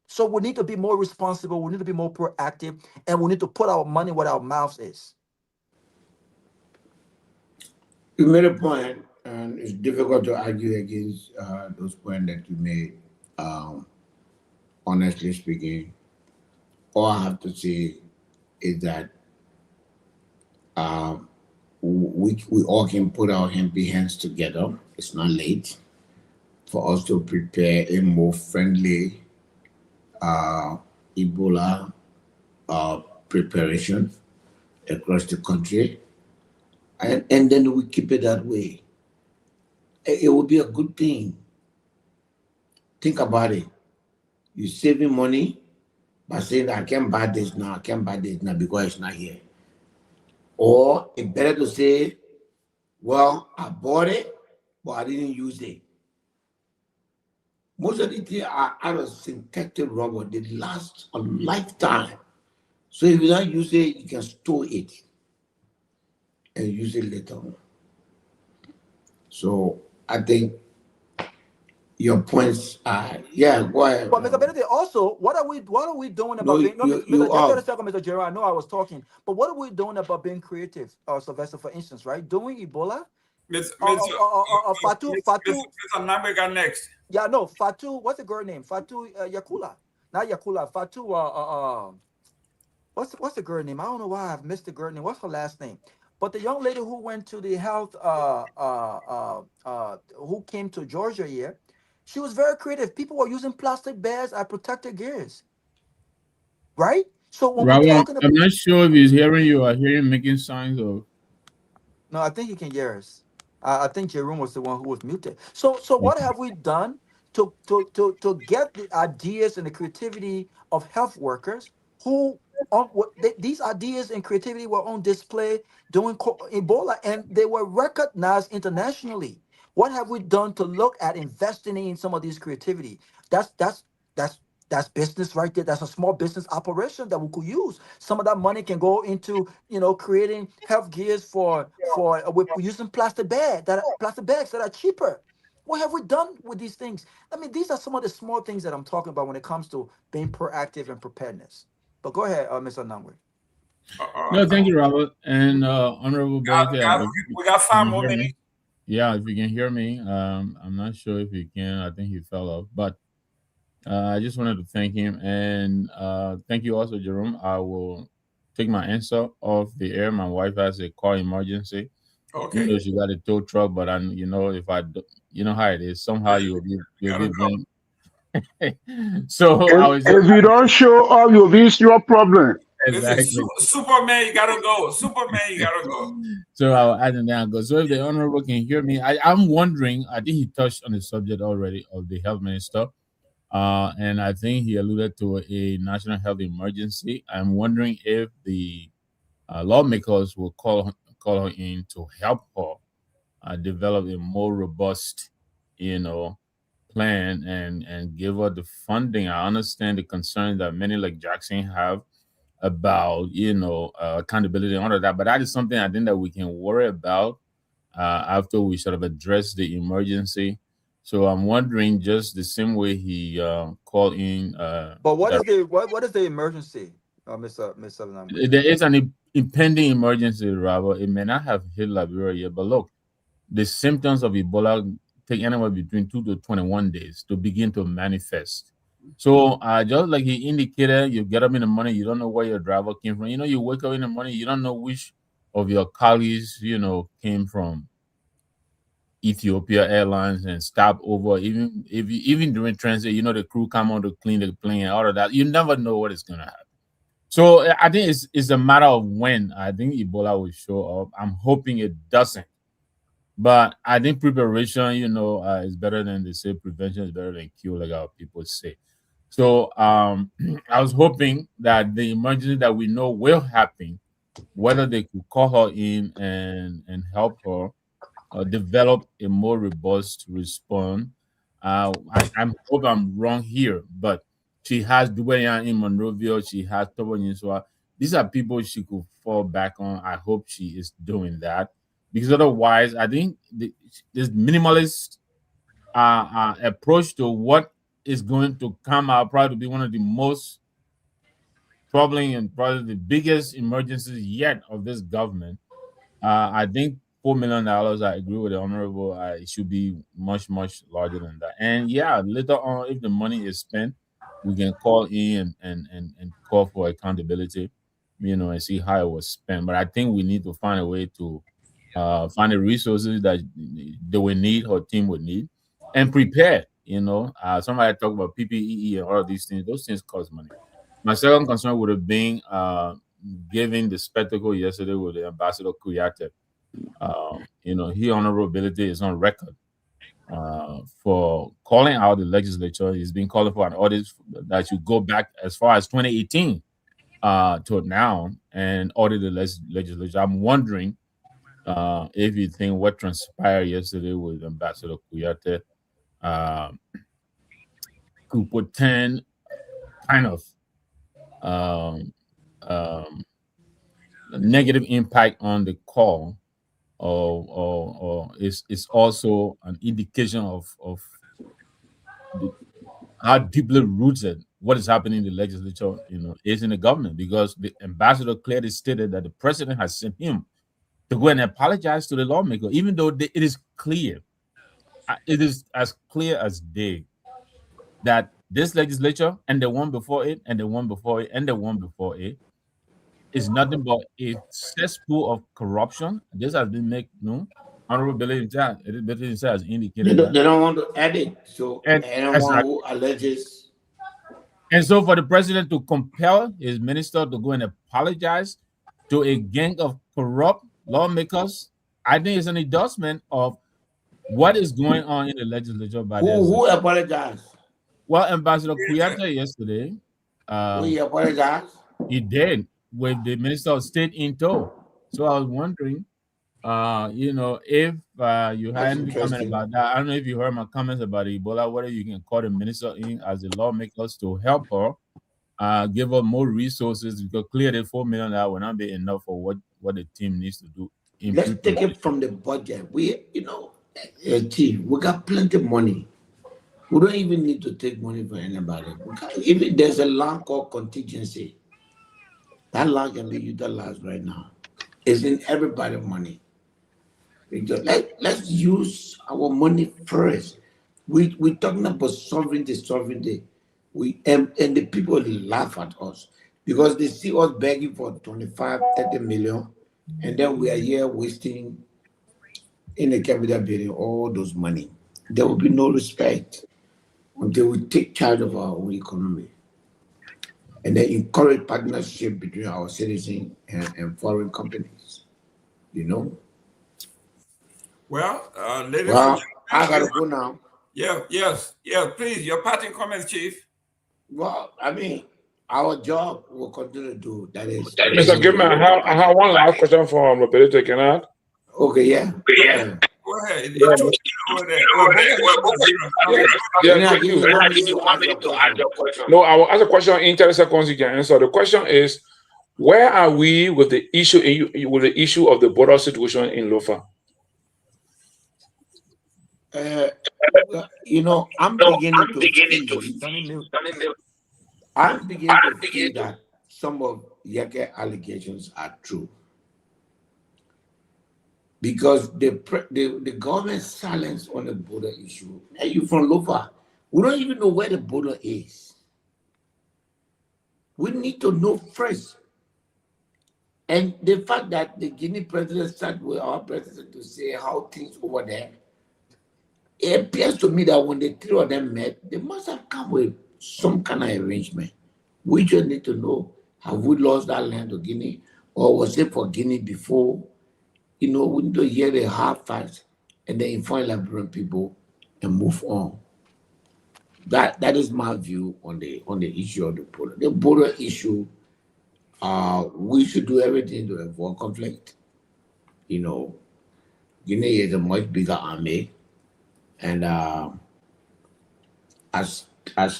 So we need to be more responsible. We need to be more proactive, and we need to put our money where our mouth is. You made a point, and it's difficult to argue against those points that you made. Honestly speaking, all I have to say is that we all can put our hands together. It's not late for us to prepare a more friendly Ebola preparation across the country, and then we keep it that way. It will be a good thing. Think about it. You're saving money by saying that I can't buy this now, because it's not here. Or it's better to say, well, I bought it, but I didn't use it. Most of the things are out of synthetic rubber. They last a lifetime. So if you don't use it, you can store it and use it later on. So I think your points are, go ahead. But Mr. Benedict, also, what are we doing about being? Mr. Jerome, I know I was talking, but what are we doing about being creative, Sylvester, for instance, right? Doing Ebola. Fatu. Mr. Nagbe got next. Yeah, no, Fatu. What's the girl name? Fatu Yakula, not Yakula. Fatu. What's the girl name? I don't know why I've missed the girl name. What's her last name? But the young lady who went to the health, who came to Georgia here, she was very creative. People were using plastic bags as protective gears, right? So when we're talking about, I'm not sure if he's hearing you or hearing making signs or. No, I think he can hear us. I think Jerome was the one who was muted. So what have we done to get the ideas and the creativity of health workers who these ideas and creativity were on display during Ebola, and they were recognized internationally. What have we done to look at investing in some of these creativity? That's business right there. That's a small business operation that we could use. Some of that money can go into creating health gears for we're using plastic bags that are cheaper. What have we done with these things? I mean, these are some of the small things that I'm talking about when it comes to being proactive and preparedness. But go ahead, Mr. Nagbe. No, thank you, Robert. And Honorable Benedict. We got 5 more minutes. Yeah, if you can hear me. I'm not sure if you can. I think he fell off. But I just wanted to thank him. And thank you also, Jerome. I will take my answer off the air. My wife has a car emergency. Okay. You know, she got a tow truck, but if I do, you know how it is. Somehow you'll be blamed. So if you don't show up, you'll be your problem. Exactly. Superman, you gotta go. Superman, you gotta go. So I'll add it down. So if the honorable can hear me, I'm wondering. I think he touched on the subject already of the health minister, and I think he alluded to a national health emergency. I'm wondering if the lawmakers will call her in to help her develop a more robust, plan and give her the funding. I understand the concern that many like Jackson have about accountability and all of that, but that is something I think that we can worry about after we sort of address the emergency. So I'm wondering, just the same way he called in. But what is the emergency, Mr. Nagbe? There is an impending emergency, Robert. It may not have hit Liberia yet, but look, the symptoms of Ebola take anywhere between 2 to 21 days to begin to manifest. So just like he indicated, you get up in the morning, you don't know where your driver came from. You wake up in the morning, you don't know which of your colleagues, came from Ethiopia Airlines and stopped over. Even during transit, the crew come on to clean the plane and all of that. You never know what is going to happen. So I think it's a matter of when I think Ebola will show up. I'm hoping it doesn't. But I think preparation, is better than they say. Prevention is better than cure, like our people say. So I was hoping that the emergency that we know will happen, whether they could call her in and help her develop a more robust response. I hope I'm wrong here, but she has Torgbean in Monrovia. She has Tomalin. So these are people she could fall back on. I hope she is doing that, because otherwise, I think this minimalist approach to what is going to come out probably to be one of the most troubling and probably the biggest emergencies yet of this government. I think $4 million. I agree with the honorable. It should be much, much larger than that. And yeah, later on, if the money is spent, we can call in and call for accountability, and see how it was spent. But I think we need to find a way to find the resources that they will need, her team would need, and prepare. Somebody talked about PPE and all of these things. Those things cost money. My second concern would have been given the spectacle yesterday with the Ambassador Kuyate. His honorability is on record for calling out the legislature. He's been calling for an audit that should go back as far as 2018 to now and audit the legislature. I'm wondering if you think what transpired yesterday with Ambassador Kuyate could portend kind of negative impact on the call, or it's also an indication of how deeply rooted what is happening in the legislature, is in the government, because the ambassador clearly stated that the president has sent him to go and apologize to the lawmaker, even though it is clear, it is as clear as day that this legislature and the one before it and the one before it and the one before it is nothing but a cesspool of corruption. This has been made known. Honorable Billy has indicated they don't want to add it. So anyone who alleges. And so for the president to compel his minister to go and apologize to a gang of corrupt lawmakers, I think it's an endorsement of what is going on in the legislature. By who apologized? Well, Ambassador Kuyate yesterday. He apologized? He did, with the Minister of State in tow. So I was wondering, if you had any comment about that. I don't know if you heard my comments about Ebola, whether you can call the minister in as the lawmakers to help her, give her more resources, because clearly $4 million will not be enough for what the team needs to do. Let's take it from the budget. We got plenty of money. We don't even need to take money from anybody. If there's a line called contingency, That land can be utilized right now. It's in everybody's money. Let's use our money first. We're talking about sovereignty. And the people laugh at us because they see us begging for 25, 30 million, and then we are here wasting in the capital building all those money. There will be no respect until we take charge of our own economy and then encourage partnership between our citizens and foreign companies. You know? Well, ladies and Well, gentlemen, I gotta go now. Yes. Please, your parting comments, Chief. Well, I mean, our job will continue to do that is. Mr. Gayman, I have one last question for Roberto. Can I? Okay, yeah. Go ahead. It's too over there. Yeah, thank you. No, I will ask a question in 30 seconds. You can answer. The question is, where are we with the issue of the border situation in Lofa? I'm beginning to feel that some of Yeke allegations are true. Because the government's silence on the border issue. Hey, you from Lofa, we don't even know where the border is. We need to know first. And the fact that the Guinea president sat with our president to say how things over there, it appears to me that when the three of them met, they must have come with some kind of arrangement. We just need to know, have we lost that land to Guinea? Or was it for Guinea before? We need to hear the hard facts and then inform Liberian people and move on. That is my view on the issue of the border. The border issue, we should do everything to avoid conflict. Guinea is a much bigger army, and as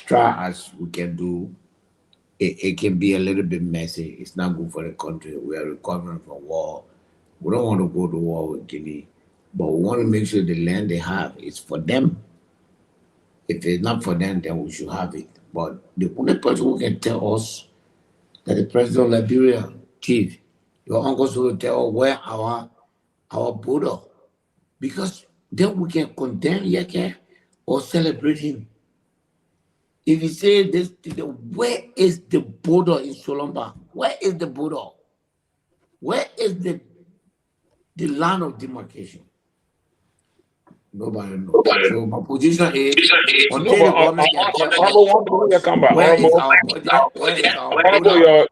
try as we can do, it can be a little bit messy. It's not good for the country. We are recovering from war. We don't want to go to war with Guinea, but we want to make sure the land they have is for them. If it's not for them, then we should have it. But the only person who can tell us that the president of Liberia, Chief, your uncles will tell us where our border, because then we can condemn Yeke or celebrate him. If you say this, where is the border in Solomba? Where is the border? Where is the land of demarcation? Nobody knows. So my position is until the government can tell us where is our border?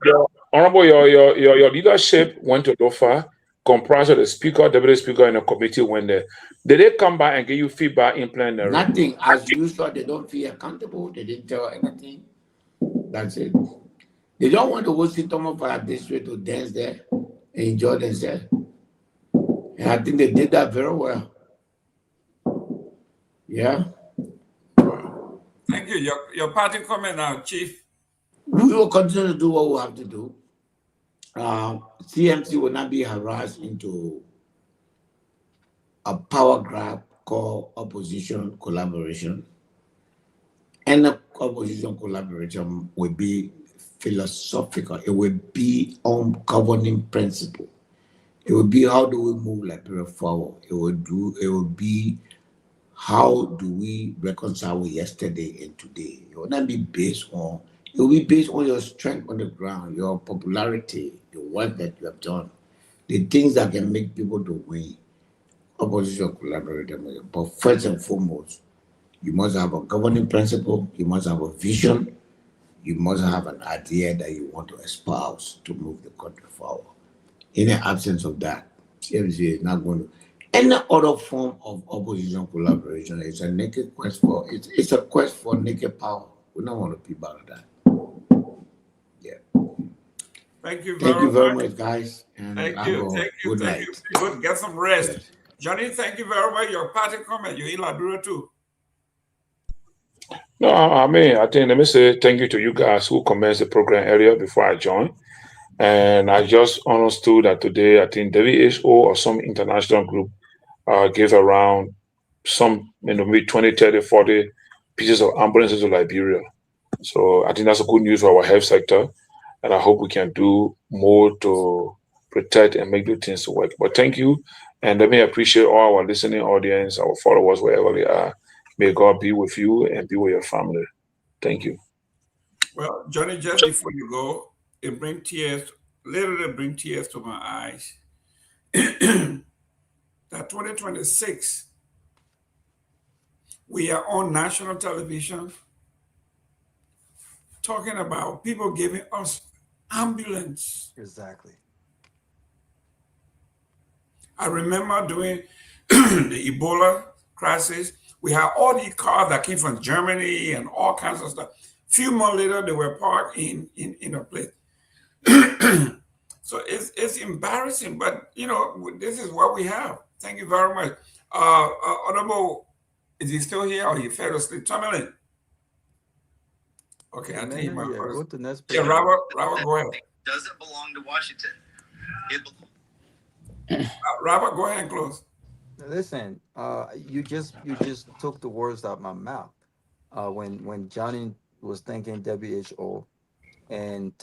Honorable, your leadership went to Lofa, comprised of the speaker, deputy speaker, and a committee went there. Did they come back and give you feedback in plenary? Nothing. As usual, they don't feel accountable. They didn't tell anything. That's it. They don't want to go see Tomo for a district to dance there and enjoy themselves. And I think they did that very well. Yeah. Thank you. Your parting comment now, Chief. We will continue to do what we have to do. CMC will not be harassed into a power grab called opposition collaboration. And the opposition collaboration will be philosophical. It will be on governing principle. It will be how do we move Liberia forward. It will be how do we reconcile with yesterday and today. It will not be based on. It will be based on your strength on the ground, your popularity, the work that you have done, the things that can make people to win. Opposition collaboration. But first and foremost, you must have a governing principle, you must have a vision, you must have an idea that you want to espouse to move the country forward. In the absence of that, CMC is not going to. Any other form of opposition collaboration is a naked quest for, it's a quest for naked power. We don't want to be part of that. Yeah. Thank you very much, guys. And thank you. Good night. Good. Get some rest. Yes. Johnny, thank you very much. Your parting comment. You're in Liberia too. No, I mean, I think, let me say thank you to you guys who commenced the program earlier before I joined. And I just understood that today, I think WHO or some international group gave around some, maybe 20, 30, 40 pieces of ambulances to Liberia. So I think that's a good news for our health sector. and I hope we can do more to protect and make the things work. But thank you, and let me appreciate all our listening audience, our followers, wherever they are. May God be with you and be with your family. Thank you. Well, Johnny, just before you go, it brings tears, literally bring tears to my eyes. That 2026, we are on national television talking about people giving us ambulance. Exactly. I remember during the Ebola crisis, we had all these cars that came from Germany and all kinds of stuff. Few months later, they were parked in a place. So it's embarrassing, but this is what we have. Thank you very much. Honorable, is he still here or he fell asleep? Tomalin. Okay, I think he might Yeah, go to next Yeah, page. Robert, go ahead. Doesn't belong to Washington. Robert, go ahead and close. Listen, you just took the words out my mouth. When Johnny was thinking WHO, and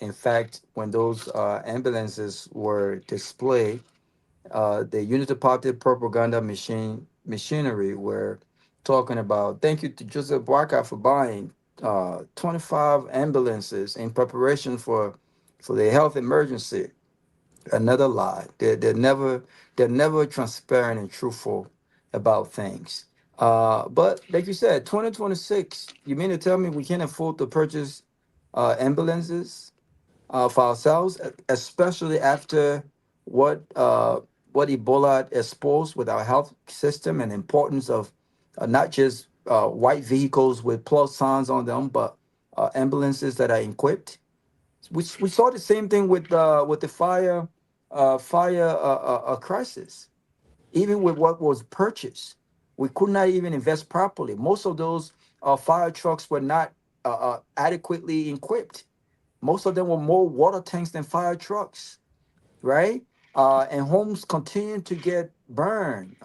in fact, when those ambulances were displayed, the Unity Party propaganda machinery were talking about. Thank you to Joseph Boakai for buying 25 ambulances in preparation for the health emergency. Another lie. They're never transparent and truthful about things. But like you said, 2026. You mean to tell me we can't afford to purchase ambulances for ourselves, especially after what what Ebola exposed with our health system and importance of not just white vehicles with plus signs on them, but ambulances that are equipped. We saw the same thing with the fire crisis. Even with what was purchased, we could not even invest properly. Most of those fire trucks were not adequately equipped. Most of them were more water tanks than fire trucks, right? And homes continue to get burned.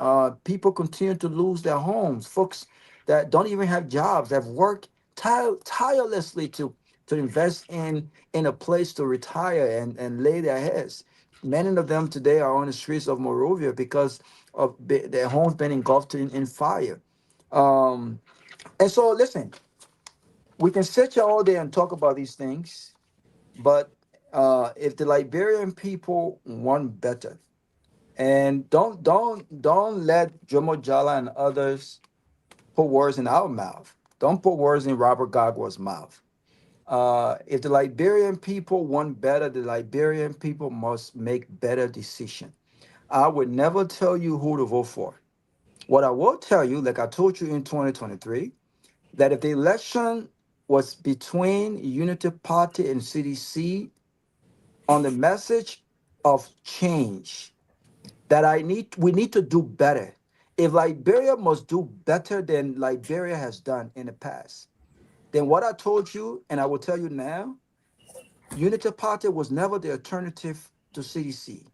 People continue to lose their homes. Folks that don't even have jobs have worked tirelessly to invest in a place to retire and lay their heads. Many of them today are on the streets of Monrovia because of their homes been engulfed in fire. And so, listen, we can sit here all day and talk about these things, but if the Liberian people want better, and don't let Jomo Jala and others put words in our mouth. Don't put words in Robert Garguah's mouth. If the Liberian people want better, the Liberian people must make better decisions. I would never tell you who to vote for. What I will tell you, like I told you in 2023, that if the election was between Unity Party and CDC on the message of change, that we need to do better. If Liberia must do better than Liberia has done in the past, then what I told you, and I will tell you now, Unity Party was never the alternative to CDC.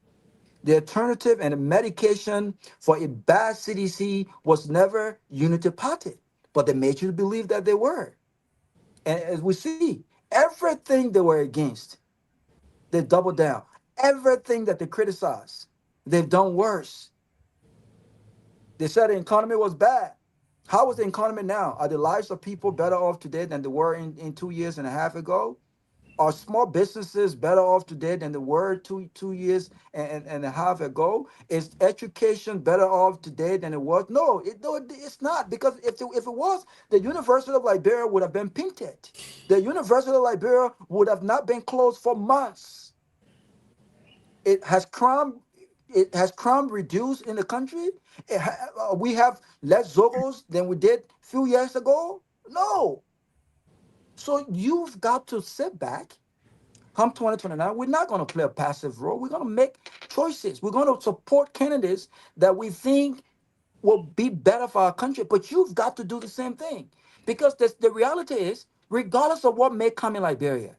The alternative and the medication for a bad CDC was never Unity Party, but they made you believe that they were. And as we see, everything they were against, they doubled down. Everything that they criticized, they've done worse. They said the economy was bad. How is the economy now? Are the lives of people better off today than they were in 2 years and a half ago? Are small businesses better off today than they were two years and a half ago? Is education better off today than it was? No, it's not. Because if it was, the University of Liberia would have been painted. The University of Liberia would have not been closed for months. It has crime reduced in the country. We have less Zogos than we did a few years ago. No. So you've got to sit back. Come 2029, we're not going to play a passive role. We're going to make choices. We're going to support candidates that we think will be better for our country. But you've got to do the same thing. Because the reality is, regardless of what may come in Liberia,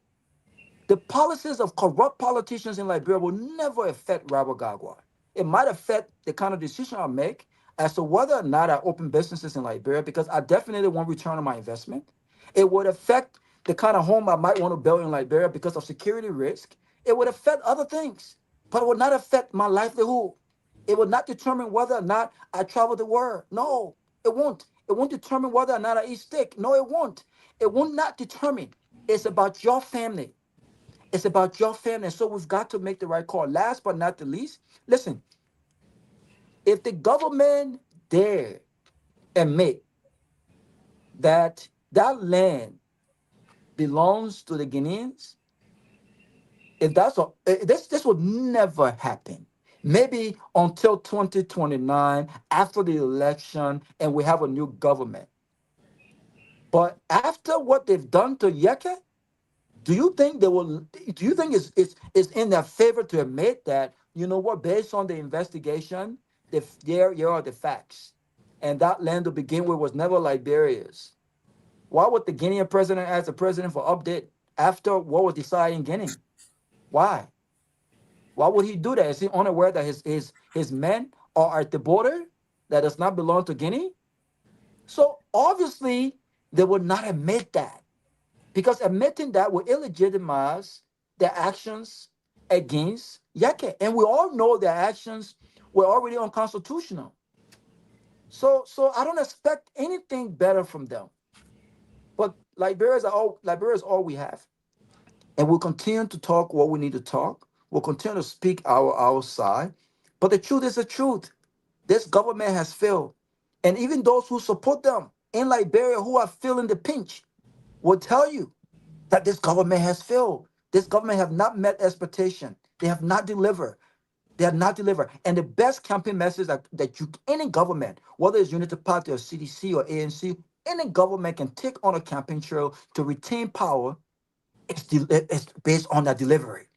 the policies of corrupt politicians in Liberia will never affect Robert Garguah. It might affect the kind of decision I make as to whether or not I open businesses in Liberia, because I definitely want return on my investment. It would affect the kind of home I might want to build in Liberia because of security risk. It would affect other things, but it would not affect my livelihood. It would not determine whether or not I travel the world. No, it won't. It won't determine whether or not I eat steak. No, it won't. It will not determine. It's about your family. It's about your family. So we've got to make the right call. Last but not the least, listen, if the government dare admit that that land belongs to the Guineans, if that's a, this would never happen. Maybe until 2029, after the election, and we have a new government. But after what they've done to Yeke, do you think they will? Do you think it's in their favor to admit that, you know what, based on the investigation, here are the facts, and that land to begin with was never Liberia's? Why would the Guinean president ask the president for update after what was decided in Guinea? Why? Why would he do that? Is he unaware that his men are at the border that does not belong to Guinea? So obviously they would not admit that, because admitting that would illegitimize their actions against Yeke. And we all know their actions were already unconstitutional. So I don't expect anything better from them. But Liberia is all we have. And we'll continue to talk what we need to talk. We'll continue to speak our side. But the truth is the truth. This government has failed. And even those who support them in Liberia who are feeling the pinch will tell you that this government has failed. This government have not met expectation. They have not delivered. They have not delivered. And the best campaign message that any government, whether it's Unity Party or CDC or ANC, any government can take on a campaign trail to retain power. It's based on that delivery.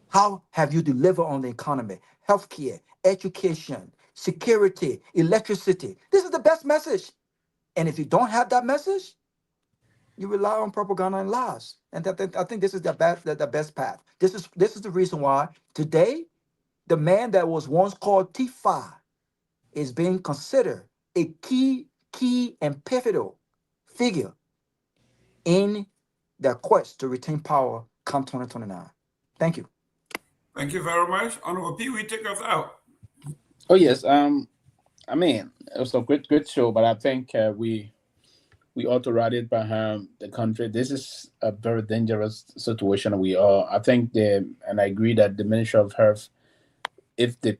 How have you delivered on the economy, healthcare, education, security, electricity? This is the best message. And if you don't have that message, you rely on propaganda and lies. And I think this is the best path. This is the reason why today the man that was once called Tifa is being considered a key and pivotal figure in their quest to retain power come 2029. Thank you. Thank you very much. Honorable Pewee, take us out. Oh yes. I mean, it was a great show, but I think we ought to rally behind the country. This is a very dangerous situation. I think and I agree that the Ministry of Health, if the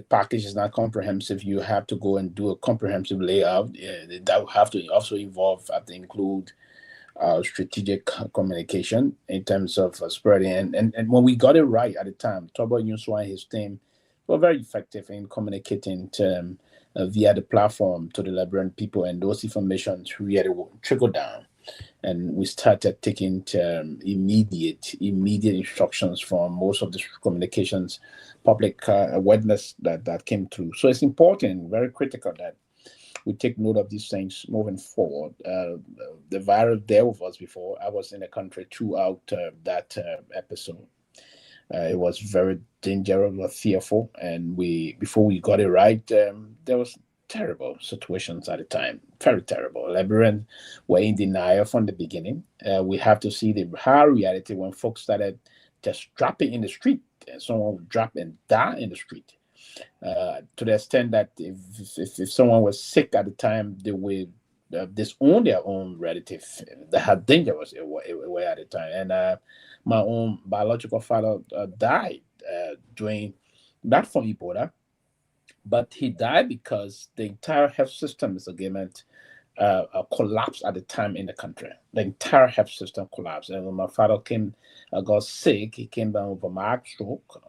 package is not comprehensive, you have to go and do a comprehensive layout. That will have to also include strategic communication in terms of spreading. And when we got it right at the time, Torgbean and his team were very effective in communicating via the platform to the Liberian people, and those information really trickle down. And we started taking immediate instructions from most of the communications, public awareness that came through. So it's important, very critical, that we take note of these things moving forward. The virus there with us before. I was in the country throughout that episode. It was very dangerous, was fearful, and before we got it right, there was terrible situations at the time, very terrible. Liberians were in denial from the beginning. We have to see the hard reality when folks started just dropping in the street, and someone would drop and die in the street. To the extent that if someone was sick at the time, they would disown their own relative. That how dangerous it was at the time. And my own biological father died during not from Ebola, but he died because the entire health system, Mr. Gayman, collapsed at the time in the country. The entire health system collapsed. And when my father got sick, he came down with a mild stroke.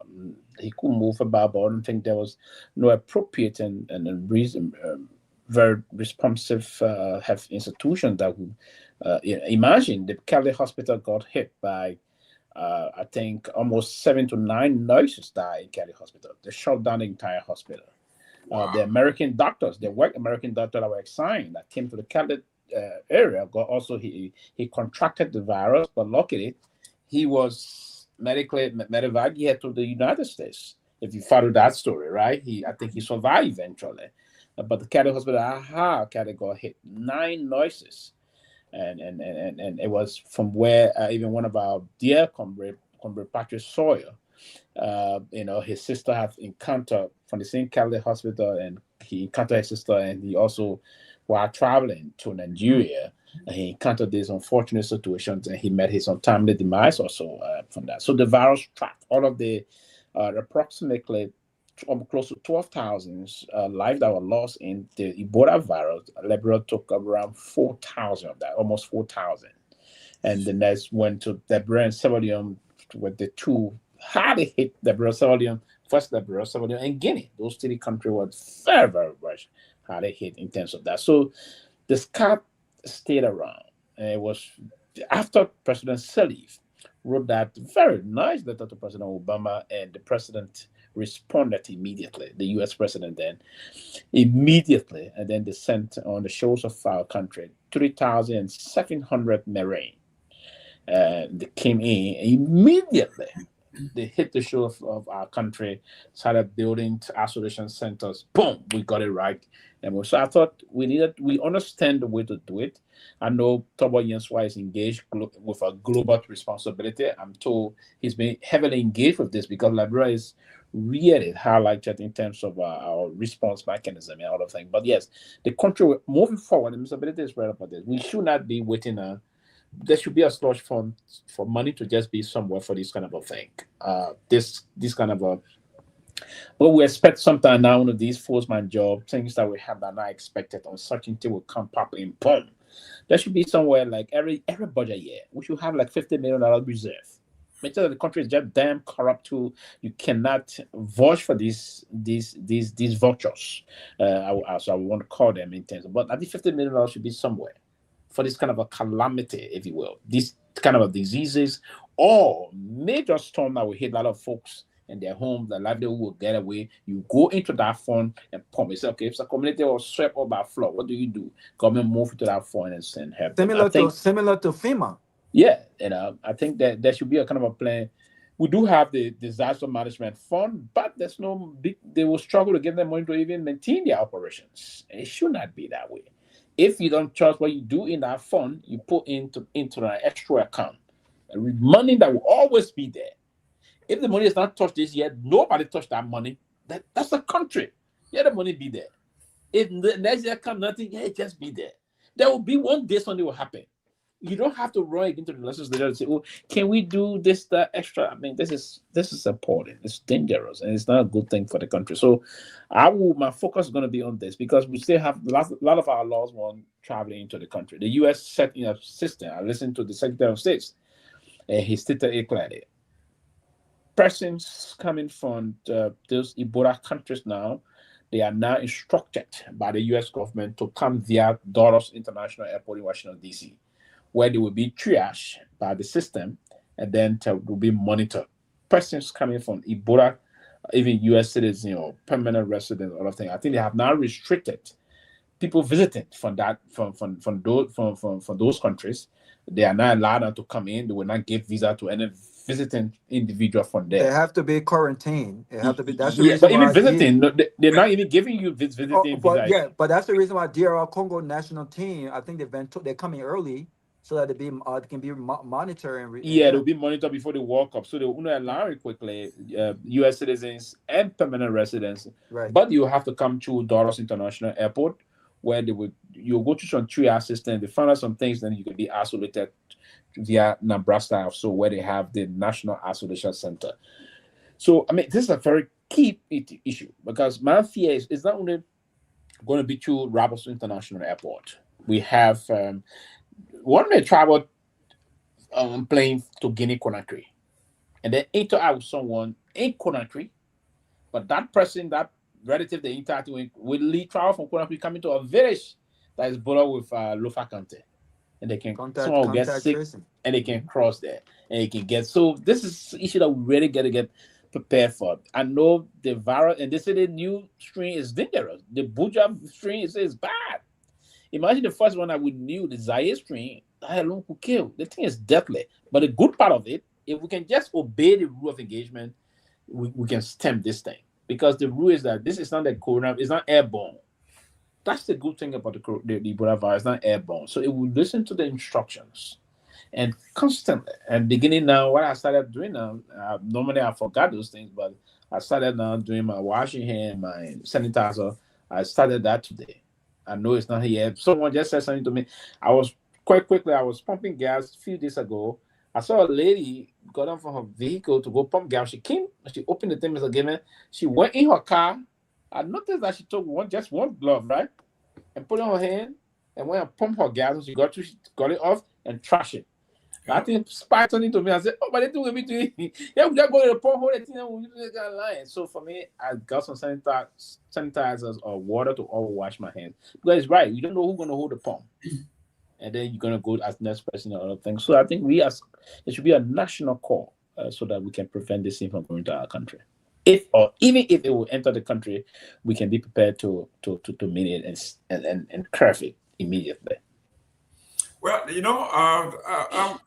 He couldn't move about, but I don't think there was no appropriate and reason, very responsive health institution that would imagine. The Kehleboe Hospital got hit by, I think, almost 7 to 9 nurses died in Kehleboe Hospital. They shut down the entire hospital. The American doctors, the white American doctor that were assigned that came to the Kehleboe area, he contracted the virus, but luckily he was medically medevacated to the United States. If you follow that story, right? I think he survived eventually. But the Kehleboe hospital, Kehleboe got hit 9 nurses. And it was from where even one of our dear comrade Patrick Sawyer, his sister had encountered from the same Catholic hospital, and he encountered his sister, and he also, while traveling to Nigeria, and he encountered these unfortunate situations, and he met his untimely demise also from that. So the virus tracked all of the approximately close to 12,000 lives that were lost in the Ebola virus. Liberia took around 4,000 of that, almost 4,000. And the next went to Liberia and Sierra Leone, with the two hardly hit Liberia, Sierra Leone, first Liberia, Sierra Leone, and Guinea. Those three countries were very, very much hardly hit in terms of that. So the SCAT stayed around. And it was after President Sirleaf wrote that very nice letter to President Obama, and the president responded immediately, the U.S. president then, immediately, and then they sent on the shores of our country 3,700 Marines. They came in immediately. They hit the shore of our country, started building isolation centers. Boom, we got it right. And so I thought we understand the way to do it. I know Torgbean is engaged with a global responsibility. I'm told he's been heavily engaged with this because Liberia is really highlighted in terms of our response mechanism and other things. But yes, the country moving forward, the responsibility is right about this. We should not be waiting. There should be a slush fund for money to just be somewhere for this kind of a thing. This kind of a, well, we expect sometime now of these force-man job, things that we have that are not expected, uncertainty will come pop in, boom. There should be somewhere like every budget year, we should have like $50 million reserve. Make sure that the country is just damn corrupt too. You cannot vouch for these vultures. So I want to call them in terms of, but I think $50 million should be somewhere for this kind of a calamity, if you will, this kind of a diseases or major storm that will hit a lot of folks in their homes, their livelihood will get away. You go into that fund and pump. You say, okay, if the community was swept up by flood, what do you do? Government move into that fund and send help. Similar to FEMA. Yeah, I think that there should be a kind of a plan. We do have the disaster management fund, but there's no big. They will struggle to get them money to even maintain their operations. It should not be that way. If you don't trust what you do in that fund, you put into an extra account. Money that will always be there. If the money is not touched this year, nobody touched that money. That's the country. Yeah, the money be there. If the next year come nothing, yeah, it just be there. There will be one day something will happen. You don't have to run into the legislature and say, "Oh, can we do this, that extra?" I mean, this is important. It's dangerous, and it's not a good thing for the country. So, my focus is going to be on this because we still have a lot of our laws want traveling into the country. The U.S. set in a system. I listened to the Secretary of State, and he stated it clearly. Persons coming from those Ebola countries now, they are now instructed by the U.S. government to come via Dulles International Airport in Washington, D.C., where they will be triaged by the system and then will be monitored. Persons coming from Ebola, even U.S. citizens or permanent residents, all of things. I think they have now restricted people visiting from those countries. They are not allowed to come in. They will not give visa to any visiting individual from there. They have to be quarantined. They have to be. That's the reason. But even visiting, they're not even giving you visiting visa. Yeah, but that's the reason why DR Congo national team. I think they're coming early so that they can be monitored. They'll be monitored before the World Cup, so they will allow it quickly. U.S. citizens and permanent residents, right? But you have to come to Dulles International Airport, where you'll go to some triage system. They find out some things, then you can be isolated via Nebraska, so where they have the National Isolation Center. So, I mean, this is a very key issue because my fear is it's not only going to be to Robertson International Airport. We have one may travel plane to Guinea Conakry, and then interact with someone in Conakry, but that person, that relative they interact with, will leave travel from Conakry coming to a village that is bordered with Lofa County. And they can someone will get sick tracing. And they can cross there and they can get. So this is an issue that we really got to get prepared for. I know the virus, and they say the new strain is dangerous. The Buja strain is bad. Imagine the first one that we knew, the Zaire strain, that alone could kill. The thing is deadly. But the good part of it, if we can just obey the rule of engagement, we can stem this thing. Because the rule is that this is not a corona, it's not airborne. That's the good thing about the Ebola virus, not airborne. So it will listen to the instructions and constantly. And beginning now, what I started doing now, normally I forgot those things, but I started now doing my washing hand, my sanitizer. I started that today. I know it's not here. Someone just said something to me. I was pumping gas a few days ago. I saw a lady got on from her vehicle to go pump gas. She came, she opened the thing, Mr. Gayman. She went in her car. I noticed that she took just one glove, right? And put it on her hand and went and pumped her gas. And she got it off and trashed it. I think Spy turned into me. I said, "Oh, but they doing me to yeah, we just go to the pump hole. Line." So for me, I got some sanitizers or water to all wash my hands because it's right. You don't know who's gonna hold the pump, and then you're gonna go as next person or other things. So I think there should be a national call so that we can prevent this thing from going to our country. Even if it will enter the country, we can be prepared to meet it and curb it immediately. Well,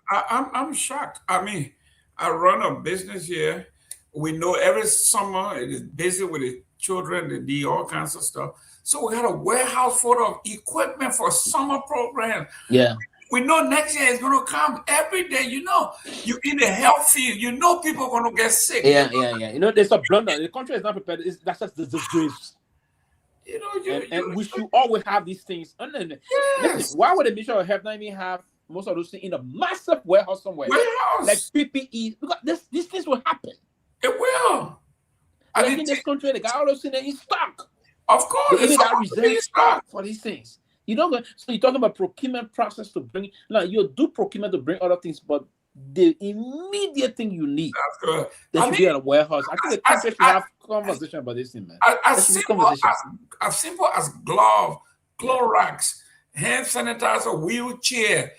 I'm shocked. I mean, I run a business here. We know every summer it is busy with the children, they do all kinds of stuff. So we got a warehouse full of equipment for summer program. Yeah. We know next year is going to come every day. You in the health field, people are going to get sick. Yeah. There's a blunder. The country is not prepared. That's just the disgrace. And we should always have these things. Yes. Listen, why would the Ministry of Health not even have most of those things in a massive warehouse somewhere? Like PPE, because these things will happen. It will. And in this country, they got all those things in stock. Of course, they even got reserve stock for these things. So you're talking about procurement process to bring. Now you do procurement to bring other things, but the immediate thing you need, there should be a warehouse. I think the country should have conversation about this thing, man. As simple as glove, Clorox, hand sanitizer, wheelchair,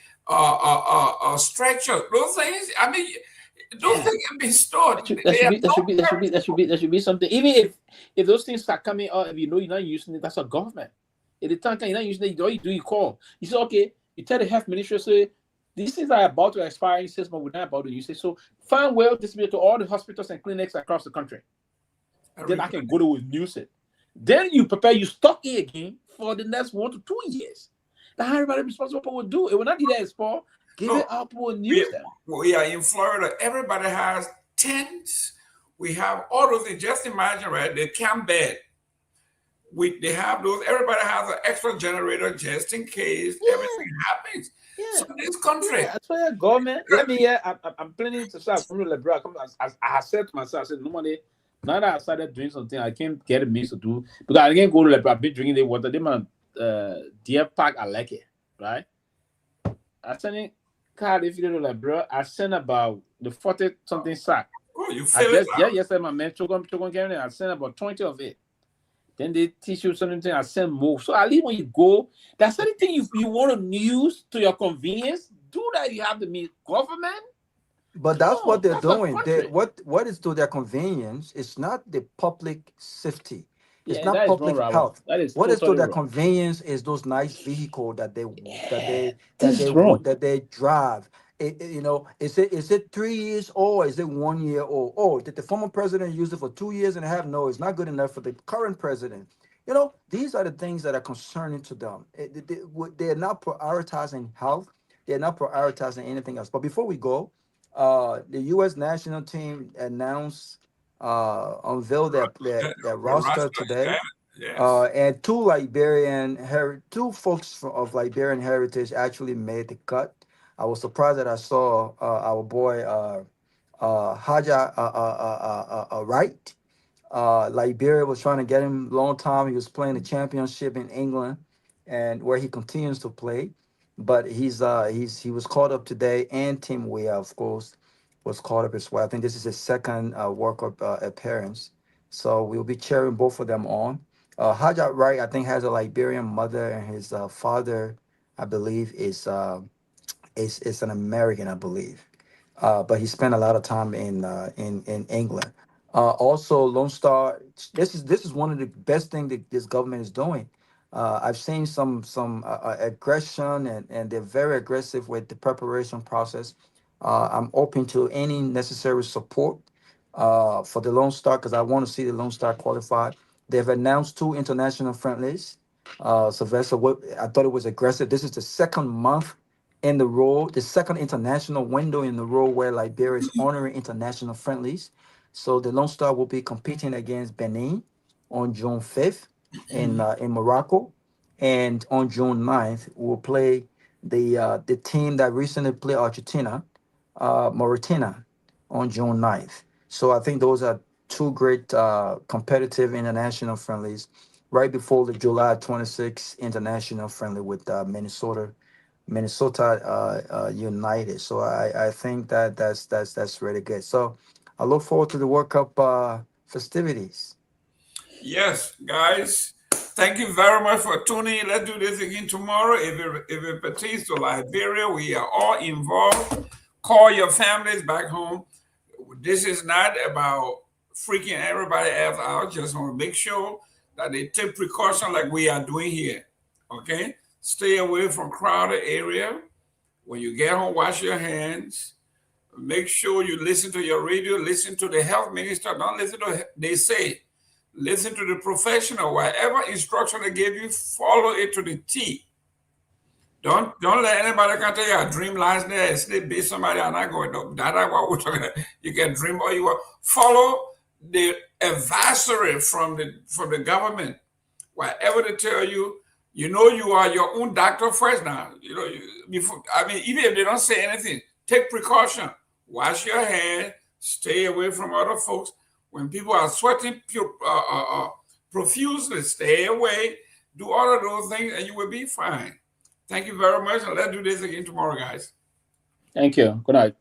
stretcher, those things. I mean, those things can be stored. There should be something. Even if those things start coming out, if you're not using it, that's a government. If the time you're not using it, all you do, you call. You say, okay, you tell the health ministry, say, these things are about to expire in 6 months, we're not about to use it. So find well distribute to all the hospitals and clinics across the country. Then I can go to use it. Then you prepare, you stock it again for the next 1 to 2 years. That's how everybody responsible will do. It will not be that for give it up and use them. We are in Florida. Everybody has tents. We have all those things. Just imagine, right? The camp bed. They have those. Everybody has an extra generator just in case everything happens. Yeah. So this country. Yeah, that's why government. Let me hear. I'm planning to start from Liberia. As I said to myself, I said, normally, now that I started doing something, I can't get a means to do because I can't go to Liberia. I've been drinking the water. They man, Deer Park, I like it, right? I send it card if you go to Liberia. I send about the 40 something sack. Oh, you feel it? Yes, my man. I send about 20 of it. Then they teach you something. I send more. So at least when you go, that's anything you want to use to your convenience. Do that. You have to meet government. But that's what they're doing. What is to their convenience? It's not the public safety. It's not public health. What is to their convenience is those nice vehicles that they drive. Is it 3 years old? Is it 1 year old? Oh, did the former president use it for 2 years and a half? No, it's not good enough for the current president. These are the things that are concerning to them. They're not prioritizing health. They're not prioritizing anything else. But before we go, the U.S. national team unveiled their roster today. Yes. And two folks of Liberian heritage actually made the cut. I was surprised that I saw our boy Haja Wright. Liberia was trying to get him a long time. He was playing the championship in England, and where he continues to play. But he was called up today, and Tim Weah, of course, was called up as well. I think this is his second World Cup appearance. So we'll be cheering both of them on. Haja Wright, I think, has a Liberian mother, and his father, I believe, is an American, I believe. But he spent a lot of time in England. Also, Lone Star. This is one of the best things that this government is doing. I've seen some aggression, and they're very aggressive with the preparation process. I'm open to any necessary support for the Lone Star because I want to see the Lone Star qualified. They've announced 2 international friendlies. Sylvester, I thought it was aggressive. This is the second month in the row, the second international window in the row where Liberia is honoring international friendlies. So the Lone Star will be competing against Benin on June 5th in Morocco, and on June 9th we'll play the team that recently played Argentina, Mauritania, on June 9th. So I think those are two great competitive international friendlies right before the July 26th international friendly with Minnesota United. So I think that's really good. So I look forward to the World Cup festivities. Yes, guys. Thank you very much for tuning in. Let's do this again tomorrow. If it pertains to Liberia, we are all involved. Call your families back home. This is not about freaking everybody else out. Just want to make sure that they take precaution like we are doing here. Okay? Stay away from crowded area. When you get home, wash your hands. Make sure you listen to your radio. Listen to the health minister. Don't listen to what they say. Listen to the professional. Whatever instruction they give you, follow it to the T. Don't let anybody come tell you I dream last night and sleep beat somebody and I go, no, that's not what we're talking about. You can dream all you want. Follow the advisory from the government. Whatever they tell you, you know you are your own doctor first now. You know, even if they don't say anything, take precaution. Wash your hands. Stay away from other folks. When people are sweating profusely, stay away. Do all of those things and you will be fine. Thank you very much. And let's do this again tomorrow, guys. Thank you. Good night.